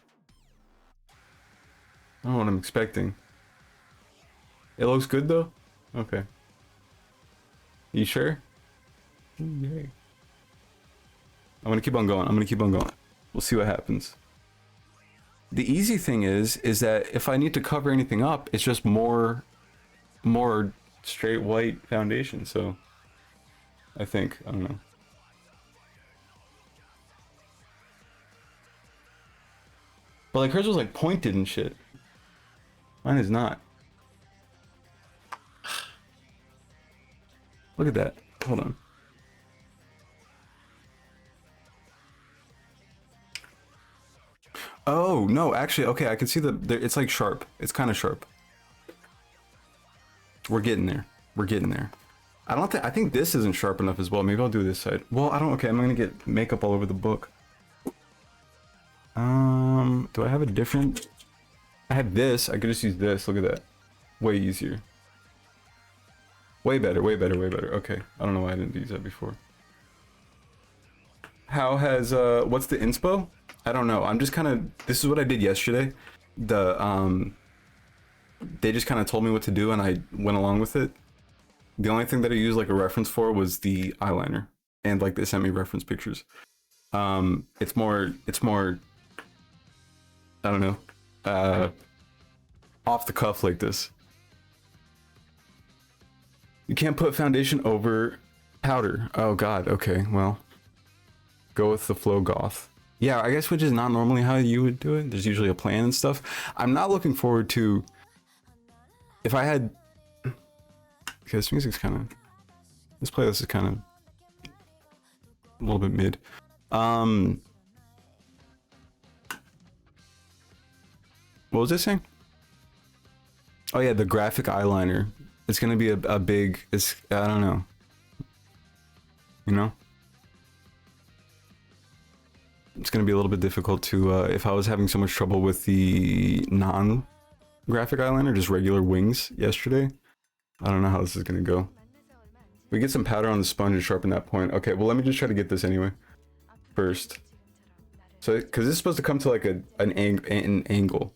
I don't know what I'm expecting. It looks good though? Okay. You sure? Yay. I'm gonna keep on going. I'm gonna keep on going. We'll see what happens. The easy thing is that if I need to cover anything up, it's just more straight white foundation. So I think, I don't know. But like hers was like pointed and shit. Mine is not. Look at that. Hold on. Oh, no, actually, okay, I can see it's like sharp. It's kind of sharp. We're getting there. We're getting there. I think this isn't sharp enough as well. Maybe I'll do this side. Well, okay, I'm gonna get makeup all over the book. Do I have a different? I have this. I could just use this. Look at that. Way easier. Way better, way better, way better. Okay, I don't know why I didn't use that before. How has, what's the inspo? I don't know. I'm just kind of, this is what I did yesterday. They just kind of told me what to do and I went along with it. The only thing that I used like a reference for was the eyeliner and like they sent me reference pictures. It's more, I don't know, off the cuff like this. You can't put foundation over powder. Oh God, okay, well. Go with the flow goth. Yeah, I guess which is not normally how you would do it. There's usually a plan and stuff. I'm not looking forward to, if I had, okay, this music's kind of, this playlist is kind of a little bit mid. What was I saying? Oh yeah, the graphic eyeliner. It's gonna be a big, I don't know. You know? It's gonna be a little bit difficult to, if I was having so much trouble with the non-graphic eyeliner, just regular wings yesterday. I don't know how this is gonna go. We get some powder on the sponge and sharpen that point. Okay, well let me just try to get this anyway. First. So, because this is supposed to come to like an angle.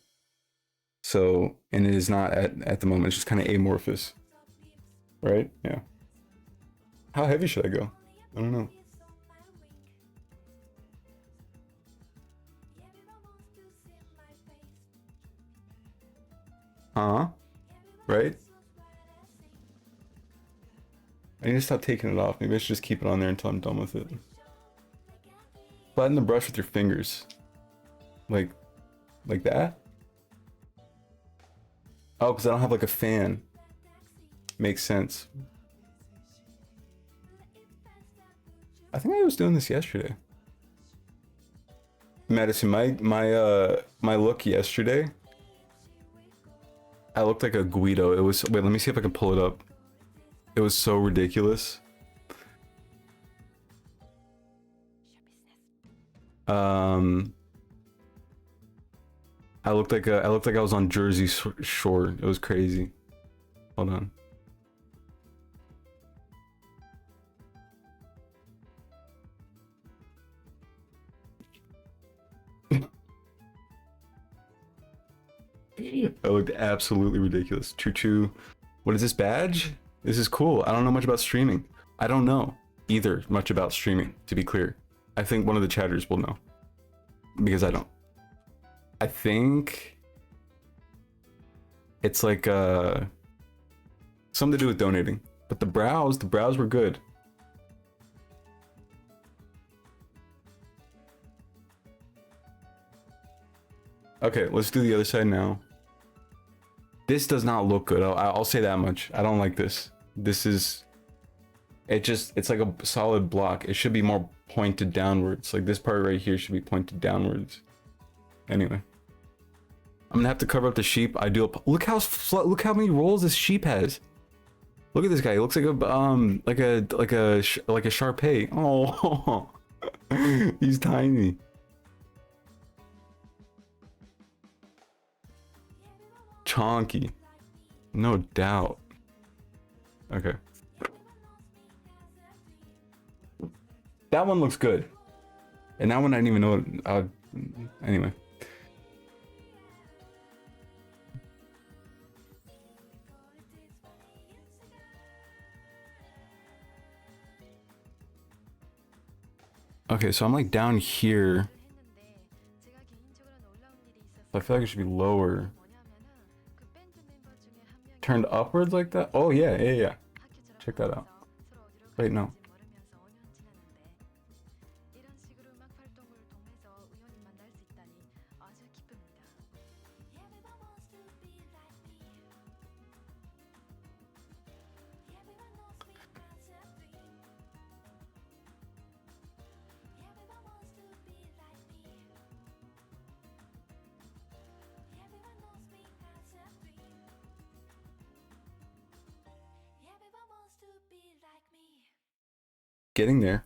So, and it is not at the moment, it's just kind of amorphous. Right? Yeah. How heavy should I go? I don't know. Right? I need to stop taking it off. Maybe I should just keep it on there until I'm done with it. Flatten the brush with your fingers. Like that? Oh, because I don't have like a fan. Makes sense. I think I was doing this yesterday. Madison, my look yesterday, I looked like a Guido. It was, wait, let me see if I can pull it up. It was so ridiculous. I looked like I was on Jersey Shore. It was crazy. Hold on. That looked absolutely ridiculous. Choo choo. What is this badge? This is cool. I don't know much about streaming. I don't know either much about streaming, to be clear. I think one of the chatters will know. Because I don't. I think it's like something to do with donating. But the brows were good. Okay, let's do the other side now. This does not look good. I'll say that much. I don't like this. This is... It's like a solid block. It should be more pointed downwards. Like this part right here should be pointed downwards. Anyway. I'm gonna have to cover up the sheep. Look how many rolls this sheep has. Look at this guy. He looks like a Shar-Pei. Oh, he's tiny. Chonky, no doubt. Okay, that one looks good, and that one I didn't even know. Anyway. Okay, so I'm like down here. I feel like it should be lower. Turned upwards like that? Oh yeah. Check that out. Wait, no. Getting there.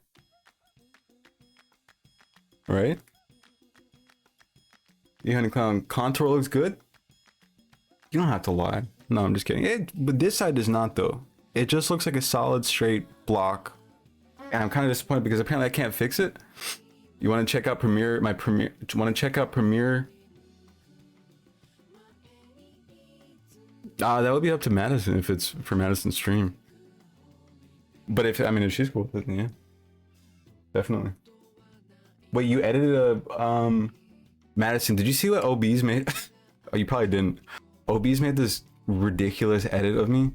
Right? The honey clown contour looks good. You don't have to lie. No, I'm just kidding. But this side does not though. It just looks like a solid straight block. And I'm kind of disappointed because apparently I can't fix it. You want to check out Premiere? Want to check out Premiere? That would be up to Madison if it's for Madison's stream. But if she's cool with it, then yeah. Definitely. Wait, you edited a Madison, did you see what OB's made? Oh, you probably didn't. OB's made this ridiculous edit of me.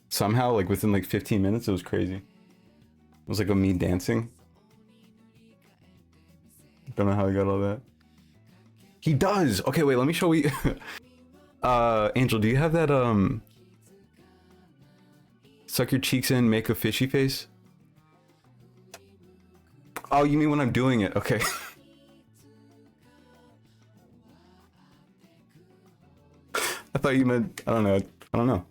Somehow, like within like 15 minutes, it was crazy. It was like a me dancing. Don't know how he got all that. He does! Okay, wait, let me show you. Angel, do you have that suck your cheeks in, make a fishy face? Oh, you mean when I'm doing it? Okay. I thought you meant, I don't know.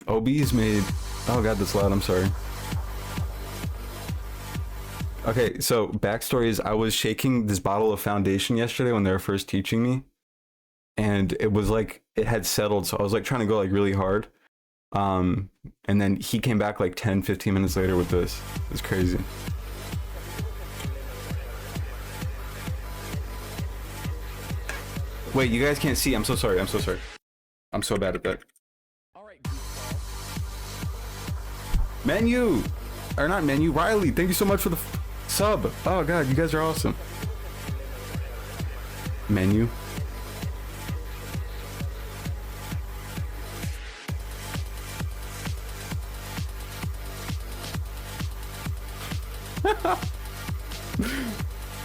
OB's made, oh god, that's loud, I'm sorry. Okay, so backstory is I was shaking this bottle of foundation yesterday when they were first teaching me. And it was like, it had settled, so I was like trying to go like really hard. And then he came back like 10-15 minutes later with this. It's crazy. Wait, you guys can't see. I'm so sorry. I'm so bad at that. Menu! Or not Menu, Riley, thank you so much for the sub. Oh god, you guys are awesome. Menu.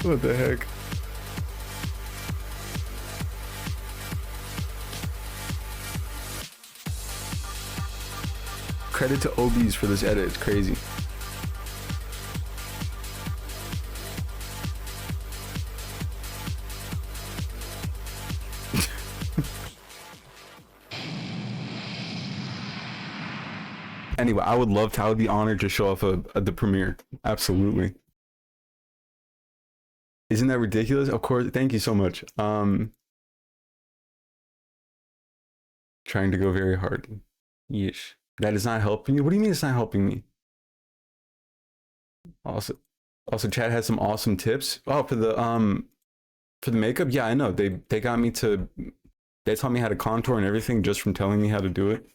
What the heck? Credit to OBs for this edit, it's crazy. Anyway, I would be honored to show off the premiere. Absolutely. Isn't that ridiculous? Of course. Thank you so much. Trying to go very hard. Yeesh. That is not helping you? What do you mean it's not helping me? Also, Chad has some awesome tips. Oh, for the makeup? Yeah, I know. They got me to, they taught me how to contour and everything just from telling me how to do it.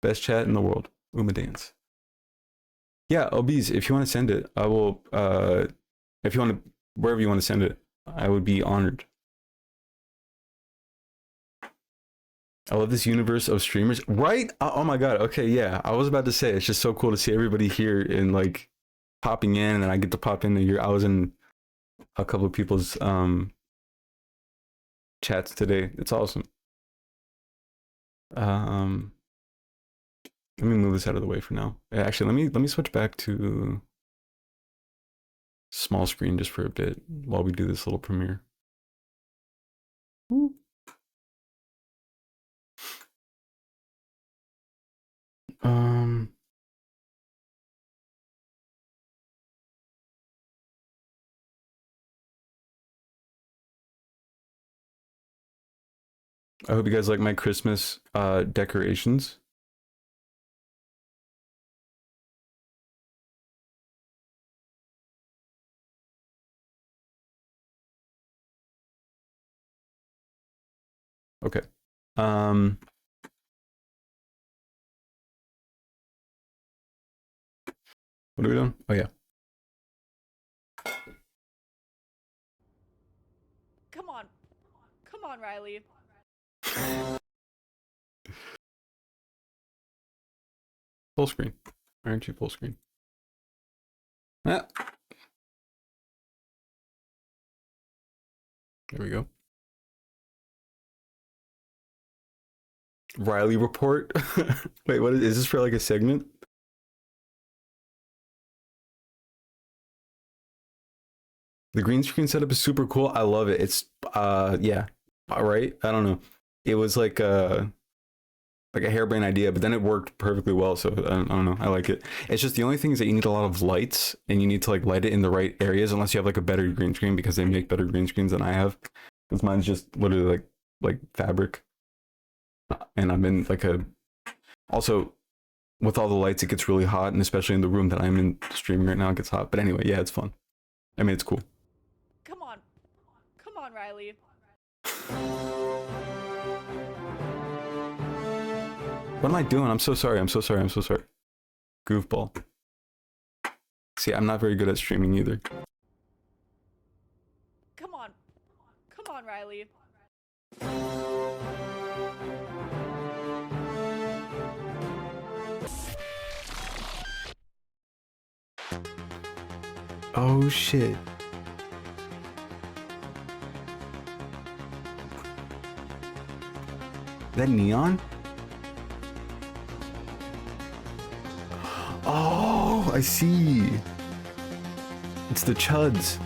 Best chat in the world. Uma Dance. Yeah, OBs, if you want to send it, I will, if you want to, wherever you want to send it, I would be honored. I love this universe of streamers, right? Oh my god. Okay, yeah. I was about to say it's just so cool to see everybody here and like popping in, and then I get to pop in here. I was in a couple of people's chats today. It's awesome. Let me move this out of the way for now. Actually, let me switch back to small screen just for a bit while we do this little premiere. Woo. I hope you guys like my Christmas decorations. Okay. What are we doing? Oh yeah. Come on. Come on, Riley. Full screen. Why aren't you full screen? Ah. There we go. Riley report. Wait, what is this for, like a segment? The green screen setup is super cool. I love it. It's yeah. All right. I don't know. It was like a harebrained idea, but then it worked perfectly well. So I don't know. I like it. It's just the only thing is that you need a lot of lights, and you need to like light it in the right areas, unless you have like a better green screen, because they make better green screens than I have. Because mine's just literally like fabric, and I'm in like a. Also, with all the lights, it gets really hot, and especially in the room that I'm in streaming right now, it gets hot. But anyway, yeah, it's fun. I mean, it's cool. Come on. Come on, Riley. What am I doing? I'm so sorry. I'm so sorry. I'm so sorry. Goofball. See, I'm not very good at streaming either. Come on. Come on, Riley. Oh shit. That neon? Oh, I see. It's the chuds.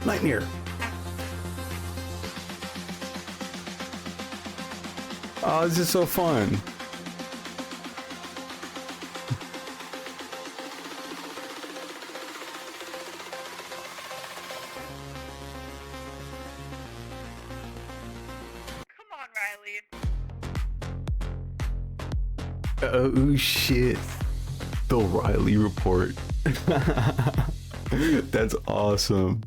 Nightmare. Oh, this is so fun. Oh shit. The Riley report. That's awesome.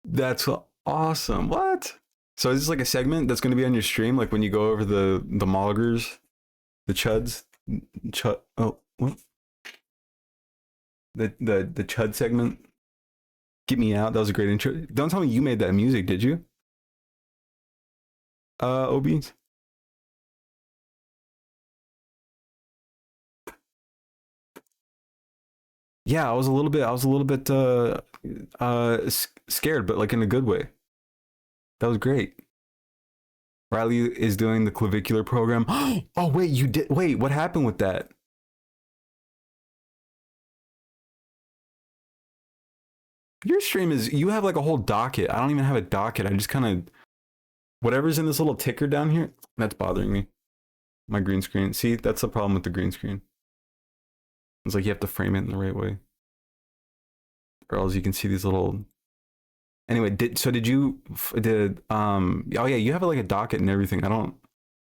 That's awesome. What? So is this like a segment that's going to be on your stream, like when you go over the moggers, the chuds, oh, what? The chud segment. Get me out. That was a great intro. Don't tell me you made that music, did you? OBs. Yeah, I was a little bit scared, but like in a good way. That was great. Riley is doing the clavicular program. Oh wait, you did. Wait, what happened with that? Your stream is, you have like a whole docket. I don't even have a docket. I just kind of, whatever's in this little ticker down here, that's bothering me. My green screen. See, that's the problem with the green screen. It's like you have to frame it in the right way. Or else you can see these little... Anyway, did you... oh yeah, you have like a docket and everything. I don't...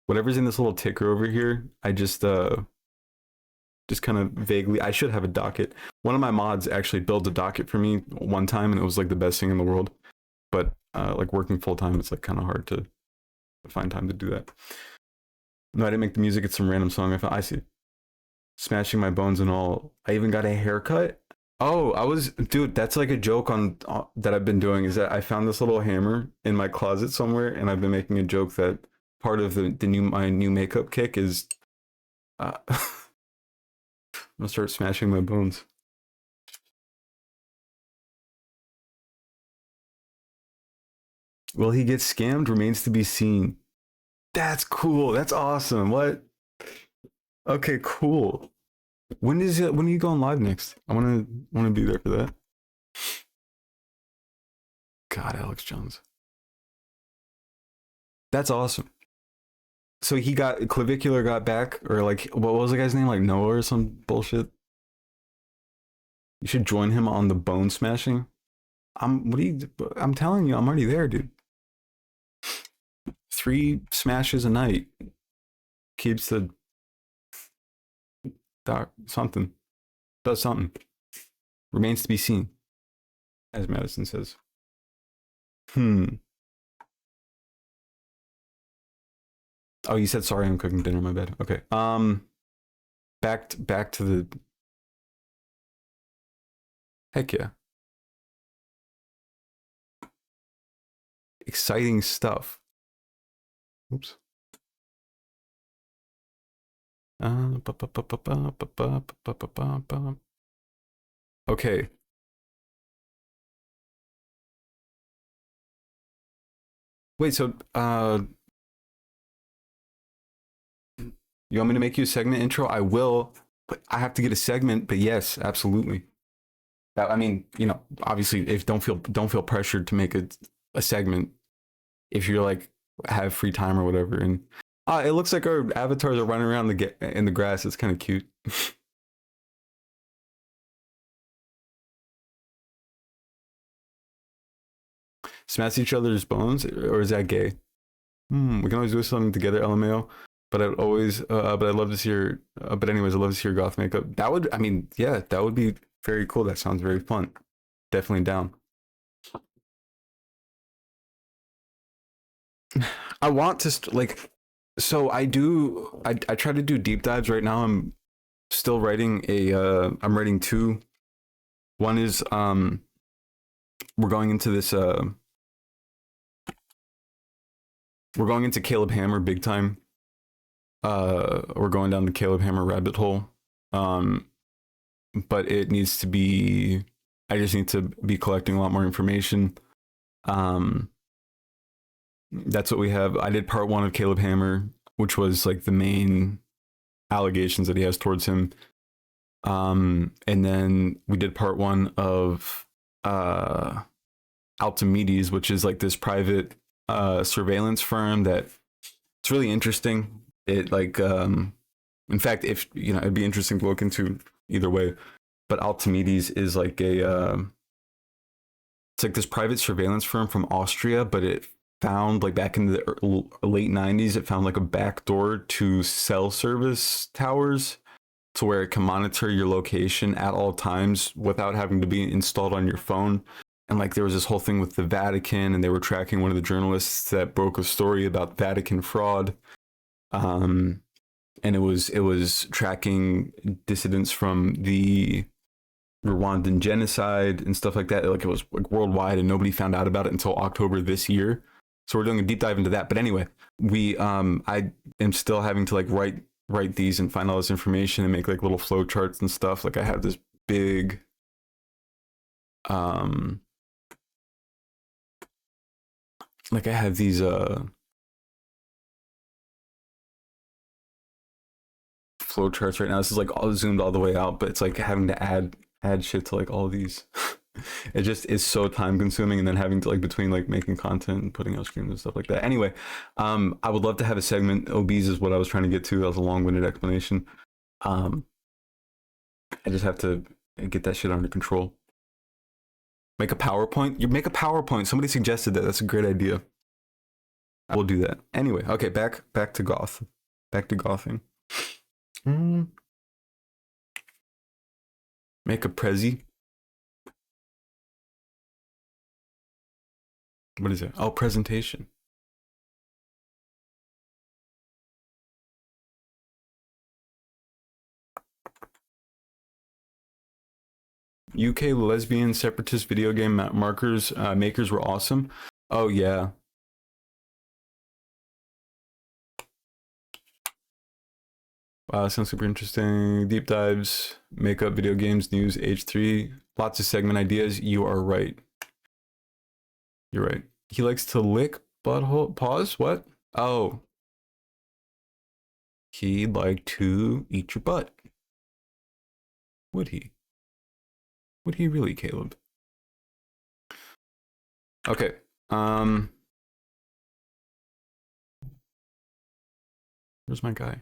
Whatever's in this little ticker over here, I just kind of vaguely... I should have a docket. One of my mods actually built a docket for me one time, and it was like the best thing in the world. But like working full time, it's like kind of hard to find time to do that. No, I didn't make the music. It's some random song I found. I see. Smashing my bones and all. I even got a haircut. Oh, dude, that's like a joke on that I've been doing, is that I found this little hammer in my closet somewhere, and I've been making a joke that part of my new makeup kick is I'm gonna start smashing my bones. Will he get scammed? Remains to be seen. That's cool. That's awesome. What? Okay, cool. When are you going live next? I want to be there for that. God, Alex Jones. That's awesome. So Clavicular got back, or like, what was the guy's name? Like Noah or some bullshit. You should join him on the bone smashing. I'm telling you, I'm already there, dude. 3 smashes a night keeps the something. Does something. Remains to be seen, as Madison says. Oh, you said sorry, I'm cooking dinner, my bad. Okay. Back to the... Heck yeah. Exciting stuff. Oops. Okay. Wait, so you want me to make you a segment intro? I will, but I have to get a segment, but yes, absolutely. I mean, you know, obviously don't feel pressured to make a segment if you're like have free time or whatever. And it looks like our avatars are running around in the grass. It's kind of cute. Smash each other's bones, or is that gay? We can always do something together, LMAO. But I'd love to see your. But anyways, I'd love to see your goth makeup. That would, I mean, yeah, that would be very cool. That sounds very fun. Definitely down. I want to like, so I try to do deep dives right now. I'm still writing I'm writing 2. One is we're going into this we're going into Caleb Hammer big time. We're going down the Caleb Hammer rabbit hole. But it needs to be, I just need to be collecting a lot more information. That's what we have. I did part 1 of Caleb Hammer, which was like the main allegations that he has towards him. And then we did part 1 of Altimedes, which is like this private surveillance firm that it's really interesting. It like in fact, if you know, it'd be interesting to look into either way. But Altimedes is like it's like this private surveillance firm from Austria, but it found like back in the late 90s, it found like a backdoor to cell service towers to where it can monitor your location at all times without having to be installed on your phone. And like there was this whole thing with the Vatican, and they were tracking one of the journalists that broke a story about Vatican fraud. And it was tracking dissidents from the Rwandan genocide and stuff like that. Like it was like worldwide, and nobody found out about it until October this year. So we're doing a deep dive into that. But anyway, I am still having to like write these and find all this information and make like little flow charts and stuff. Like I have this big like I have these flow charts right now. This is like all zoomed all the way out, but it's like having to add shit to like all these. It just is so time consuming, and then having to like between like making content and putting out streams and stuff like that. Anyway, I would love to have a segment. OBs is what I was trying to get to. That was a long-winded explanation. I just have to get that shit under control. Make a PowerPoint. You make a PowerPoint. Somebody suggested that. That's a great idea. I will do that. Anyway, okay, back to goth. Back to gothing. Make a prezi. What is it? Oh, presentation. UK lesbian separatist video game makers were awesome. Oh yeah. Wow, sounds super interesting. Deep dives, makeup, video games, news, age 3, lots of segment ideas. You are right. You're right. He likes to lick butthole. Pause. What? Oh. He'd like to eat your butt. Would he? Would he really, Caleb? Okay. Where's my guy?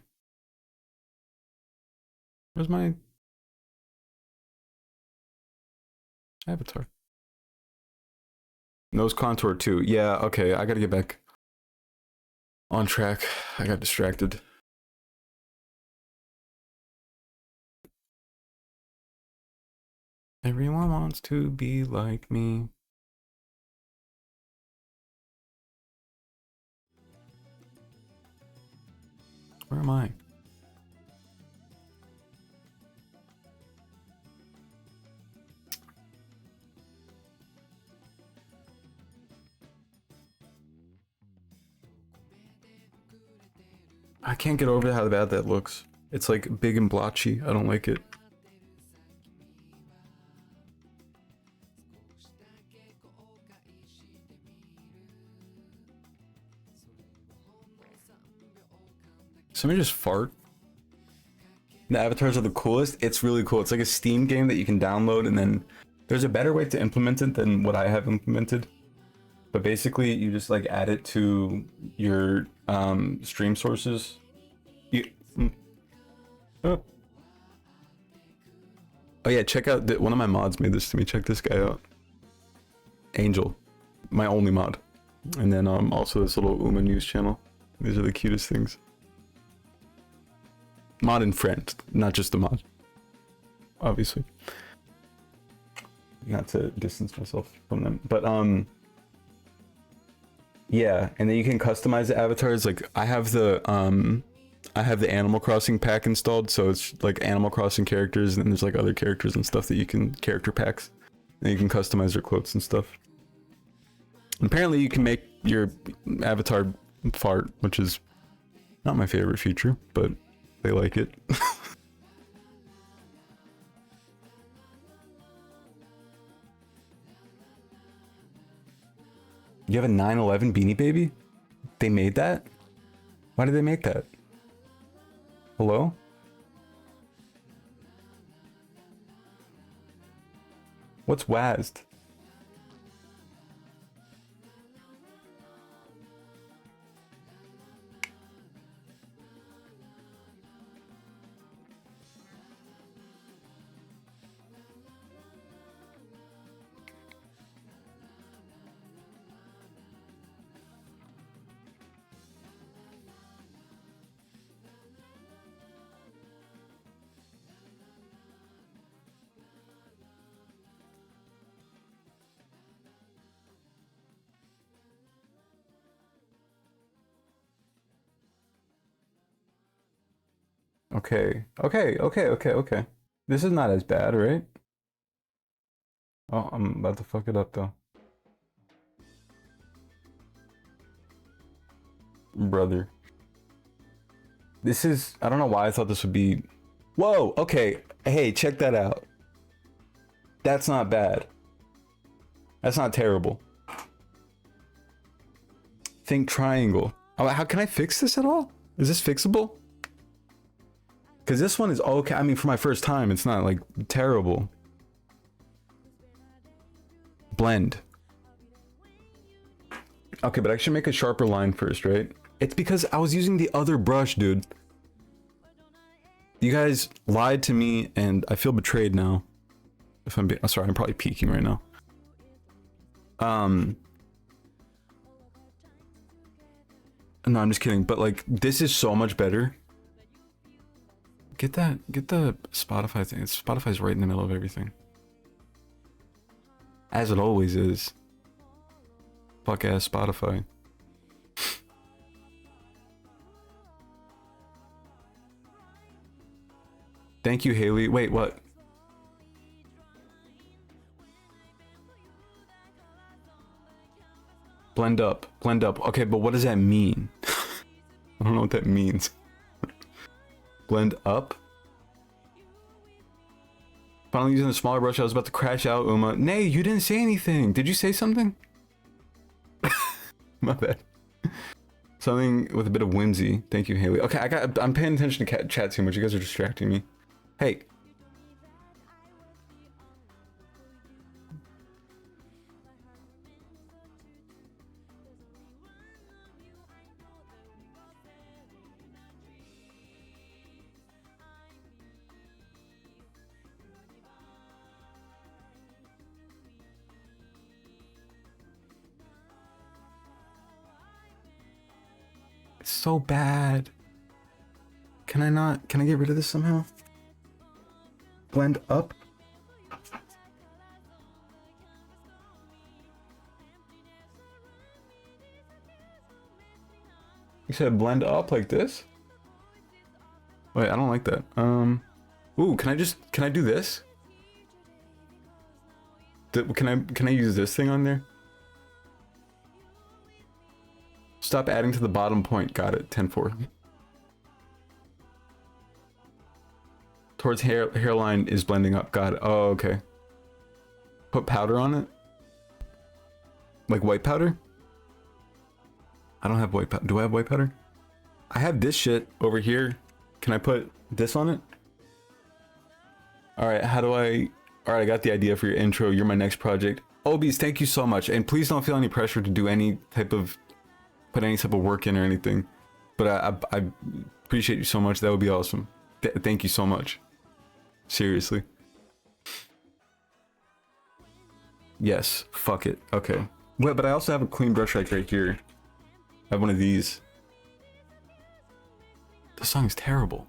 Where's my avatar? Nose contour too. Yeah, okay. I gotta get back on track. I got distracted. Everyone wants to be like me. Where am I? I can't get over how bad that looks. It's like big and blotchy. I don't like it. Somebody just fart. The avatars are the coolest. It's really cool. It's like a Steam game that you can download, and then there's a better way to implement it than what I have implemented. But basically, you just like add it to your stream sources. Oh yeah, check out one of my mods made this to me. Check this guy out. Angel, my only mod, and then also this little Uma news channel. These are the cutest things. Mod and friend, not just a mod. Obviously, not to distance myself from them, but yeah, and then you can customize the avatars. Like I have the Animal Crossing pack installed, so it's like Animal Crossing characters, and then there's like other characters and stuff that you can character packs, and you can customize their quotes and stuff. Apparently, you can make your avatar fart, which is not my favorite feature, but they like it. You have a 9/11 Beanie Baby? They made that? Why did they make that? Hello? What's WASD? Okay. This is not as bad, right? Oh, I'm about to fuck it up though. Brother. This is, I don't know why I thought this would be, whoa, okay. Hey, check that out. That's not bad. That's not terrible. Think triangle. Oh, how can I fix this at all? Is this fixable? Because this one is okay. I mean, for my first time, it's not like terrible. Blend. Okay, but I should make a sharper line first, right? It's because I was using the other brush, dude. You guys lied to me and I feel betrayed now. If I'm being, sorry, I'm probably peeking right now. No, I'm just kidding, but like this is so much better. Get the Spotify thing. Spotify's right in the middle of everything. As it always is. Fuck ass Spotify. Thank you, Haley. Wait, what? Blend up. Blend up. Okay, but what does that mean? I don't know what that means. Blend up? Finally using the smaller brush. I was about to crash out, Uma. Nay, you didn't say anything. Did you say something? My bad. Something with a bit of whimsy. Thank you, Haley. Okay, I'm paying attention to chat too much. You guys are distracting me. Hey. It's so bad. Can I get rid of this somehow? Blend up? You said blend up like this? Wait, I don't like that. Ooh, can I do this? Can I use this thing on there? Stop adding to the bottom point. Got it. 10-4. Towards hairline is blending up. Got it. Oh, okay. Put powder on it? Like white powder? I don't have white powder. Do I have white powder? I have this shit over here. Can I put this on it? Alright, how do I... Alright, I got the idea for your intro. You're my next project. Obies, thank you so much. And please don't feel any pressure to do any type of... Put any type of work in or anything. But I appreciate you so much. That would be awesome. Thank you so much. Seriously. Yes. Fuck it. Okay. Well, but I also have a clean brush right here. I have one of these. This song is terrible.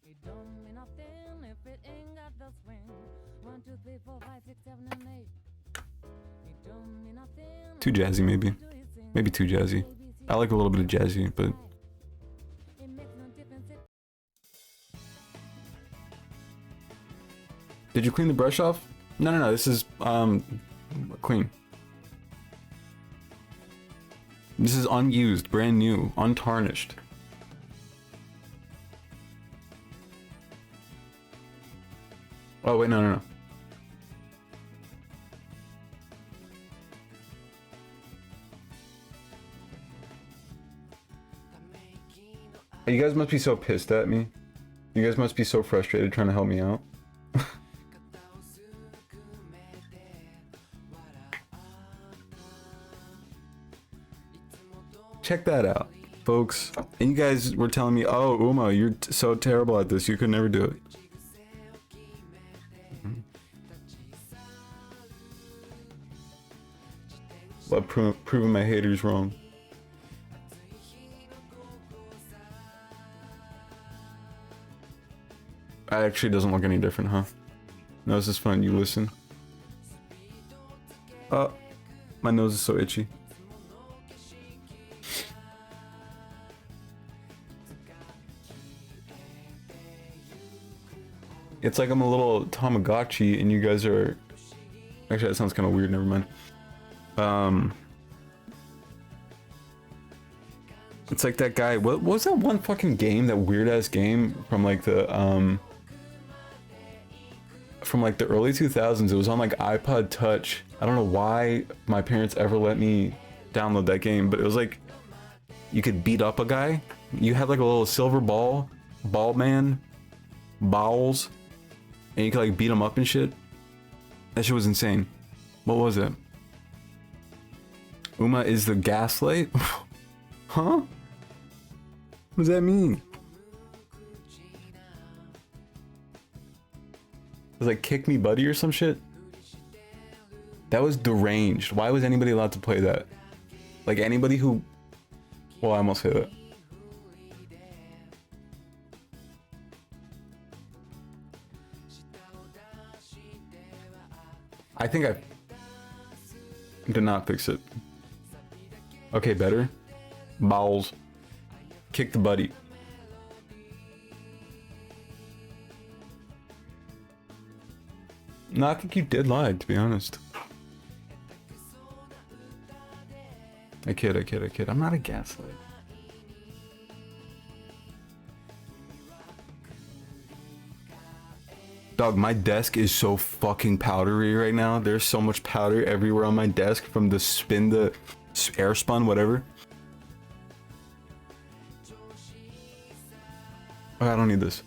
It don't mean nothing if it ain't got the swing. 1, 2, 3, 4, 5, 6, 7, and 8. It don't mean nothing. Too jazzy, maybe. Maybe too jazzy. I like a little bit of jazzy, but... Did you clean the brush off? No. This is, clean. This is unused, brand new, untarnished. Oh, wait, no. You guys must be so pissed at me. You guys must be so frustrated trying to help me out. Check that out, folks. And you guys were telling me, oh, Uma, you're so terrible at this. You could never do it. Love proving my haters wrong. It actually doesn't look any different, huh? No, this is fun. You listen. Oh, my nose is so itchy. It's like I'm a little Tamagotchi and you guys are... Actually, that sounds kind of weird. Never mind. It's like that guy. What was that one fucking game? That weird ass game from like the early 2000s. It was on like iPod Touch. I don't know why my parents ever let me download that game, but it was like you could beat up a guy. You had like a little silver ball man, bowels, and you could like beat him up and shit. That shit was insane. What was it? Uma is the gaslight? Huh? What does that mean? It was like kick me buddy or some shit? That was deranged. Why was anybody allowed to play that? Like anybody who... Well, I almost say that. I think I did not fix it. Okay, better. Bowels. Kick the buddy. No, I think you did lie, to be honest. I kid. I'm not a gaslight. Dog, my desk is so fucking powdery right now. There's so much powder everywhere on my desk from the air spun, whatever. Oh, I don't need this.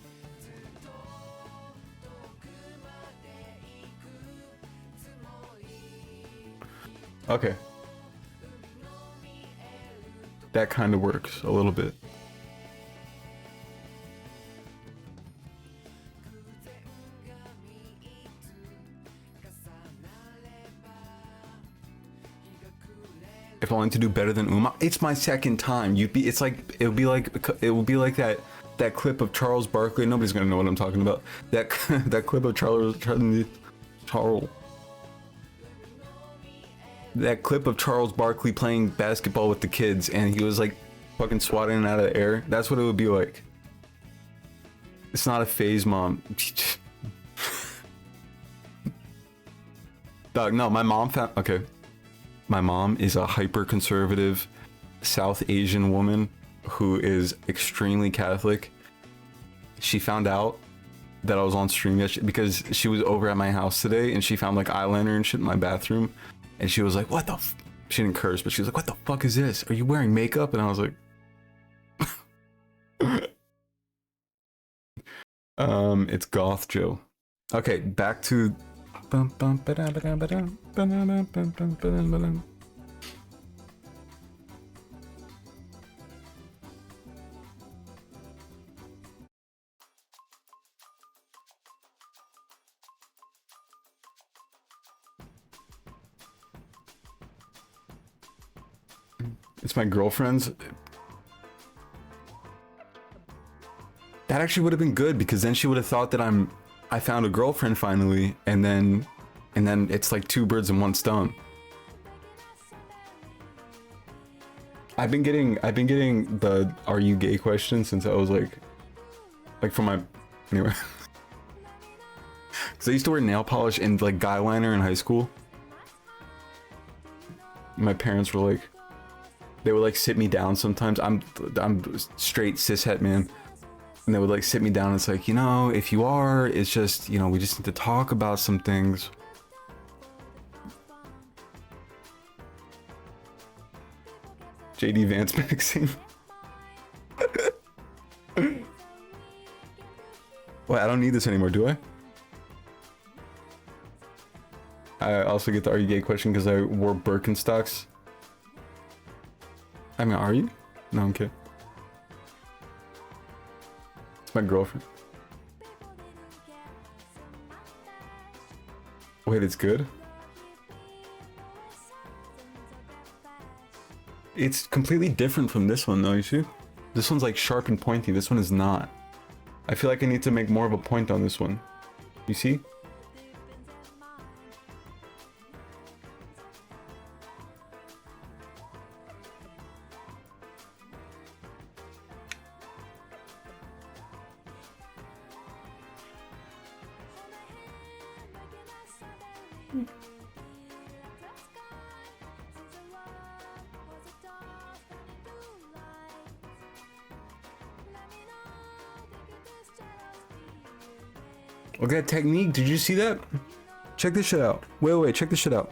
Okay. That kind of works a little bit. If only to do better than Uma. It's my second time. It would be like that clip of Charles Barkley. Nobody's gonna know what I'm talking about. That clip of Charles. That clip of Charles Barkley playing basketball with the kids, and he was like fucking swatting out of the air. That's what it would be like. It's not a phase, mom. Dog, no, my mom found. Okay. My mom is a hyper-conservative South Asian woman who is extremely Catholic. She found out that I was on stream yesterday because she was over at my house today and she found like eyeliner and shit in my bathroom. And she was like, what the f-? She didn't curse, but she was like, what the fuck is this? Are you wearing makeup? And I was like... It's Goth Joe. Okay, back to... It's my girlfriend's. That actually would have been good because then she would have thought that I found a girlfriend finally, and then it's like two birds in one stone. I've been getting the "Are you gay?" question since I was like from my anyway. Because I used to wear nail polish and like guy liner in high school. My parents were like, they would like sit me down sometimes. I'm straight cishet man. And they would like sit me down and it's like, you know, if you are, it's just, you know, we just need to talk about some things. JD Vance magazine. Wait, I don't need this anymore, do I? I also get the "Are you gay?" question because I wore Birkenstocks. I mean, are you? No, I'm kidding. It's my girlfriend. Wait, it's good? It's completely different from this one, though, you see? This one's like sharp and pointy. This one is not. I feel like I need to make more of a point on this one. You see? Look at that technique. Did you see that? Check this shit out. Wait, check this shit out.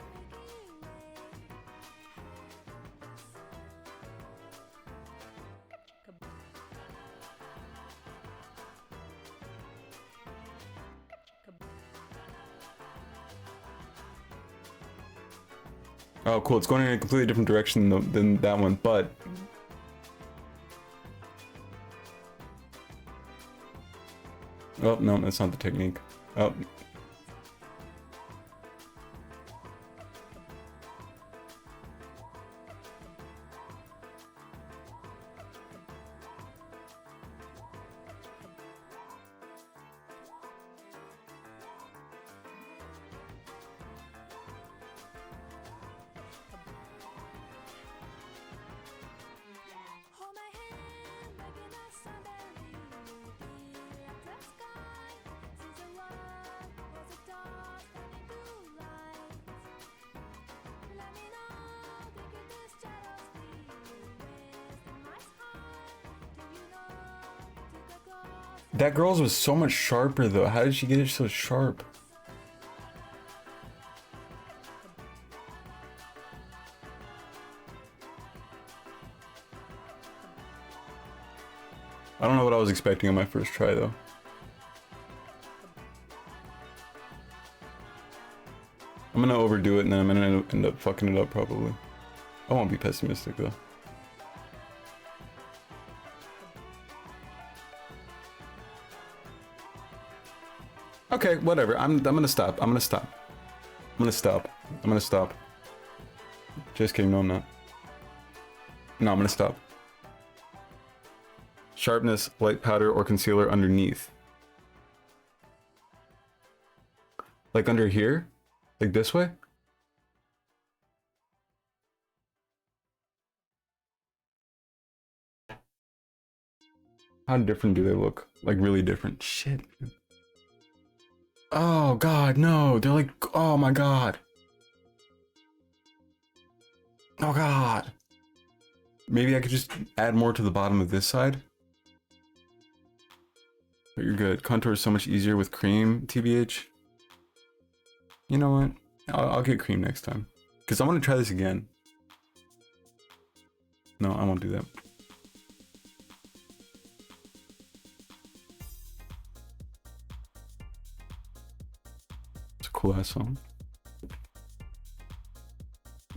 Oh, cool. It's going in a completely different direction than that one, but... Oh, no, that's not the technique. Oh. That girl's was so much sharper though. How did she get it so sharp? I don't know what I was expecting on my first try though. I'm gonna overdo it and then I'm gonna end up fucking it up probably. I won't be pessimistic though. Okay, whatever. I'm gonna stop. I'm gonna stop. I'm gonna stop. I'm gonna stop. Just kidding. No, I'm not. No, I'm gonna stop. Sharpness, light powder, or concealer underneath. Like under here? Like this way? How different do they look? Like really different. Shit. Oh god, no. They're like, oh my god. Oh god. Maybe I could just add more to the bottom of this side. But you're good. Contour is so much easier with cream, TBH. You know what? I'll get cream next time. Because I want to try this again. No, I won't do that. It's a cool ass song.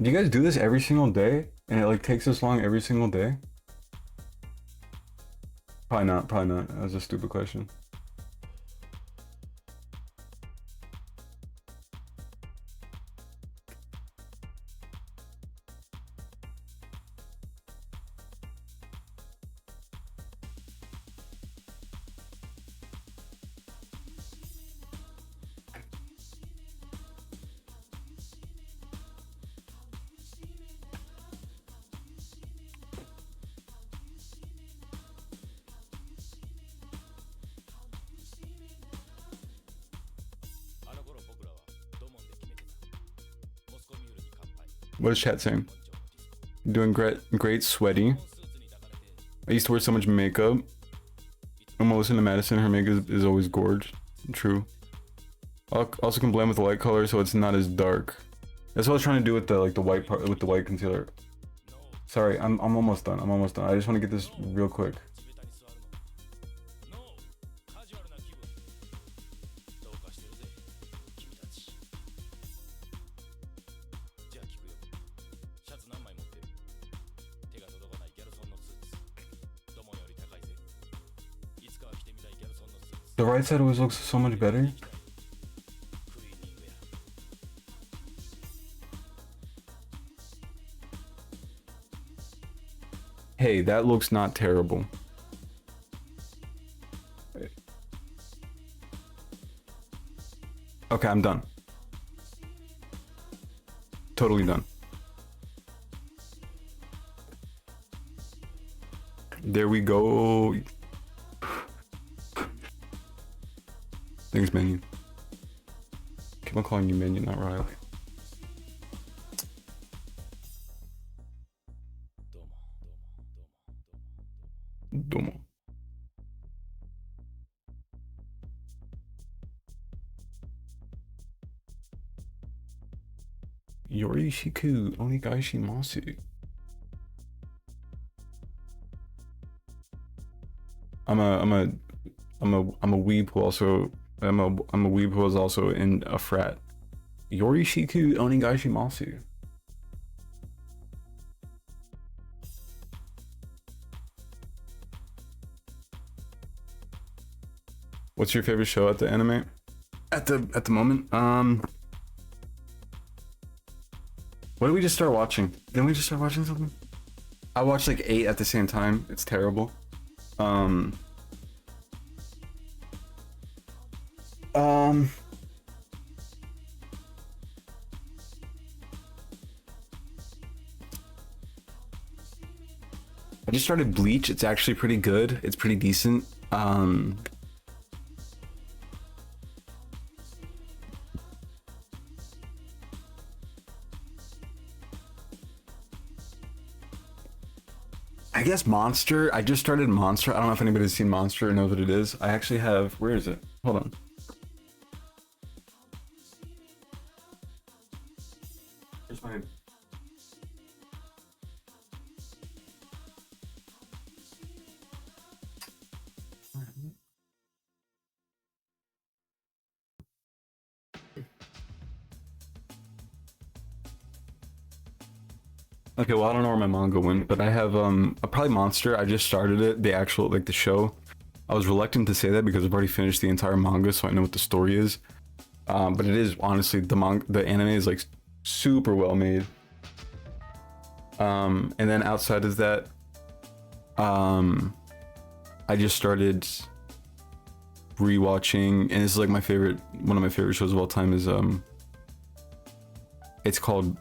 Do you guys do this every single day? And it like takes this long every single day? Probably not, probably not. That was a stupid question. What is chat saying? Doing great, sweaty. I used to wear so much makeup. I'm gonna listen to Madison. Her makeup is always gorge. True. Also can blend with the light color, so it's not as dark. That's what I was trying to do with the the white part with the white concealer. Sorry, I'm almost done. I'm almost done. I just want to get this real quick. The right side always looks so much better. Hey, that looks not terrible. Okay, I'm done. Totally done. There we go. Thanks, Menu. Keep on calling you Menu, not Riley. Domo. Yorishiku Onigaishi Masu. I'm a weeb who also I'm a weeb who is also in a frat. Yorishiku Onigaishi Masu. What's your favorite show at the anime? At the moment? What did we just start watching? Didn't we just start watching something? I watched like 8 at the same time. It's terrible. I just started Bleach. It's actually pretty good. It's pretty decent. I guess Monster. I just started Monster. I don't know if anybody's seen Monster or knows what it is. I actually have. Where is it? Hold on. Here's my. Okay, well, I don't know where my manga went, but I have probably Monster. I just started it, the actual like the show. I was reluctant to say that because I've already finished the entire manga, so I know what the story is. But it is honestly the anime is like super well made. And then outside of that, I just started rewatching, and this is like one of my favorite shows of all time is it's called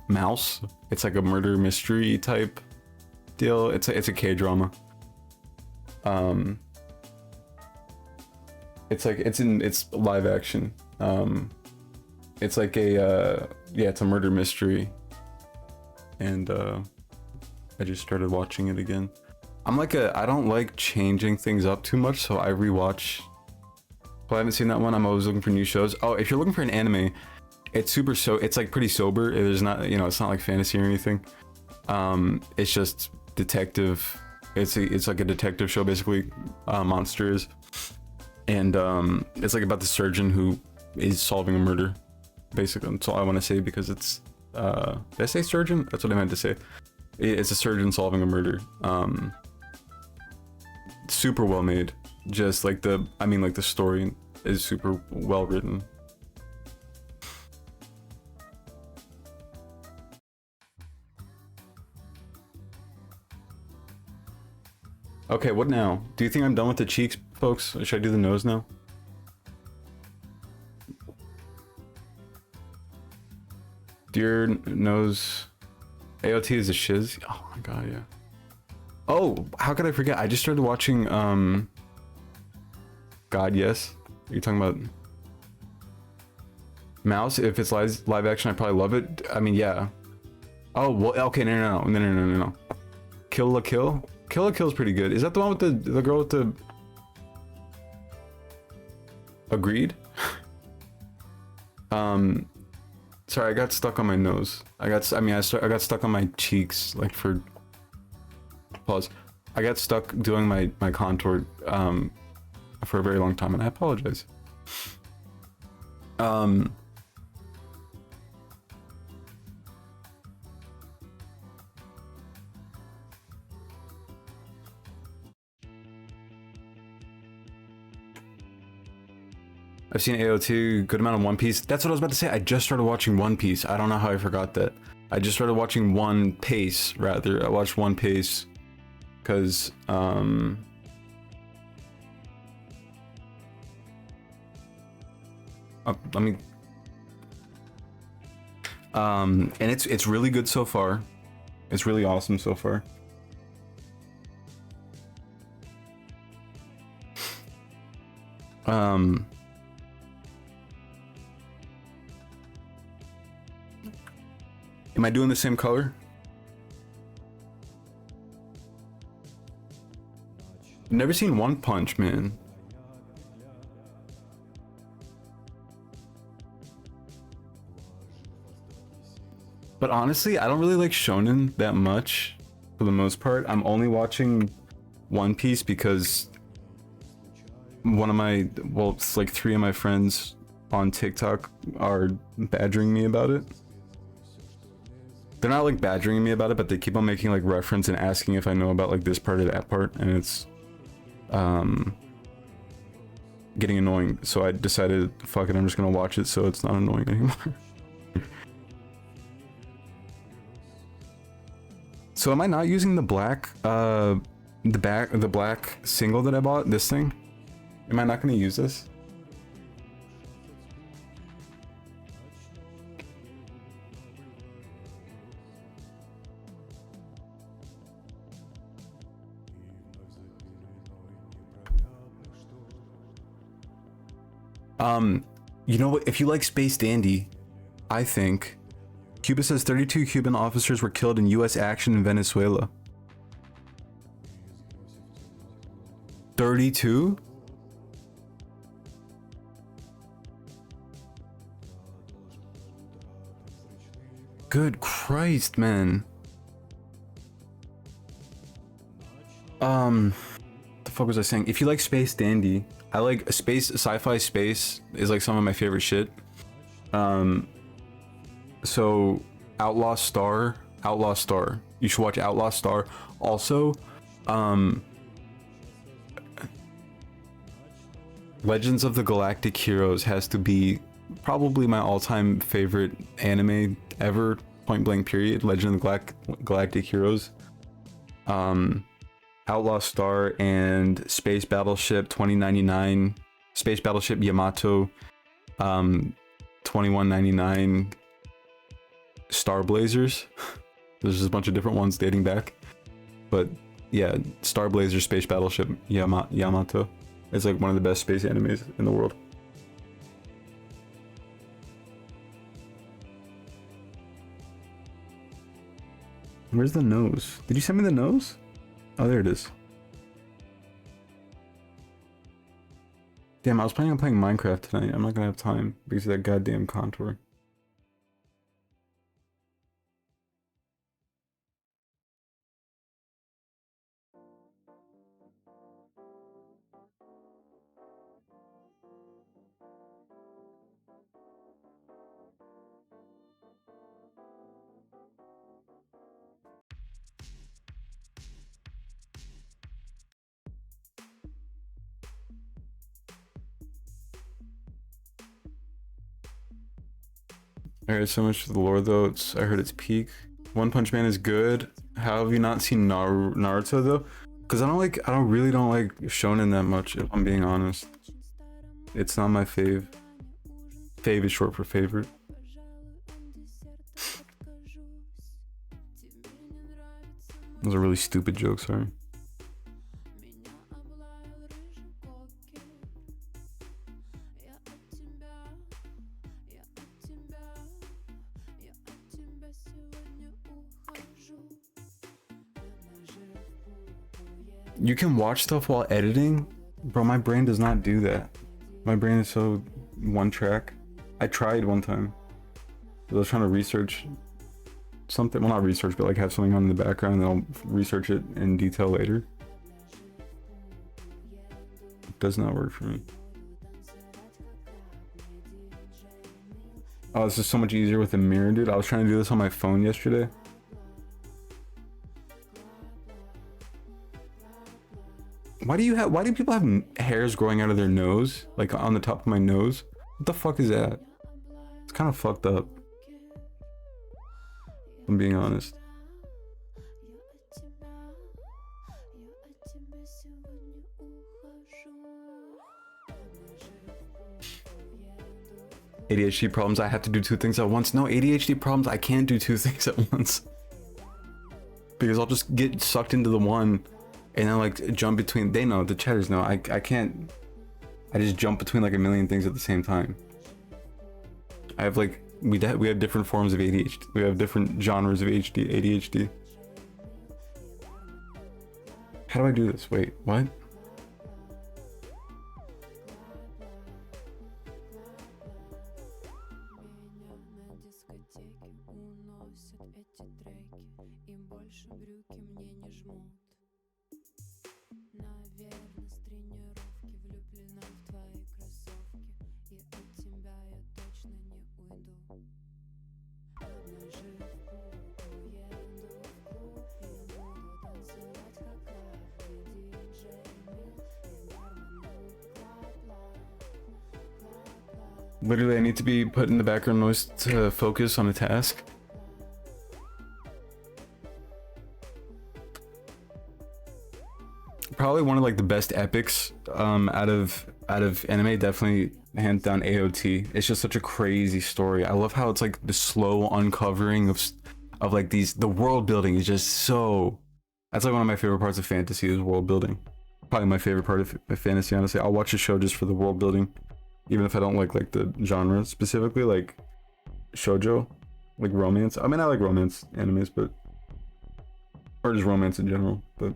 Mouse. It's like a murder mystery type deal. It's a K-drama. It's live action. It's like it's a murder mystery, and I just started watching it again. I don't like changing things up too much, so I rewatch. Well, I haven't seen that one. I'm always looking for new shows. Oh, if you're looking for an anime, it's it's like pretty sober. There's not, it's not like fantasy or anything. It's just detective. It's like a detective show basically. Monster is, and it's like about the surgeon who is solving a murder. Basically, that's all I want to say because it's. Did I say surgeon? That's what I meant to say. It's a surgeon solving a murder. Super well made. Just like the story is super well written. Okay, what now? Do you think I'm done with the cheeks, folks? Should I do the nose now? Dear nose. AOT is a shiz. Oh my god, yeah. Oh, how could I forget? I just started watching God, yes. Are you talking about Mouse? If it's live action, I probably love it. I mean, yeah. Oh, well, okay, no. Kill la Kill? Kill la Kill is pretty good. Is that the one with the girl with the... Agreed? Sorry, I got stuck on my nose. I got stuck on my cheeks, like for... Pause. I got stuck doing my contour for a very long time, and I apologize. I've seen AO2, good amount of One Piece. That's what I was about to say. I just started watching One Piece. I don't know how I forgot that. I just started watching One Piece, rather. I watched One Piece because and it's really good so far. It's really awesome so far. Am I doing the same color? Never seen One Punch Man. But honestly, I don't really like shonen that much for the most part. I'm only watching One Piece because it's like 3 of my friends on TikTok are badgering me about it. They're not like badgering me about it, but they keep on making like reference and asking if I know about like this part or that part, and it's getting annoying, so I decided, fuck it, I'm just gonna watch it so it's not annoying anymore. So am I not using the black, the black single that I bought? This thing? Am I not gonna use this? You know what? If you like Space Dandy, I think Cuba says 32 Cuban officers were killed in U.S. action in Venezuela. 32? Good Christ, man. The fuck was I saying? If you like Space Dandy, I like sci-fi space is like some of my favorite shit. So Outlaw Star. You should watch Outlaw Star. Also, Legends of the Galactic Heroes has to be probably my all-time favorite anime ever, point blank period. Legend of the Galactic Heroes. Outlaw Star and Space Battleship 2099, Space Battleship Yamato 2199, Star Blazers. There's just a bunch of different ones dating back, but yeah, Star Blazer Space Battleship Yamato is like one of the best space animes in the world. Where's the nose? Did you send me the nose? Oh, there it is. Damn, I was planning on playing Minecraft tonight. I'm not gonna have time because of that goddamn contour. Alright, so much for the lore though. I heard it's peak. One Punch Man is good. How have you not seen Naruto though? Because I really don't like shonen that much, if I'm being honest. It's not my fave. Fave is short for favorite. That was a really stupid joke, sorry. You can watch stuff while editing? Bro, my brain does not do that. My brain is so one track. I tried one time. I was trying to research something. Well, not research, but like have something on in the background and then I'll research it in detail later. It does not work for me. Oh, this is so much easier with a mirror, dude. I was trying to do this on my phone yesterday. Why do people have hairs growing out of their nose? Like on the top of my nose? What the fuck is that? It's kind of fucked up. I'm being honest. ADHD problems, I have to do two things at once. No, ADHD problems, I can't do two things at once. Because I'll just get sucked into the one and then like jump between. They know, the chatters know. I can't. I just jump between like a million things at the same time. I have like we have different forms of ADHD. We have different genres of ADHD. How do I do this? Wait, what? Literally, I need to be put in the background noise to focus on a task. Probably one of like the best epics out of anime, definitely hands down AOT. It's just such a crazy story. I love how it's like the slow uncovering of like the world building is just so, that's like one of my favorite parts of fantasy is world building. Probably my favorite part of fantasy, honestly. I'll watch a show just for the world building, even if I don't like the genre specifically, like shoujo, like romance. I mean, I like romance animes, but or just romance in general, but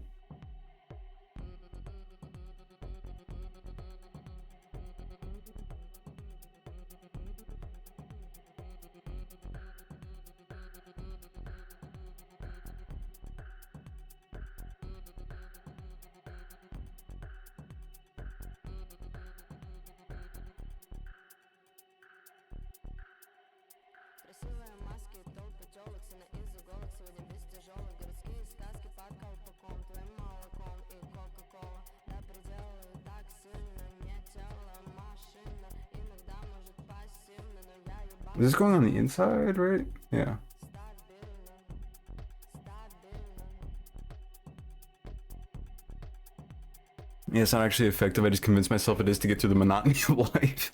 is this going on the inside, right? Yeah. Yeah, it's not actually effective. I just convinced myself it is to get through the monotony of life.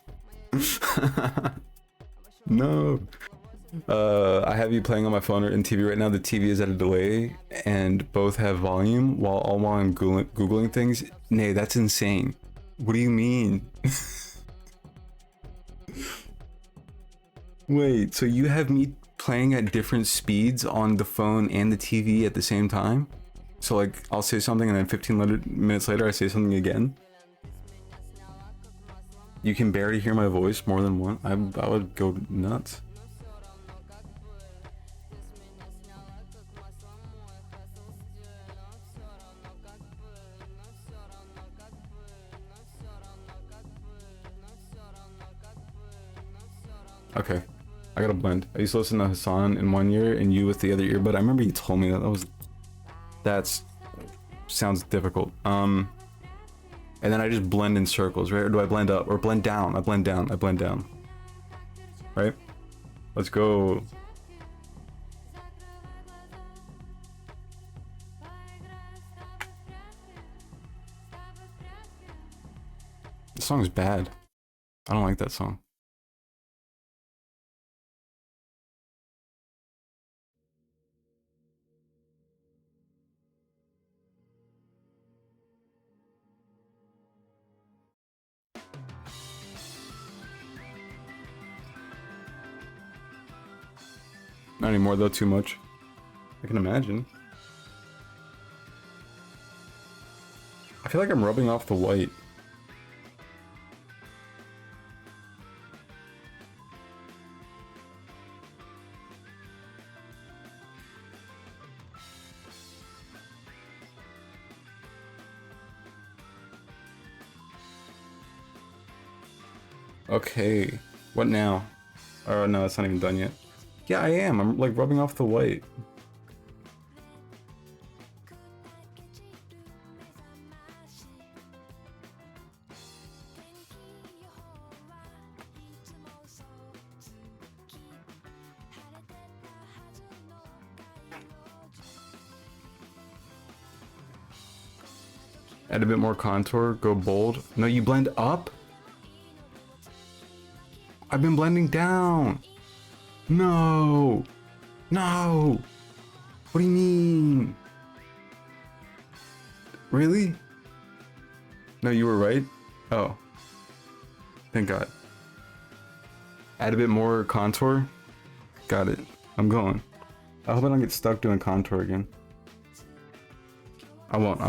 No. I have you playing on my phone or in TV right now. The TV is at a delay and both have volume while I'm Googling things. Nay, that's insane. What do you mean? Wait, so you have me playing at different speeds on the phone and the TV at the same time? So like, I'll say something and then 15 minutes later I say something again? You can barely hear my voice more than one? I would go nuts. Okay, I gotta blend. I used to listen to Hassan in one ear and you with the other ear, but I remember you told me that sounds difficult. And then I just blend in circles, right? Or do I blend up or blend down? I blend down. Right? Let's go. This song is bad. I don't like that song. Not anymore though, too much. I can imagine. I feel like I'm rubbing off the white. Okay, what now? Oh no, it's not even done yet. Yeah, I am. I'm like rubbing off the white. Add a bit more contour, go bold. No, you blend up? I've been blending down. No. No. What do you mean? Really? No, you were right? Oh. Thank God. Add a bit more contour. Got it. I'm going. I hope I don't get stuck doing contour again. I won't.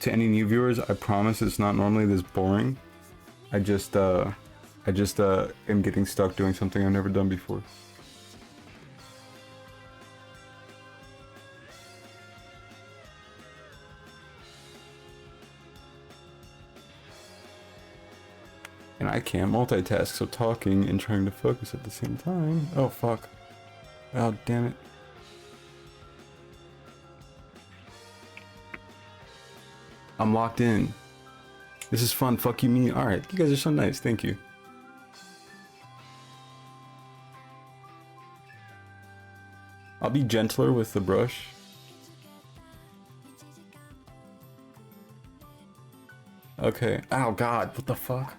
To any new viewers, I promise it's not normally this boring. I just am getting stuck doing something I've never done before. And I can't multitask, so talking and trying to focus at the same time. Oh, fuck. Oh, damn it. I'm locked in. This is fun. Fuck you, me. Alright, you guys are so nice. Thank you. I'll be gentler with the brush. Okay. Oh, God. What the fuck?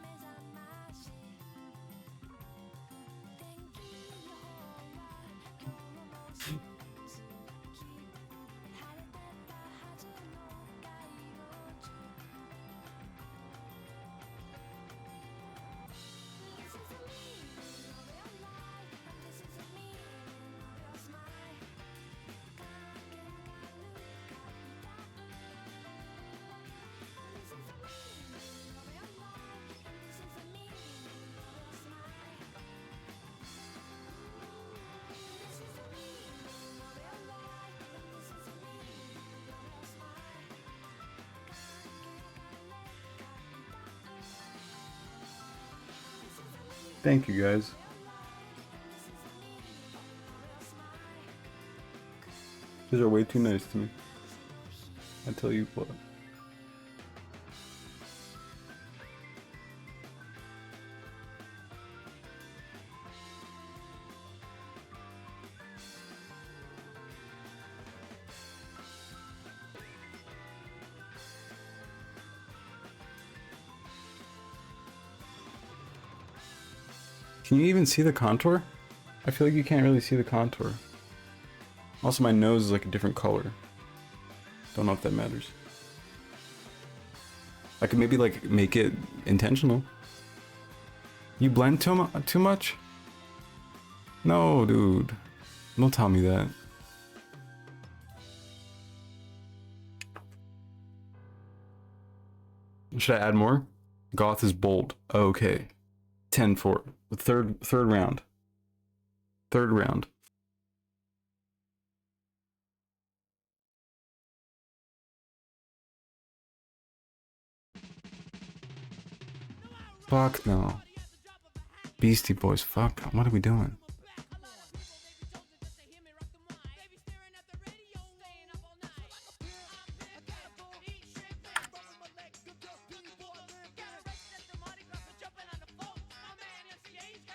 Thank you, guys. You guys are way too nice to me. I tell you what. Can you even see the contour? I feel like you can't really see the contour. Also, my nose is like a different color. Don't know if that matters. I could maybe like make it intentional. You blend too much? No, dude. Don't tell me that. Should I add more? Goth is bold. Okay. 10-4. The third round. Third round. Fuck no. Beastie Boys, fuck. What are we doing?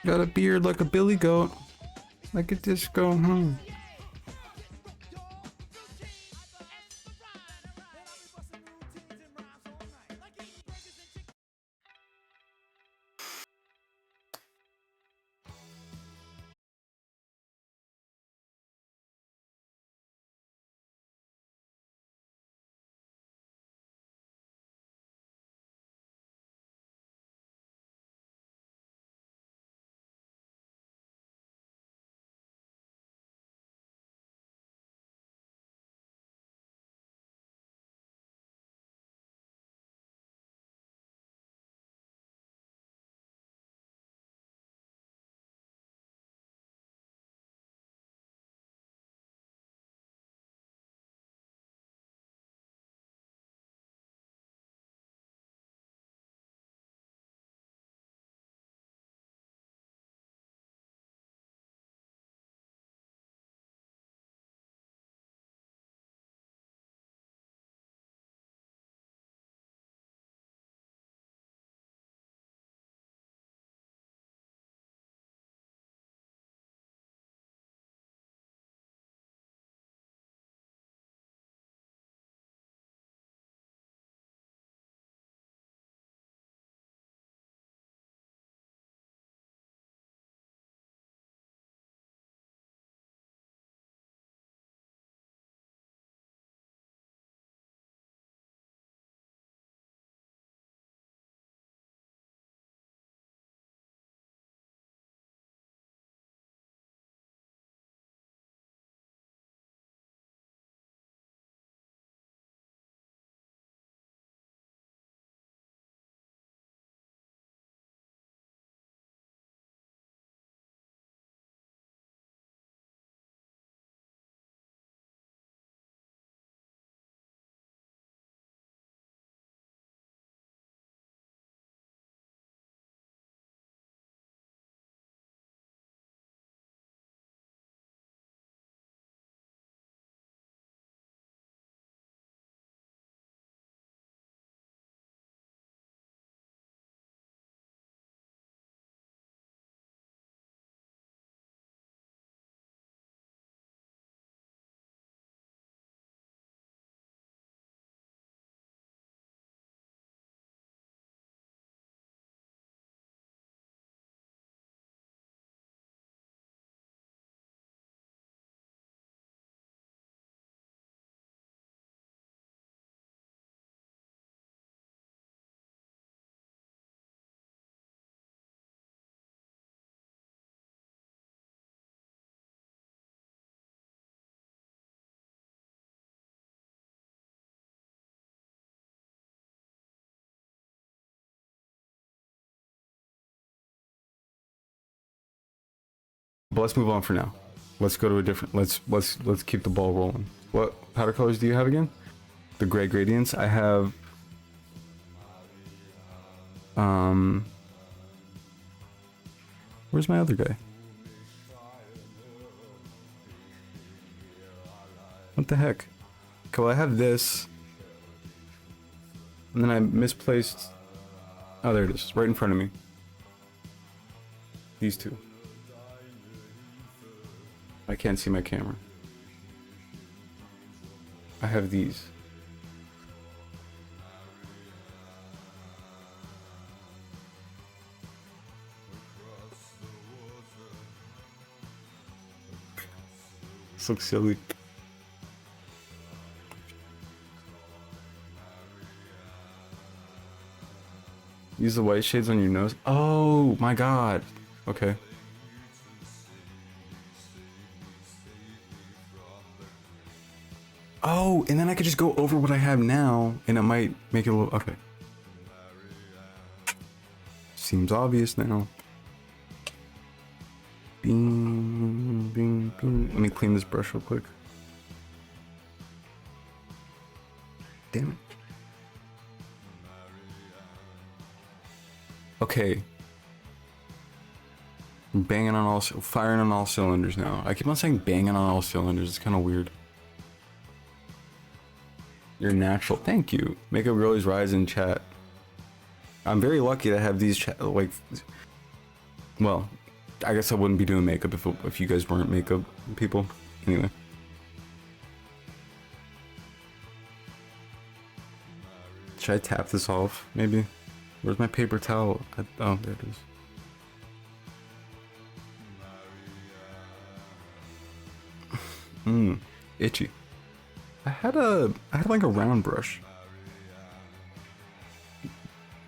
Got a beard like a billy goat. Like a disco, huh? but let's move on for now. Let's go to a different. Let's keep the ball rolling. What powder colors do you have again? The gray gradients. I have. Where's my other guy? What the heck? Okay, well, I have this. And then I misplaced. Oh, there it is, right in front of me. These two. I can't see my camera. I have these. This looks silly. Use the white shades on your nose. Oh my god. Okay. Oh, and then I could just go over what I have now, and it might make it a little... Okay. Seems obvious now. Bing, bing, bing. Let me clean this brush real quick. Damn it. Okay. I'm banging on all... Firing on all cylinders now. I keep on saying banging on all cylinders. It's kind of weird. You're natural. Thank you. Makeup girlies rise in chat. I'm very lucky to have these like. Well, I guess I wouldn't be doing makeup if you guys weren't makeup people. Anyway. Should I tap this off? Maybe. Where's my paper towel? Oh, there it is. Itchy. I had like a round brush.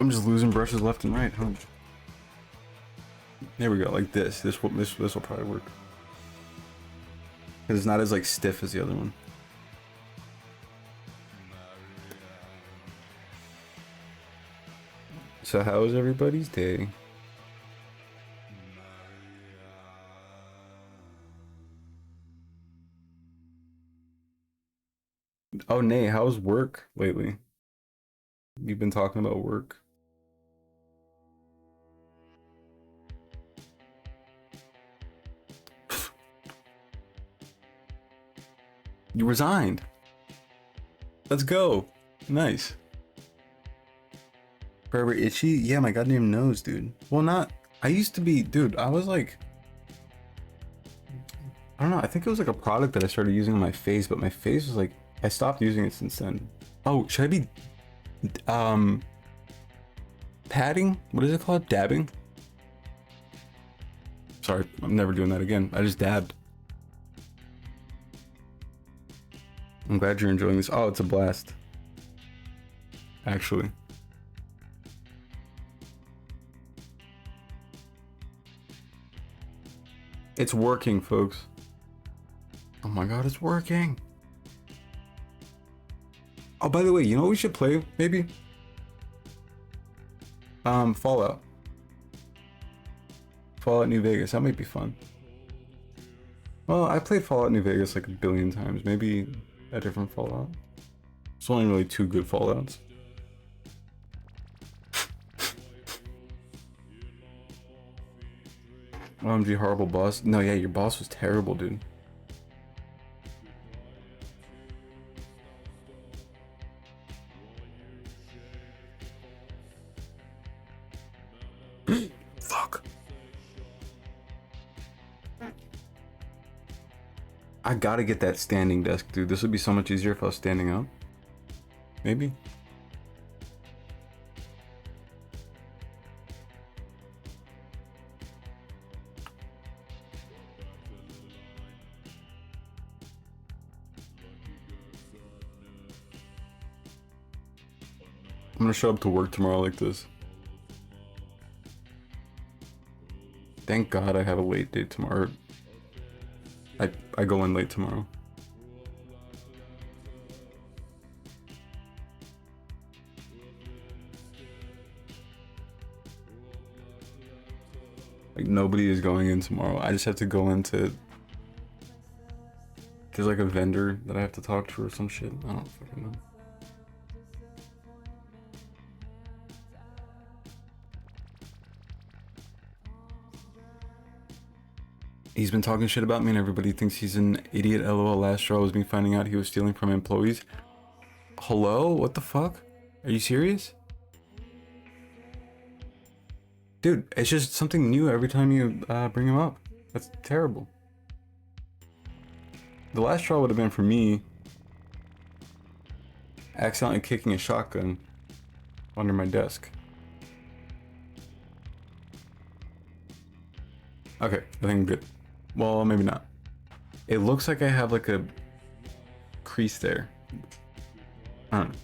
I'm just losing brushes left and right, huh? There we go, like this. This will probably work. Cause it's not as like stiff as the other one. So how was everybody's day? Oh, Nay, how's work lately? You've been talking about work. You resigned. Let's go. Nice. Forever itchy? Yeah, my goddamn nose, dude. Well, not... I used to be... Dude, I was like... I don't know. I think it was like a product that I started using on my face, but my face was like... I stopped using it since then. Oh, should I be... padding? What is it called? Dabbing? Sorry, I'm never doing that again. I just dabbed. I'm glad you're enjoying this. Oh, it's a blast. Actually. It's working, folks. Oh my god, it's working. Oh, by the way, you know what we should play, maybe? Fallout. Fallout New Vegas, that might be fun. Well, I played Fallout New Vegas like a billion times. Maybe a different Fallout. It's only really 2 good Fallouts. OMG, horrible boss. No, yeah, your boss was terrible, dude. Fuck. I gotta get that standing desk, dude. This would be so much easier if I was standing up. Maybe. I'm gonna show up to work tomorrow like this. Thank God I have a late date tomorrow. I go in late tomorrow. Like nobody is going in tomorrow. I just have to go into. There's like a vendor that I have to talk to or some shit. I don't fucking know. He's been talking shit about me and everybody thinks he's an idiot. LOL. Last straw was me finding out he was stealing from employees. Hello? What the fuck? Are you serious? Dude, it's just something new every time you bring him up. That's terrible. The last straw would have been for me accidentally kicking a shotgun under my desk. Okay, I think I'm good. Well, maybe not. It looks like I have like a crease there. I don't know.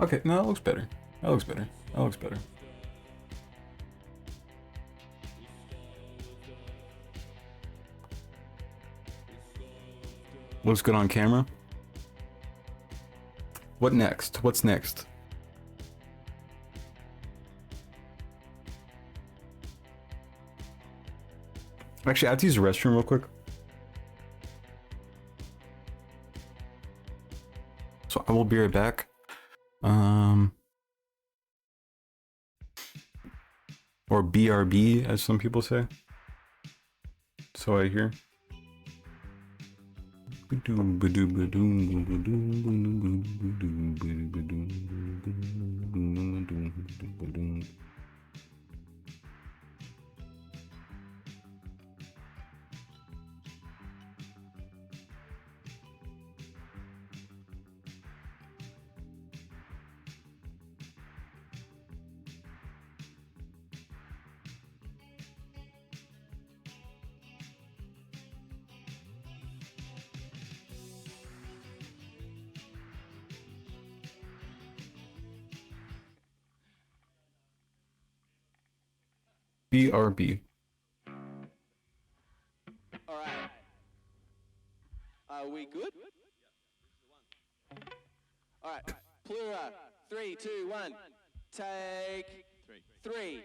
Okay, no, that looks better. That looks better. That looks better. Looks good on camera. What next? What's next? Actually, I have to use the restroom real quick. So I will be right back. Or BRB, as some people say. So I hear. BRB. All right. Are we good? All right. Plura. 3, 2, 1. Take 3.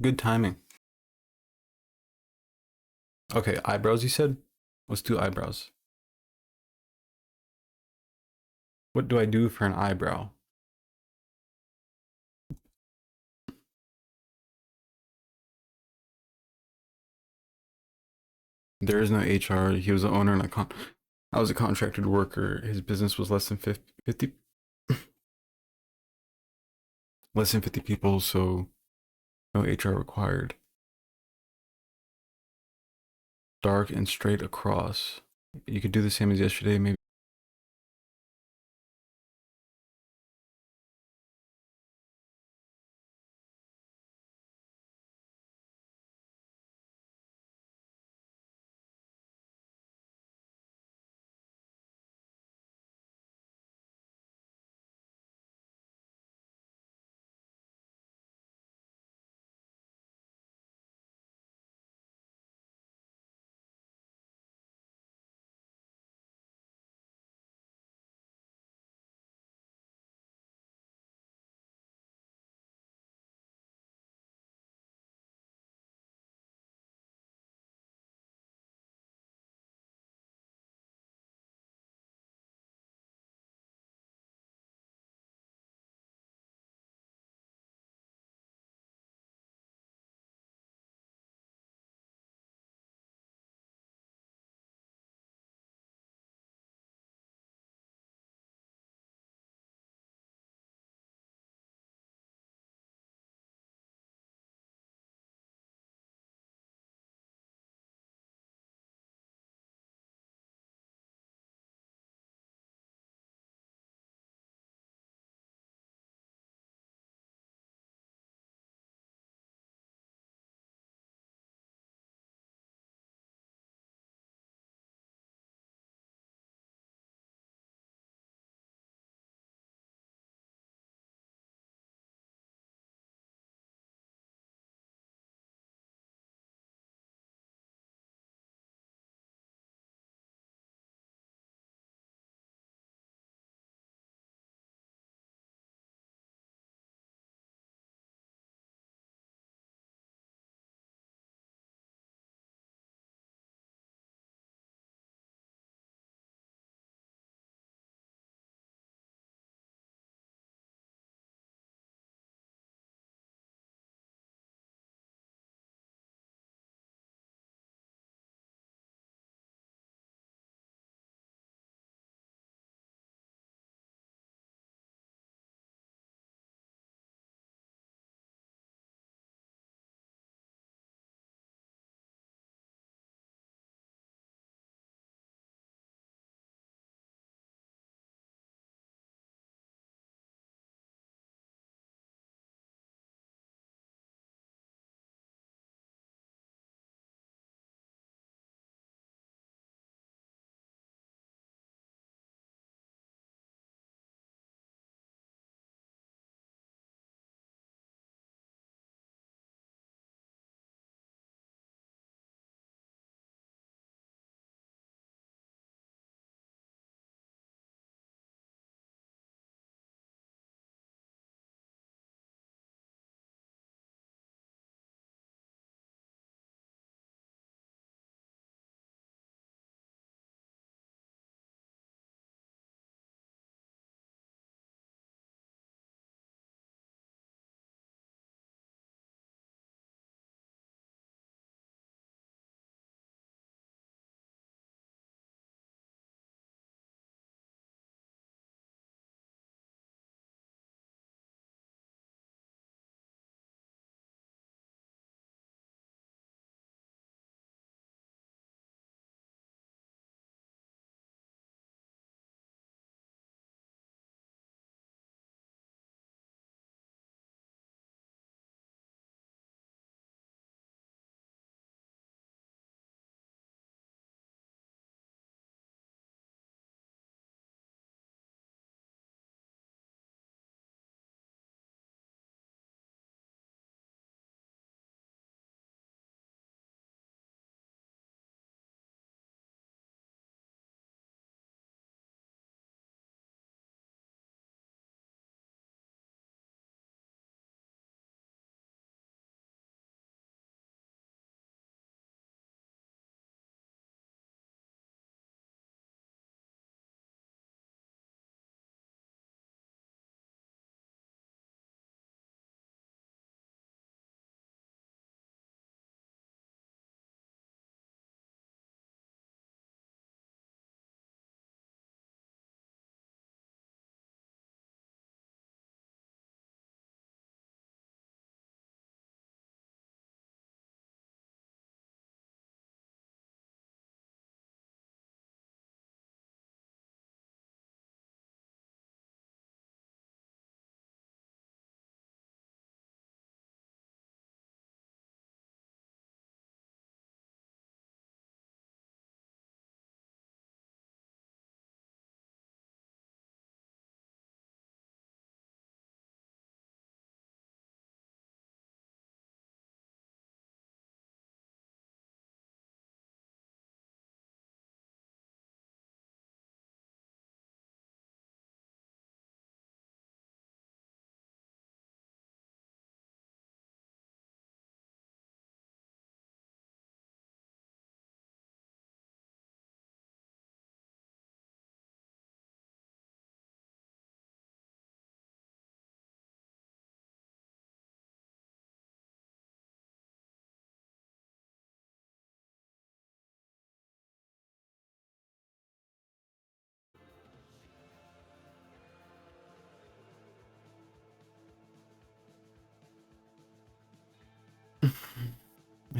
Good timing. Okay, eyebrows, you said? Let's do eyebrows. What do I do for an eyebrow? There is no HR. He was the owner and I was a contracted worker. His business was less than 50 less than 50 people, so no HR required. Dark and straight across. You could do the same as yesterday, maybe.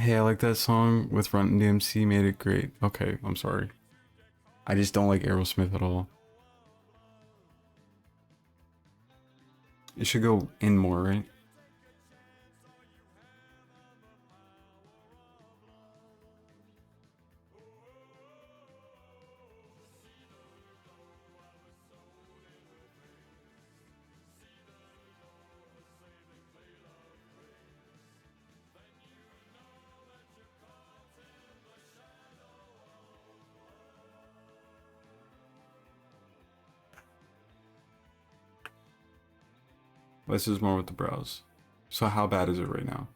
Hey, I like that song with Run DMC, made it great. Okay, I'm sorry. I just don't like Aerosmith at all. It should go in more, right? This is more with the brows. So how bad is it right now?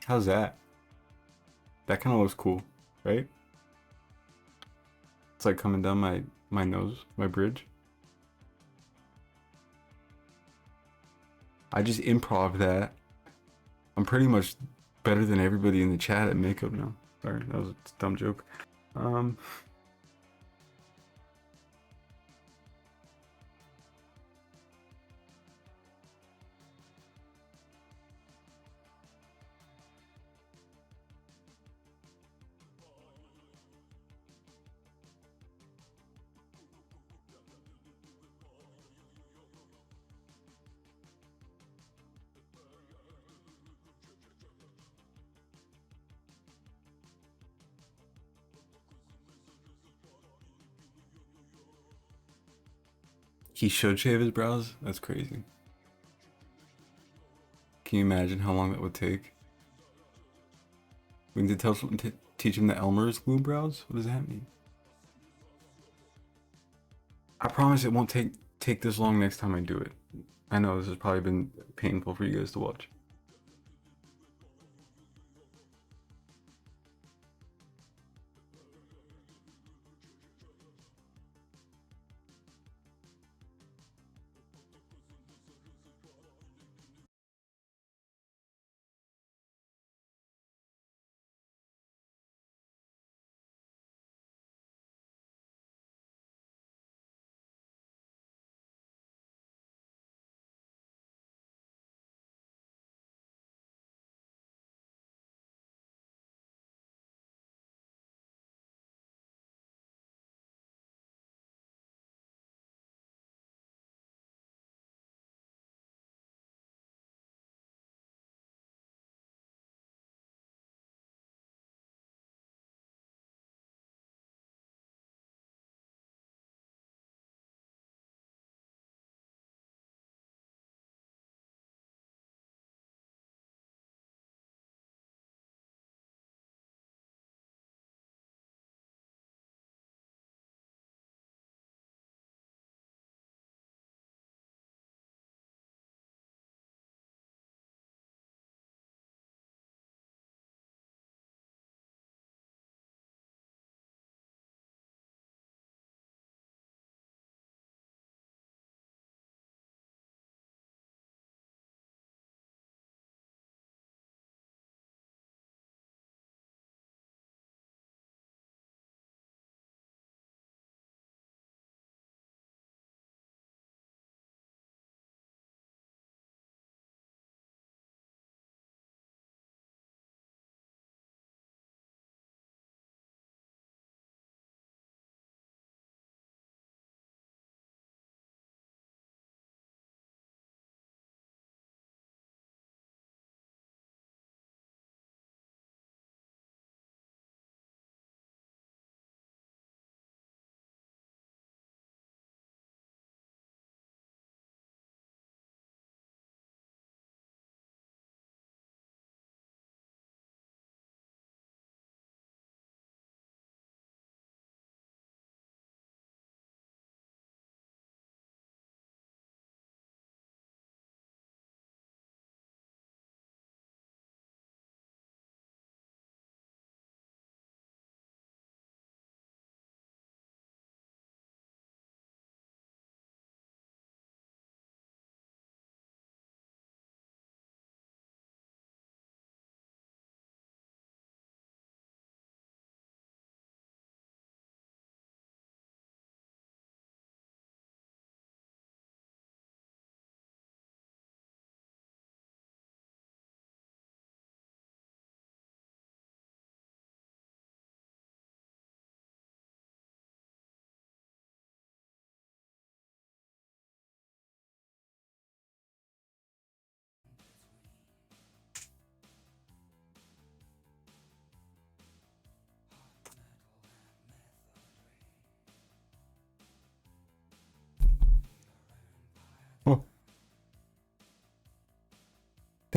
How's that? That kind of looks cool, right? It's like coming down my nose, my bridge. I just improv that. I'm pretty much better than everybody in the chat at makeup now. Sorry, that was a dumb joke. He should shave his brows? That's crazy. Can you imagine how long that would take? We need to tell someone to teach him the Elmer's glue brows? What does that mean? I promise it won't take this long next time I do it. I know this has probably been painful for you guys to watch.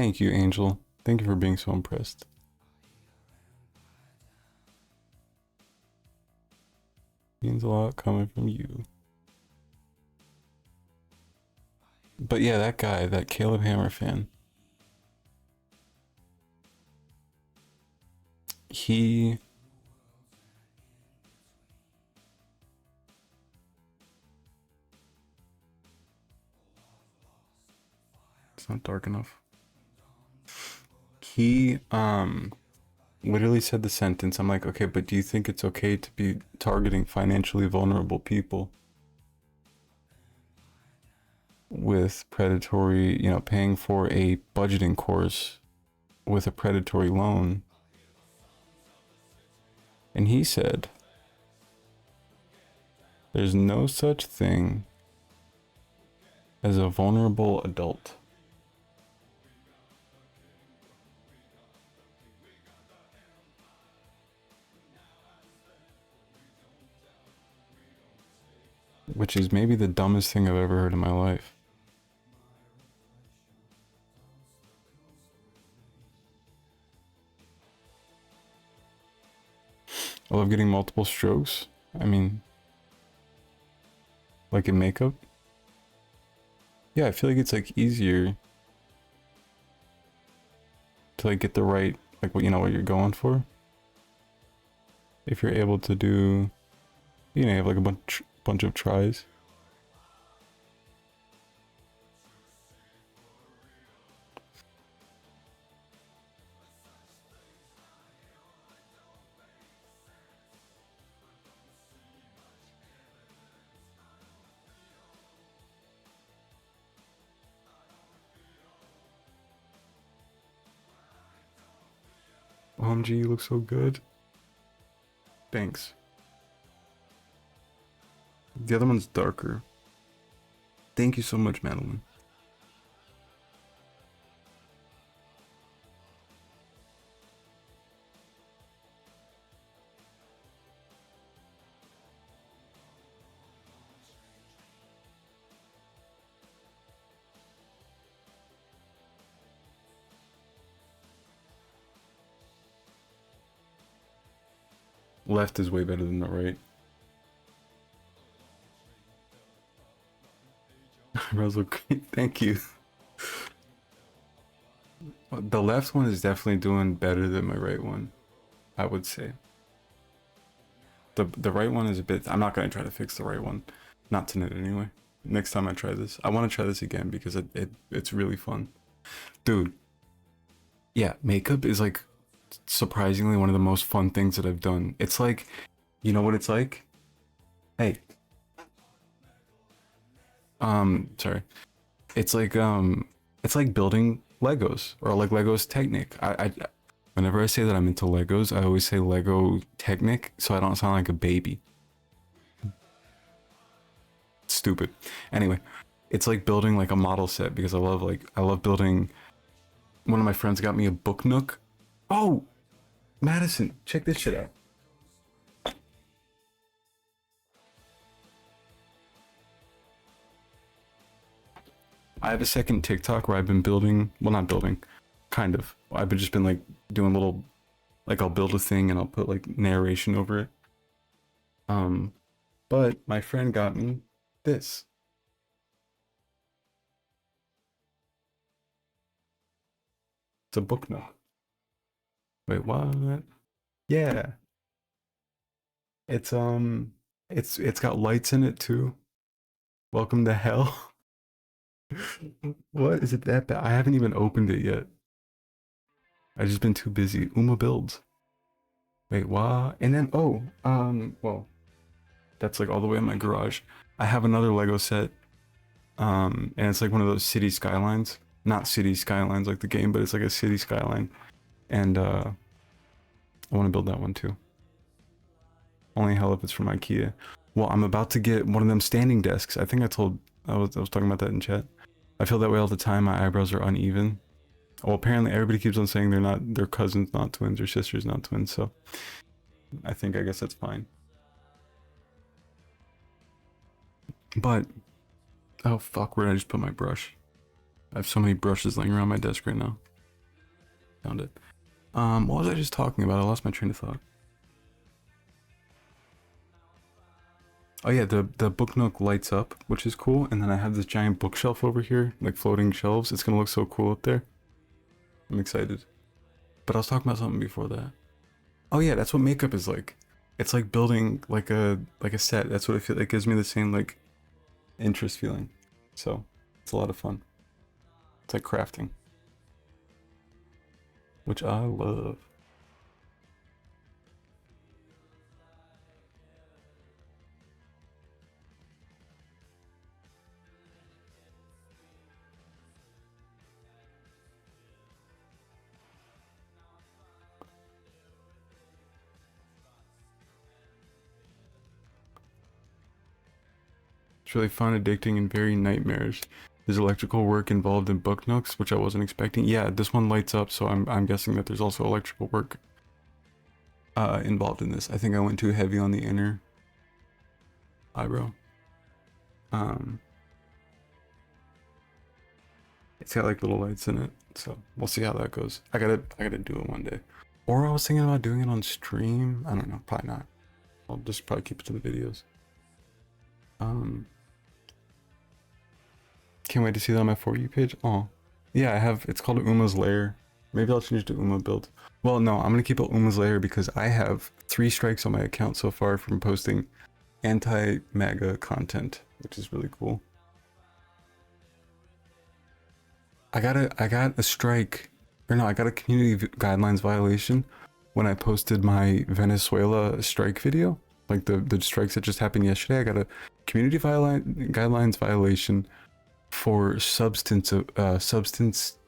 Thank you, Angel. Thank you for being so impressed. Means a lot coming from you. But yeah, that guy, that Caleb Hammer fan, he... It's not dark enough. He, literally said the sentence, I'm like, okay, but do you think it's okay to be targeting financially vulnerable people with predatory, you know, paying for a budgeting course with a predatory loan? And he said, there's no such thing as a vulnerable adult. Which is maybe the dumbest thing I've ever heard in my life. I love getting multiple strokes. I mean, like in makeup. Yeah, I feel like it's like easier to like get the right, like what, you know, what you're going for. If you're able to do, you know, you have like a bunch of tries. OMG, you look so good. Thanks. The other one's darker. Thank you so much, Madeline. Left is way better than the right. Eyebrows look great. Thank you. The left one is definitely doing better than my right one, I would say. The right one is a bit... I'm not going to try to fix the right one. Not tonight anyway. Next time I try this. I want to try this again because it's really fun. Dude. Yeah, makeup is like surprisingly one of the most fun things that I've done. It's like... You know what it's like? Hey. Sorry. It's like building Legos or like Legos Technic. Whenever I say that I'm into Legos, I always say Lego Technic so I don't sound like a baby. Stupid. Anyway, it's like building like a model set because I love building. One of my friends got me a book nook. Oh, Madison, check this shit out. I have a second TikTok where I've been building, well, not building, kind of. I've just been like doing little, like I'll build a thing and I'll put like narration over it. But my friend got me this. It's a book nook. Wait, what? Yeah. It's got lights in it too. Welcome to hell. What is it that bad? I haven't even opened it yet. I've just been too busy. Uma builds. Wait, what? And then well, that's like all the way in my garage. I have another Lego set. And it's like one of those city skylines. Not city skylines like the game, but it's like a city skyline. And I want to build that one too. Only hell if it's from IKEA. Well, I'm about to get one of them standing desks. I think I was talking about that in chat. I feel that way all the time. My eyebrows are uneven. Well, apparently everybody keeps on saying they're cousins, not twins, or sisters, not twins. So I guess that's fine. But oh fuck, where did I just put my brush? I have so many brushes laying around my desk right now. Found it. What was I just talking about? I lost my train of thought. Oh yeah, the book nook lights up, which is cool, and then I have this giant bookshelf over here, like floating shelves. It's gonna look so cool up there. I'm excited. But I was talking about something before that. Oh yeah, that's what makeup is like. It's like building like a set. That's what I feel. It gives me the same like interest feeling. So it's a lot of fun. It's like crafting, which I love. It's really fun, addicting, and very nightmarish. There's electrical work involved in book nooks, which I wasn't expecting. Yeah, this one lights up, so I'm guessing that there's also electrical work involved in this. I think I went too heavy on the inner eyebrow. It's got like little lights in it, so we'll see how that goes. I gotta do it one day. Or I was thinking about doing it on stream. I don't know, probably not. I'll just probably keep it to the videos. Can't wait to see that on my For You page. Oh, yeah, I have. It's called Uma's Lair. Maybe I'll change it to Uma Build. Well, no, I'm gonna keep it Uma's Lair because I have 3 strikes on my account so far from posting anti-MAGA content, which is really cool. I got a strike, or no, I got a community guidelines violation when I posted my Venezuela strike video. Like the strikes that just happened yesterday. I got a community guidelines violation for substance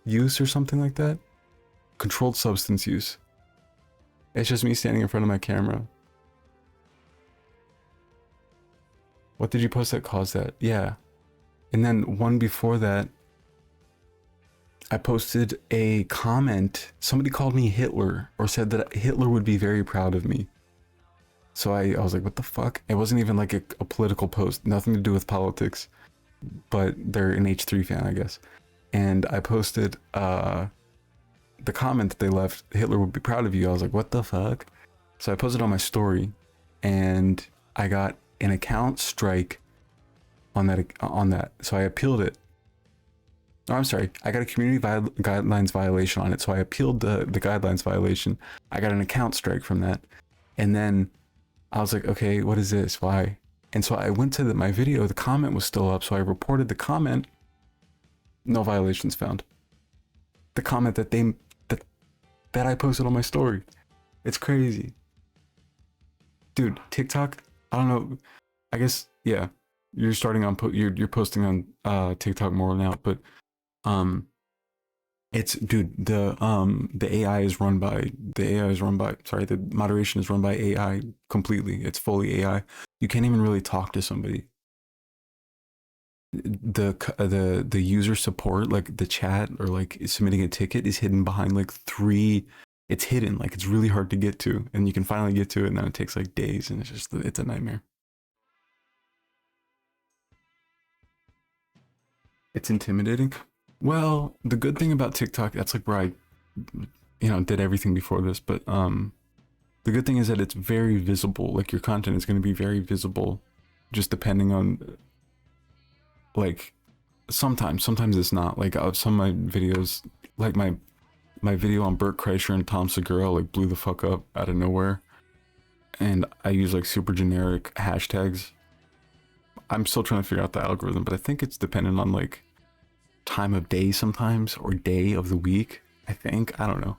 use or something like that. Controlled substance use. It's just me standing in front of my camera. What did you post that caused that? Yeah. And then one before that, I posted a comment. Somebody called me Hitler, or said that Hitler would be very proud of me. So I was like, what the fuck? It wasn't even like a political post, nothing to do with politics, but they're an H3 fan, I guess. And I posted the comment that they left, Hitler would be proud of you. I was like, what the fuck? So I posted on my story, and I got an account strike on that. So I appealed it. No, I'm sorry. I got a community guidelines violation on it. So I appealed the guidelines violation. I got an account strike from that. And then I was like, okay, what is this? Why? And so I went to my video. The comment was still up. So I reported the comment. No violations found. The comment that I posted on my story. It's crazy. Dude, TikTok, I don't know. I guess, yeah. You're starting on, you're posting on TikTok more now, but it's, dude, the moderation is run by AI completely. It's fully AI. You can't even really talk to somebody. The user support, like the chat or like submitting a ticket, is hidden behind like 3. It's hidden, like it's really hard to get to, and you can finally get to it, and then it takes like days, and it's a nightmare. It's intimidating. Well, the good thing about TikTok, that's like where I, did everything before this, but the good thing is that it's very visible. Like your content is going to be very visible, just depending on, like, sometimes it's not. Like some of my videos, like my video on Burt Kreischer and Tom Segura, like blew the fuck up out of nowhere, and I use like super generic hashtags. I'm still trying to figure out the algorithm, but I think it's dependent on like time of day sometimes, or day of the week, I think. I don't know.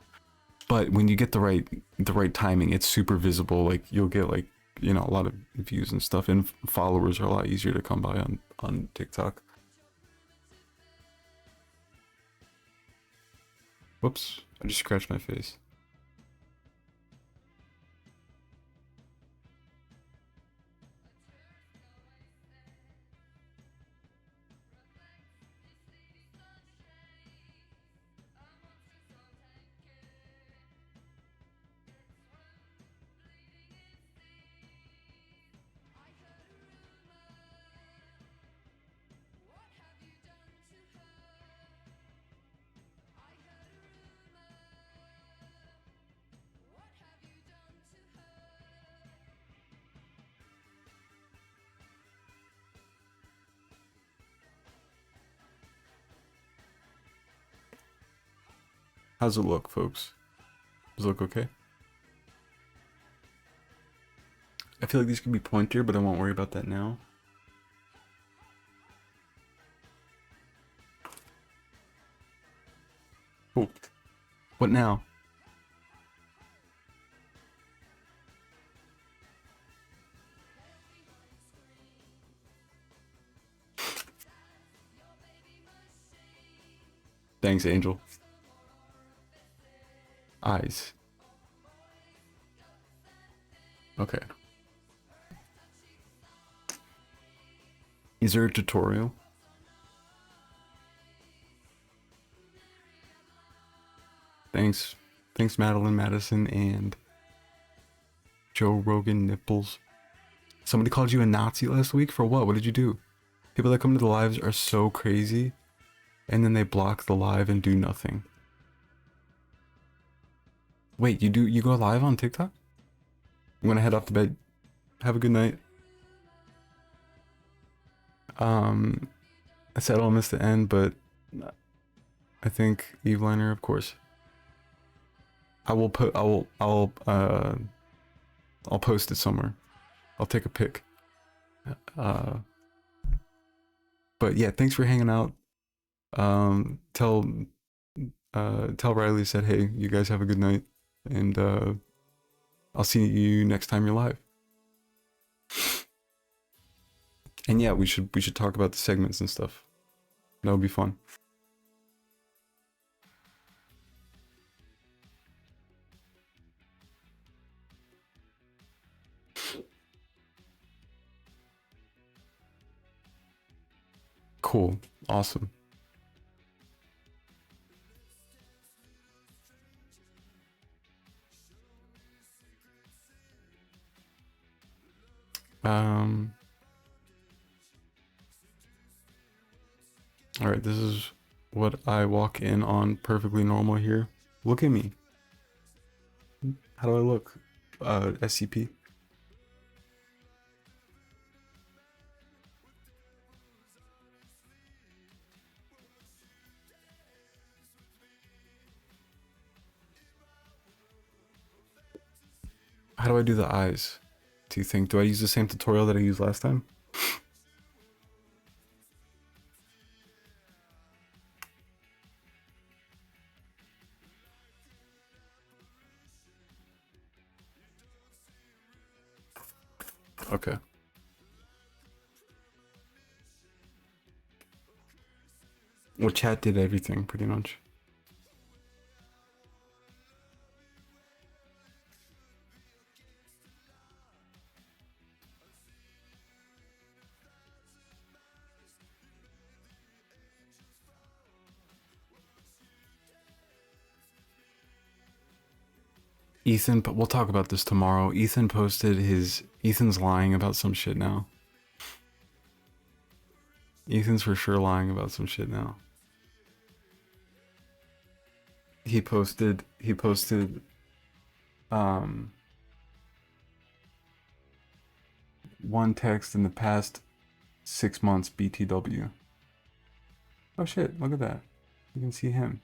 But when you get the right timing, it's super visible. Like you'll get like, a lot of views and stuff, and followers are a lot easier to come by on TikTok. Whoops, I just scratched my face. How's it look, folks? Does it look okay? I feel like these could be pointier, but I won't worry about that now. Oh, what now? Thanks, Angel. Eyes. Okay. Is there a tutorial? Thanks. Thanks, Madeline Madison and Joe Rogan Nipples. Somebody called you a Nazi last week? For what? What did you do? People that come to the lives are so crazy, and then they block the live and do nothing. Wait, you go live on TikTok? I'm gonna head off to bed. Have a good night. I said I'll miss the end, but I think Eveliner, of course. I'll post it somewhere. I'll take a pic. But yeah, thanks for hanging out. Tell Riley said, hey, you guys have a good night, and I'll see you next time you're live. And yeah, we should talk about the segments and stuff. That would be fun. Cool. Awesome. Alright, this is what I walk in on perfectly normal here. Look at me. How do I look? SCP. How do I do the eyes? Do you think? Do I use the same tutorial that I used last time? Okay. Well, chat did everything pretty much. Ethan, but we'll talk about this tomorrow. Ethan posted Ethan's lying about some shit now. Ethan's for sure lying about some shit now. He posted one text in the past 6 months BTW. Oh shit, look at that. You can see him.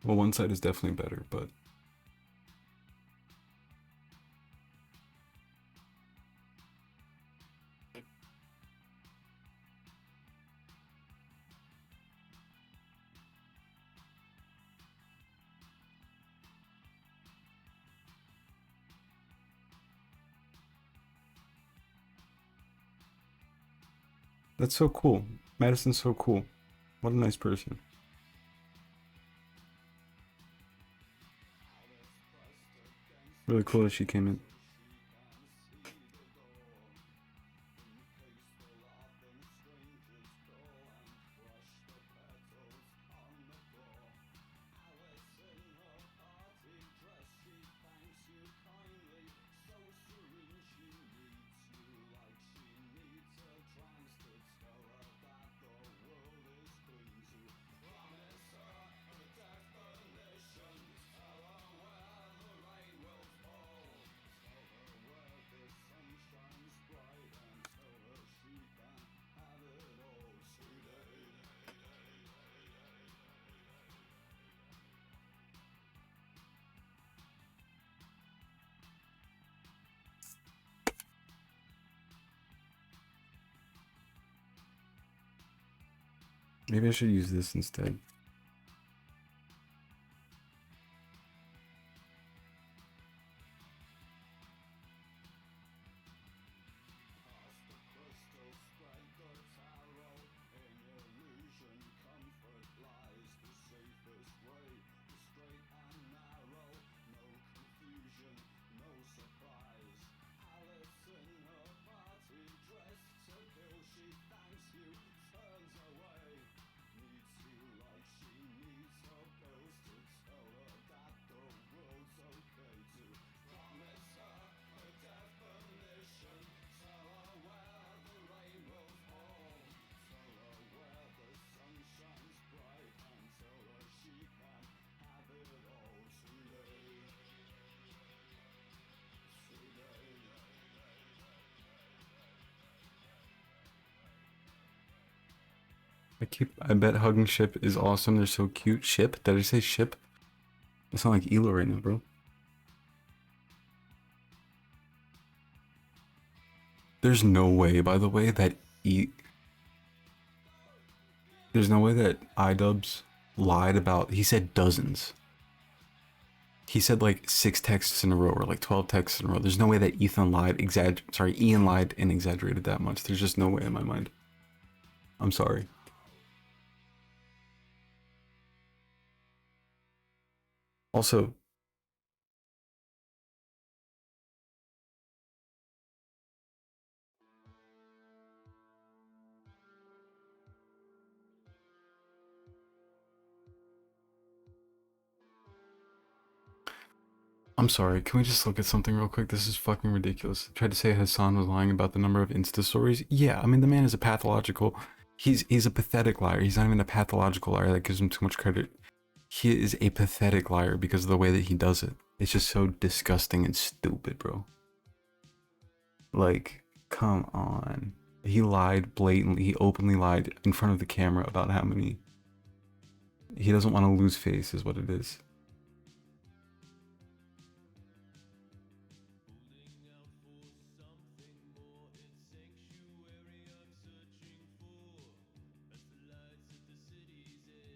Well, one side is definitely better, but that's so cool. Madison's so cool. What a nice person. Really cool that she came in. Maybe I should use this instead. I bet hugging Ship is awesome. They're so cute. Ship? Did I say Ship? I sound like Elo right now, bro. There's no way, by the way, that there's no way that iDubbbz lied about. He said dozens. He said like 6 texts in a row or like 12 texts in a row. There's no way that Ian lied and exaggerated that much. There's just no way in my mind. I'm sorry. Also, I'm sorry, can we just look at something real quick? This is fucking ridiculous. I tried to say Hassan was lying about the number of Insta stories. Yeah, I mean, the man is a pathological... He's a pathetic liar. He's not even a pathological liar. That gives him too much credit. He is a pathetic liar because of the way that he does it. It's just so disgusting and stupid, bro. Like, come on. He lied blatantly. He openly lied in front of the camera about how many... He doesn't want to lose face is what it is.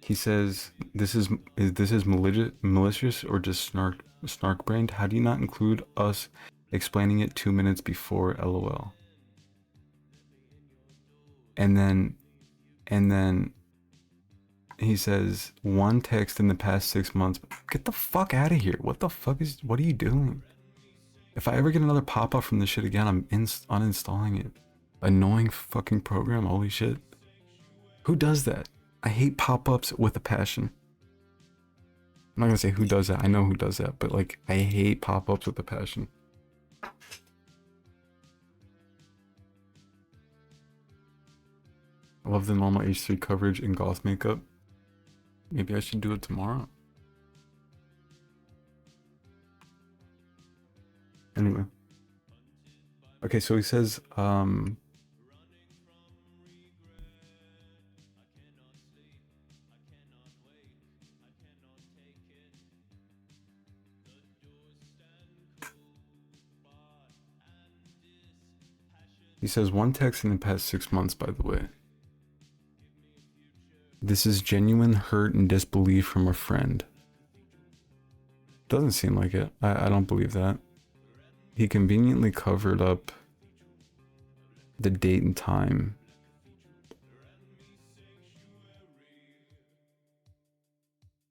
He says, this is malicious or just snark brained? How do you not include us explaining it 2 minutes before LOL? And then he says, 1 text in the past 6 months. Get the fuck out of here. What are you doing? If I ever get another pop-up from this shit again, I'm uninstalling it. Annoying fucking program, holy shit. Who does that? I hate pop-ups with a passion. I'm not gonna say who does that. I know who does that, but like, I hate pop-ups with a passion. I love the normal H3 coverage in goth makeup. Maybe I should do it tomorrow. Anyway. Okay, so he says, He says, one text in the past 6 months, by the way. This is genuine hurt and disbelief from a friend. Doesn't seem like it. I don't believe that. He conveniently covered up the date and time.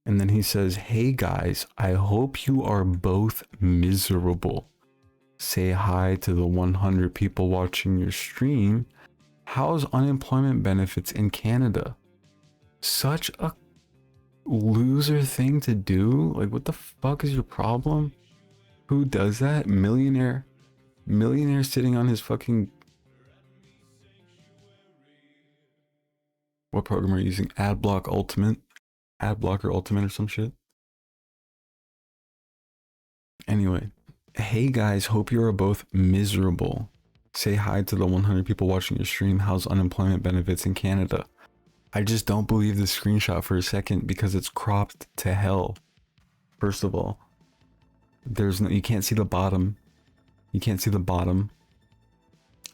And then he says, hey guys, I hope you are both miserable. Say hi to the 100 people watching your stream. How's unemployment benefits in Canada? Such a loser thing to do. Like, what the fuck is your problem? Who does that? Millionaire sitting on his fucking... What program are you using? Adblocker Ultimate or some shit. Anyway, hey guys, hope you are both miserable. Say hi to the 100 people watching your stream. How's unemployment benefits in Canada? I just don't believe this screenshot for a second because it's cropped to hell. First of all, there's no, you can't see the bottom. You can't see the bottom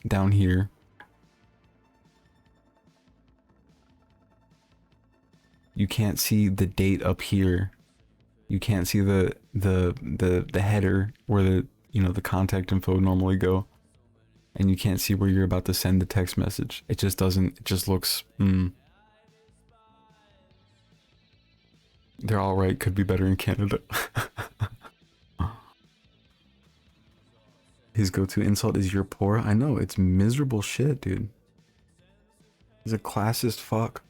down here. You can't see the date up here. You can't see the header where the, you know, the contact info would normally go. And you can't see where you're about to send the text message. It just doesn't, it just looks, They're alright, could be better in Canada. His go-to insult is you're poor. I know, it's miserable shit, dude. He's a classist fuck.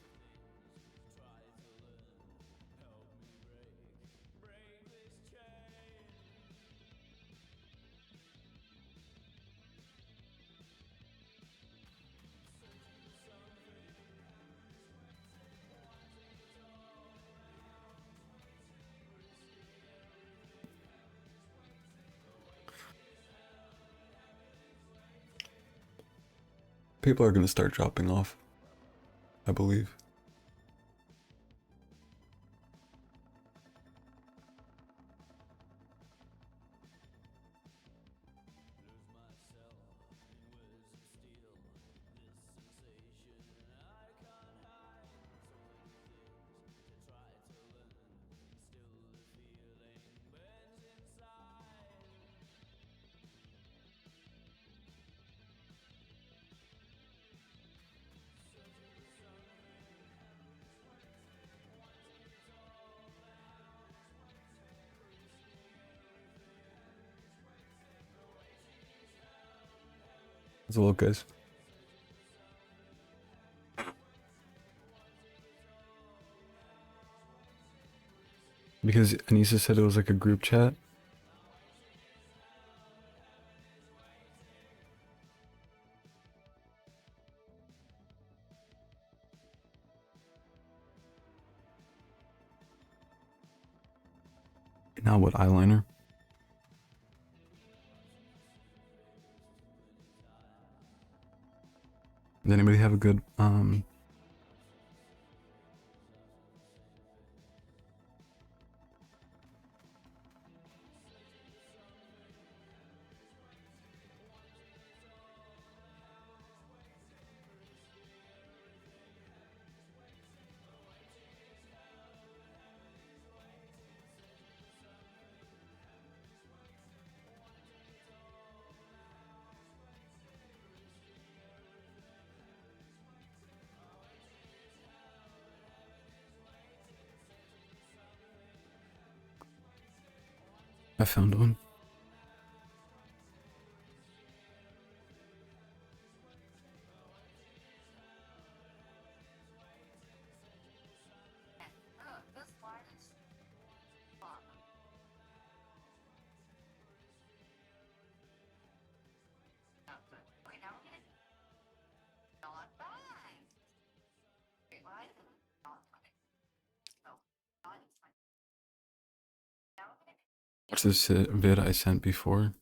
People are gonna start dropping off, I believe. Let's look, guys. Because Anissa said it was like a group chat. Now what, eyeliner? Does anybody have a good I found one. Watch this vid I sent before.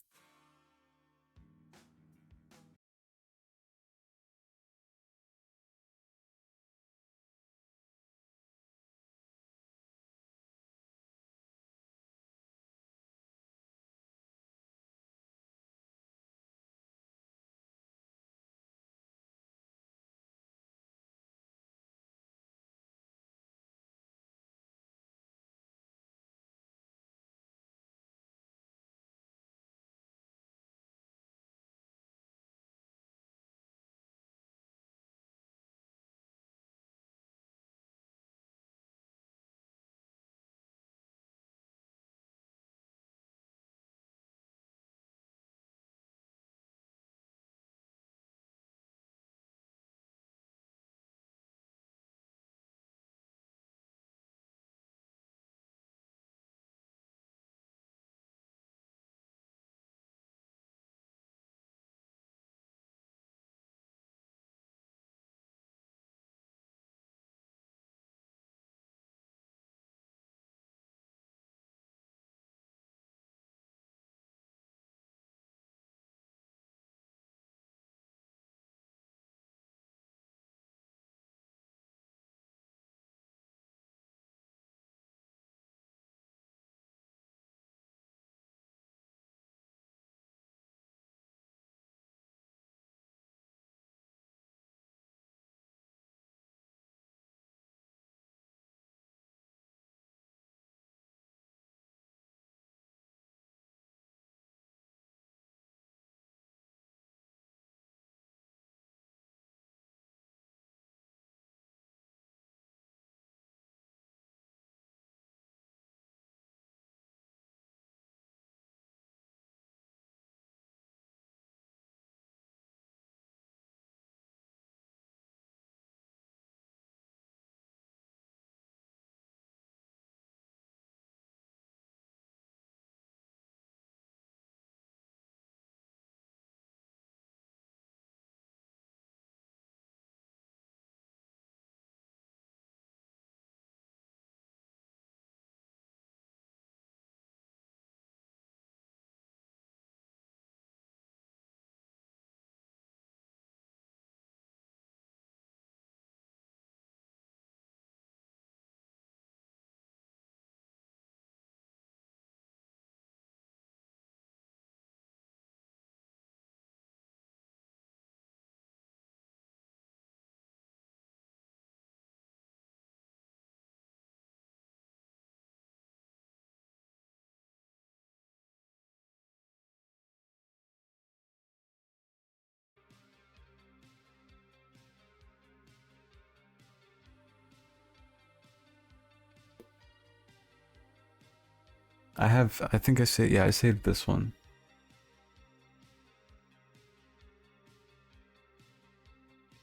I think I say, yeah, I saved this one.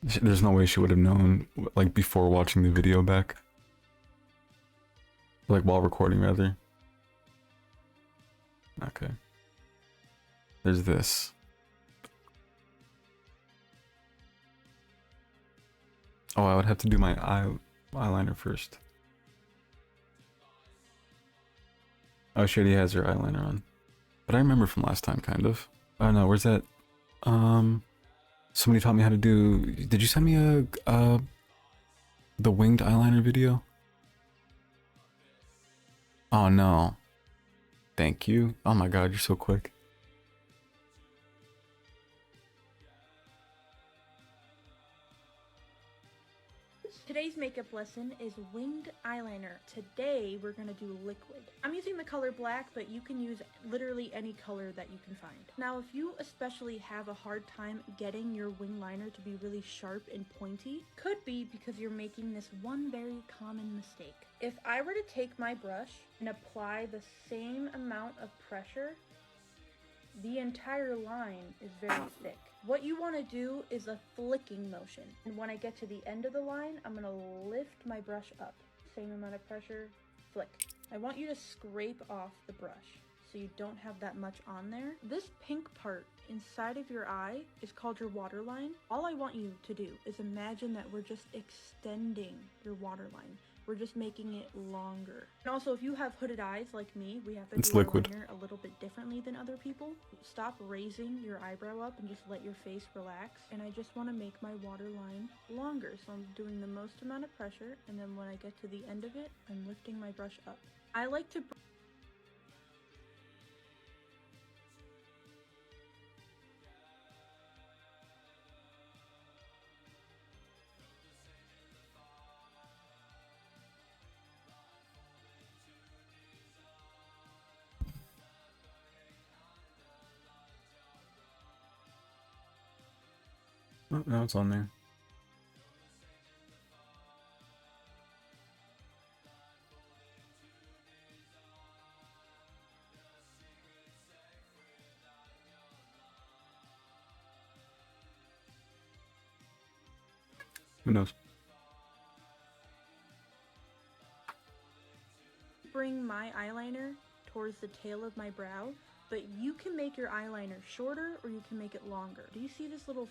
There's no way she would have known, like, before watching the video back. Like, while recording, rather. Okay. There's this. Oh, I would have to do my eyeliner first. Oh, she already has her eyeliner on. But I remember from last time, kind of. Oh no, where's that? Somebody taught me how to do... Did you send me the winged eyeliner video? Oh no. Thank you. Oh my god, you're so quick. Today's makeup lesson is winged eyeliner. Today we're gonna do liquid. I'm using the color black, but you can use literally any color that you can find. Now, if you especially have a hard time getting your wing liner to be really sharp and pointy, could be because you're making this one very common mistake. If I were to take my brush and apply the same amount of pressure, the entire line is very thick. What you want to do is a flicking motion. And when I get to the end of the line, I'm going to lift my brush up. Same amount of pressure, flick. I want you to scrape off the brush so you don't have that much on there. This pink part inside of your eye is called your waterline. All I want you to do is imagine that we're just extending your waterline. We're just making it longer. And also, if you have hooded eyes like me, we have to do liquid. our liner a little bit differently than other people. Stop raising your eyebrow up and just let your face relax. And I just want to make my waterline longer. So I'm doing the most amount of pressure, and then when I get to the end of it, I'm lifting my brush up. I like to... Oh, now it's on there. Who knows? bring my eyeliner towards the tail of my brow, but you can make your eyeliner shorter or you can make it longer. Do you see this little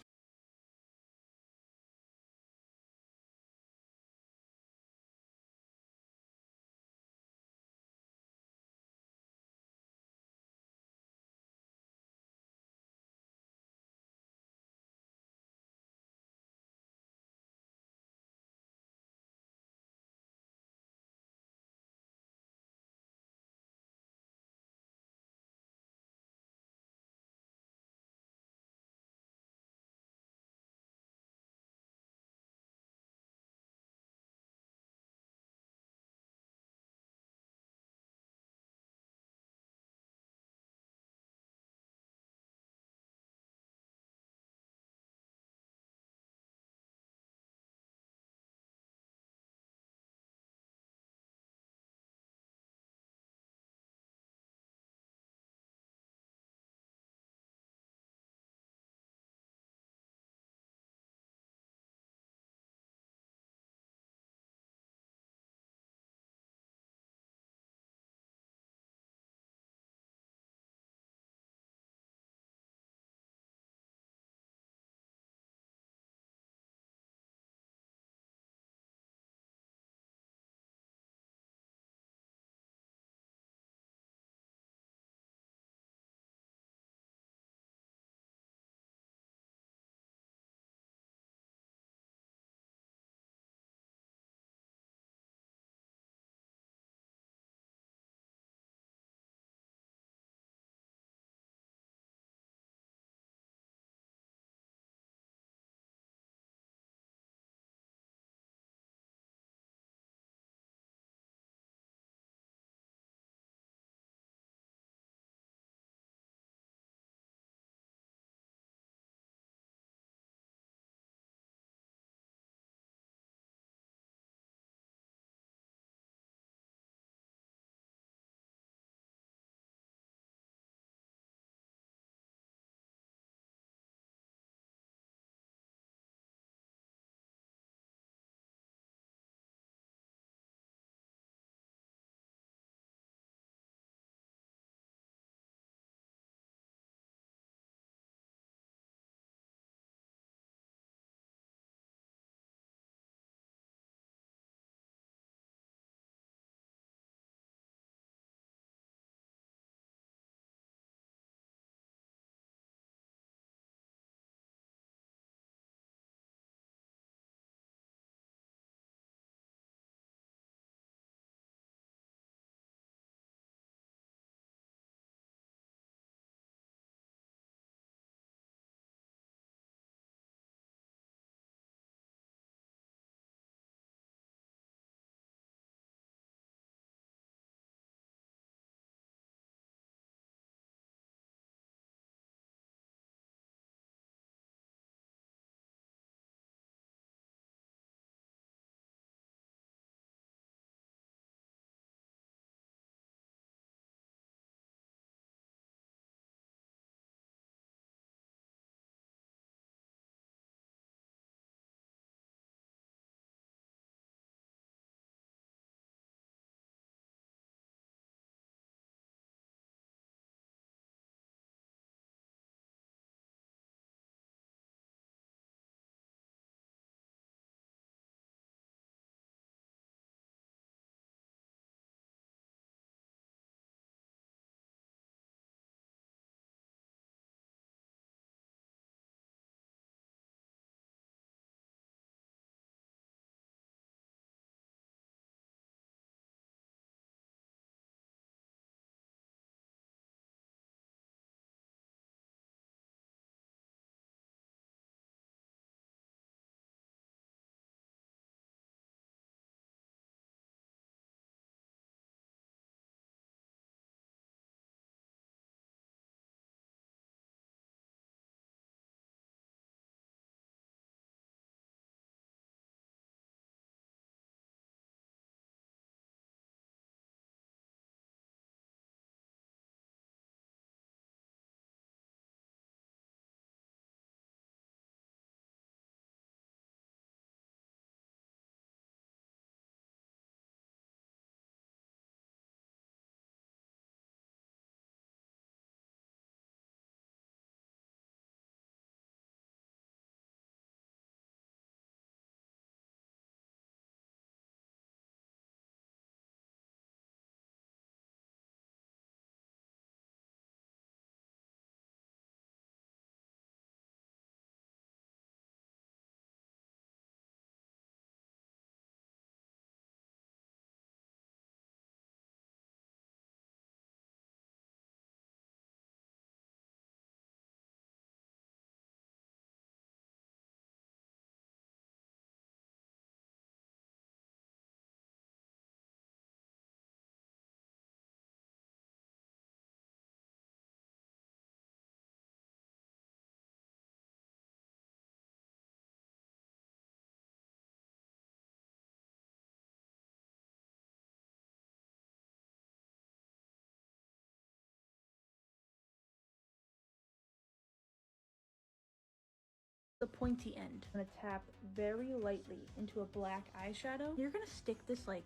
pointy end. I'm gonna tap very lightly into a black eyeshadow. You're gonna stick this like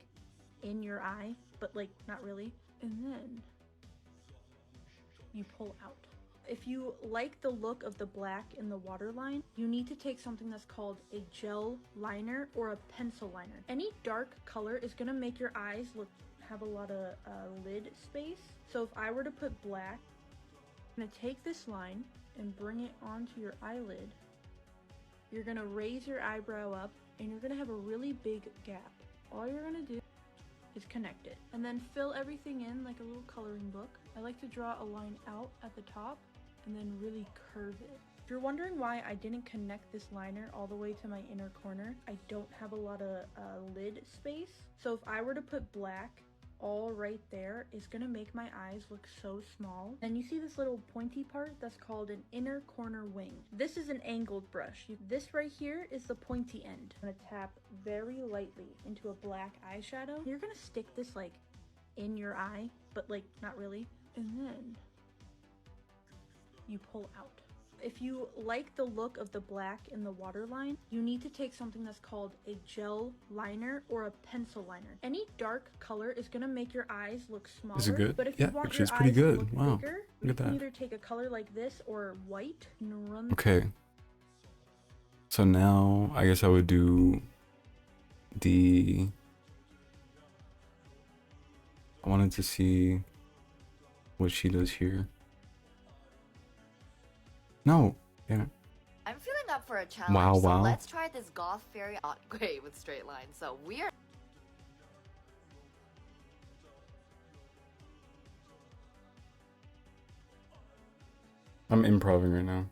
in your eye, but like not really. And then you pull out. If you like the look of the black in the waterline, you need to take something that's called a gel liner or a pencil liner. Any dark color is gonna make your eyes have a lot of lid space. So if I were to put black, I'm gonna take this line and bring it onto your eyelid. You're gonna raise your eyebrow up and you're gonna have a really big gap. All you're gonna do is connect it and then fill everything in like a little coloring book. I like to draw a line out at the top and then really curve it. If you're wondering why I didn't connect this liner all the way to my inner corner, I don't have a lot of lid space. So if I were to put black all right there, it's gonna make my eyes look so small. And you see this little pointy part that's called an inner corner wing. This is an angled brush. This right here is the pointy end. I'm gonna tap very lightly into a black eyeshadow. You're gonna stick this like in your eye, but like not really. And then you pull out. If you like the look of the black in the waterline, you need to take something that's called a gel liner or a pencil liner. Any dark color is gonna make your eyes look smaller. Is it good? But if Yeah, you want actually, your it's pretty eyes to good. look Wow. bigger, Look you at can that. either take a color like this or white and run. Okay. So now I guess I would do the. I wanted to see what she does here. No. Damn it. I'm feeling up for a challenge. Wow, so wow. let's try this goth fairy not great with straight lines. So we are I'm improving right now.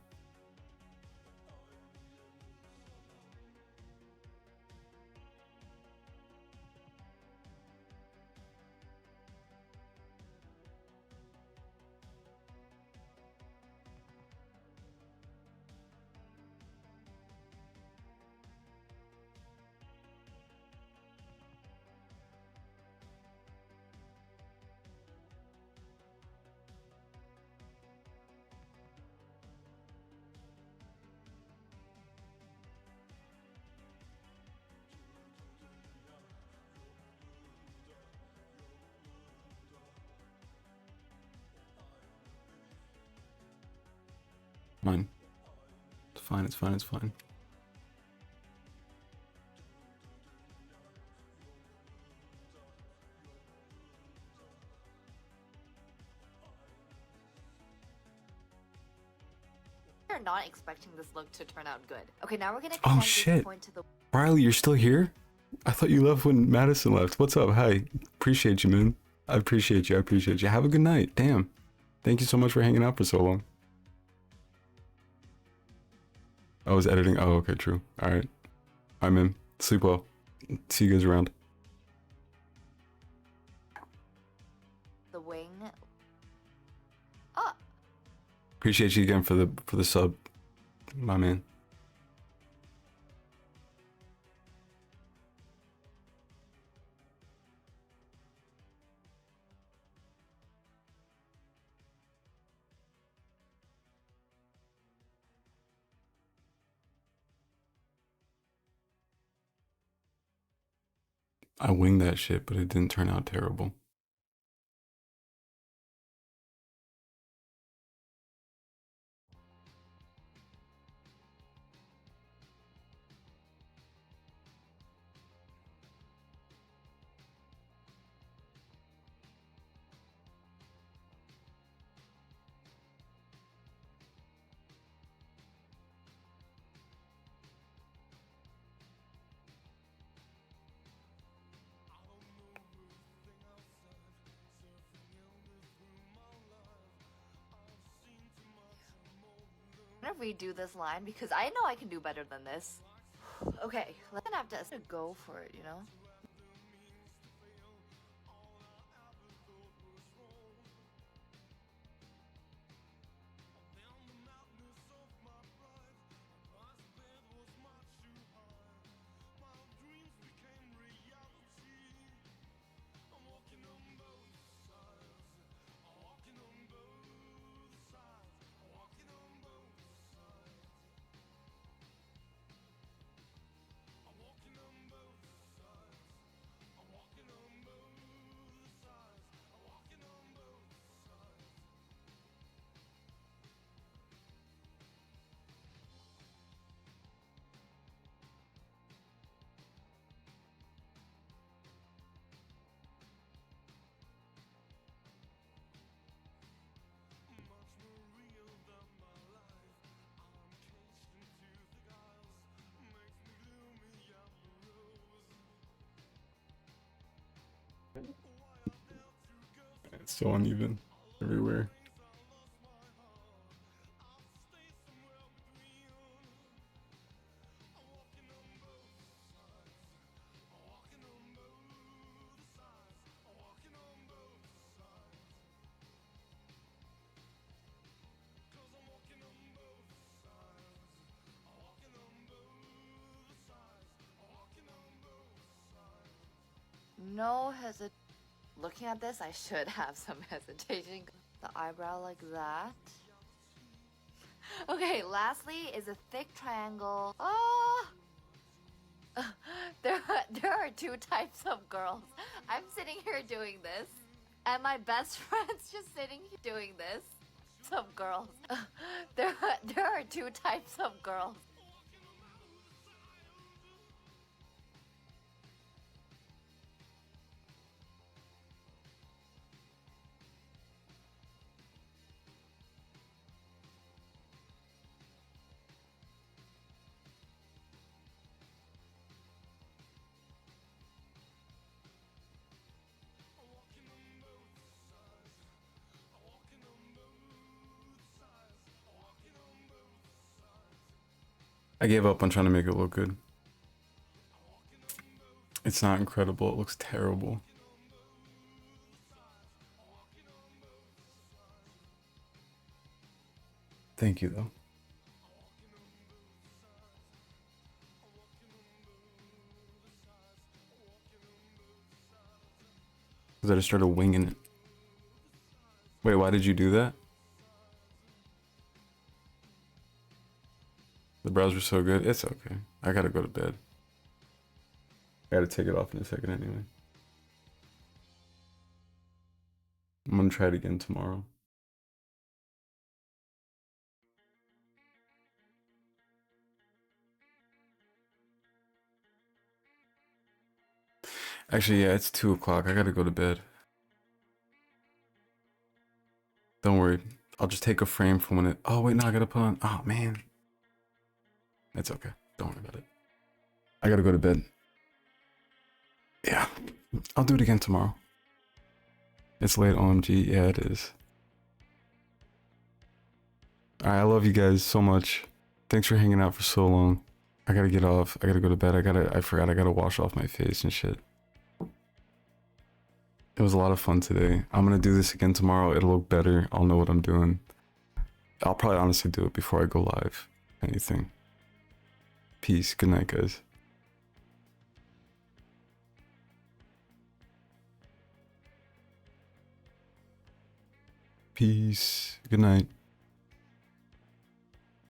Fine. It's fine, it's fine, it's fine. not expecting this look to turn out good. Okay, now we're gonna Oh connect shit. this point to the Riley, you're still here? I thought you left when Madison left. What's up? Hi. Appreciate you, man. I appreciate you. I appreciate you. Have a good night. Damn. Thank you so much for hanging out for so long. I was editing. Oh, okay, true. Alright. I'm in. Sleep well. See you guys around. wing. Oh, Appreciate you again for the sub, my man. I winged that shit, but it didn't turn out terrible. I'm gonna redo this line because I know I can do better than this. Okay, let's have to go for it, you know? It's so uneven everywhere. No hesitation. Looking at this, I should have some hesitation. The eyebrow like that. Okay, lastly is a thick triangle. Oh! There are two types of girls. I'm sitting here doing this, and my best friend's just sitting here doing this. Some girls. There are two types of girls. I gave up on trying to make it look good. It's not incredible. It looks terrible. Thank you, though. Because I just started winging it. Wait, why did you do that? The brows were so good. It's okay. I gotta go to bed. I gotta take it off in a second anyway. I'm gonna try it again tomorrow. Actually, yeah, it's 2 o'clock. I gotta go to bed. Don't worry. I'll just take a frame from when it... Oh, wait, no, I gotta put on... Oh, man. It's okay. Don't worry about it. I gotta go to bed. Yeah. I'll do it again tomorrow. It's late, OMG. Yeah, it is. Alright, I love you guys so much. Thanks for hanging out for so long. I gotta get off. I gotta go to bed. I forgot I gotta wash off my face and shit. It was a lot of fun today. I'm gonna do this again tomorrow. It'll look better. I'll know what I'm doing. I'll probably honestly do it before I go live. Anything. Peace. Good night, guys. Peace. Good night.